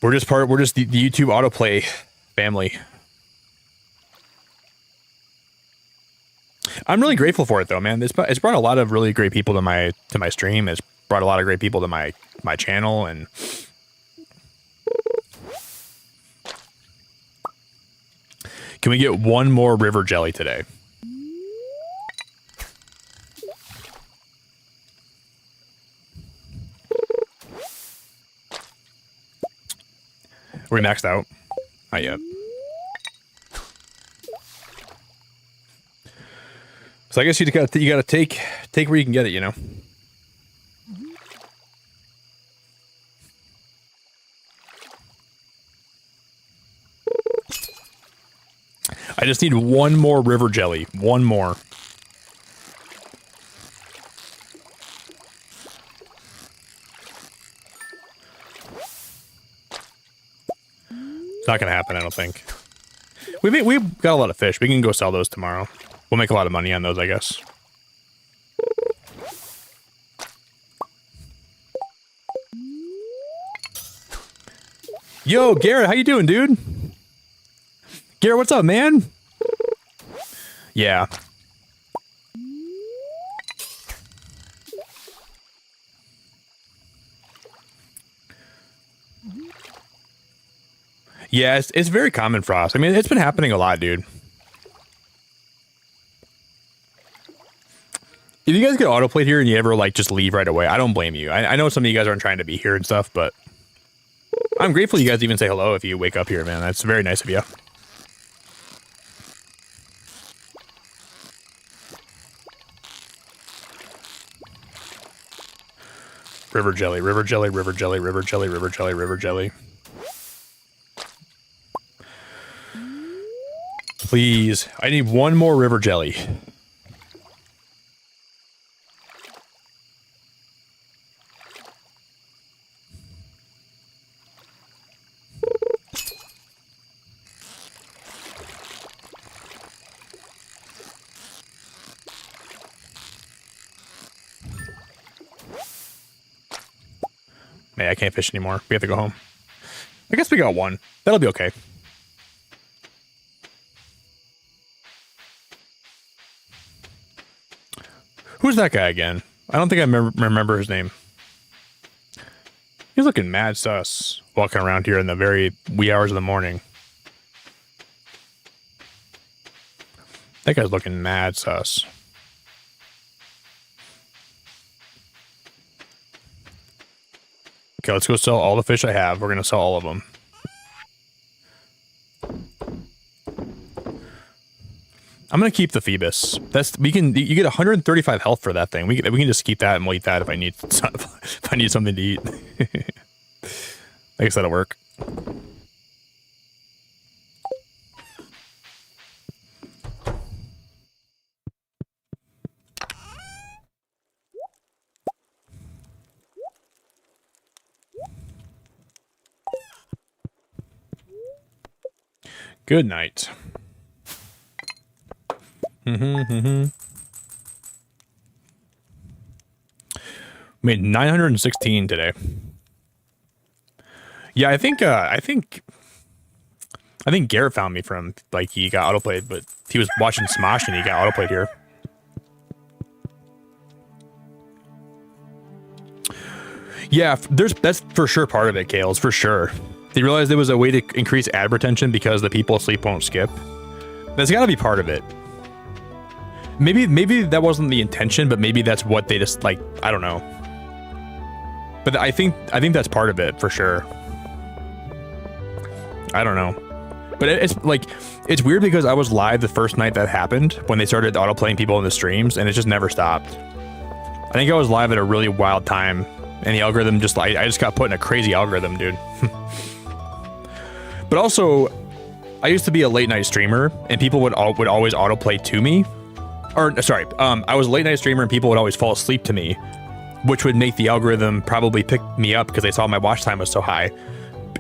We're just the YouTube autoplay family. I'm really grateful for it, though, man. It's brought a lot of really great people to my stream. It's brought a lot of great people to my channel, and can we get one more river jelly today? Are we maxed out? Not yet. So I guess you gotta take where you can get it, you know. I just need one more river jelly. One more. It's not gonna happen, I don't think. We've got a lot of fish. We can go sell those tomorrow. We'll make a lot of money on those, I guess. Yo, Garrett, how you doing, dude? Garrett, what's up, man? Yeah. Yeah, it's very common, Frost. I mean, it's been happening a lot, dude. If you guys get autoplayed here and you ever, like, just leave right away, I don't blame you. I know some of you guys aren't trying to be here and stuff, but I'm grateful you guys even say hello if you wake up here, man. That's very nice of you. River jelly, river jelly, river jelly, river jelly, river jelly, river jelly. Please, I need one more river jelly. Man, I can't fish anymore. We have to go home. I guess we got one. That'll be okay. Who's that guy again? I don't think I remember his name. He's looking mad sus walking around here in the very wee hours of the morning. That guy's looking mad sus. Okay, let's go sell all the fish I have. We're gonna sell all of them. I'm gonna keep the Phoebus. You get 135 health for that thing. We can just keep that and we'll eat that if I need something to eat. I guess that'll work. Good night. Made 916 today. Yeah, I think Garrett found me from, like, he got autoplayed, but he was watching Smosh and he got autoplayed here. Yeah, that's for sure part of it, Kales, for sure. They realized there was a way to increase ad retention because the people asleep won't skip. That's got to be part of it. Maybe that wasn't the intention, but maybe that's what they just, like, I don't know. But I think that's part of it for sure. I don't know. But it's like, it's weird because I was live the first night that happened when they started autoplaying people in the streams, and it just never stopped. I think I was live at a really wild time, and the algorithm just, I just got put in a crazy algorithm, dude. But also, I used to be a late night streamer, and people would always autoplay to me. Or, sorry, I was a late night streamer, and people would always fall asleep to me, which would make the algorithm probably pick me up because they saw my watch time was so high.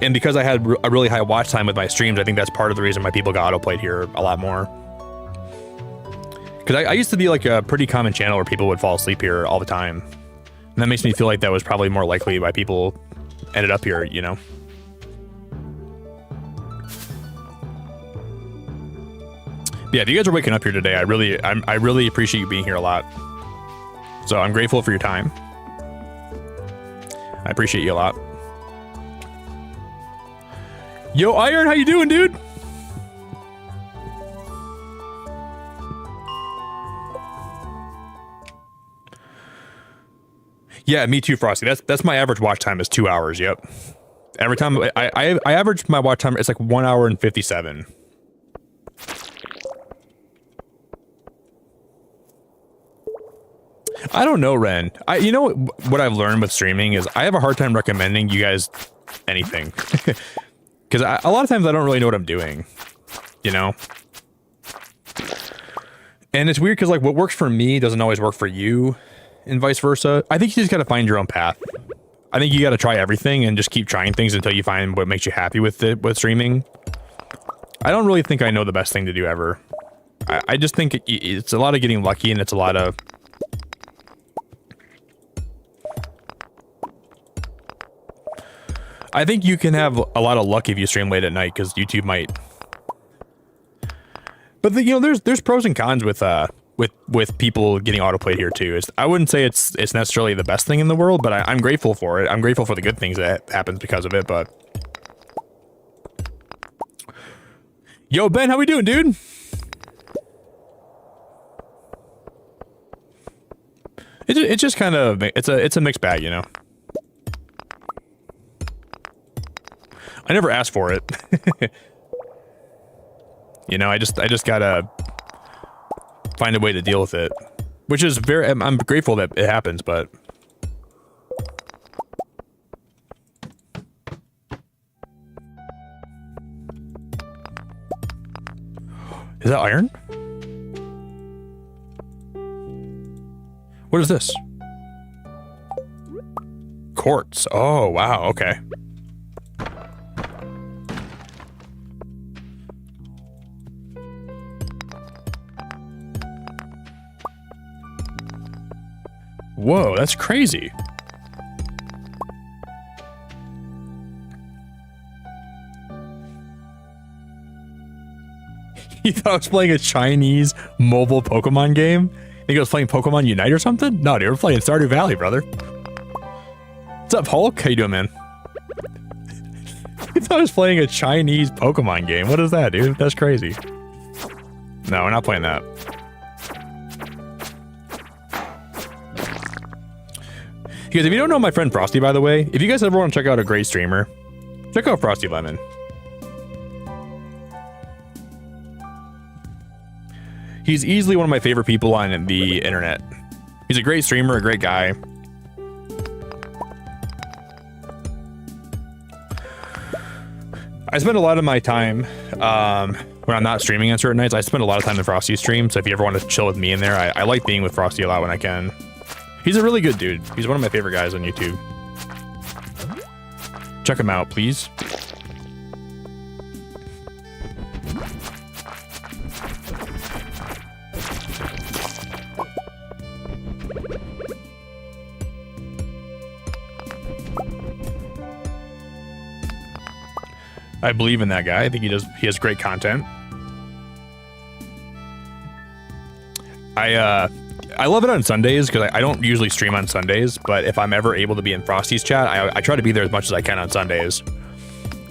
And because I had a really high watch time with my streams, I think that's part of the reason why people got autoplayed here a lot more. Because I used to be like a pretty common channel where people would fall asleep here all the time. And that makes me feel like that was probably more likely why people ended up here, you know? But yeah, if you guys are waking up here today, I really appreciate you being here a lot. So I'm grateful for your time. I appreciate you a lot. Yo, Iron, how you doing, dude? Yeah, me too, Frosty. That's my average watch time is 2 hours. Yep. Every time I average my watch time, it's like 1 hour and 57. I don't know, Ren. You know what I've learned with streaming is I have a hard time recommending you guys anything. Because a lot of times I don't really know what I'm doing, you know? And it's weird because, like, what works for me doesn't always work for you, and vice versa. I think you just got to find your own path. I think you got to try everything and just keep trying things until you find what makes you happy with streaming. I don't really think I know the best thing to do ever. I just think it's a lot of getting lucky, and it's a lot of... I think you can have a lot of luck if you stream late at night because YouTube might. But you know, there's pros and cons with people getting autoplayed here too. I wouldn't say it's necessarily the best thing in the world, but I'm grateful for it. I'm grateful for the good things that happens because of it. But yo, Ben, how we doing, dude? It's just kind of it's a mixed bag, you know. I never asked for it. You know, I just gotta find a way to deal with it, which is I'm grateful that it happens, but is that iron? What is this? Quartz. Oh, wow. Okay. Whoa, that's crazy. You thought I was playing a Chinese mobile Pokemon game? Think I was playing Pokemon Unite or something? No, dude, we're playing Stardew Valley, brother. What's up, Hulk? How you doing, man? You thought I was playing a Chinese Pokemon game. What is that, dude? That's crazy. No, we're not playing that. Because if you don't know my friend Frosty, by the way, if you guys ever want to check out a great streamer, check out Frosty Lemon. He's easily one of my favorite people on the internet. He's a great streamer, a great guy. I spend a lot of my time, when I'm not streaming on certain nights, I spend a lot of time in Frosty's stream, so if you ever want to chill with me in there, I like being with Frosty a lot when I can. He's a really good dude. He's one of my favorite guys on YouTube. Check him out, please. I believe in that guy. I think he has great content. I love it on Sundays because I don't usually stream on Sundays, but if I'm ever able to be in Frosty's chat, I try to be there as much as I can on Sundays.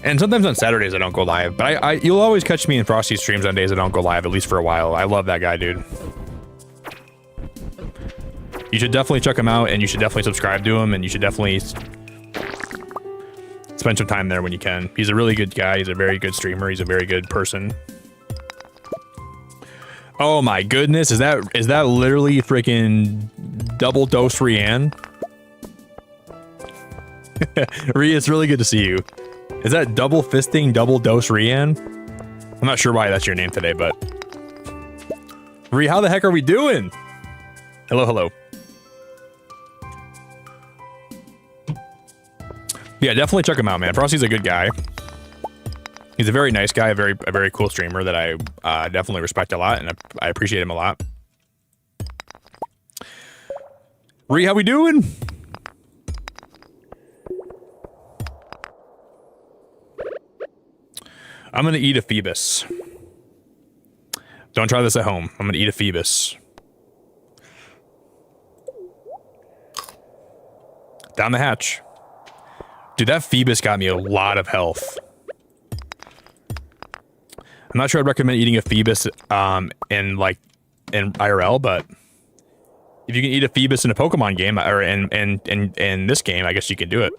And sometimes on Saturdays I don't go live, but you'll always catch me in Frosty's streams on days I don't go live, at least for a while. I love that guy, dude. You should definitely check him out, and you should definitely subscribe to him, and you should definitely spend some time there when you can. He's a really good guy. He's a very good streamer. He's a very good person. Oh my goodness, is that literally freaking double dose Rianne? Rhea, it's really good to see you. Is that double fisting, double dose Rianne? I'm not sure why that's your name today, but Rhea, how the heck are we doing? Hello, hello. Yeah, definitely check him out, man. Frosty's a good guy. He's a very nice guy, a very cool streamer that I definitely respect a lot, and I appreciate him a lot. Ree, how we doing? I'm gonna eat a Phoebus. Don't try this at home. I'm gonna eat a Phoebus. Down the hatch. Dude, that Phoebus got me a lot of health. I'm not sure I'd recommend eating a Phoebus in IRL, but if you can eat a Phoebus in a Pokemon game or in this game, I guess you can do it.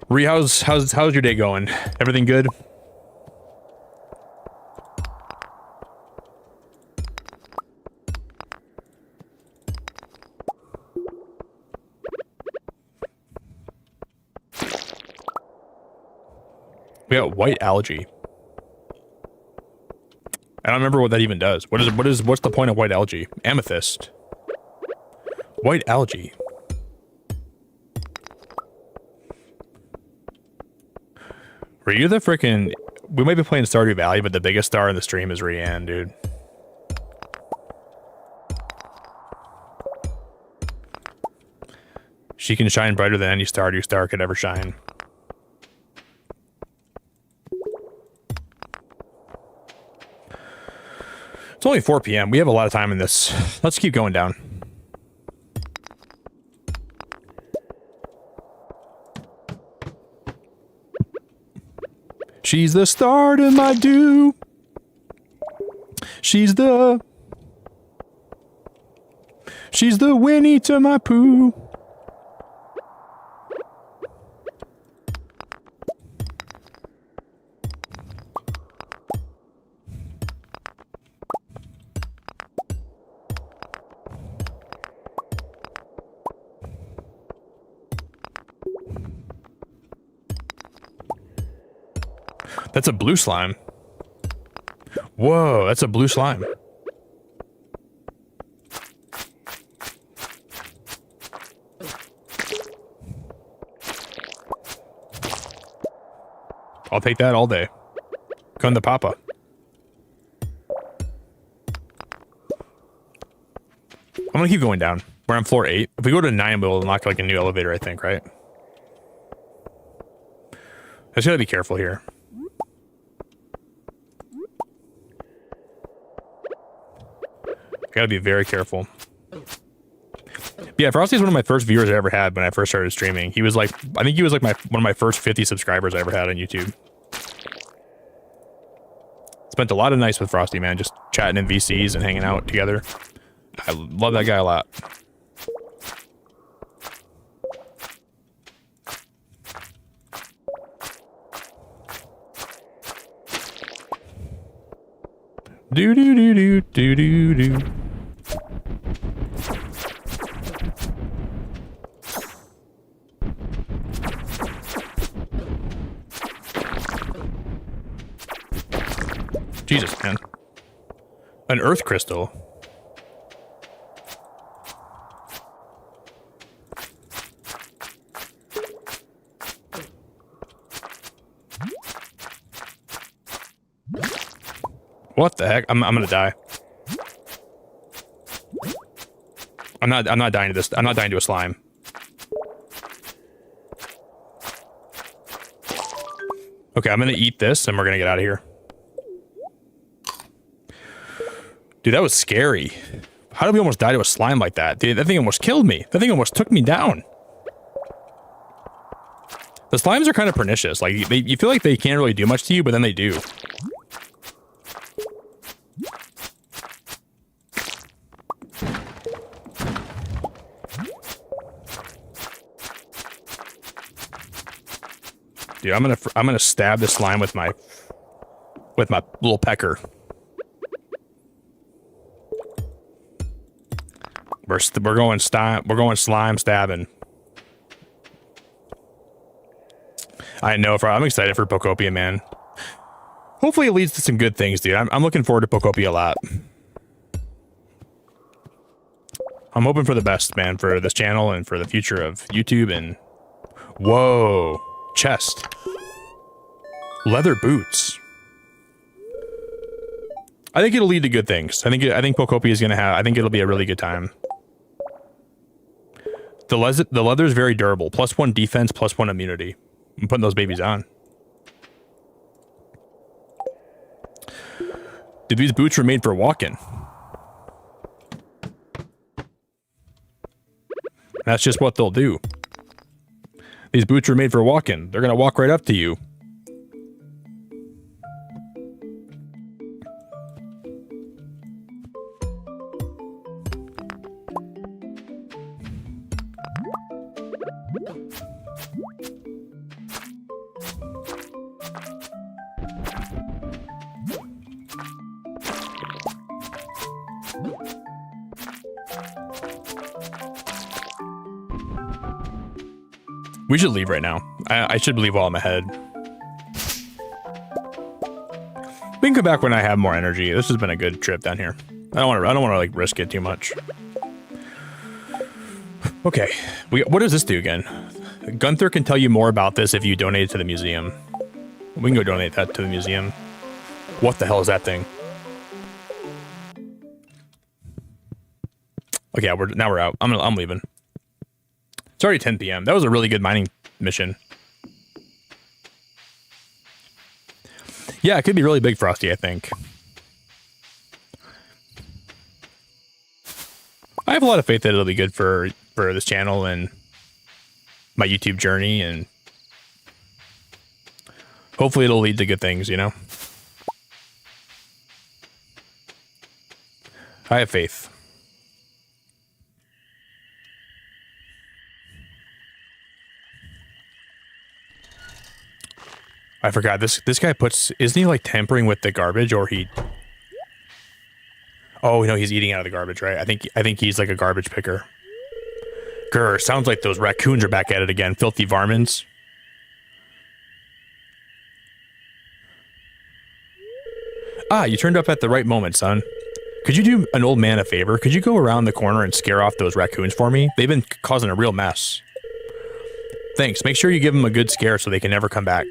Ree, how's your day going? Everything good? We got white algae. I don't remember what that even does. What's the point of white algae? Amethyst. White algae. Were you the frickin'... We might be playing Stardew Valley, but the biggest star in the stream is Rianne, dude. She can shine brighter than any Stardew star could ever shine. It's only 4 p.m. We have a lot of time in this. Let's keep going down. She's the star to my dew. She's the Winnie to my Pooh. That's a blue slime. Whoa, that's a blue slime. I'll take that all day. Come to Papa. I'm gonna keep going down. We're on floor 8. If we go to 9, we'll unlock like a new elevator, I think, right? I just gotta be careful here. Gotta be very careful. Yeah, Frosty's one of my first viewers I ever had when I first started streaming. He was like, I think he was like one of my first 50 subscribers I ever had on YouTube. Spent a lot of nights with Frosty, man, just chatting in VCs and hanging out together. I love that guy a lot. Do do do do do do do. Jesus, man. An earth crystal. What the heck? I'm gonna die. I'm not dying to this. I'm not dying to a slime. Okay, I'm gonna eat this and we're gonna get out of here. Dude, that was scary. How did we almost die to a slime like that? Dude, that thing almost killed me. That thing almost took me down. The slimes are kind of pernicious. Like, you feel like they can't really do much to you, but then they do. Dude, I'm gonna stab this slime with my little pecker. We're going slime stabbing. I know, I'm excited for Pokopia, man. Hopefully it leads to some good things, dude. I'm looking forward to Pokopia a lot. I'm hoping for the best, man, for this channel and for the future of YouTube. And whoa, chest, leather boots. I think it'll lead to good things. I think Pokopia is gonna have. I think it'll be a really good time. The leather is very durable. +1 defense, +1 immunity. I'm putting those babies on. Dude, these boots were made for walking. That's just what they'll do. These boots were made for walking. They're gonna walk right up to you. We should leave right now. I should leave while I'm ahead. We can come back when I have more energy. This has been a good trip down here. I don't want to like risk it too much. Okay, what does this do again? Gunther can tell you more about this if you donate it to the museum. We can go donate that to the museum. What the hell is that thing? Okay, now we're out. I'm leaving. It's already 10 p.m. That was a really good mining mission. Yeah, it could be really big, Frosty, I think. I have a lot of faith that it'll be good for this channel and my YouTube journey, and hopefully it'll lead to good things, you know? I have faith. I forgot, this guy isn't he like tampering with the garbage, or he... Oh, no, he's eating out of the garbage, right? I think he's like a garbage picker. Grr, sounds like those raccoons are back at it again. Filthy varmints. Ah, you turned up at the right moment, son. Could you do an old man a favor? Could you go around the corner and scare off those raccoons for me? They've been causing a real mess. Thanks. Make sure you give them a good scare so they can never come back.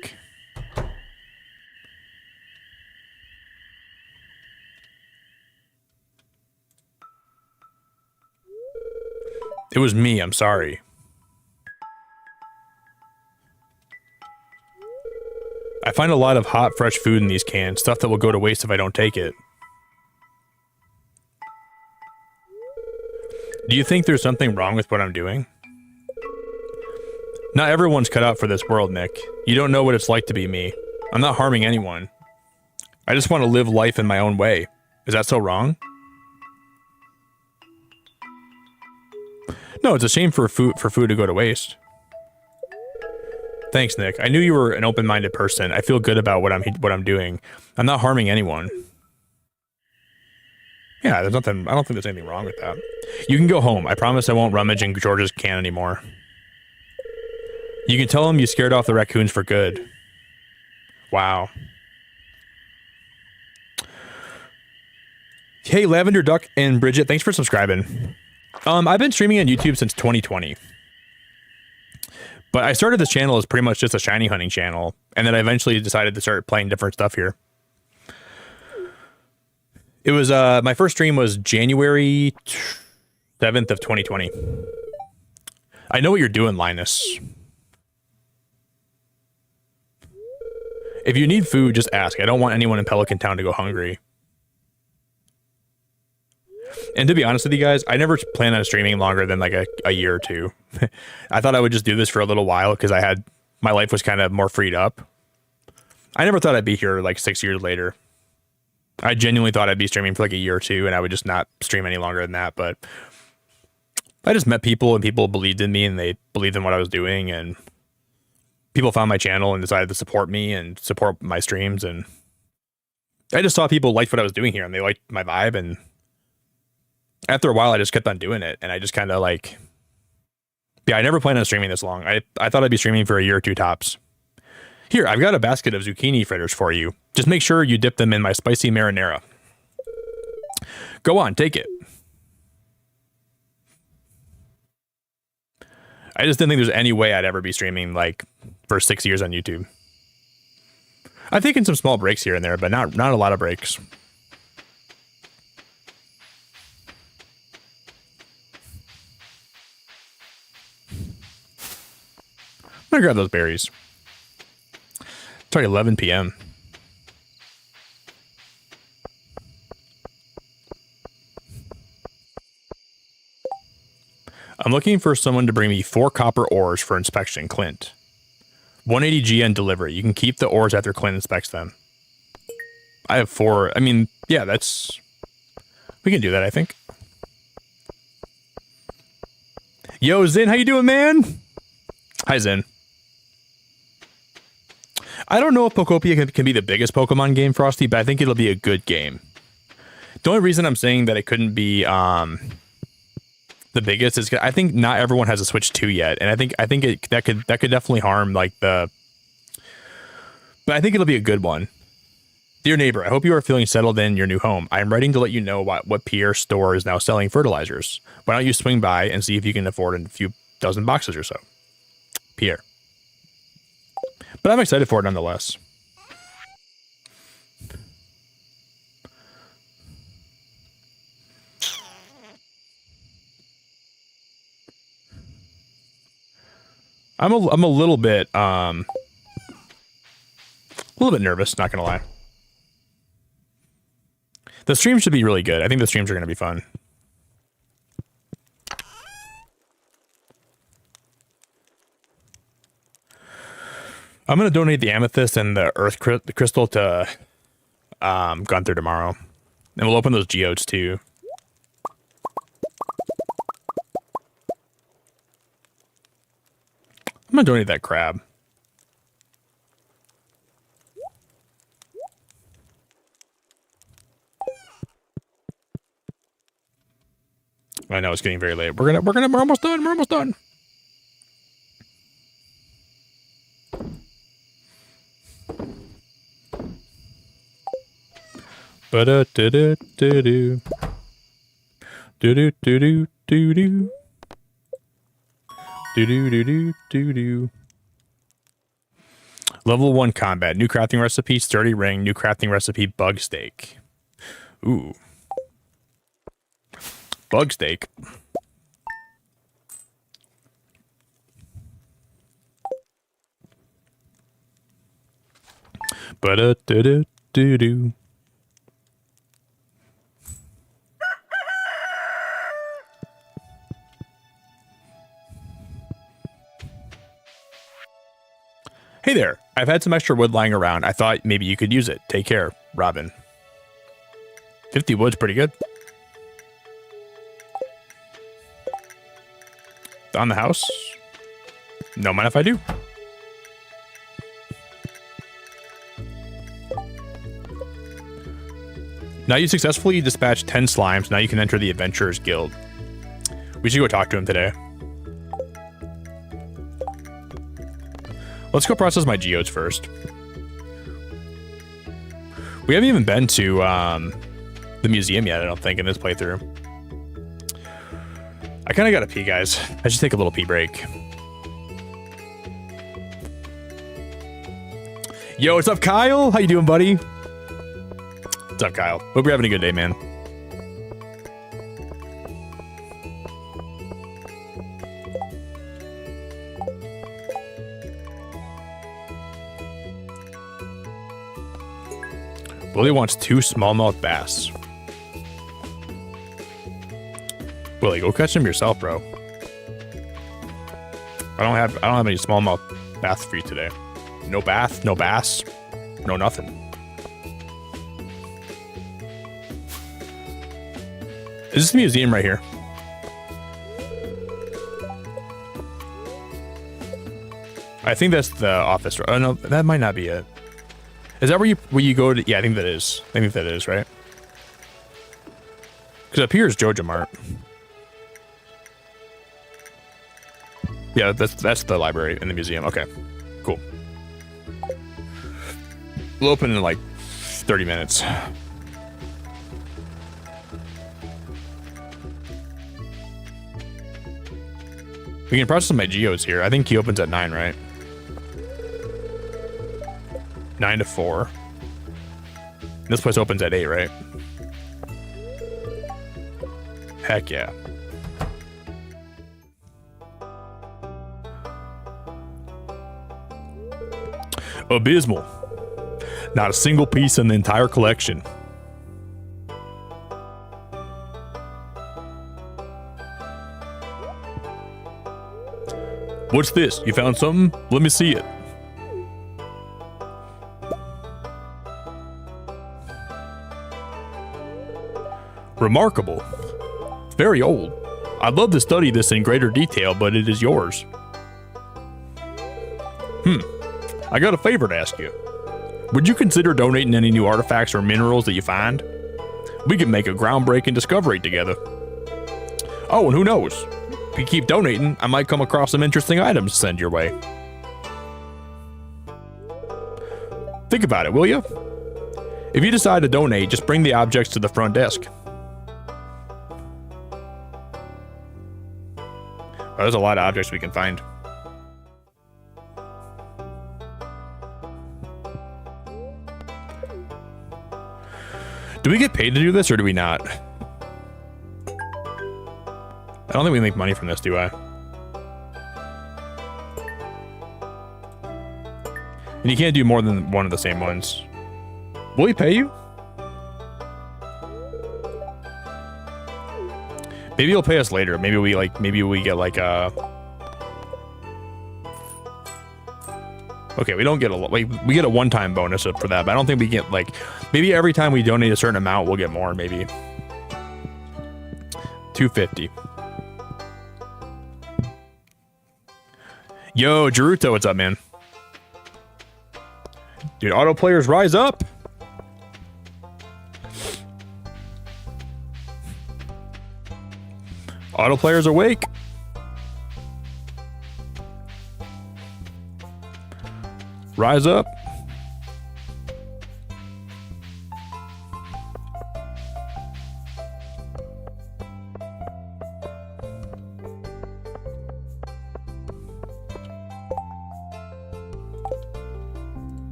It was me, I'm sorry. I find a lot of hot, fresh food in these cans, stuff that will go to waste if I don't take it. Do you think there's something wrong with what I'm doing? Not everyone's cut out for this world, Nick. You don't know what it's like to be me. I'm not harming anyone. I just want to live life in my own way. Is that so wrong? No, it's a shame for food to go to waste. Thanks, Nick. I knew you were an open-minded person. I feel good about what I'm doing. I'm not harming anyone. Yeah, there's nothing. I don't think there's anything wrong with that. You can go home. I promise I won't rummage in George's can anymore. You can tell him you scared off the raccoons for good. Wow. Hey, Lavender Duck and Bridget, thanks for subscribing. I've been streaming on YouTube since 2020. But I started this channel as pretty much just a shiny hunting channel, and then I eventually decided to start playing different stuff here. It was my first stream was January 7th of 2020. I know what you're doing, Linus. If you need food, just ask. I don't want anyone in Pelican Town to go hungry. And to be honest with you guys, I never planned on streaming longer than like a year or two. I thought I would just do this for a little while because my life was kind of more freed up. I never thought I'd be here like 6 years later. I genuinely thought I'd be streaming for like a year or two and I would just not stream any longer than that. But I just met people and people believed in me and they believed in what I was doing. And people found my channel and decided to support me and support my streams. And I just saw people liked what I was doing here and they liked my vibe. And after a while, I just kept on doing it. And I just kind of like, yeah, I never planned on streaming this long. I thought I'd be streaming for a year or two tops. Here, I've got a basket of zucchini fritters for you. Just make sure you dip them in my spicy marinara. Go on, take it. I just didn't think there's any way I'd ever be streaming like for 6 years on YouTube. I've taken some small breaks here and there, but not a lot of breaks. I'm gonna grab those berries. It's already 11 p.m. I'm looking for someone to bring me 4 copper ores for inspection, Clint. 180 GN delivery. You can keep the ores after Clint inspects them. I have 4. I mean, yeah, we can do that, I think. Yo, Zin, how you doing, man? Hi, Zin. I don't know if Pokopia can be the biggest Pokemon game, Frosty, but I think it'll be a good game. The only reason I'm saying that it couldn't be the biggest is I think not everyone has a Switch 2 yet, and I think that could definitely harm like the. But I think it'll be a good one. Dear neighbor, I hope you are feeling settled in your new home. I am writing to let you know what Pierre's store is now selling fertilizers. Why don't you swing by and see if you can afford a few dozen boxes or so? Pierre. But I'm excited for it nonetheless. I'm a little bit nervous, not gonna lie. The stream should be really good. I think the streams are gonna be fun. I'm gonna donate the amethyst and the earth crystal to Gunther tomorrow, and we'll open those geodes too. I'm gonna donate that crab. I know it's getting very late. We're almost done. We're almost done. Ba-da-da-da-da-do. Do-do-do-do-do-do. Do-do-do-do-do-do. Level 1 combat. New crafting recipe, sturdy ring. New crafting recipe, bug steak. Ooh. Bug steak. Ba-da-da-da-do-do. Hey there, I've had some extra wood lying around. I thought maybe you could use it. Take care, Robin. 50 wood's pretty good. On the house? No mind if I do. Now you successfully dispatched 10 slimes. Now you can enter the Adventurers Guild. We should go talk to him today. Let's go process my geodes first. We haven't even been to the museum yet, I don't think, in this playthrough. I kind of gotta pee, guys. I should take a little pee break. Yo, what's up, Kyle? How you doing, buddy? What's up, Kyle? Hope you're having a good day, man. Willie wants 2 smallmouth bass. Willie, go catch them yourself, bro. I don't have any smallmouth bass for you today. No bath, no bass, no nothing. Is this the museum right here? I think that's the office. Oh no, that might not be it. Is that where you go to? Yeah, I think that is. I think that is, right? Because up here is Joja Mart. Yeah, that's the library and the museum. Okay, cool. We'll open in like 30 minutes. We can process my geodes here. I think he opens at 9, right? 9 to 4. This place opens at 8, right? Heck yeah. Abysmal. Not a single piece in the entire collection. What's this? You found something? Let me see it. Remarkable. Very old. I'd love to study this in greater detail, but it is yours. I got a favor to ask you. Would you consider donating any new artifacts or minerals that you find? We could make a groundbreaking discovery together. Oh, and who knows? If you keep donating, I might come across some interesting items to send your way. Think about it, will you? If you decide to donate, just bring the objects to the front desk. Well, there's a lot of objects we can find. Do we get paid to do this, or do we not? I don't think we make money from this, do I? And you can't do more than one of the same ones. Will he pay you? Maybe he'll pay us later. Maybe we get like a... Okay, we don't get a... Like, we get a one-time bonus for that, but I don't think we get, like... Maybe every time we donate a certain amount, we'll get more, maybe. 250. Yo, Geruto, what's up, man? Dude, auto players, rise up! Auto players awake! Rise up!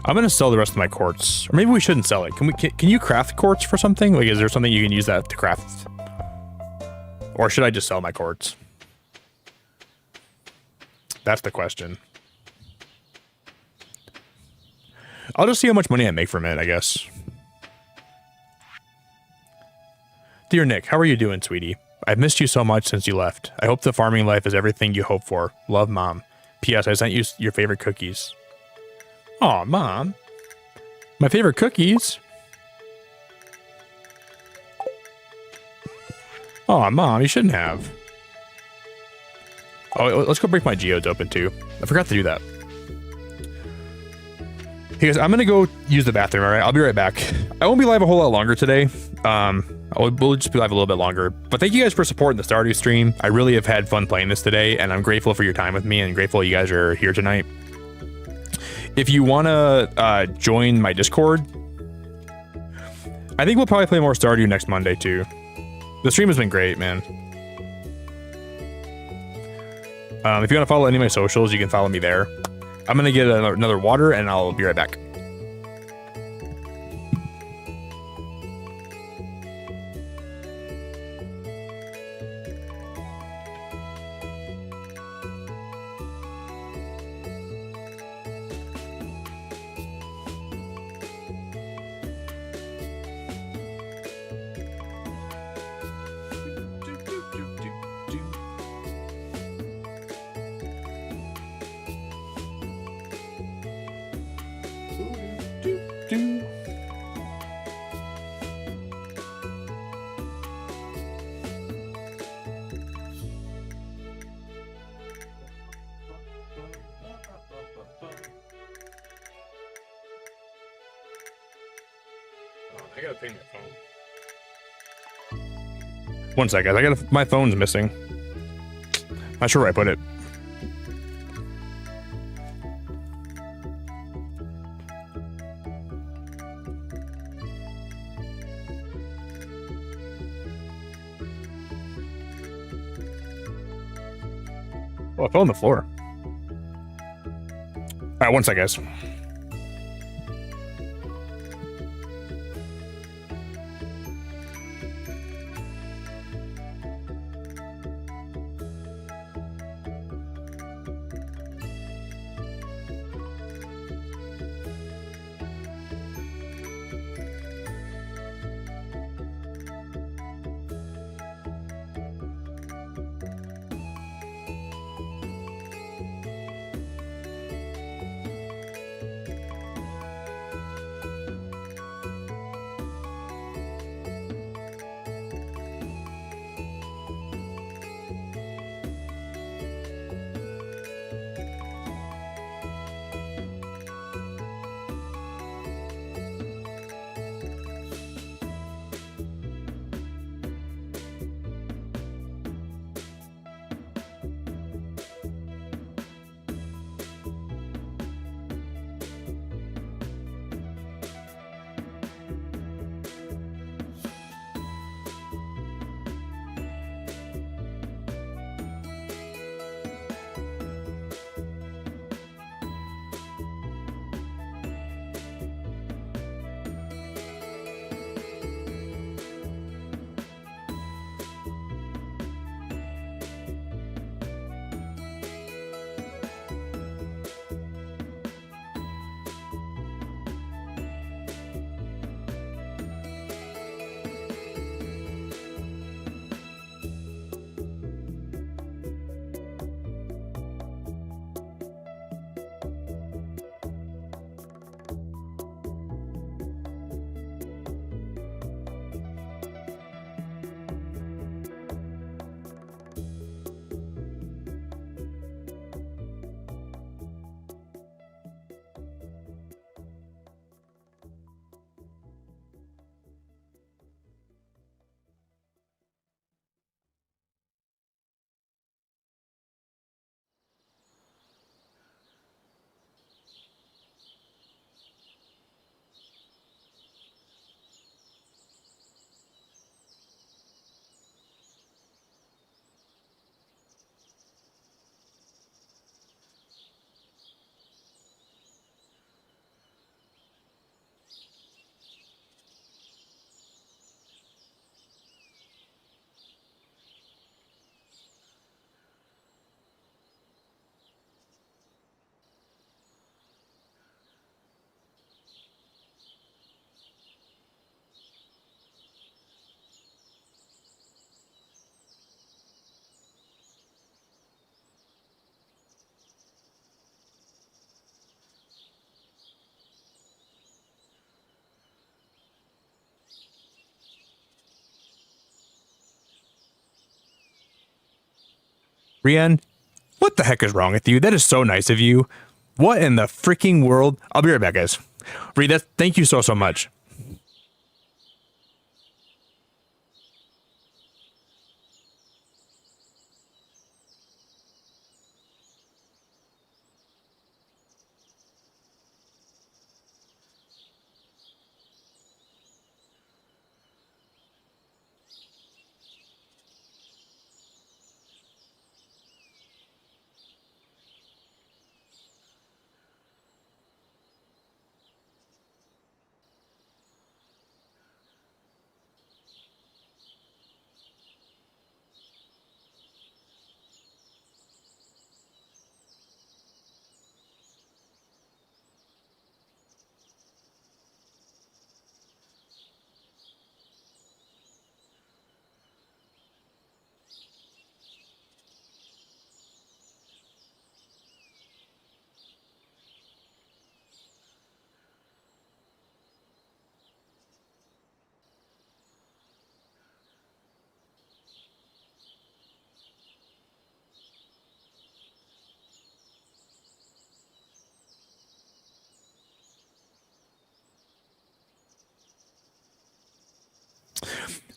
I'm gonna sell the rest of my quartz, or maybe we shouldn't sell it. Can you craft quartz for something? Like, is there something you can use that to craft? Or should I just sell my quartz? That's the question. I'll just see how much money I make from it, I guess. Dear Nick, how are you doing, sweetie? I've missed you so much since you left. I hope the farming life is everything you hope for. Love, Mom. P.S. I sent you your favorite cookies. Aw, Mom. My favorite cookies? Aw, Mom, you shouldn't have. Oh, let's go break my geodes open, too. I forgot to do that. Hey, guys, I'm going to go use the bathroom, all right? I'll be right back. I won't be live a whole lot longer today. We'll just be live a little bit longer. But thank you guys for supporting the Stardew stream. I really have had fun playing this today, and I'm grateful for your time with me and grateful you guys are here tonight. If you want to join my Discord, I think we'll probably play more Stardew next Monday, too. The stream has been great, man. If you want to follow any of my socials, you can follow me there. I'm gonna get another water, and I'll be right back. I gotta pay my phone. One sec, guys. My phone's missing. Not sure where I put it. Oh, I fell on the floor. All right, one sec, guys. Rian, what the heck is wrong with you? That is so nice of you. What in the freaking world? I'll be right back, guys. Rita, thank you so much.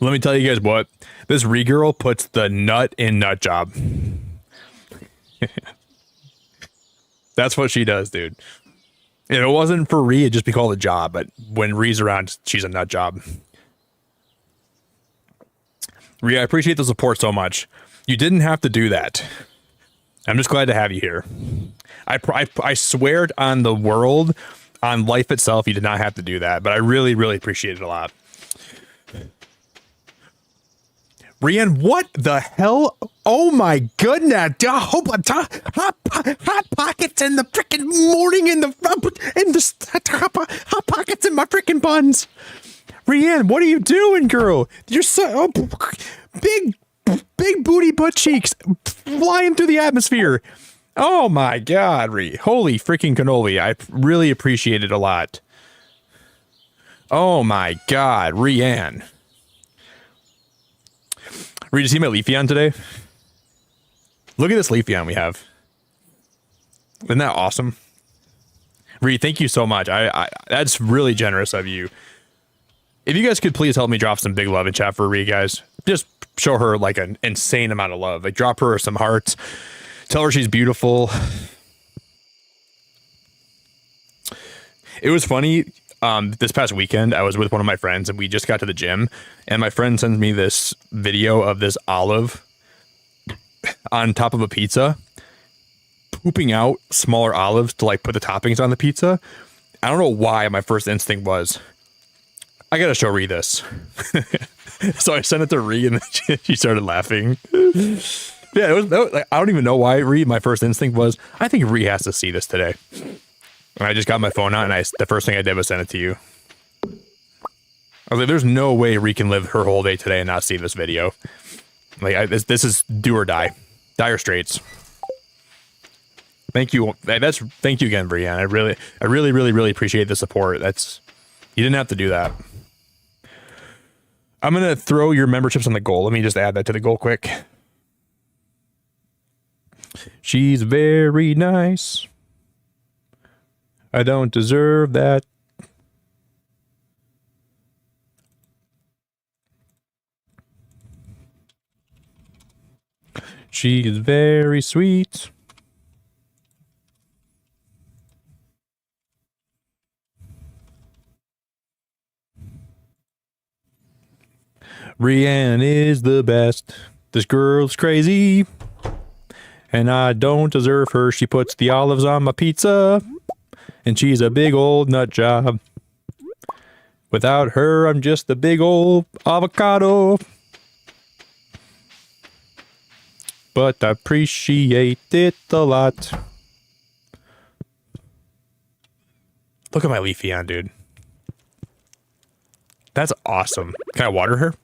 Let me tell you guys what. This Re-girl puts the nut in nut job. That's what she does, dude. If it wasn't for Ree, it'd just be called a job. But when Ree's around, she's a nut job. Ree, I appreciate the support so much. You didn't have to do that. I'm just glad to have you here. I swear on the world, on life itself, you did not have to do that. But I really, really appreciate it a lot. Rian, what the hell? Oh my goodness! Hot pockets in the freaking morning in the hot pockets in my freaking buns. Rian, what are you doing, girl? You're so big booty butt cheeks flying through the atmosphere. Oh my God, Ree! Holy freaking cannoli! I really appreciate it a lot. Oh my God, Rian. Did you see my Leafeon today? Look at this Leafeon we have. Isn't that awesome? Reed, thank you so much. I that's really generous of you. If you guys could please help me drop some big love in chat for Reed, guys. Just show her like an insane amount of love. Like drop her some hearts. Tell her she's beautiful. It was funny. This past weekend, I was with one of my friends and we just got to the gym and my friend sends me this video of this olive on top of a pizza, pooping out smaller olives to like put the toppings on the pizza. I don't know why my first instinct was, I gotta show Ree this. So I sent it to Ree and she started laughing. Yeah, it was like, I don't even know why Ree, my first instinct was, I think Ree has to see this today. And I just got my phone out and the first thing I did was send it to you. I was like, there's no way Ree can live her whole day today and not see this video. Like, this is do or die. Dire straits. Thank you. Thank you again, Brianne. I really appreciate the support. You didn't have to do that. I'm going to throw your memberships on the goal. Let me just add that to the goal quick. She's very nice. I don't deserve that. She is very sweet. Rianne is the best. This girl's crazy. And I don't deserve her. She puts the olives on my pizza. And she's a big old nut job. Without her, I'm just a big old avocado. But I appreciate it a lot. Look at my Leafeon, dude. That's awesome. Can I water her?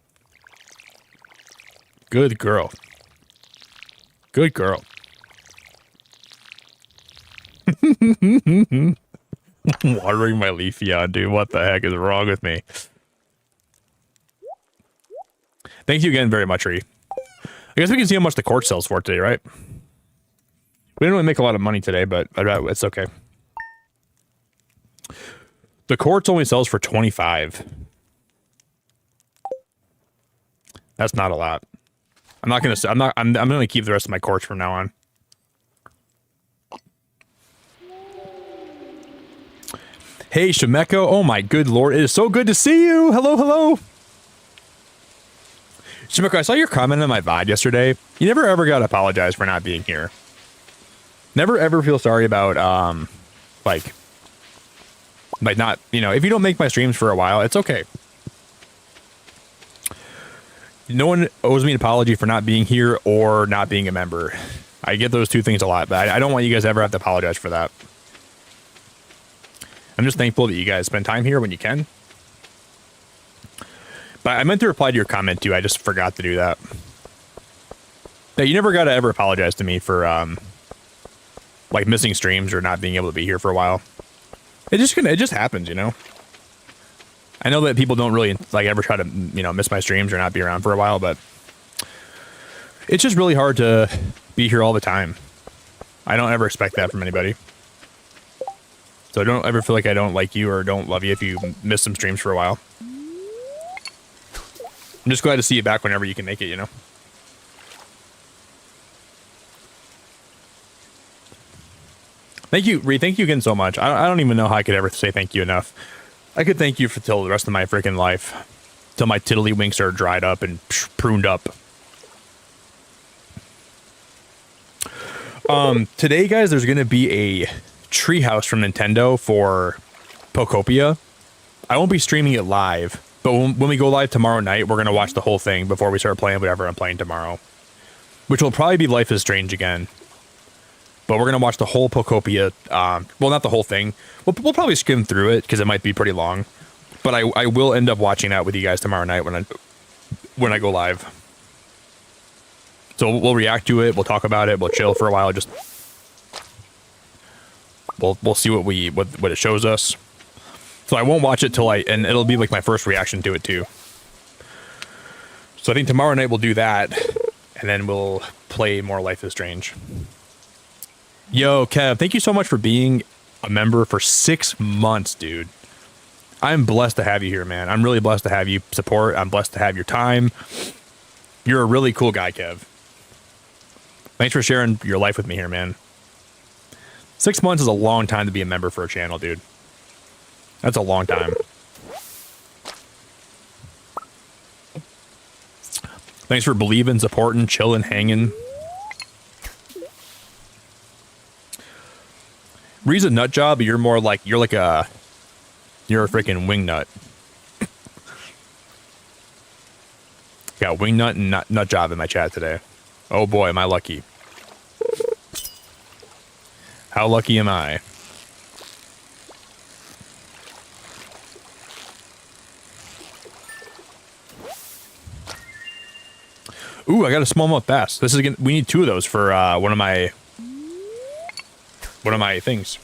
Good girl. Good girl. Watering my Leafeon, dude. What the heck is wrong with me? Thank you again very much, Ree. I guess we can see how much the court sells for today, right? We didn't really make a lot of money today, but it's okay. The quartz only sells for 25. That's not a lot. I'm gonna keep the rest of my quartz from now on. Hey, Shemeko. Oh my good lord. It is so good to see you. Hello, hello. Shemeko, I saw your comment on my VOD yesterday. You never ever got to apologize for not being here. Never ever feel sorry about, like not, if you don't make my streams for a while, it's okay. No one owes me an apology for not being here or not being a member. I get those two things a lot, but I don't want you guys to ever have to apologize for that. I'm just thankful that you guys spend time here when you can. But I meant to reply to your comment too. I just forgot to do that. Yeah, you never got to ever apologize to me for like missing streams or not being able to be here for a while. It just happens, I know that people don't really like ever try to, miss my streams or not be around for a while, but it's just really hard to be here all the time. I don't ever expect that from anybody. So don't ever feel like I don't like you or don't love you if you miss some streams for a while. I'm just glad to see you back whenever you can make it, you know? Thank you, Reed. Thank you again so much. I don't even know how I could ever say thank you enough. I could thank you for till the rest of my freaking life. Till my tiddlywinks are dried up and pruned up. Today, guys, there's going to be a treehouse from Nintendo for Pokopia. I won't be streaming it live, but when we go live tomorrow night, we're going to watch the whole thing before we start playing whatever I'm playing tomorrow. Which will probably be Life is Strange again. But we're going to watch the whole Pokopia. Well, not the whole thing. We'll probably skim through it because it might be pretty long. But I will end up watching that with you guys tomorrow night when I go live. So we'll react to it. We'll talk about it. We'll chill for a while. Just we'll see what it shows us. So I won't watch it and it'll be like my first reaction to it too. So I think tomorrow night we'll do that, and then we'll play more Life is Strange. Yo, Kev, thank you so much for being a member for 6 months, dude. I'm blessed to have you here, man. I'm really blessed to have you support. I'm blessed to have your time. You're a really cool guy, Kev. Thanks for sharing your life with me here, man. 6 months is a long time to be a member for a channel, dude. That's a long time. Thanks for believing, supporting, chilling, hanging. Reed's a nut job, but you're a freaking wing nut. Got wing nut and nut job in my chat today. Oh boy, am I lucky. How lucky am I? Ooh, I got a smallmouth bass. This is we need 2 of those for one of my things.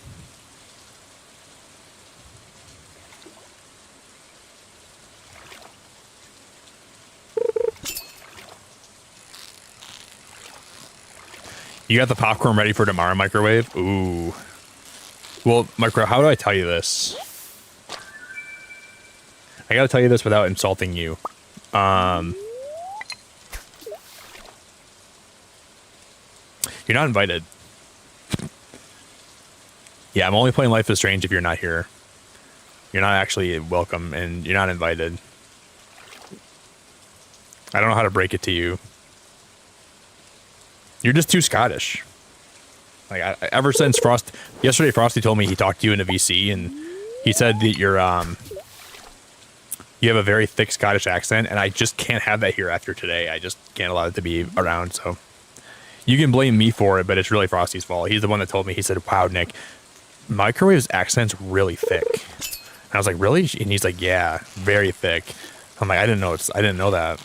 You got the popcorn ready for tomorrow, microwave? Ooh. Well, Micro, how do I tell you this? I gotta tell you this without insulting you. You're not invited. Yeah, I'm only playing Life is Strange if you're not here. You're not actually welcome, and you're not invited. I don't know how to break it to you. You're just too Scottish. Like ever since yesterday, Frosty told me he talked to you in a VC, and he said that you have a very thick Scottish accent, and I just can't have that here after today. I just can't allow it to be around. So you can blame me for it, but it's really Frosty's fault. He's the one that told me. He said, "Wow, Nick, Microwave's accent's really thick." And I was like, "Really?" And he's like, "Yeah, very thick." I'm like, I didn't know that.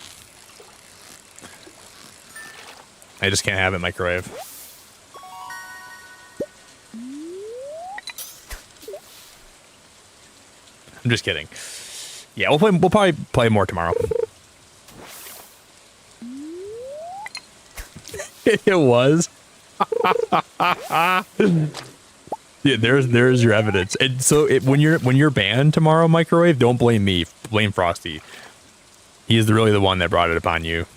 I just can't have it, Microwave. I'm just kidding. Yeah, we'll probably play more tomorrow. It was. Yeah, there's your evidence. And so when you're banned tomorrow, Microwave, don't blame me. Blame Frosty. He is really the one that brought it upon you.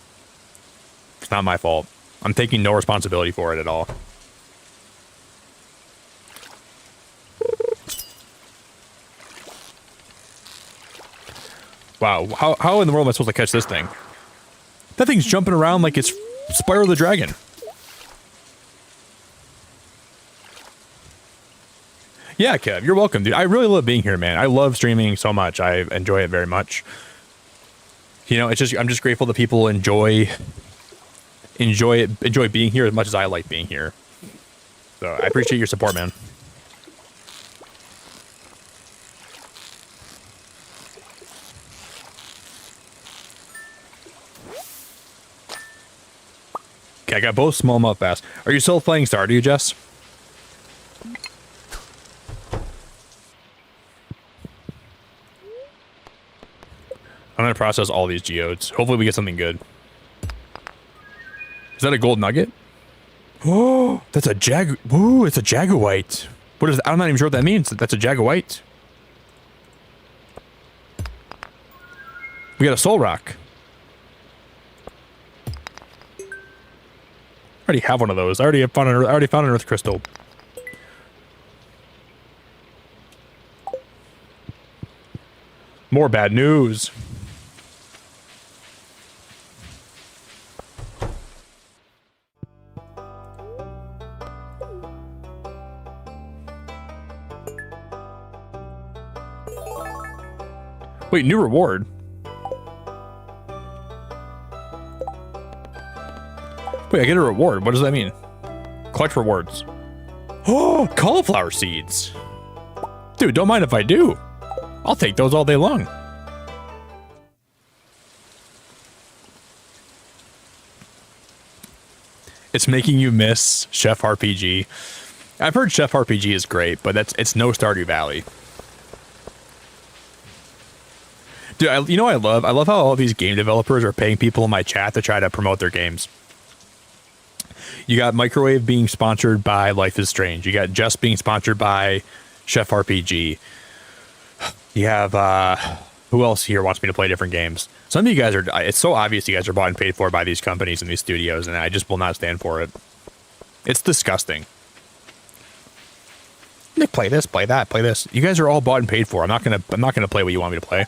It's not my fault. I'm taking no responsibility for it at all. Wow, how in the world am I supposed to catch this thing? That thing's jumping around like it's Spyro the Dragon. Yeah, Kev, you're welcome, dude. I really love being here, man. I love streaming so much. I enjoy it very much. You know, I'm just grateful that people enjoy being here as much as I like being here. So I appreciate your support, man. Okay, I got both smallmouth bass. Are you still playing Stardew, Jess? I'm gonna process all these geodes. Hopefully we get something good. Is that a gold nugget? Oh, that's a Ooh, it's a Jaguite. What is? I'm not even sure what that means. That's a Jaguite. We got a soul rock. already have one of those. I already found an earth crystal. More bad news. Wait, new reward. Wait, I get a reward. What does that mean? Collect rewards. Oh, cauliflower seeds. Dude, don't mind if I do. I'll take those all day long. It's making you miss Chef RPG. I've heard Chef RPG is great, but it's no Stardew Valley. Dude, I love how all these game developers are paying people in my chat to try to promote their games. You got Microwave being sponsored by Life is Strange. You got Just being sponsored by Chef RPG. You have, who else here wants me to play different games? Some of you guys are, it's so obvious you guys are bought and paid for by these companies and these studios, and I just will not stand for it. It's disgusting. Nick, play this, play that, play this. You guys are all bought and paid for. I'm not gonna play what you want me to play.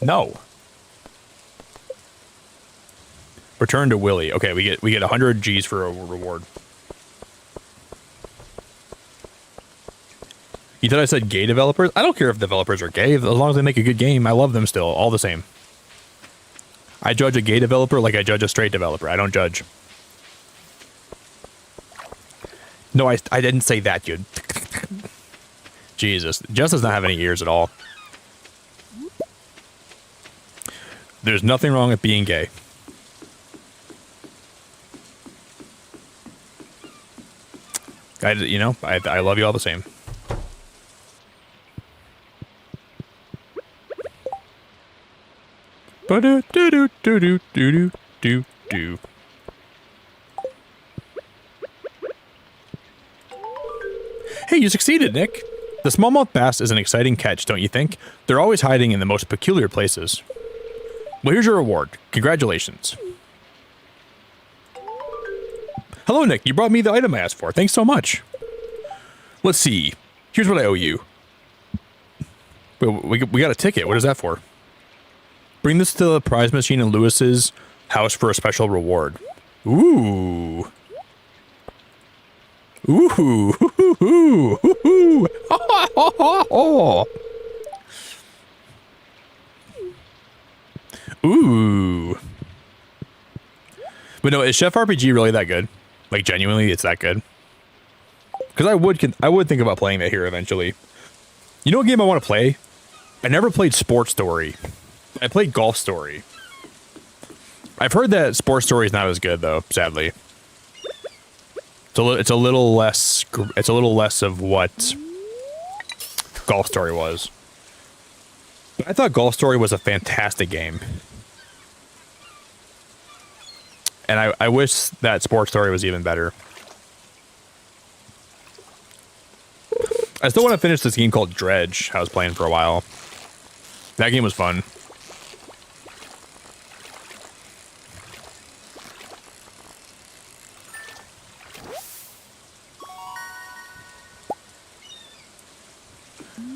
No. Return to Willy. Okay, we get 100 G's for a reward. You thought I said gay developers? I don't care if developers are gay, as long as they make a good game. I love them still, all the same. I judge a gay developer like I judge a straight developer. I don't judge. No, I didn't say that, dude. Jesus. Just does not have any ears at all. There's nothing wrong with being gay. I love you all the same. Do. Hey, you succeeded, Nick. The smallmouth bass is an exciting catch, don't you think? They're always hiding in the most peculiar places. Well, here's your reward. Congratulations. Hello, Nick. You brought me the item I asked for. Thanks so much. Let's see. Here's what I owe you. We got a ticket. What is that for? Bring this to the prize machine in Lewis's house for a special reward. Ooh. Ooh. Ooh. Ooh. But no, is Chef RPG really that good? Like, genuinely, it's that good? Because I would think about playing that here eventually. You know what game I want to play? I never played Sports Story. I played Golf Story. I've heard that Sports Story is not as good, though, sadly. It's a little less of what Golf Story was. I thought Golf Story was a fantastic game. And I wish that Sports Story was even better. I still want to finish this game called Dredge I was playing for a while. That game was fun.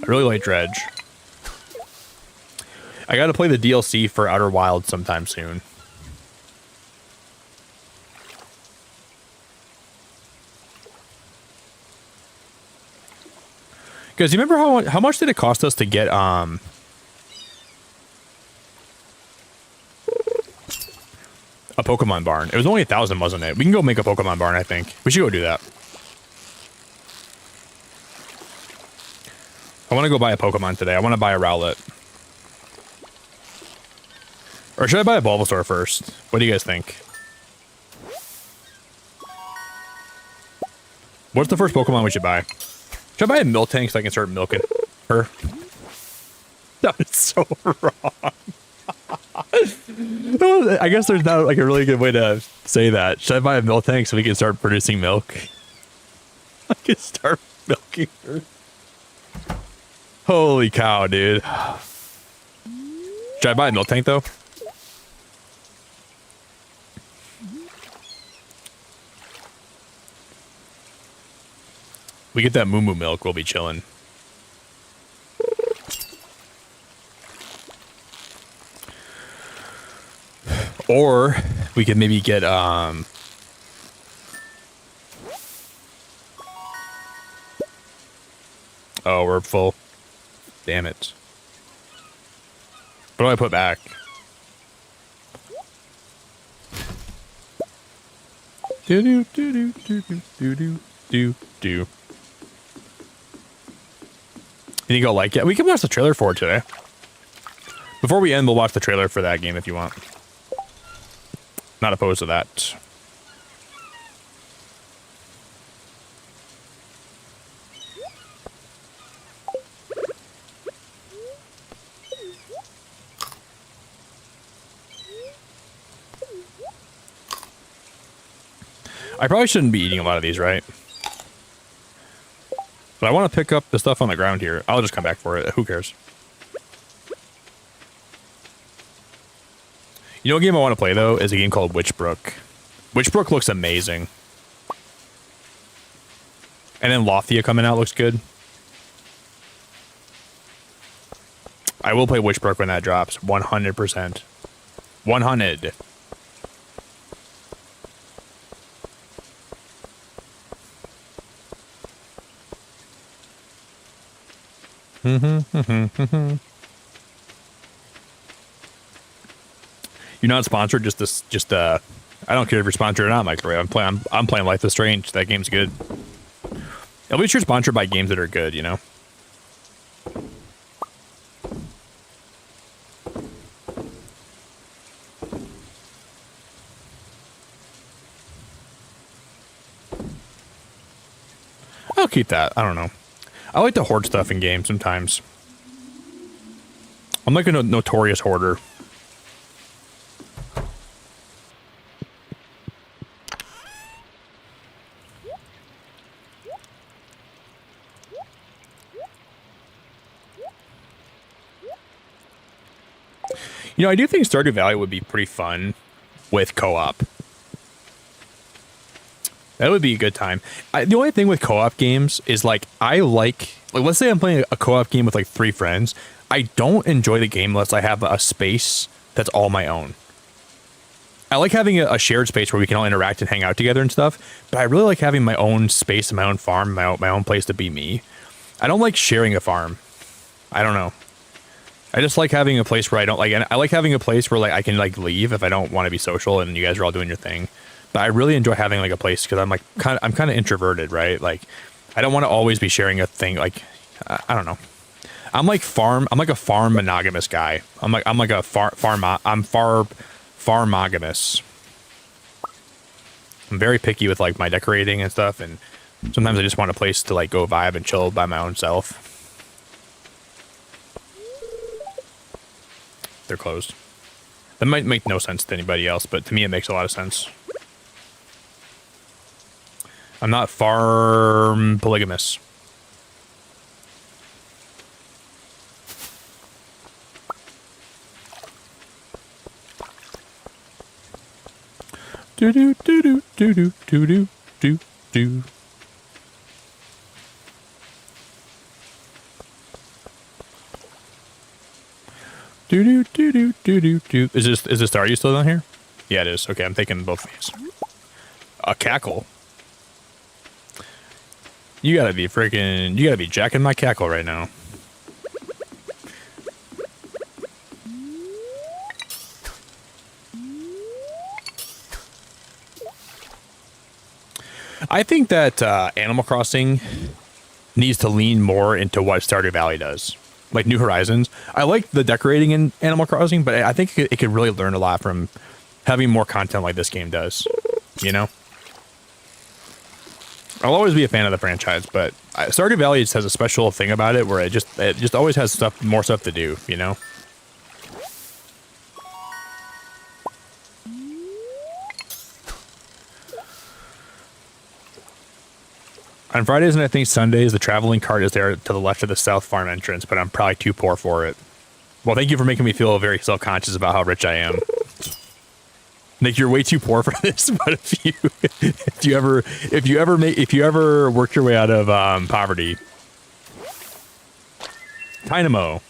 I really like Dredge. I gotta play the DLC for Outer Wilds sometime soon. Guys, you remember how much did it cost us to get a Pokemon barn? It was only 1,000, wasn't it? We can go make a Pokemon barn, I think. We should go do that. I want to go buy a Pokemon today. I want to buy a Rowlet. Or should I buy a Bulbasaur first? What do you guys think? What's the first Pokemon we should buy? Should I buy a Miltank so I can start milking her? That is so wrong. I guess there's not like a really good way to say that. Should I buy a Miltank so we can start producing milk? I can start milking her. Holy cow, dude. Should Should I buy a milk tank though? We get that moo moo milk, we'll be chilling. Or we could maybe get oh, we're full. Damn it. What do I put back? Do do do do do do do do do. You think you'll like it? We can watch the trailer for it today. Before we end, we'll watch the trailer for that game if you want. Not opposed to that. I probably shouldn't be eating a lot of these, right? But I want to pick up the stuff on the ground here. I'll just come back for it. Who cares? You know what game I want to play, though, is a game called Witchbrook. Witchbrook looks amazing. And then Lothia coming out looks good. I will play Witchbrook when that drops. 100%. 100. You're not sponsored, I don't care if you're sponsored or not, Microwave. I'm playing Life is Strange. That game's good. At least you're sponsored by games that are good, you know? I'll keep that. I don't know. I like to hoard stuff in games sometimes. I'm like a notorious hoarder. You know, I do think Stardew Valley would be pretty fun with co-op. That would be a good time. The only thing with co-op games is like let's say I'm playing a co-op game with like 3 friends. I don't enjoy the game unless I have a space that's all my own. I like having a shared space where we can all interact and hang out together and stuff, but I really like having my own space, my own farm, my own place to be me. I don't like sharing a farm. I don't know. I just like having a place where I don't like, and I like having a place where like I can like leave if I don't want to be social and you guys are all doing your thing. But I really enjoy having like a place because I'm like I'm kind of introverted, right? Like I don't want to always be sharing a thing. Like I don't know. I'm like a farm monogamous guy. I'm farmogamous. I'm very picky with like my decorating and stuff, and sometimes I just want a place to like go vibe and chill by my own self. They're closed. That might make no sense to anybody else, but to me it makes a lot of sense. I'm not farm polygamous. Do do do do do do do do do. Do do do do do do do. Is this Are you still down here? Yeah, it is. Okay, I'm taking both of these. A cackle. You gotta be jacking my cackle right now. I think that Animal Crossing needs to lean more into what Stardew Valley does. Like New Horizons. I like the decorating in Animal Crossing, but I think it could really learn a lot from having more content like this game does. You know? I'll always be a fan of the franchise, but Stardew Valley just has a special thing about it where it just always has more stuff to do, you know? On Fridays and I think Sundays, the traveling cart is there to the left of the south farm entrance, but I'm probably too poor for it. Well, thank you for making me feel very self-conscious about how rich I am. Nick, you're way too poor for this, but if you ever work your way out of poverty, Dynamo.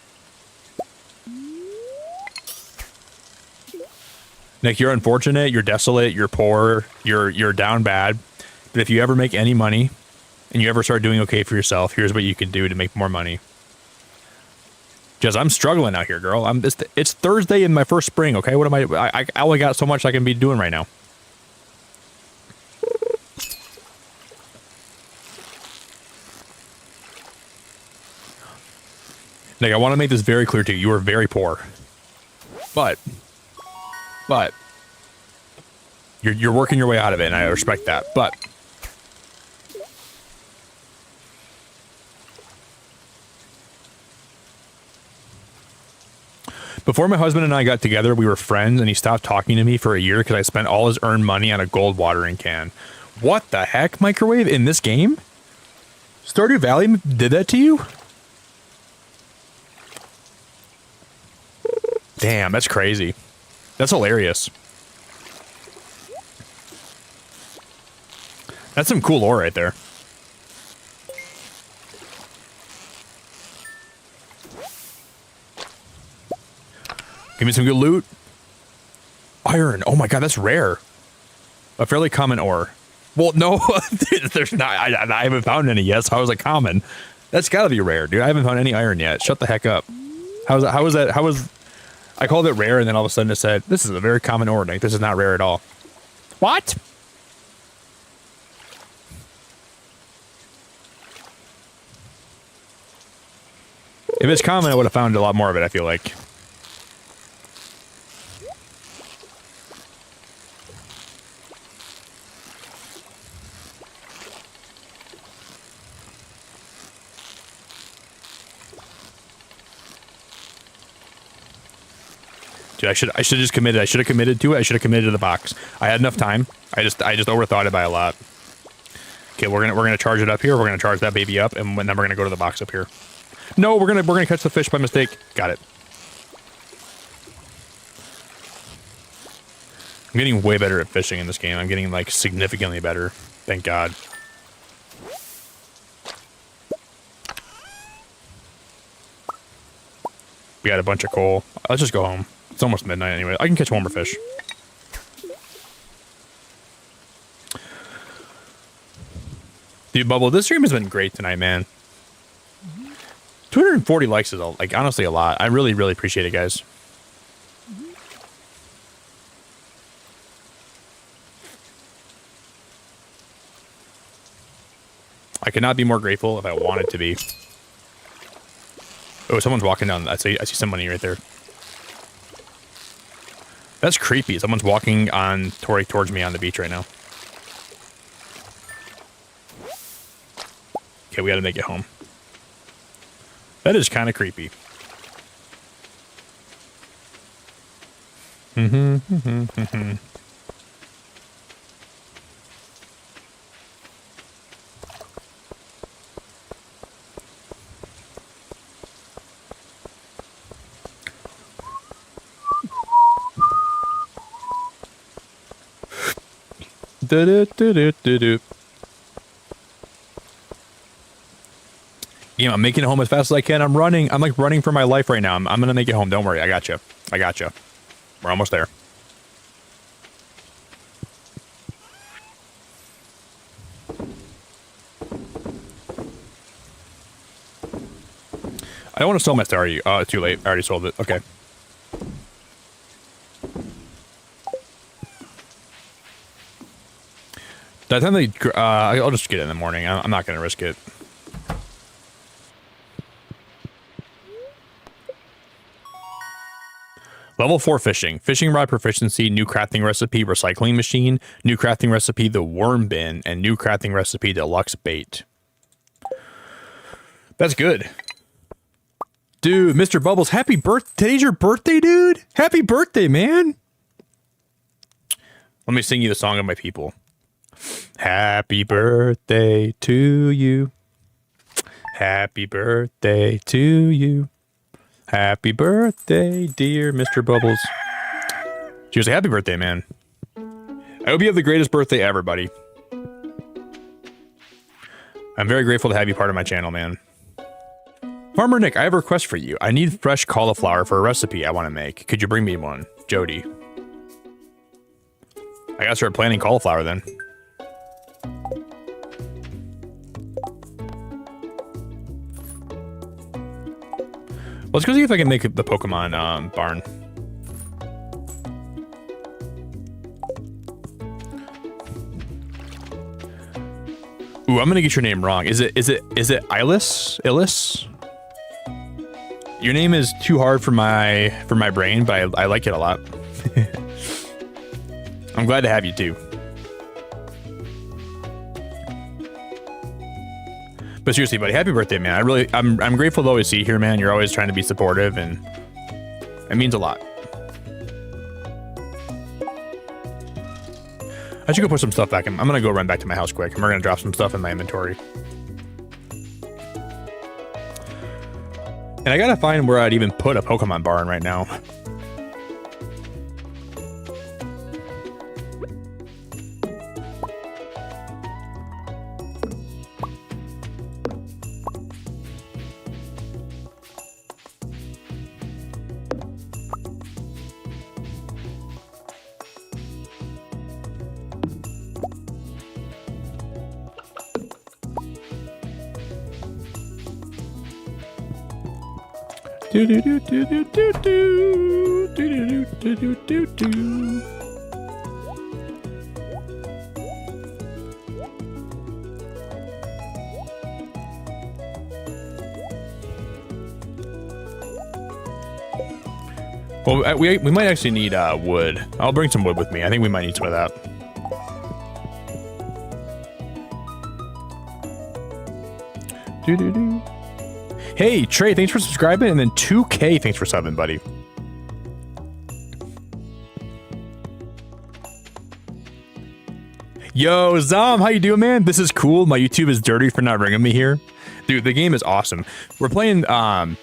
Nick, you're unfortunate, you're desolate, you're poor, you're down bad. But if you ever make any money and you ever start doing okay for yourself, here's what you can do to make more money. Just I'm struggling out here, girl. It's Thursday in my first spring, okay? What am I only got so much I can be doing right now. Nick, I want to make this very clear to you. You are very poor. But you're working your way out of it, and I respect that. But before my husband and I got together, we were friends, and he stopped talking to me for a year because I spent all his earned money on a gold watering can. What the heck, Microwave? In this game? Stardew Valley did that to you? Damn, that's crazy. That's hilarious. That's some cool lore right there. Give me some good loot. Iron. Oh my god, that's rare. A fairly common ore. Well, no, there's not. I haven't found any yet. So how is it common? That's gotta be rare, dude. I haven't found any iron yet. Shut the heck up. How was that? How was... I called it rare, and then all of a sudden it said, this is a very common ore, Nick. This is not rare at all. What? If it's common, I would have found a lot more of it, I feel like. Dude, I should have just committed. I should have committed to it. I should have committed to the box. I had enough time. I just overthought it by a lot. Okay, we're gonna charge it up here. We're gonna charge that baby up, and then we're gonna go to the box up here. No, we're gonna catch the fish by mistake. Got it. I'm getting way better at fishing in this game. I'm getting like significantly better. Thank God. We got a bunch of coal. Let's just go home. It's almost midnight anyway. I can catch one more fish. Dude, Bubble, this stream has been great tonight, man. 240 likes is, like, honestly a lot. I really, really appreciate it, guys. I could not be more grateful if I wanted to be. Oh, someone's walking down. I see somebody right there. That's creepy. Someone's walking on towards me on the beach right now. Okay, we gotta make it home. That is kind of creepy. Yeah, I'm making it home as fast as I can. I'm running. I'm like running for my life right now. I'm gonna make it home. Don't worry. I got you. I got you. We're almost there. I don't want to sell my Stardew. Oh, it's too late. I already sold it. Okay. By the time they, I'll just get it in the morning. I'm not going to risk it. Level 4 fishing. Fishing rod proficiency, new crafting recipe, recycling machine, new crafting recipe, the worm bin, and new crafting recipe, deluxe bait. That's good. Dude, Mr. Bubbles, happy birthday. Today's your birthday, dude? Happy birthday, man. Let me sing you the song of my people. Happy birthday to you. Happy birthday to you. Happy birthday, dear Mr. Bubbles. She was like, happy birthday, man. I hope you have the greatest birthday ever, buddy. I'm very grateful to have you part of my channel, man. Farmer Nick, I have a request for you. I need fresh cauliflower for a recipe I want to make. Could you bring me one? Jody. I gotta start planting cauliflower then. Let's go see if I can make the Pokemon barn. Ooh, I'm gonna get your name wrong. Is it Ilis? Illis? Your name is too hard for my brain, but I like it a lot. I'm glad to have you too. But seriously, buddy, happy birthday, man. I'm grateful to always see you here, man. You're always trying to be supportive, and it means a lot. I should go put some stuff back in. I'm gonna go run back to my house quick, and we're gonna drop some stuff in my inventory. And I gotta find where I'd even put a Pokemon barn right now. Do do do do do do do do do do do do. Well, we might actually need wood. I'll bring some wood with me. I think we might need some of that. Do do do. Hey, Trey, thanks for subscribing, and then 2K, thanks for subbing, buddy. Yo, Zom, how you doing, man? This is cool. My YouTube is dirty for not bringing me here. Dude, the game is awesome. We're playing,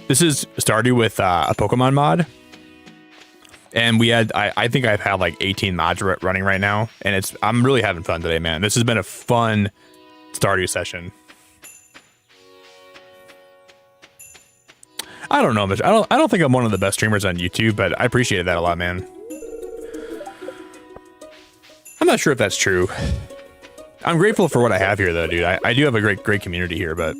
this is Stardew with a Pokemon mod. And we had, I think I've had like 18 mods running right now. And I'm really having fun today, man. This has been a fun Stardew session. I don't know, Mitch. I don't think I'm one of the best streamers on YouTube, but I appreciated that a lot, man. I'm not sure if that's true. I'm grateful for what I have here, though, dude. I do have a great community here, but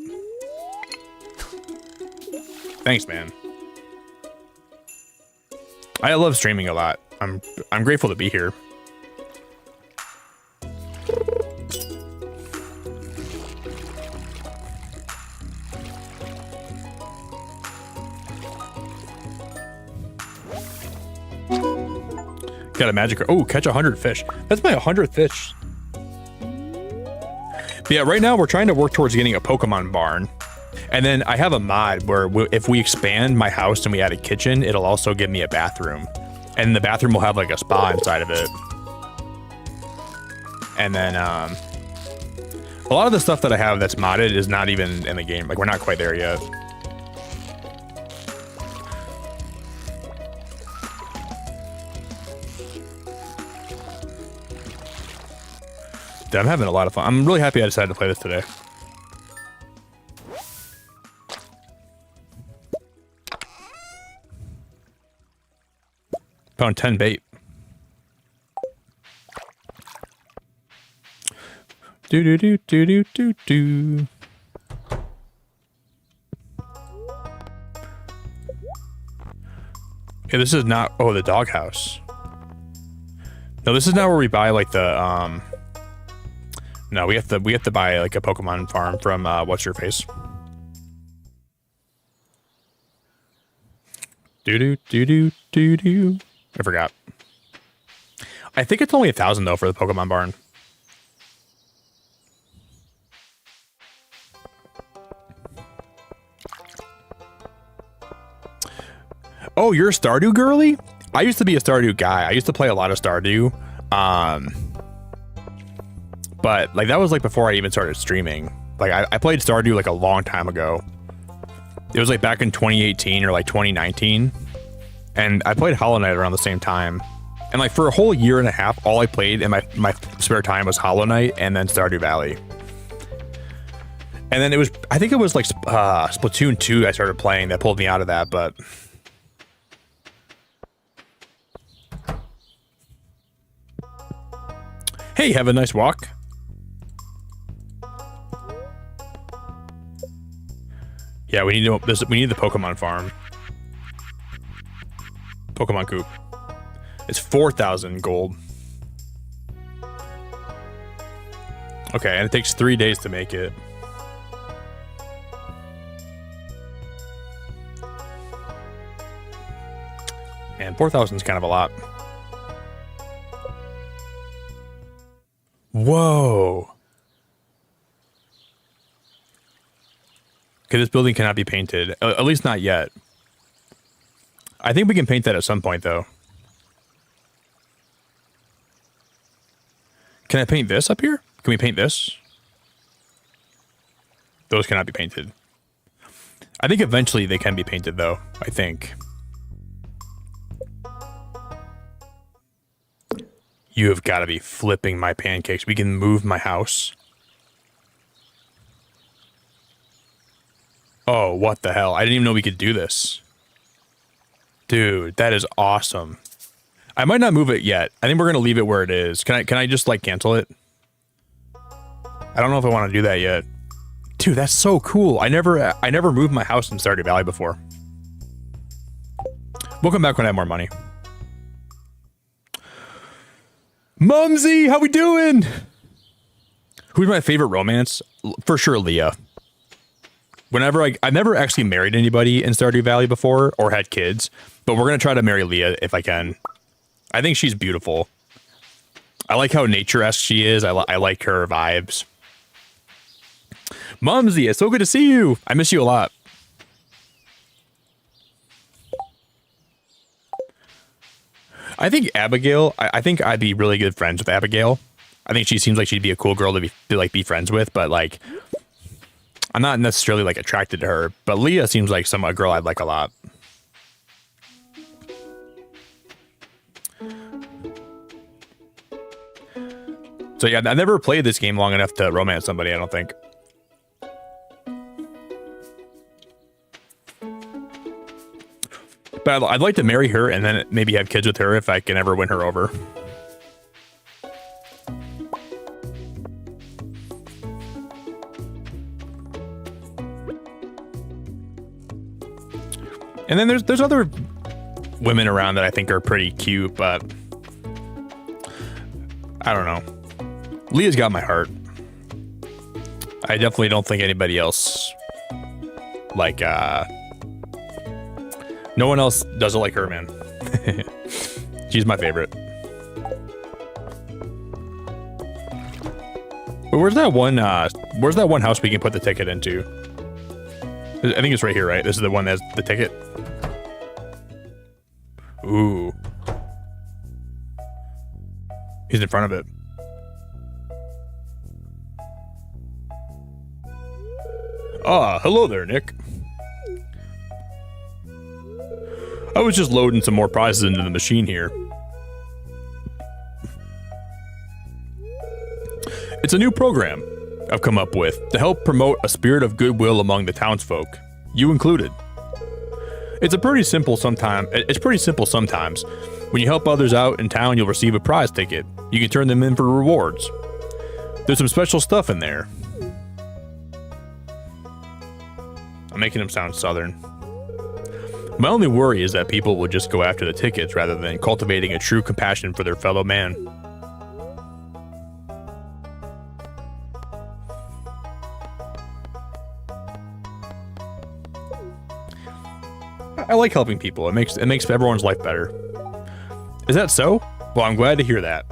thanks, man. I love streaming a lot. I'm grateful to be here. Got a magic. Oh, catch 100 fish. That's my 100th fish. But yeah, right now we're trying to work towards getting a Pokemon barn. And then I have a mod where if we expand my house and we add a kitchen, it'll also give me a bathroom. And the bathroom will have like a spa inside of it. And then a lot of the stuff that I have that's modded is not even in the game. Like, we're not quite there yet. Dude, I'm having a lot of fun. I'm really happy I decided to play this today. Found 10 bait. Do do do do do do do. Yeah, this is not. Oh, the doghouse. No, this is not where we buy like the No, we have to buy like a Pokemon farm from what's your face? Do do do do do do. I forgot. I think it's only 1,000 though for the Pokemon barn. Oh, you're a Stardew girly? I used to be a Stardew guy. I used to play a lot of Stardew. But like that was like before I even started streaming. Like I played Stardew like a long time ago. It was like back in 2018 or like 2019. And I played Hollow Knight around the same time. And like for a whole year and a half, all I played in my spare time was Hollow Knight and then Stardew Valley. And then I think it was like Splatoon 2 I started playing that pulled me out of that, but... Hey, have a nice walk. Yeah, we need the Pokemon farm. Pokemon coop. It's 4,000 gold. Okay, and it takes 3 days to make it. And 4,000 is kind of a lot. Whoa. Okay, this building cannot be painted. At least not yet. I think we can paint that at some point, though. Can I paint this up here? Can we paint this? Those cannot be painted. I think eventually they can be painted, though. I think. You have got to be flipping my pancakes. We can move my house. Oh, what the hell? I didn't even know we could do this. Dude, that is awesome. I might not move it yet. I think we're going to leave it where it is. Can I just like cancel it? I don't know if I want to do that yet. Dude, that's so cool. I never moved my house in Stardew Valley before. We'll come back when I have more money. Mumsy, how we doing? Who's my favorite romance? For sure, Leah. I've never actually married anybody in Stardew Valley before or had kids, but we're going to try to marry Leah if I can. I think she's beautiful. I like how nature-esque she is. I like her vibes. Mumsy, it's so good to see you. I miss you a lot. I think Abigail, I think I'd be really good friends with Abigail. I think she seems like she'd be a cool girl to be friends with, but like, I'm not necessarily like attracted to her, but Leah seems like a girl I'd like a lot. So yeah, I never played this game long enough to romance somebody, I don't think. But I'd like to marry her and then maybe have kids with her if I can ever win her over. And then there's other women around that I think are pretty cute, but I don't know. Leah's got my heart. I definitely don't think anybody else like no one else does it like her, man. She's my favorite. But where's that one house we can put the ticket into? I think it's right here, right? This is the one that has the ticket. Ooh. He's in front of it. Ah, hello there, Nick. I was just loading some more prizes into the machine here. It's a new program I've come up with to help promote a spirit of goodwill among the townsfolk, you included. It's pretty simple sometimes. When you help others out in town, you'll receive a prize ticket. You can turn them in for rewards. There's some special stuff in there. I'm making them sound southern. My only worry is that people will just go after the tickets rather than cultivating a true compassion for their fellow man. I like helping people. It makes everyone's life better. Is that so? Well, I'm glad to hear that.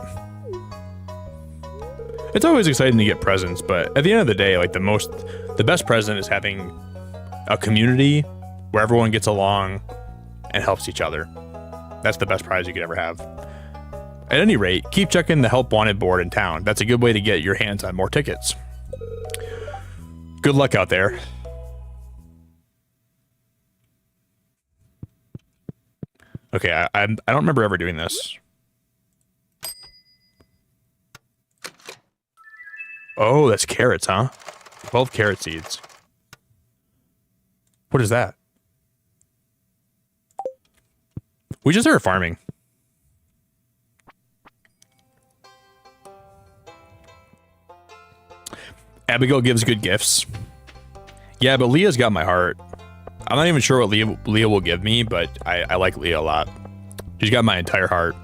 It's always exciting to get presents, but at the end of the day, like the best present is having a community where everyone gets along and helps each other. That's the best prize you could ever have. At any rate, keep checking the Help Wanted board in town. That's a good way to get your hands on more tickets. Good luck out there. Okay, I don't remember ever doing this. Oh, that's carrots, huh? 12 carrot seeds. What is that? We just started farming. Abigail gives good gifts. Yeah, but Leah's got my heart. I'm not even sure what Leah will give me, but I like Leah a lot. She's got my entire heart.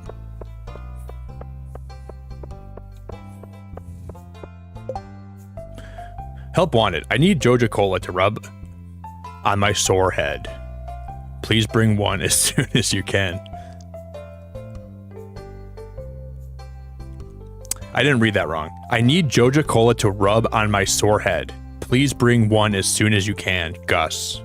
Help wanted. I need Joja Cola to rub on my sore head. Please bring one as soon as you can. I didn't read that wrong. I need Joja Cola to rub on my sore head. Please bring one as soon as you can, Gus.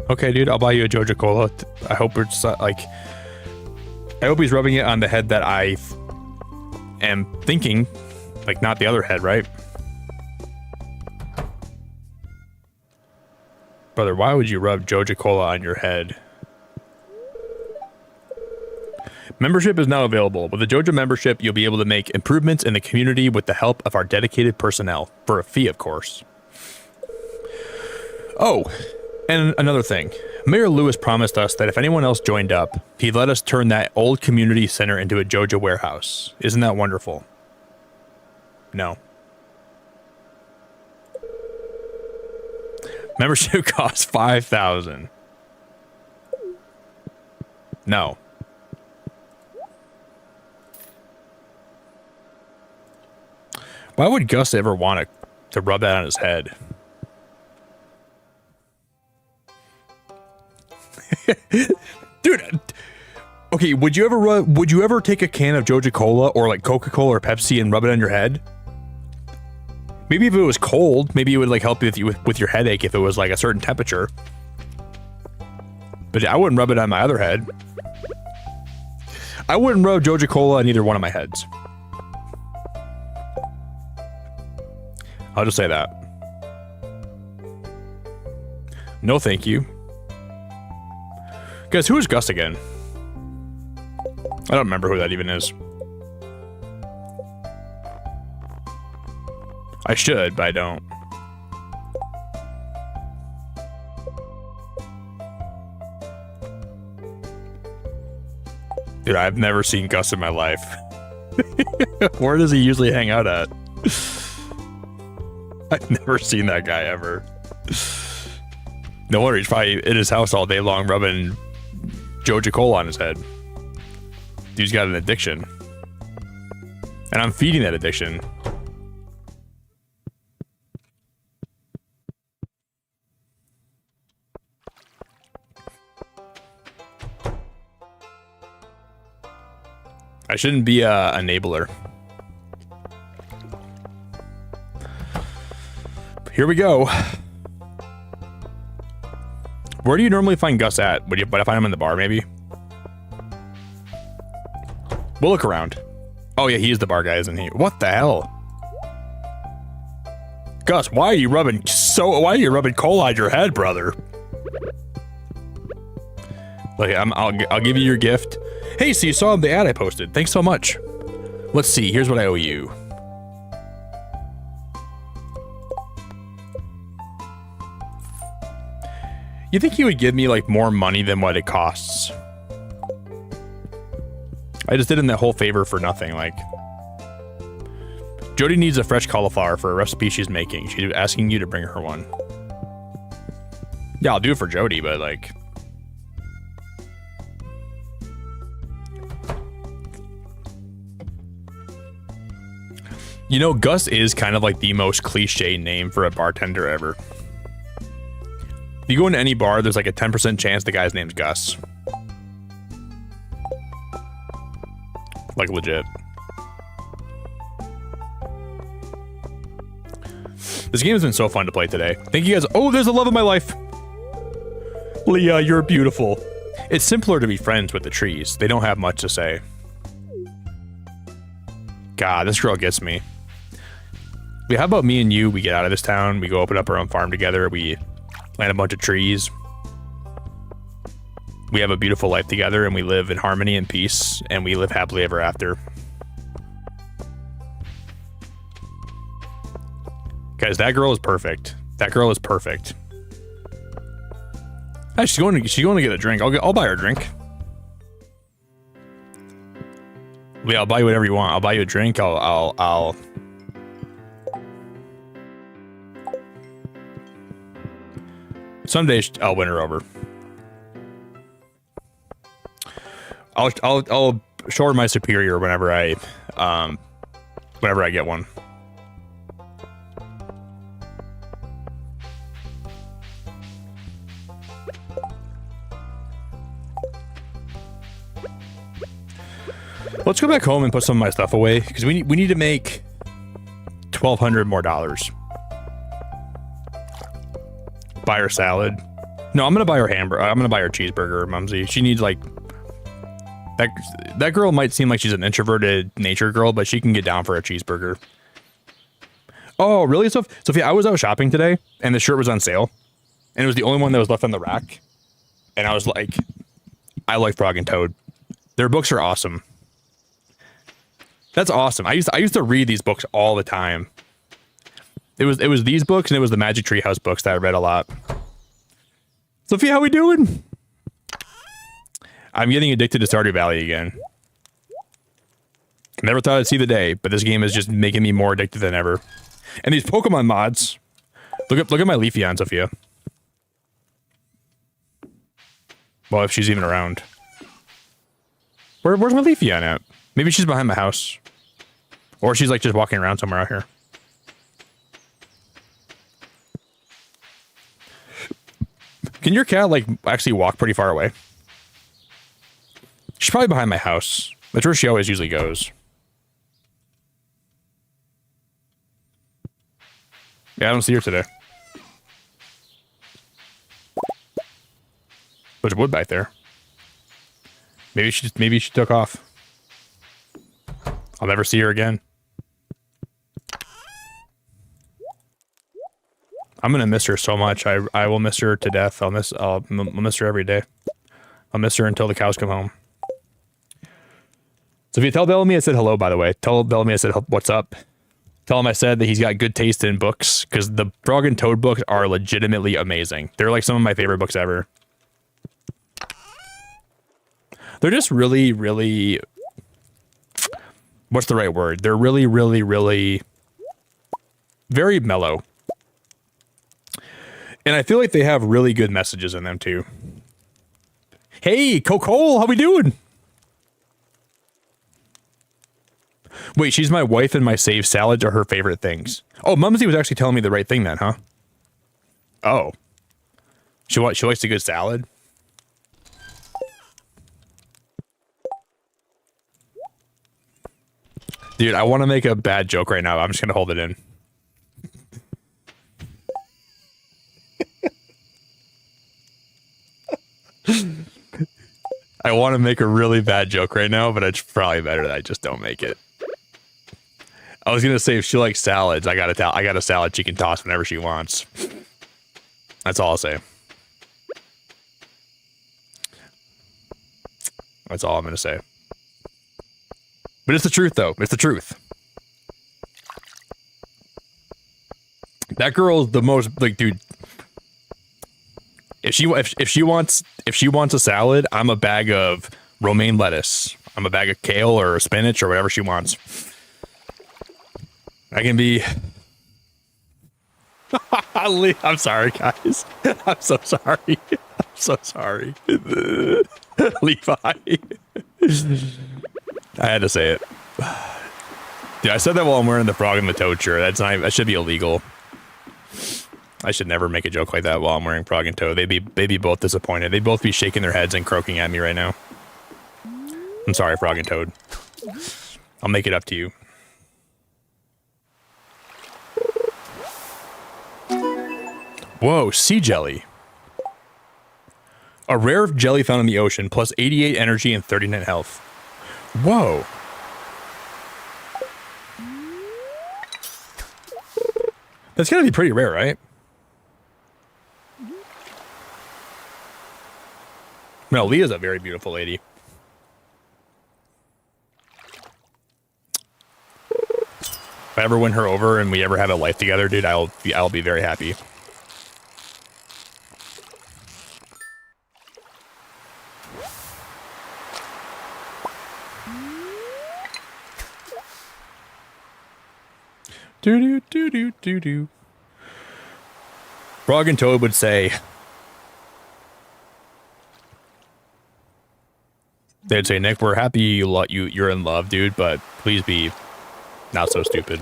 Okay, dude, I'll buy you a Joja Cola. I hope it's like... I hope he's rubbing it on the head that I am thinking. Like, not the other head, right? Brother, why would you rub Joja Cola on your head? Membership is now available. With the Joja membership, you'll be able to make improvements in the community with the help of our dedicated personnel. For a fee, of course. Oh, and another thing. Mayor Lewis promised us that if anyone else joined up, he'd let us turn that old community center into a Joja warehouse. Isn't that wonderful? No. Membership costs $5,000. No. Why would Gus ever want to rub that on his head? Dude, okay, would you ever take a can of Joja Cola or like Coca-Cola or Pepsi and rub it on your head? Maybe if it was cold, maybe it would like help you with your headache if it was like a certain temperature. But I wouldn't rub it on my other head. I wouldn't rub Joja Cola on either one of my heads. I'll just say that. No, thank you. Guys, who is Gus again? I don't remember who that even is. I should, but I don't. Dude, I've never seen Gus in my life. Where does he usually hang out at? I've never seen that guy ever. No wonder he's probably in his house all day long rubbing Joja Cola on his head. Dude's got an addiction. And I'm feeding that addiction. I shouldn't be a enabler. Here we go. Where do you normally find Gus at? Would I find him in the bar, maybe? We'll look around. Oh yeah, he is the bar guy, isn't he? What the hell? Gus, why are you rubbing cola on your head, brother? Like, I'll give you your gift. Hey, so you saw the ad I posted. Thanks so much. Let's see, here's what I owe you. You think he would give me like more money than what it costs? I just did him that whole favor for nothing. Like, Jody needs a fresh cauliflower for a recipe she's making. She's asking you to bring her one. Yeah, I'll do it for Jody, but like, you know, Gus is kind of like the most cliche name for a bartender ever. If you go into any bar, there's like a 10% chance the guy's name's Gus. Like, legit. This game has been so fun to play today. Thank you guys. Oh, there's the love of my life. Leah, you're beautiful. It's simpler to be friends with the trees. They don't have much to say. God, this girl gets me. Yeah, how about me and you? We get out of this town. We go open up our own farm together. We plant a bunch of trees. We have a beautiful life together, and we live in harmony and peace, and we live happily ever after. Guys, that girl is perfect. That girl is perfect. Hey, she's going to get a drink. I'll buy her a drink. Yeah, I'll buy you whatever you want. I'll buy you a drink. I'll someday I'll win her over. I'll show her my superior whenever I get one. Let's go back home and put some of my stuff away because we need to make $1,200 more. Buy her salad. No, I'm gonna buy her hamburger. I'm gonna buy her cheeseburger, Mumsy. She needs like that girl might seem like she's an introverted nature girl, but she can get down for a cheeseburger. Oh, really, Sophia? I was out shopping today, and the shirt was on sale, and it was the only one that was left on the rack. And I was like, I like Frog and Toad. Their books are awesome. That's awesome. I used to read these books all the time. It was these books and it was the Magic Treehouse books that I read a lot. Sophia, how we doing? I'm getting addicted to Stardew Valley again. Never thought I'd see the day, but this game is just making me more addicted than ever. And these Pokemon mods. Look at my Leafeon, Sophia. Well, if she's even around. Where's my Leafeon at? Maybe she's behind my house. Or she's like just walking around somewhere out here. Can your cat like actually walk pretty far away? She's probably behind my house. That's where she always usually goes. Yeah, I don't see her today. There's wood back there. Maybe she took off. I'll never see her again. I'm gonna miss her so much. I will miss her to death. I'll miss her every day. I'll miss her until the cows come home. So if you tell Bellamy I said hello, by the way, tell Bellamy I said what's up. Tell him I said that he's got good taste in books because the Frog and Toad books are legitimately amazing. They're like some of my favorite books ever. They're just really, really. What's the right word? They're really, really, really very mellow. And I feel like they have really good messages in them too. Hey, Coco, how we doing? Wait, she's my wife and my saved salads are her favorite things. Oh, Mumsy was actually telling me the right thing then, huh? Oh. She likes a good salad? Dude, I want to make a bad joke right now. I'm just going to hold it in. I want to make a really bad joke right now, but it's probably better that I just don't make it. I was going to say if she likes salads, I got a salad she can toss whenever she wants. That's all I'll say. That's all I'm going to say. But it's the truth, though. It's the truth. That girl's the most like, dude. If she wants a salad, I'm a bag of romaine lettuce. I'm a bag of kale or spinach or whatever she wants. I can be. I'm sorry, guys. I'm so sorry. I'm so sorry. Levi. I had to say it. Dude, I said that while I'm wearing the Frog and the Toad shirt. That should be illegal. I should never make a joke like that while I'm wearing Frog and Toad. They'd be both disappointed. They'd both be shaking their heads and croaking at me right now. I'm sorry, Frog and Toad. I'll make it up to you. Whoa, sea jelly. A rare jelly found in the ocean, plus 88 energy and 39 health. Whoa. That's gotta be pretty rare, right? No, Leah's a very beautiful lady. If I ever win her over and we ever have a life together, dude, I'll be very happy. Do do do do do do. Frog and Toad would say, they'd say, Nick, we're happy you're in love, dude, but please be not so stupid.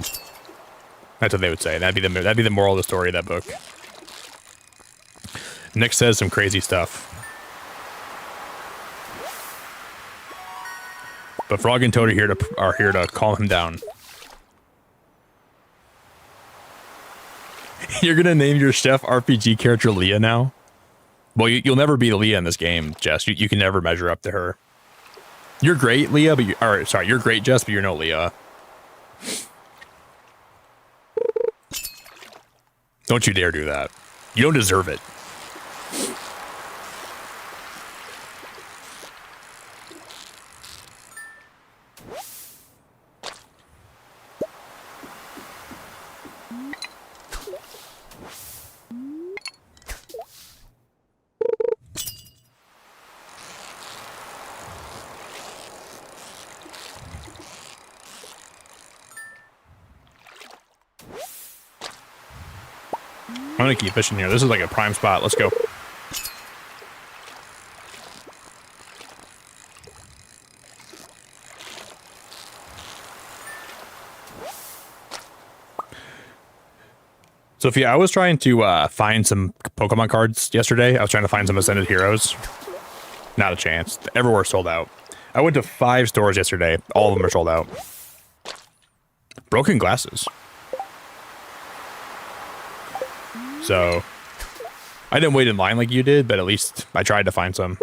That's what they would say. That'd be the moral of the story of that book. Nick says some crazy stuff. But Frog and Toad are here to calm him down. You're gonna name your chef RPG character Leah now? Well, you'll never be Leah in this game, Jess. You can never measure up to her. You're great, Leah, but you're great, Jess, but you're no Leah. Don't you dare do that. You don't deserve it. I'm gonna keep fishing here. This is like a prime spot. Let's go. Sophia, I was trying to find some Pokemon cards yesterday. I was trying to find some Ascended Heroes. Not a chance. Everywhere sold out. I went to 5 stores yesterday. All of them are sold out. Broken glasses. So, I didn't wait in line like you did, but at least I tried to find some.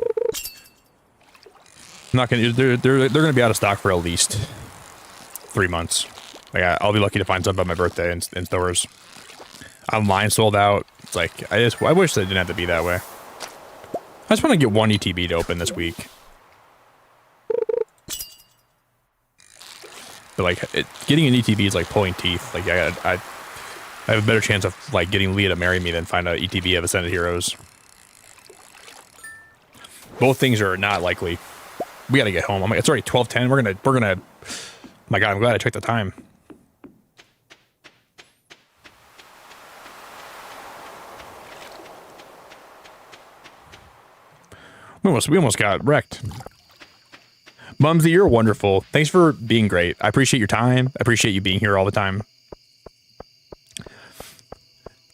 I'm not gonna. They're gonna be out of stock for at least 3 months. Like I'll be lucky to find some by my birthday in stores. Online sold out. It's like I wish they didn't have to be that way. I just want to get one ETB to open this week. But like getting an ETB is like pulling teeth. Like I have a better chance of like getting Leah to marry me than find a ETB of Ascended Heroes. Both things are not likely. We gotta get home. I'm like, it's already 12:10. We're gonna. My God, I'm glad I checked the time. We almost got wrecked. Mumsy, you're wonderful. Thanks for being great. I appreciate your time. I appreciate you being here all the time.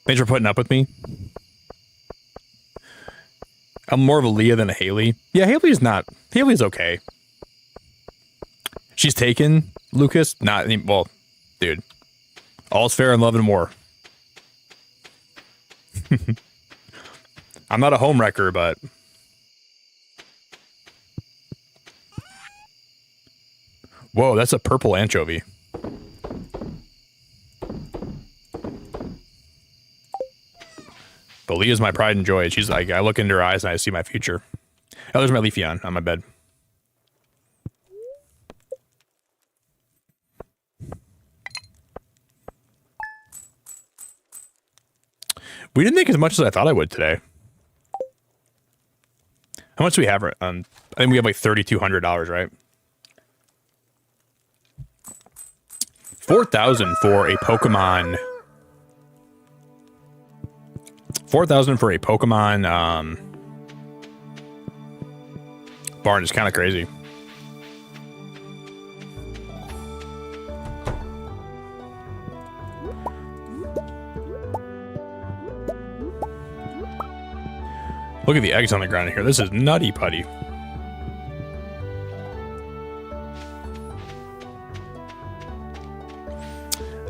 Thanks for putting up with me. I'm more of a Leah than a Haley. Yeah, Haley's okay. She's taken, Lucas. Well, dude. All's fair in love and war. I'm not a home wrecker, but... Whoa, that's a purple anchovy. But Leah's my pride and joy. She's like, I look into her eyes and I see my future. Oh, there's my Leafeon on my bed. We didn't make as much as I thought I would today. How much do we have? I think we have like $3,200, right? 4,000 for a Pokemon. 4,000 for a Pokemon barn is kind of crazy. Look at the eggs on the ground here. This is nutty putty.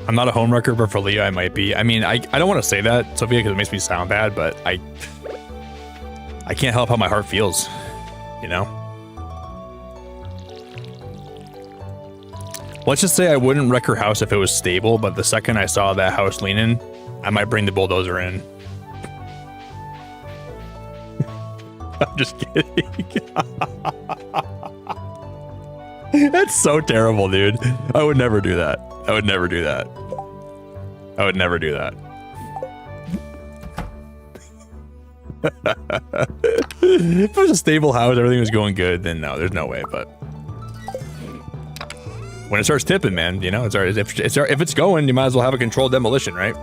I'm not a home wrecker, but for Leah, I might be. I mean, I don't want to say that, Sophia, because it makes me sound bad, but I can't help how my heart feels, you know? Let's just say I wouldn't wreck her house if it was stable, but the second I saw that house leaning, I might bring the bulldozer in. I'm just kidding. That's so terrible, dude. I would never do that. I would never do that. I would never do that. If it was a stable house, everything was going good, then no, there's no way. But when it starts tipping, man, you know, if it's going, you might as well have a controlled demolition, right?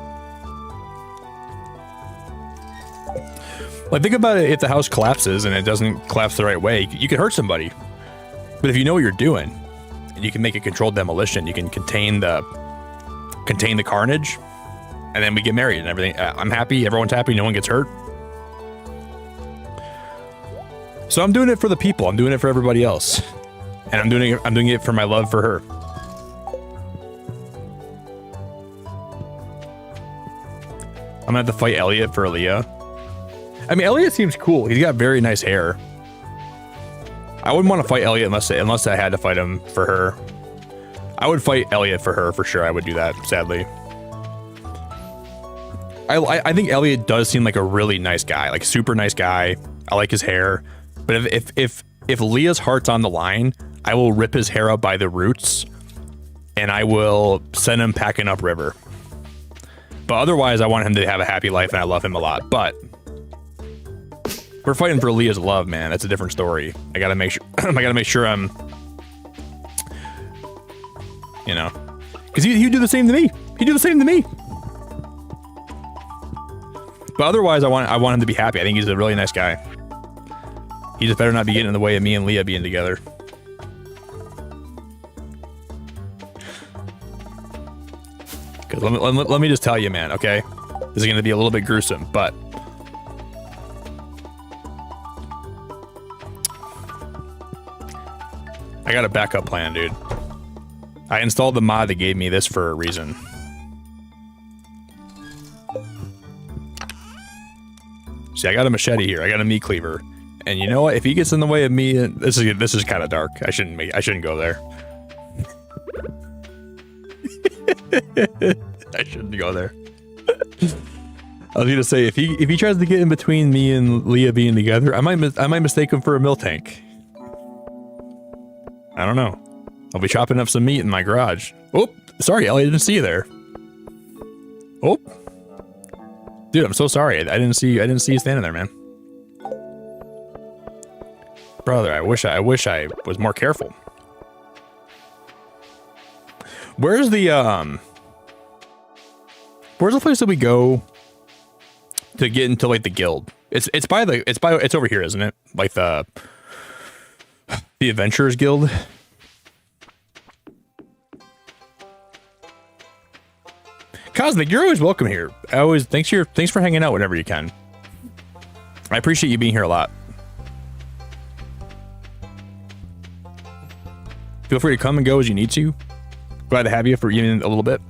Like, think about it. If the house collapses and it doesn't collapse the right way, you could hurt somebody. But if you know what you're doing, and you can make a controlled demolition, you can contain the carnage, and then we get married and everything. I'm happy. Everyone's happy. No one gets hurt. So I'm doing it for the people. I'm doing it for everybody else, and I'm doing it for my love for her. I'm gonna have to fight Elliot for Aaliyah. I mean, Elliot seems cool. He's got very nice hair. I wouldn't want to fight Elliot unless I had to fight him for her. I would fight Elliot for her for sure. I would do that, sadly. I think Elliot does seem like a really nice guy, like super nice guy. I like his hair. But if Leah's heart's on the line, I will rip his hair out by the roots, and I will send him packing up river. But otherwise, I want him to have a happy life, and I love him a lot. But we're fighting for Leah's love, man. That's a different story. I gotta make sure. I gotta make sure I'm, you know, because he'd do the same to me. He'd do the same to me. But otherwise, I want him to be happy. I think he's a really nice guy. He just better not be getting in the way of me and Leah being together. Because let me just tell you, man, okay? This is going to be a little bit gruesome, but I got a backup plan, dude. I installed the mod that gave me this for a reason. See, I got a machete here. I got a meat cleaver. And you know what? If he gets in the way of me, this is kind of dark. I shouldn't go there. I shouldn't go there. I was gonna say if he tries to get in between me and Leah being together, I might mistake him for a milk tank. I don't know. I'll be chopping up some meat in my garage. Oh, sorry, Ellie, I didn't see you there. Oh, dude, I'm so sorry. I didn't see you standing there, man. Brother, I wish I was more careful. Where's the place that we go to get into like the guild? It's over here, isn't it? Like the Adventurers Guild. Cosmic, you're always welcome here. Thanks for hanging out whenever you can. I appreciate you being here a lot. Feel free to come and go as you need to. Glad to have you for even a little bit.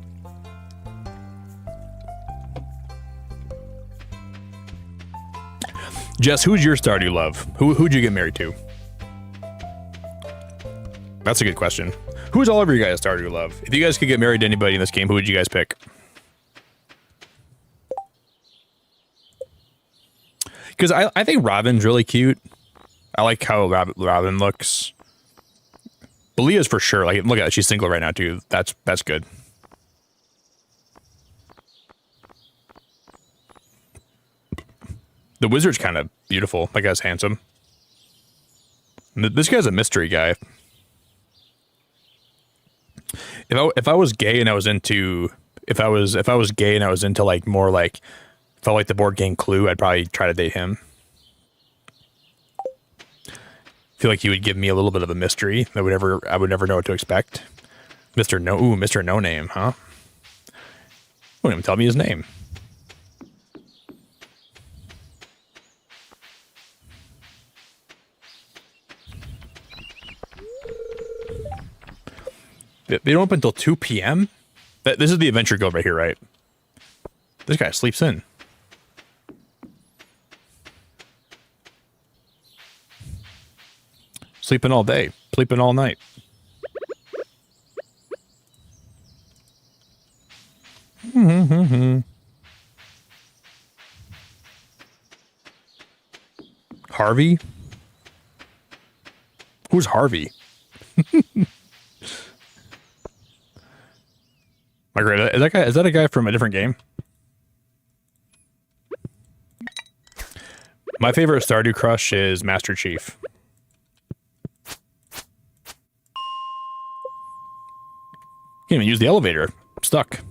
Jess, who's your Stardew love? Who'd you get married to? That's a good question. Who's all of you guys Stardew love? If you guys could get married to anybody in this game, who would you guys pick? Because I think Robin's really cute. I like how Robin looks. But Leah's for sure. Like, look at that. She's single right now, too. That's good. The wizard's kind of beautiful. That guy's handsome. This guy's a mystery guy. If I was gay and I was into like more like felt like the board game Clue, I'd probably try to date him. Feel like he would give me a little bit of a mystery that I would never know what to expect. Mr. No Name, huh? Wouldn't even tell me his name. They don't open until 2 p.m.? This is the Adventure Guild right here, right? This guy sleeps in. Sleeping all day, sleeping all night. Harvey? Who's Harvey? Margaret, is that a guy from a different game? My favorite Stardew Crush is Master Chief. Can't even use the elevator. I'm stuck.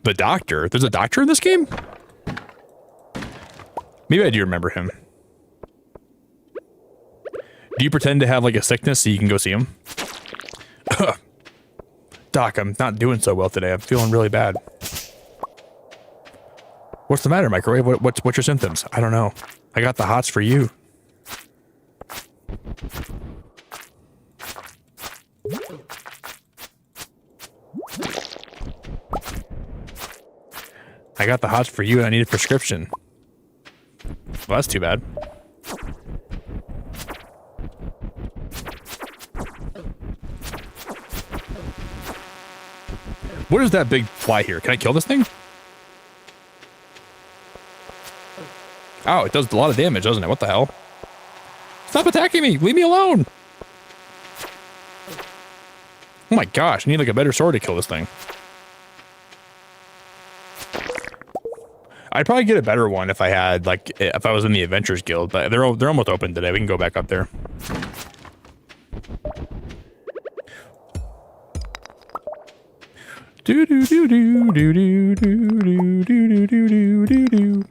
The doctor? There's a doctor in this game? Maybe I do remember him. Do you pretend to have like a sickness so you can go see him? Doc, I'm not doing so well today. I'm feeling really bad. What's the matter, Microwave? What's your symptoms? I don't know. I got the hots for you. I got the hots for you and I need a prescription. Well, that's too bad. What is that big fly here? Can I kill this thing? Oh, it does a lot of damage, doesn't it? What the hell? Stop attacking me! Leave me alone! Oh my gosh, I need like a better sword to kill this thing. I'd probably get a better one if I had, like, if I was in the Adventurers Guild, but they're almost open today. We can go back up there. Do do do do do do do do do do do do.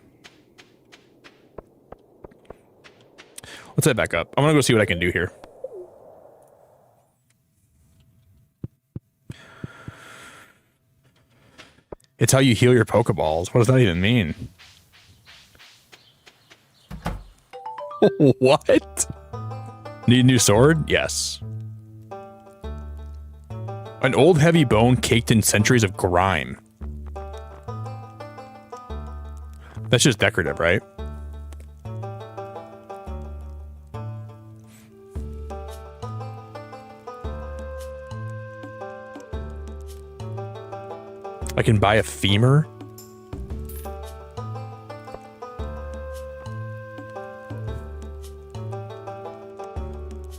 Let's head back up. I'm gonna go see what I can do here. It's how you heal your Pokeballs. What does that even mean? What? Need a new sword? Yes. An old heavy bone caked in centuries of grime. That's just decorative, right? I can buy a femur.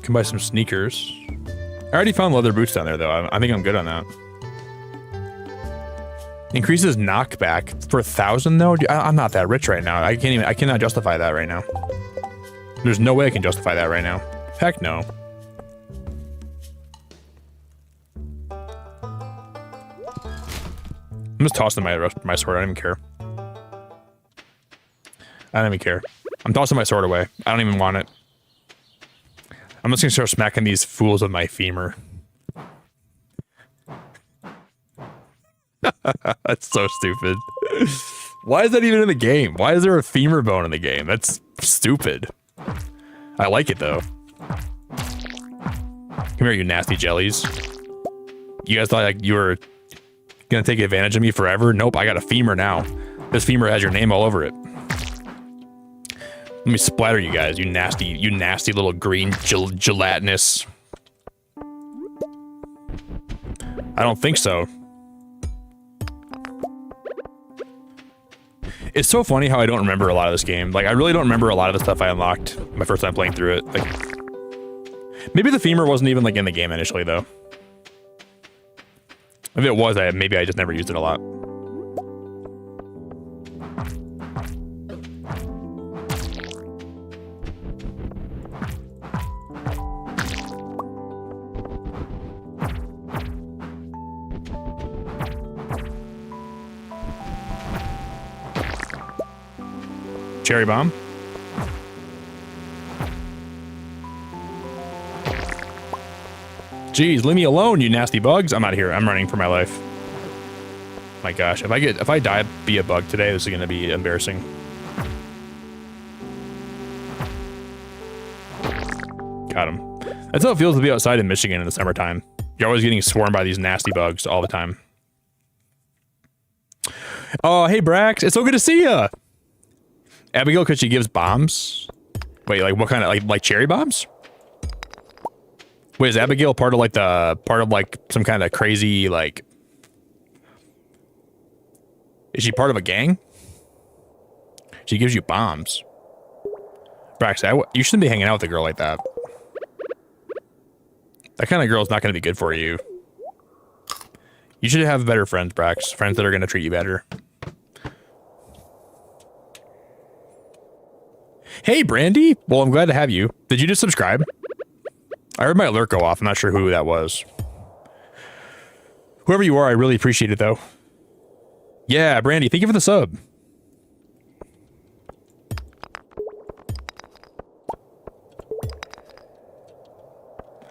Can buy some sneakers. I already found leather boots down there, though. I think I'm good on that. Increases knockback for 1,000, though. I'm not that rich right now. I cannot justify that right now. There's no way I can justify that right now. Heck no. I'm just tossing my sword. I don't even care. I don't even care. I'm tossing my sword away. I don't even want it. I'm just gonna start smacking these fools with my femur. That's so stupid. Why is that even in the game? Why is there a femur bone in the game? That's stupid. I like it though. Come here, you nasty jellies. You guys thought like you were gonna take advantage of me forever? Nope, I got a femur now. This femur has your name all over it. Let me splatter you guys, you nasty little green gelatinous. I don't think so. It's so funny how I don't remember a lot of this game. Like, I really don't remember a lot of the stuff I unlocked my first time playing through it. Like, maybe the femur wasn't even like in the game initially, though. If it was, maybe I just never used it a lot. Cherry bomb. Jeez, leave me alone, you nasty bugs. I'm out of here. I'm running for my life. My gosh, if I die be a bug today, this is gonna be embarrassing. Got him. That's how it feels to be outside in Michigan in the summertime. You're always getting swarmed by these nasty bugs all the time. Oh, hey Brax, it's so good to see ya. Abigail, because she gives bombs. Wait, like what kind of like cherry bombs? Wait, is Abigail part of like some kind of crazy like? Is she part of a gang? She gives you bombs. Brax, you shouldn't be hanging out with a girl like that. That kind of girl is not going to be good for you. You should have better friends, Brax. Friends that are going to treat you better. Hey, Brandy. Well, I'm glad to have you. Did you just subscribe? I heard my alert go off. I'm not sure who that was. Whoever you are, I really appreciate it, though. Yeah, Brandy, thank you for the sub.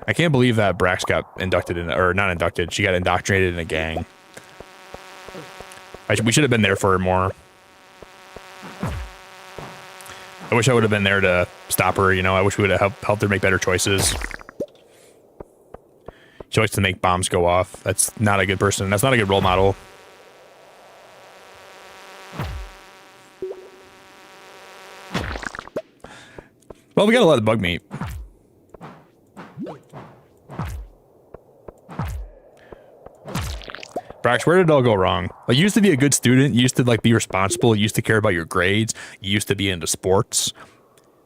I can't believe that Brax got inducted in, or not inducted. She got indoctrinated in a gang. We should have been there for her more. I wish I would have been there to stop her. You know, I wish we would have helped her make better choices. She likes to make bombs go off. That's not a good person. That's not a good role model. Well, we got a lot of bug meat. Brax, where did it all go wrong? Like, you used to be a good student. You used to like be responsible. You used to care about your grades. You used to be into sports.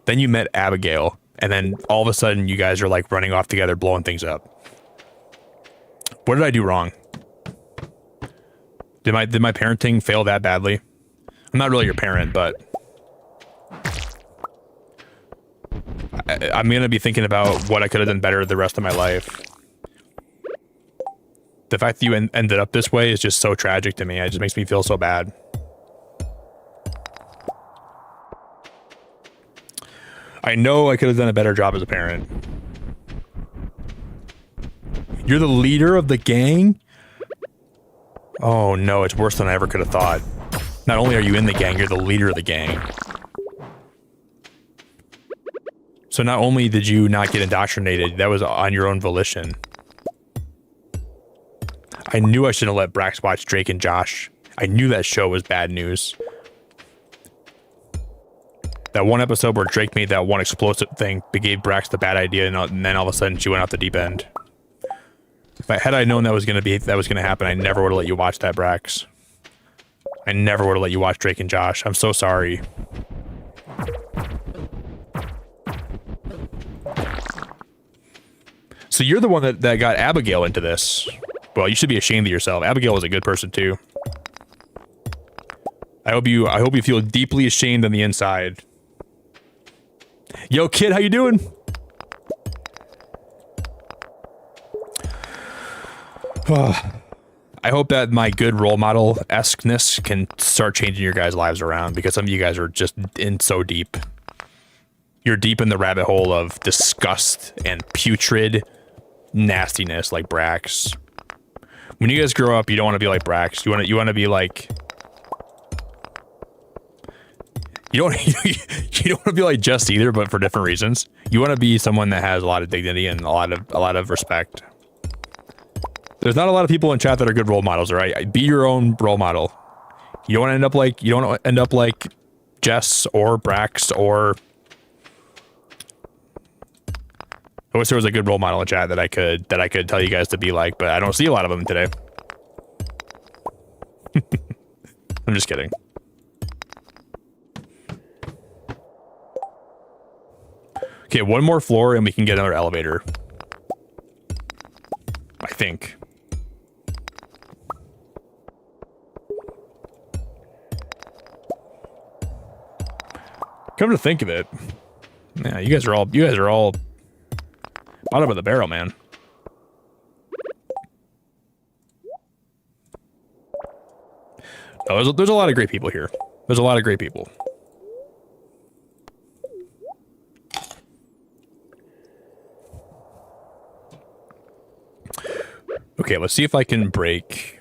Then you met Abigail, and then all of a sudden you guys are like running off together, blowing things up. What did I do wrong? Did my parenting fail that badly? I'm not really your parent, but I'm gonna be thinking about what I could have done better the rest of my life. The fact that you ended up this way is just so tragic to me. It just makes me feel so bad. I know I could have done a better job as a parent. You're the leader of the gang? Oh no, it's worse than I ever could have thought. Not only are you in the gang, you're the leader of the gang. So not only did you not get indoctrinated, that was on your own volition. I knew I shouldn't have let Brax watch Drake and Josh. I knew that show was bad news. That one episode where Drake made that one explosive thing gave Brax the bad idea, and then all of a sudden she went off the deep end. Had I known that was gonna happen, I never would have let you watch that, Brax. I never would have let you watch Drake and Josh. I'm so sorry. So you're the one that got Abigail into this. Well, you should be ashamed of yourself. Abigail was a good person too. I hope you feel deeply ashamed on the inside. Yo, kid, how you doing? I hope that my good role model-esqueness can start changing your guys' lives around, because some of you guys are just in so deep. You're deep in the rabbit hole of disgust and putrid nastiness like Brax. When you guys grow up, you don't want to be like Brax. You want to be like... You don't want to be like Jess either, but for different reasons. You want to be someone that has a lot of dignity and a lot of respect. There's not a lot of people in chat that are good role models, all right? Be your own role model. You don't want to end up like Jess or Brax or... I wish there was a good role model in chat that I could tell you guys to be like, but I don't see a lot of them today. I'm just kidding. Okay, one more floor and we can get another elevator. I think. Come to think of it, yeah, you guys are all bottom of the barrel, man. Oh, there's a lot of great people here. There's a lot of great people. Okay, let's see if I can break.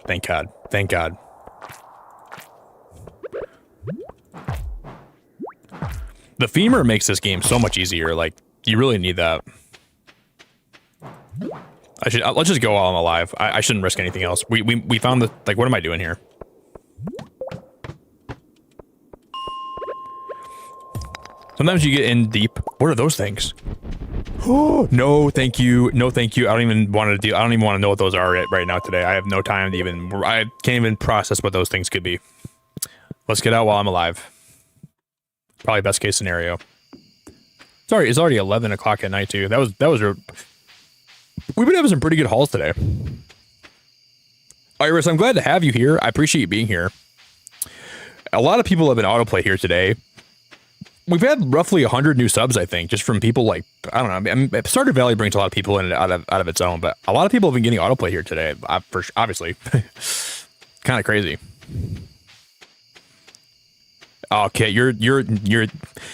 Thank God. Thank God. The femur makes this game so much easier. Like, you really need that. Let's just go while I'm alive. I shouldn't risk anything else. We found the, like, what am I doing here? Sometimes you get in deep. What are those things? No, thank you. No, thank you. I don't even want to know what those are right now today. I have no time to I can't even process what those things could be. Let's get out while I'm alive. Probably best case scenario. Sorry, it's already 11 o'clock at night too. We've been having some pretty good hauls today. Iris, I'm glad to have you here. I appreciate you being here. A lot of people have been autoplay here today. We've had roughly 100 new subs, I think, just from people like, I don't know. I mean, Stardew Valley brings a lot of people in out of its own, but a lot of people have been getting autoplay here today. Obviously, kind of crazy. Okay, you're.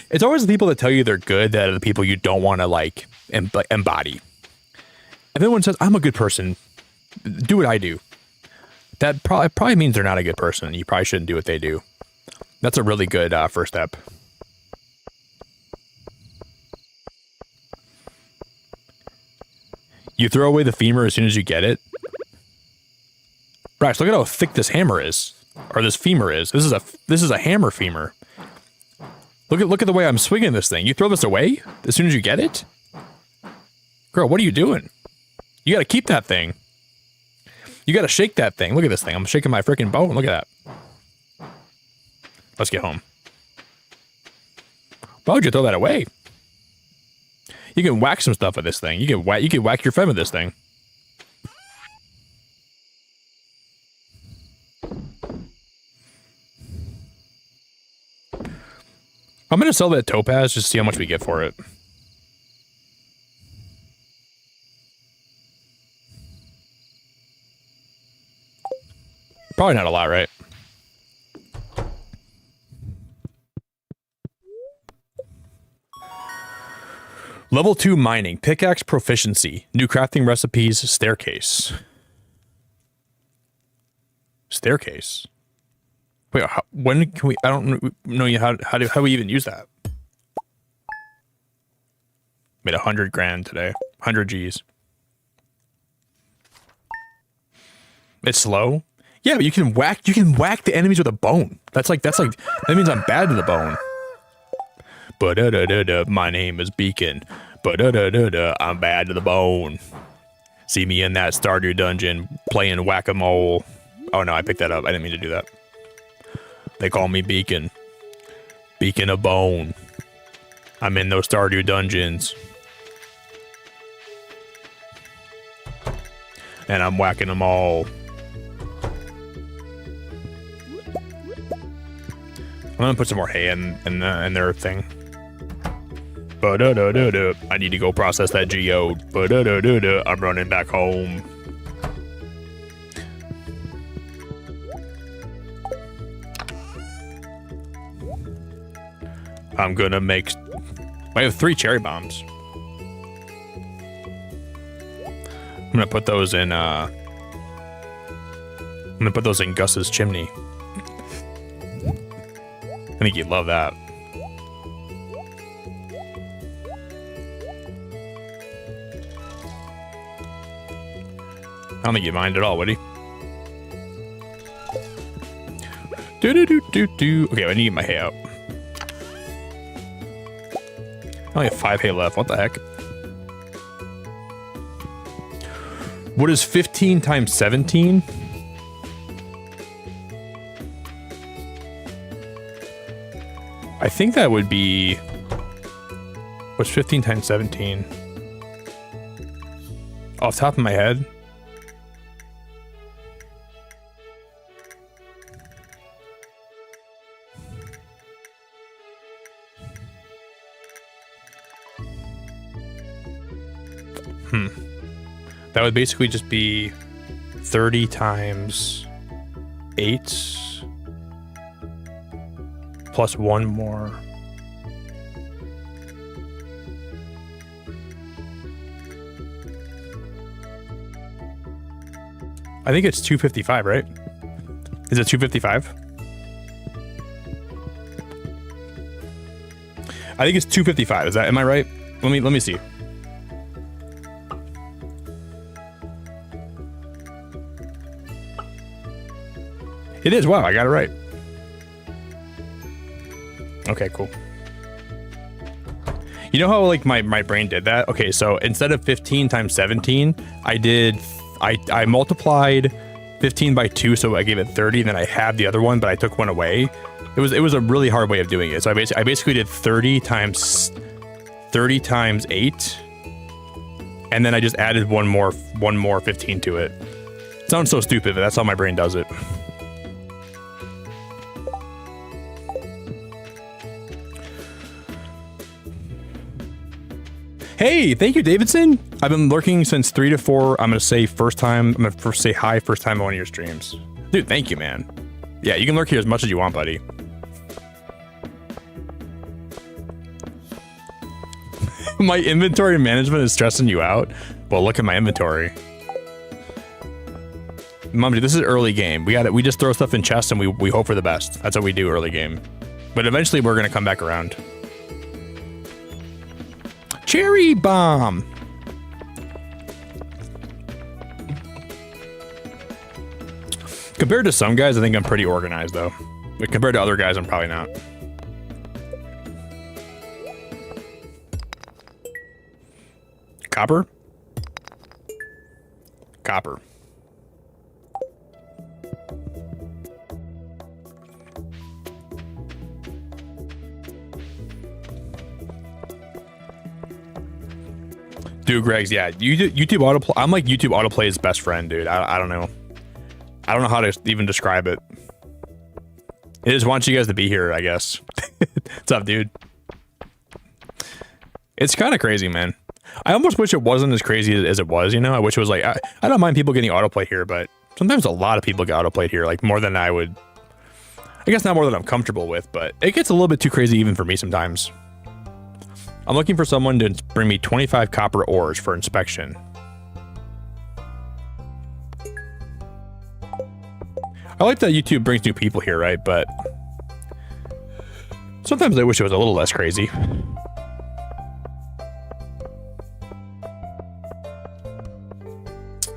It's always the people that tell you they're good that are the people you don't want to like embody. If anyone says I'm a good person, do what I do. That probably means they're not a good person. You probably shouldn't do what they do. That's a really good first step. You throw away the femur as soon as you get it. Bryce, look at how thick this hammer is, or this femur is. This is a hammer femur. Look at the way I'm swinging this thing. You throw this away as soon as you get it? Girl, what are you doing? You got to keep that thing. You got to shake that thing. Look at this thing. I'm shaking my freaking bone. Look at that. Let's get home. Why would you throw that away? You can whack some stuff with this thing. You can whack your friend with this thing. I'm gonna sell that topaz just to see how much we get for it. Probably not a lot, right? Level 2 mining, pickaxe proficiency, new crafting recipes, staircase. Staircase. Wait, when can we? I don't know how do we even use that? Made 100 grand today, 100 G's. It's slow. Yeah, but you can whack the enemies with a bone. That means I'm bad to the bone. But my name is Beacon. But I'm bad to the bone. See me in that Stardew dungeon playing whack-a-mole. Oh no, I picked that up. I didn't mean to do that. They call me Beacon. Beacon of Bone. I'm in those Stardew dungeons. And I'm whacking them all. I'm gonna put some more hay in their thing. I need to go process that geode. I'm running back home. I'm gonna make... I have 3 cherry bombs. I'm gonna put those in, Gus's chimney. I think he'd love that. I don't think he'd mind at all, would he? Okay, I need to get my hay out. I only have 5 hay left. What the heck? What is 15 times 17? I think that would be... What's 15 times 17? Off the top of my head. That would basically just be 30 times 8 plus 1 more. I think it's 255, right? Is it 255? I think it's 255. Is that, am I right? Let me see. It is. Wow, I got it right. Okay, cool. You know how like my brain did that? Okay, so instead of 15 times 17, I multiplied 15 by 2, so I gave it 30, and then I had the other one, but I took one away. It was a really hard way of doing it. So I basically did 30 times 8, and then I just added one more 15 to it. It sounds so stupid, but that's how my brain does it. Hey, thank you, Davidson. I've been lurking since 3 to 4. I'm gonna say say hi first time on one of your streams. Dude, thank you, man. Yeah, you can lurk here as much as you want, buddy. My inventory management is stressing you out. Well, look at my inventory. Mumsy, this is early game. We just throw stuff in chests and we hope for the best. That's what we do early game. But eventually we're gonna come back around. Cherry bomb. Compared to some guys, I think I'm pretty organized though. But compared to other guys, I'm probably not. Copper? Copper. Dude, Greg's, yeah. YouTube autoplay. I'm like YouTube autoplay's best friend, dude. I don't know. I don't know how to even describe it. It just wants you guys to be here, I guess. What's up, dude? It's kind of crazy, man. I almost wish it wasn't as crazy as it was, you know? I wish it was like, I don't mind people getting autoplay here, but sometimes a lot of people get autoplayed here, like more than I would. I guess not more than I'm comfortable with, but it gets a little bit too crazy even for me sometimes. I'm looking for someone to bring me 25 copper ores for inspection. I like that YouTube brings new people here, right? But sometimes I wish it was a little less crazy.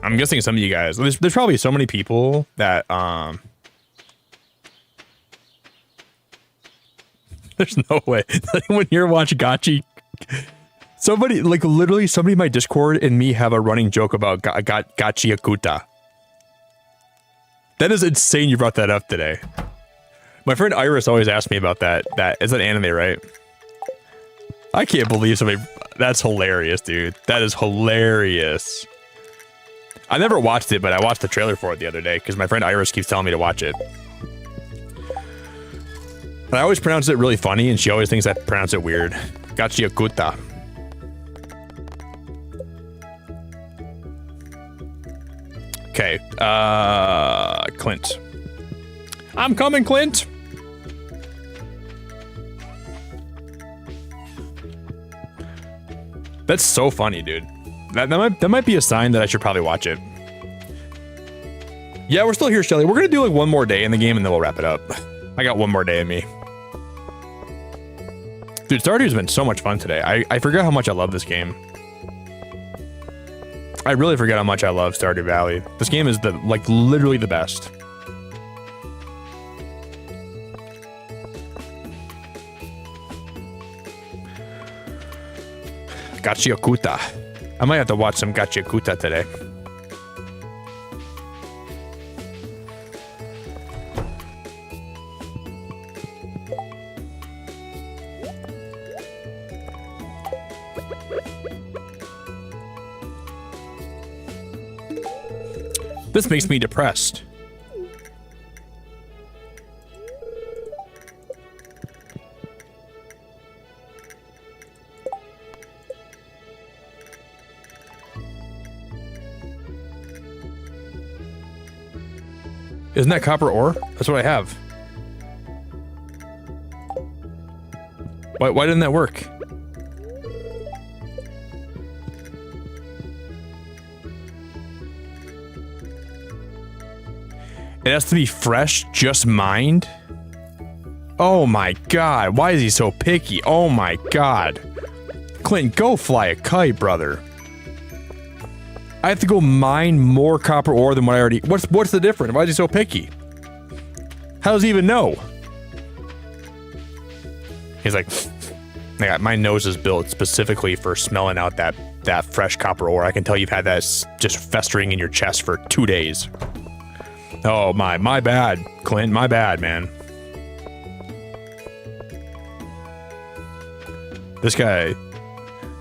I'm guessing some of you guys, there's probably so many people that, there's no way that anyone here watch Gachi. Somebody, like literally somebody in my Discord and me have a running joke about Gachi Akuta. That is insane you brought that up today. My friend Iris always asks me about that. Is that anime, right? I can't believe somebody, that's hilarious, dude. That is hilarious. I never watched it, but I watched the trailer for it the other day because my friend Iris keeps telling me to watch it. And I always pronounce it really funny, and she always thinks I pronounce it weird. Gachiakuta. Okay, Clint. I'm coming, Clint! That's so funny, dude. That might be a sign that I should probably watch it. Yeah, we're still here, Shelly. We're gonna do like one more day in the game and then we'll wrap it up. I got one more day in me. Dude, Stardew's been so much fun today. I forgot how much I love this game. I really forget how much I love Stardew Valley. This game is literally the best. Gachiakuta. I might have to watch some Gachiakuta today. This makes me depressed. Isn't that copper ore? That's what I have. Why didn't that work? It has to be fresh, just mined? Oh my god, why is he so picky? Oh my god. Clint, go fly a kite, brother. I have to go mine more copper ore than what I already... What's the difference? Why is he so picky? How does he even know? He's like... Yeah, my nose is built specifically for smelling out that fresh copper ore. I can tell you've had that just festering in your chest for 2 days. Oh, my bad, Clint. My bad, man. This guy,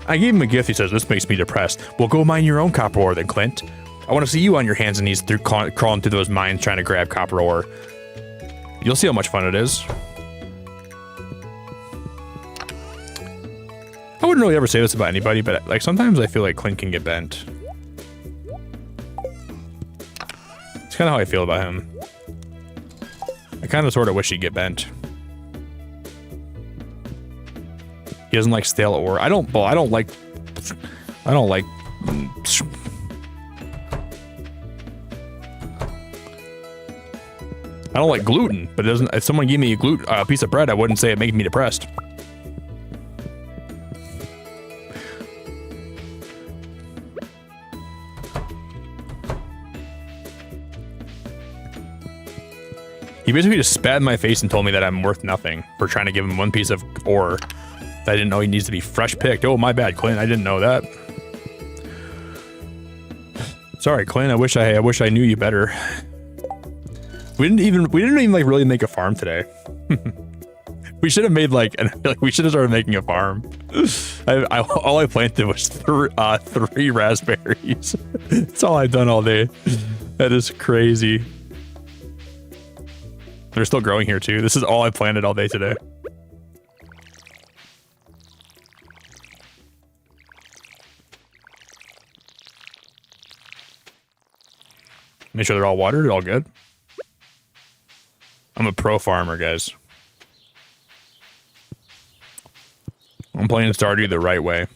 I gave him a gift. He says, this makes me depressed. Well, go mine your own copper ore then, Clint. I want to see you on your hands and knees crawling through those mines trying to grab copper ore. You'll see how much fun it is. I wouldn't really ever say this about anybody, but like sometimes I feel like Clint can get bent. It's kind of how I feel about him. I kind of sort of wish he'd get bent. He doesn't like stale ore. I don't like I don't like gluten, but it doesn't. If someone gave me a piece of bread, I wouldn't say it made me depressed. He basically just spat in my face and told me that I'm worth nothing for trying to give him one piece of ore that I didn't know he needs to be fresh picked. Oh, my bad, Clint. I didn't know that. Sorry, Clint. I wish I knew you better. We didn't even like really make a farm today. We should have made we should have started making a farm. All I planted was three raspberries. That's all I've done all day. That is crazy. They're still growing here too. This is all I planted all day today. Make sure they're all watered, all good. I'm a pro farmer, guys. I'm playing Stardew the right way.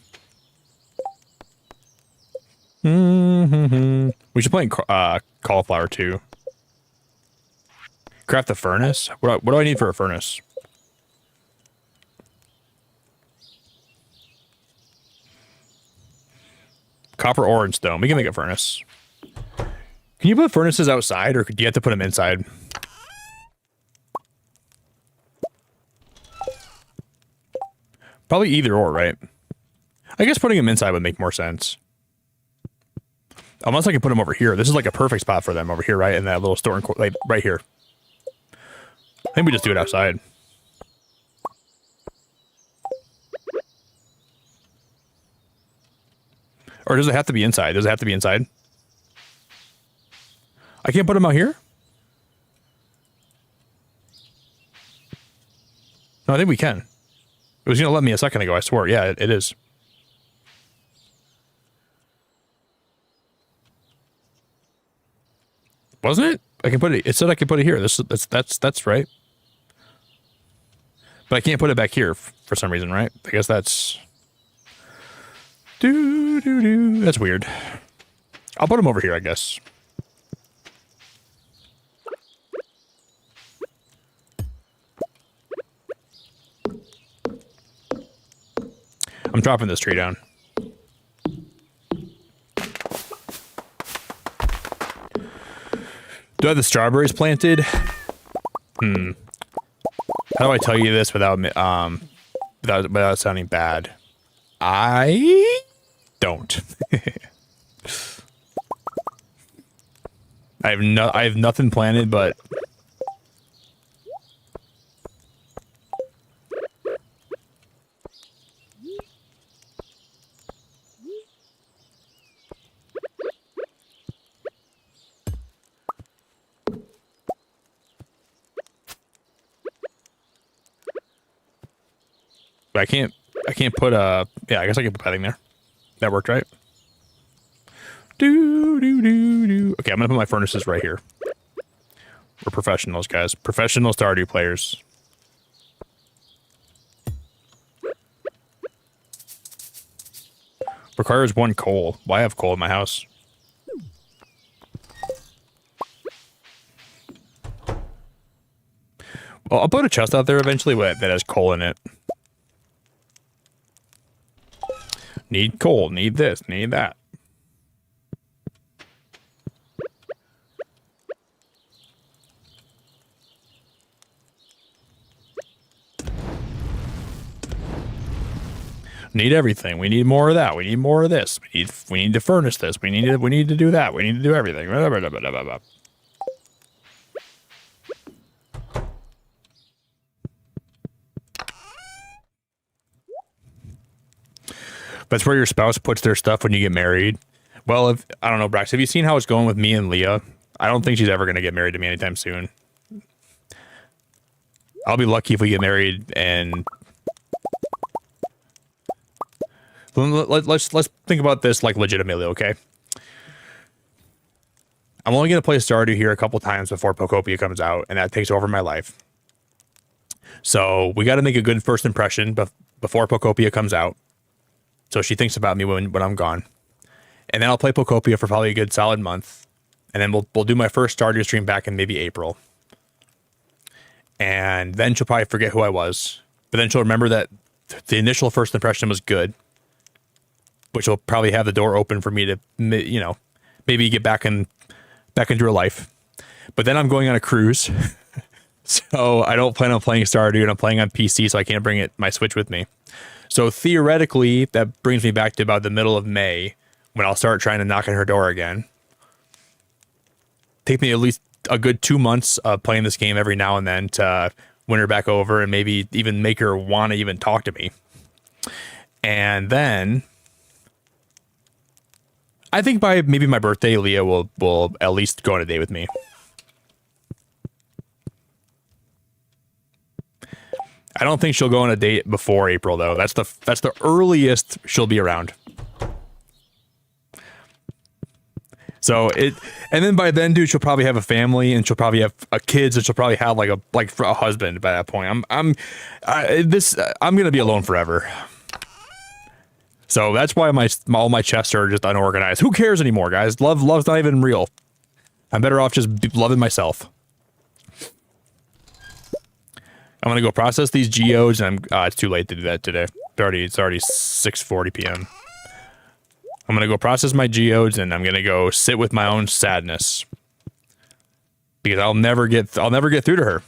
We should play cauliflower too. Craft a furnace? What do I need for a furnace? Copper ore and stone. We can make a furnace. Can you put furnaces outside, or do you have to put them inside? Probably either or, right? I guess putting them inside would make more sense. Unless I can put them over here. This is like a perfect spot for them over here, right? In that little store, like right here. I think we just do it outside. Or does it have to be inside? Does it have to be inside? I can't put them out here? No, I think we can. It was going to let me a second ago, I swear. Yeah, it is. Wasn't it? I can put it. It said I could put it here. That's right. But I can't put it back here for some reason, right? I guess that's that's weird. I'll put them over here, I guess. I'm dropping this tree down. Do I have the strawberries planted? How do I tell you this without sounding bad? I don't. I have nothing planted, but I can't put a, yeah, I guess I can put padding there. That worked, right? Okay, I'm gonna put my furnaces right here. We're professionals, guys. Professional Stardew players. Requires 1 coal. Well, I have coal in my house. Well, I'll put a chest out there eventually that has coal in it. Need coal, need this, need that. Need everything. We need more of that. We need more of this. We need to furnish this. We need to do that. We need to do everything. That's where your spouse puts their stuff when you get married. Well, if I don't know, Brax, have you seen how it's going with me and Leah? I don't think she's ever going to get married to me anytime soon. I'll be lucky if we get married, and let's think about this like legitimately, okay? I'm only going to play Stardew here a couple times before Pokopia comes out, and that takes over my life. So we got to make a good first impression before Pokopia comes out, so she thinks about me when I'm gone. And then I'll play Pokopia for probably a good solid month, and then we'll do my first Stardew stream back in maybe April. And then she'll probably forget who I was, but then she'll remember that the initial first impression was good, which will probably have the door open for me to, you know, maybe get back into her life. But then I'm going on a cruise, so I don't plan on playing Stardew, and I'm playing on PC, so I can't bring my Switch with me. So theoretically, that brings me back to about the middle of May when I'll start trying to knock on her door again. Take me at least a good 2 months of playing this game every now and then to win her back over and maybe even make her want to even talk to me. And then I think by maybe my birthday, Leah will at least go on a date with me. I don't think she'll go on a date before April though. That's the earliest she'll be around. So and then by then, dude, she'll probably have a family, and she'll probably have kids, and she'll probably have like a husband by that point. I'm gonna be alone forever. So that's why all my chests are just unorganized. Who cares anymore, guys? Love's not even real. I'm better off just loving myself. I'm gonna go process these geodes, and it's too late to do that today. It's already 6:40 p.m. I'm gonna go process my geodes, and I'm gonna go sit with my own sadness because I'll never get through to her.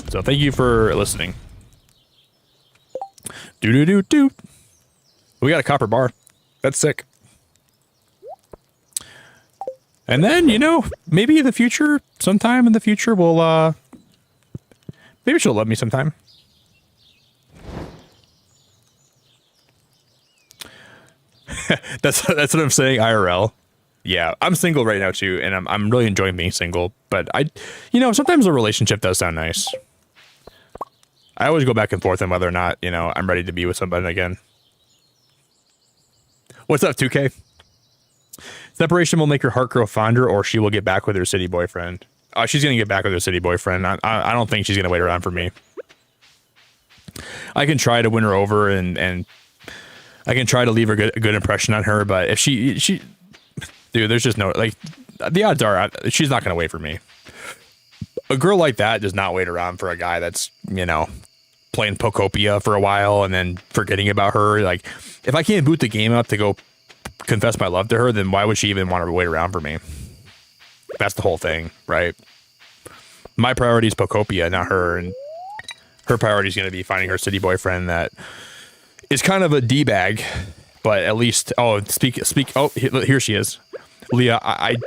So thank you for listening. Do. We got a copper bar. That's sick. And then, you know, maybe in the future, sometime in the future, we'll maybe she'll love me sometime. That's what I'm saying, IRL. Yeah, I'm single right now too, and I'm really enjoying being single. But you know, sometimes a relationship does sound nice. I always go back and forth on whether or not, you know, I'm ready to be with somebody again. What's up, 2K? Separation will make her heart grow fonder, or she will get back with her city boyfriend. She's gonna get back with her city boyfriend. I don't think she's gonna wait around for me. I can try to win her over, and I can try to leave a good impression on her, but if she, dude, there's just no, like, the odds are she's not going to wait for me. A girl like that does not wait around for a guy that's, you know, playing Pokopia for a while and then forgetting about her. Like, if I can't boot the game up to go confess my love to her, then why would she even want to wait around for me? That's the whole thing, right? My priority is Pokopia, not her, and her priority is going to be finding her city boyfriend that is kind of a D-bag, but at least, speak. Oh, here she is. Leah, I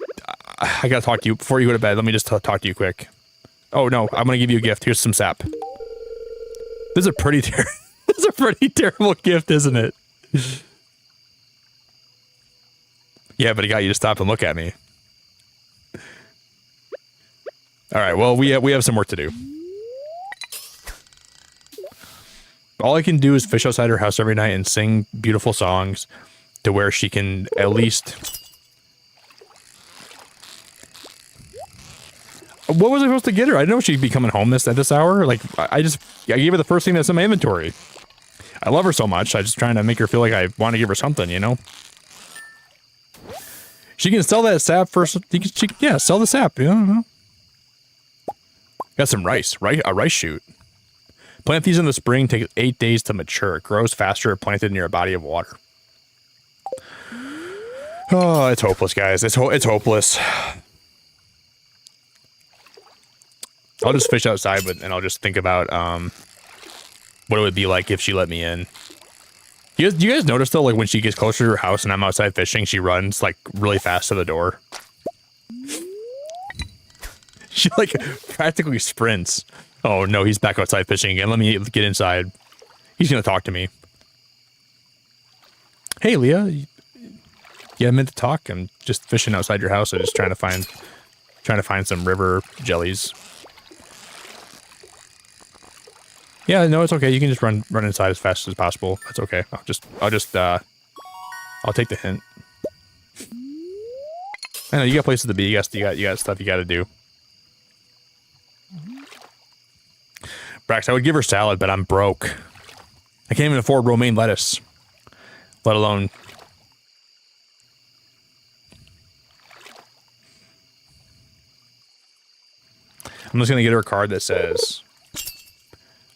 gotta talk to you before you go to bed. Let me just talk to you quick. Oh no, I'm gonna give you a gift. Here's some sap. This is a pretty terrible gift, isn't it? Yeah, but it got you to stop and look at me. All right, well, we have some work to do. All I can do is fish outside her house every night and sing beautiful songs to where she can at least... What was I supposed to get her? I didn't know she'd be coming home at this hour. Like, I gave her the first thing that's in my inventory. I love her so much. I'm just trying to make her feel like I want to give her something, you know? She can sell that sap first. Yeah, sell the sap. Yeah, I don't know. Got some rice. A rice shoot. Plant these in the spring, takes 8 days to mature. It grows faster if planted near a body of water. Oh, it's hopeless, guys. It's hopeless. I'll just fish outside and I'll just think about what it would be like if she let me in. Do you guys notice though, like when she gets closer to her house and I'm outside fishing, she runs like really fast to the door. She like practically sprints. Oh no, he's back outside fishing again. Let me get inside. He's gonna talk to me. Hey Leah, yeah, I meant to talk. I'm just fishing outside your house. I'm just trying to find some river jellies. Yeah, no, it's okay. You can just run inside as fast as possible. That's okay. I'll take the hint. I know you got places to be. You got stuff you got to do. Brax, I would give her salad, but I'm broke. I can't even afford romaine lettuce, let alone. I'm just gonna get her a card that says,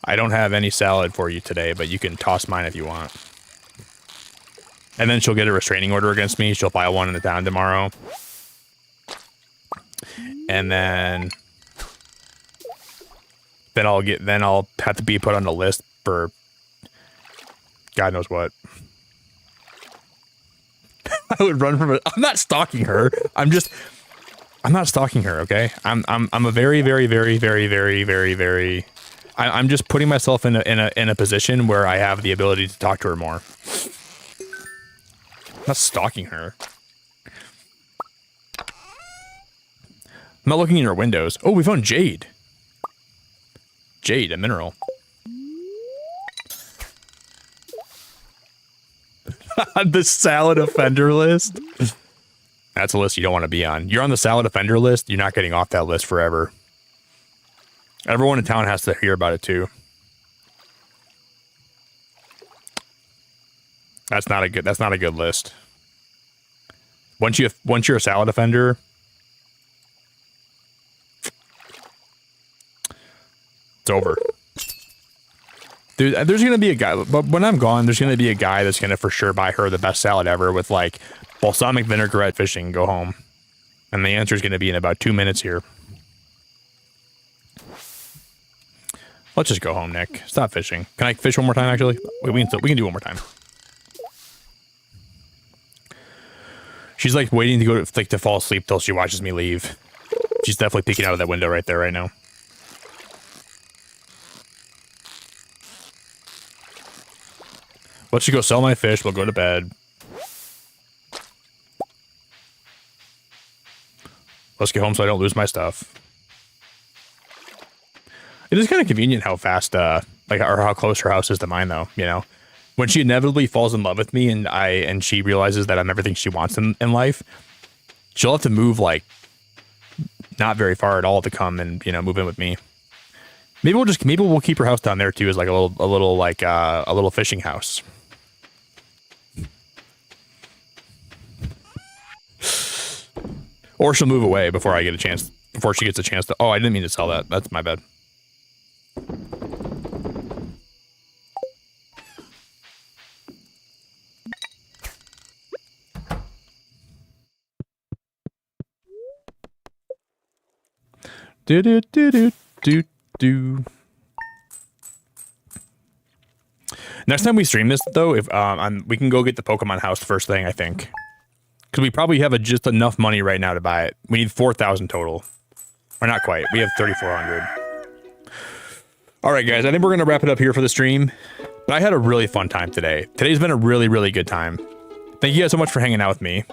I don't have any salad for you today, but you can toss mine if you want. And then she'll get a restraining order against me. She'll file one in the town tomorrow. And then I'll have to be put on the list for God knows what. I would run from it. I'm not stalking her. I'm not stalking her, okay? I'm a very, very, very, very, very, very, very. I'm just putting myself in a position where I have the ability to talk to her more. I'm not stalking her. I'm not looking in her windows. Oh, we found Jade. Jade, a mineral. The salad offender list. That's a list you don't want to be on. You're on the salad offender list. You're not getting off that list forever. Everyone in town has to hear about it too. That's not a good list. Once you're a salad offender, it's over. Dude, there's gonna be a guy, but when I'm gone, there's gonna be a guy that's gonna for sure buy her the best salad ever with like balsamic vinaigrette fishing and go home. And the answer is gonna be in about 2 minutes here. Let's just go home, Nick. Stop fishing. Can I fish one more time, actually? Wait, we can do one more time. She's like waiting to go to fall asleep till she watches me leave. She's definitely peeking out of that window right there right now. Let's just go sell my fish. We'll go to bed. Let's get home so I don't lose my stuff. It is kind of convenient how fast, or how close her house is to mine, though. You know, when she inevitably falls in love with me, and she realizes that I'm everything she wants in life, she'll have to move like not very far at all to come and move in with me. Maybe we'll keep her house down there too, as like a little fishing house. Or she'll move away before she gets a chance to. Oh, I didn't mean to sell that. That's my bad. Do. Next time we stream this, though, if we can go get the Pokemon house first thing, I think, because we probably have just enough money right now to buy it. We need 4,000 total, or not quite. We have 3,400. All right, guys, I think we're gonna wrap it up here for the stream. But I had a really fun time today. Today's been a really, really good time. Thank you guys so much for hanging out with me.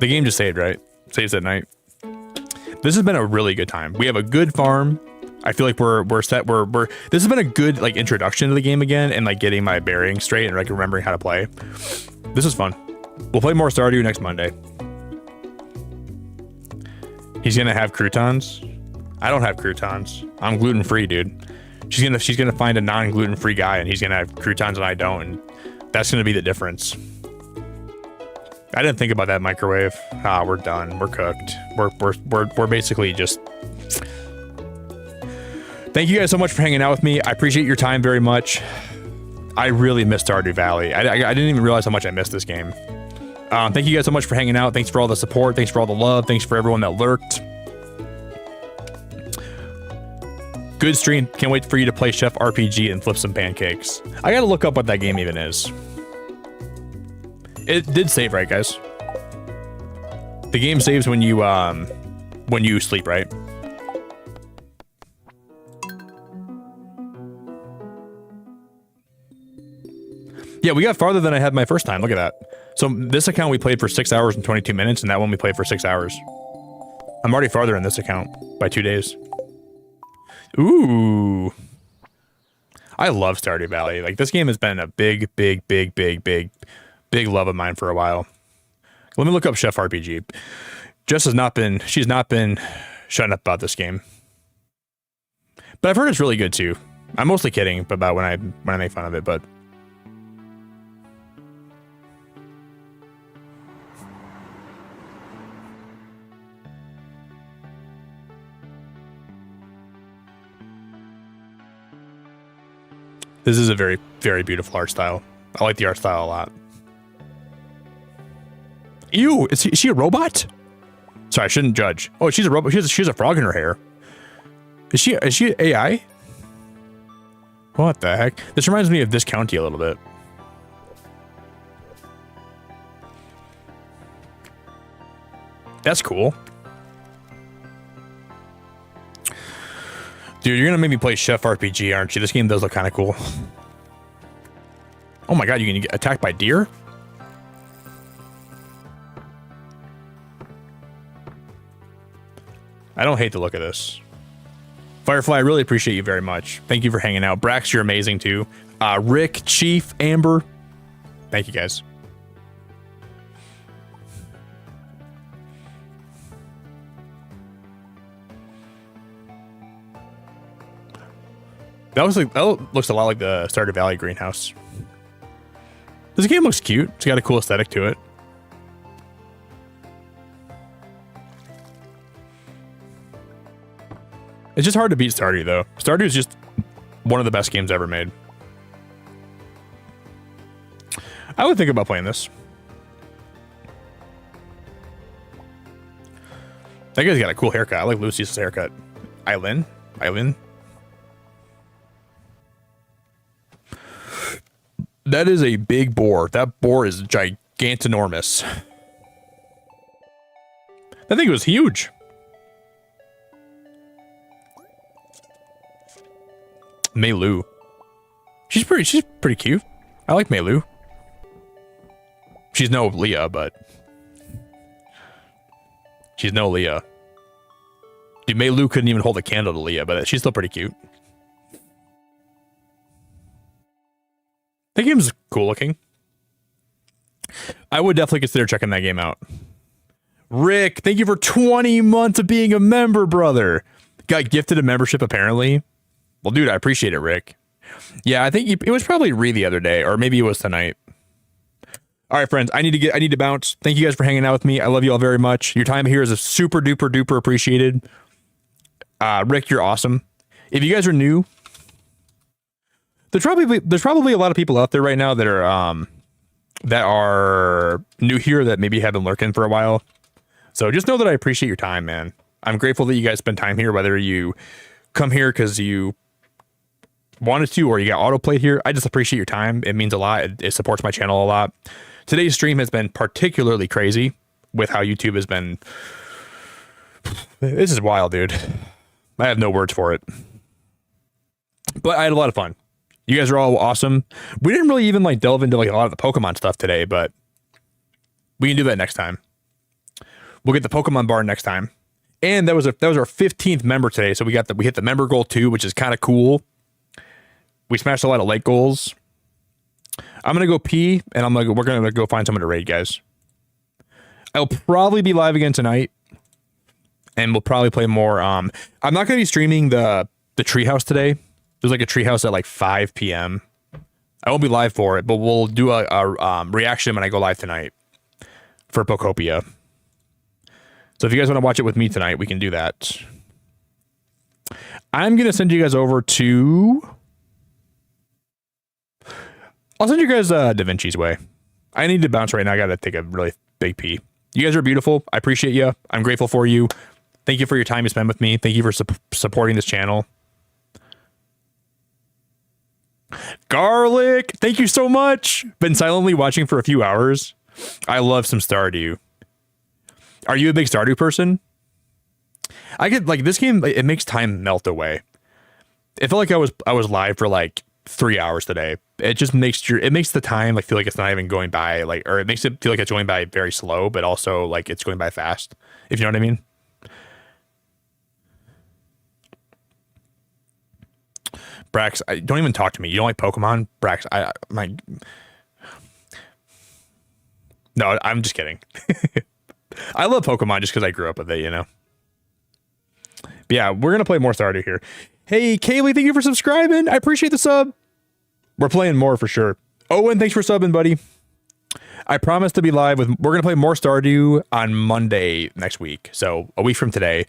The game just saved, right? Saves at night. This has been a really good time. We have a good farm. I feel like we're set. This has been a good like introduction to the game again, and like getting my bearings straight and like remembering how to play. This is fun. We'll play more Stardew next Monday. He's gonna have croutons. I don't have croutons. I'm gluten free, dude. She's gonna find a non-gluten free guy, and he's gonna have croutons, and I don't. And that's gonna be the difference. I didn't think about that microwave. We're done. We're cooked. We're basically just. Thank you guys so much for hanging out with me. I appreciate your time very much. I really missed Stardew Valley. I didn't even realize how much I missed this game. Thank you guys so much for hanging out. Thanks for all the support. Thanks for all the love. Thanks for everyone that lurked. Good stream. Can't wait for you to play Chef RPG and flip some pancakes. I gotta look up what that game even is. It did save, right, guys? The game saves when you sleep, right? Yeah, we got farther than I had my first time. Look at that. So this account we played for 6 hours and 22 minutes, and that one we played for 6 hours. I'm already farther in this account by 2 days. Ooh. I love Stardew Valley. Like, this game has been a big love of mine for a while. Let me look up Chef RPG. Jess has not been, she's not been shutting up about this game. But I've heard it's really good too. I'm mostly kidding about when I make fun of it, but this is a very, very beautiful art style. I like the art style a lot. Ew, is she a robot? Sorry, I shouldn't judge. Oh, she's a robot. She has a frog in her hair. Is she AI? What the heck? This reminds me of this county a little bit. That's cool. Dude, you're gonna make me play Chef RPG, aren't you? This game does look kind of cool. Oh my god, you can get attacked by deer? I don't hate the look of this. Firefly, I really appreciate you very much. Thank you for hanging out. Brax, you're amazing too. Rick, Chief, Amber. Thank you guys. That looks a lot like the Stardew Valley greenhouse. This game looks cute. It's got a cool aesthetic to it. It's just hard to beat Stardew, though. Stardew is just one of the best games ever made. I would think about playing this. That guy's got a cool haircut. I like Lucy's haircut. Eileen? That is a big boar. That boar is gigantinormous. That thing was huge. Meilu. She's pretty cute. I like Meilu. She's no Leah, but she's no Leah. Dude, Meilu couldn't even hold a candle to Leah, but she's still pretty cute. That game's cool looking. I would definitely consider checking that game out. Rick, thank you for 20 months of being a member, brother. Got gifted a membership apparently. Well, dude, I appreciate it, Rick. Yeah, I think it was probably the other day, or maybe it was tonight. All right, friends, I need to bounce. Thank you guys for hanging out with me. I love you all very much. Your time here is a super duper appreciated. Rick, you're awesome. If you guys are new, there's probably a lot of people out there right now that are new here that maybe have been lurking for a while. So just know that I appreciate your time, man. I'm grateful that you guys spend time here, whether you come here because you wanted to or you got autoplayed here. I just appreciate your time. It means a lot. It supports my channel a lot. Today's stream has been particularly crazy with how YouTube has been. This is wild, dude. I have no words for it. But I had a lot of fun. You guys are all awesome. We didn't really even delve into a lot of the Pokemon stuff today, but we can do that next time. We'll get the Pokemon bar next time. And that was our 15th member today, so we hit the member goal too, which is kind of cool. We smashed a lot of late goals. I'm gonna go pee, and we're gonna go find someone to raid, guys. I'll probably be live again tonight, and we'll probably play more. I'm not gonna be streaming the treehouse today. There's a treehouse at 5 p.m. I won't be live for it, but we'll do a reaction when I go live tonight for Pokopia. So if you guys want to watch it with me tonight, we can do that. I'm gonna send you guys over to. I'll send you guys Da Vinci's way. I need to bounce right now. I gotta take a really big pee. You guys are beautiful. I appreciate you. I'm grateful for you. Thank you for your time you spent with me. Thank you for supporting this channel. Garlic, thank you so much. Been silently watching for a few hours. I love some Stardew. Are you a big Stardew person? I get like this game. It makes time melt away. It felt like I was live for like 3 hours today. It just makes the time like feel like it's not even going by, like, or it makes it feel like it's going by very slow, but also like it's going by fast. If you know what I mean. Brax, don't even talk to me. You don't like Pokemon, Brax? No, I'm just kidding. I love Pokemon just because I grew up with it, you know. But yeah, we're gonna play more Stardew here. Hey, Kaylee, thank you for subscribing. I appreciate the sub. We're playing more for sure. Owen, thanks for subbing, buddy. I promise to be live with. We're gonna play more Stardew on Monday next week, so a week from today.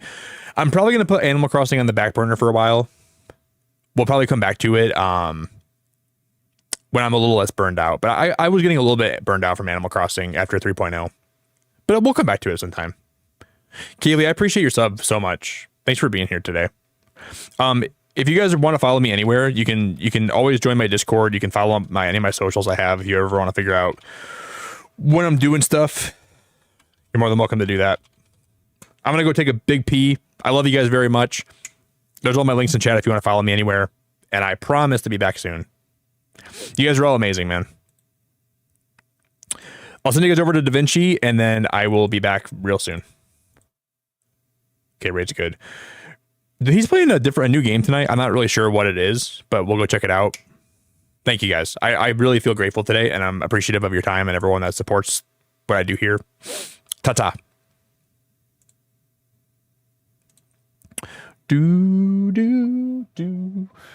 I'm probably gonna put Animal Crossing on the back burner for a while. We'll probably come back to it when I'm a little less burned out. But I was getting a little bit burned out from Animal Crossing after 3.0. But we'll come back to it sometime. Kaylee, I appreciate your sub so much. Thanks for being here today. If you guys want to follow me anywhere, you can always join my Discord. You can follow any of my socials I have if you ever want to figure out when I'm doing stuff. You're more than welcome to do that. I'm going to go take a big pee. I love you guys very much. There's all my links in chat if you want to follow me anywhere. And I promise to be back soon. You guys are all amazing, man. I'll send you guys over to DaVinci, and then I will be back real soon. Okay, Raid's good. He's playing a new game tonight. I'm not really sure what it is, but we'll go check it out. Thank you, guys. I really feel grateful today, and I'm appreciative of your time and everyone that supports what I do here. Ta-ta. Do, do, do.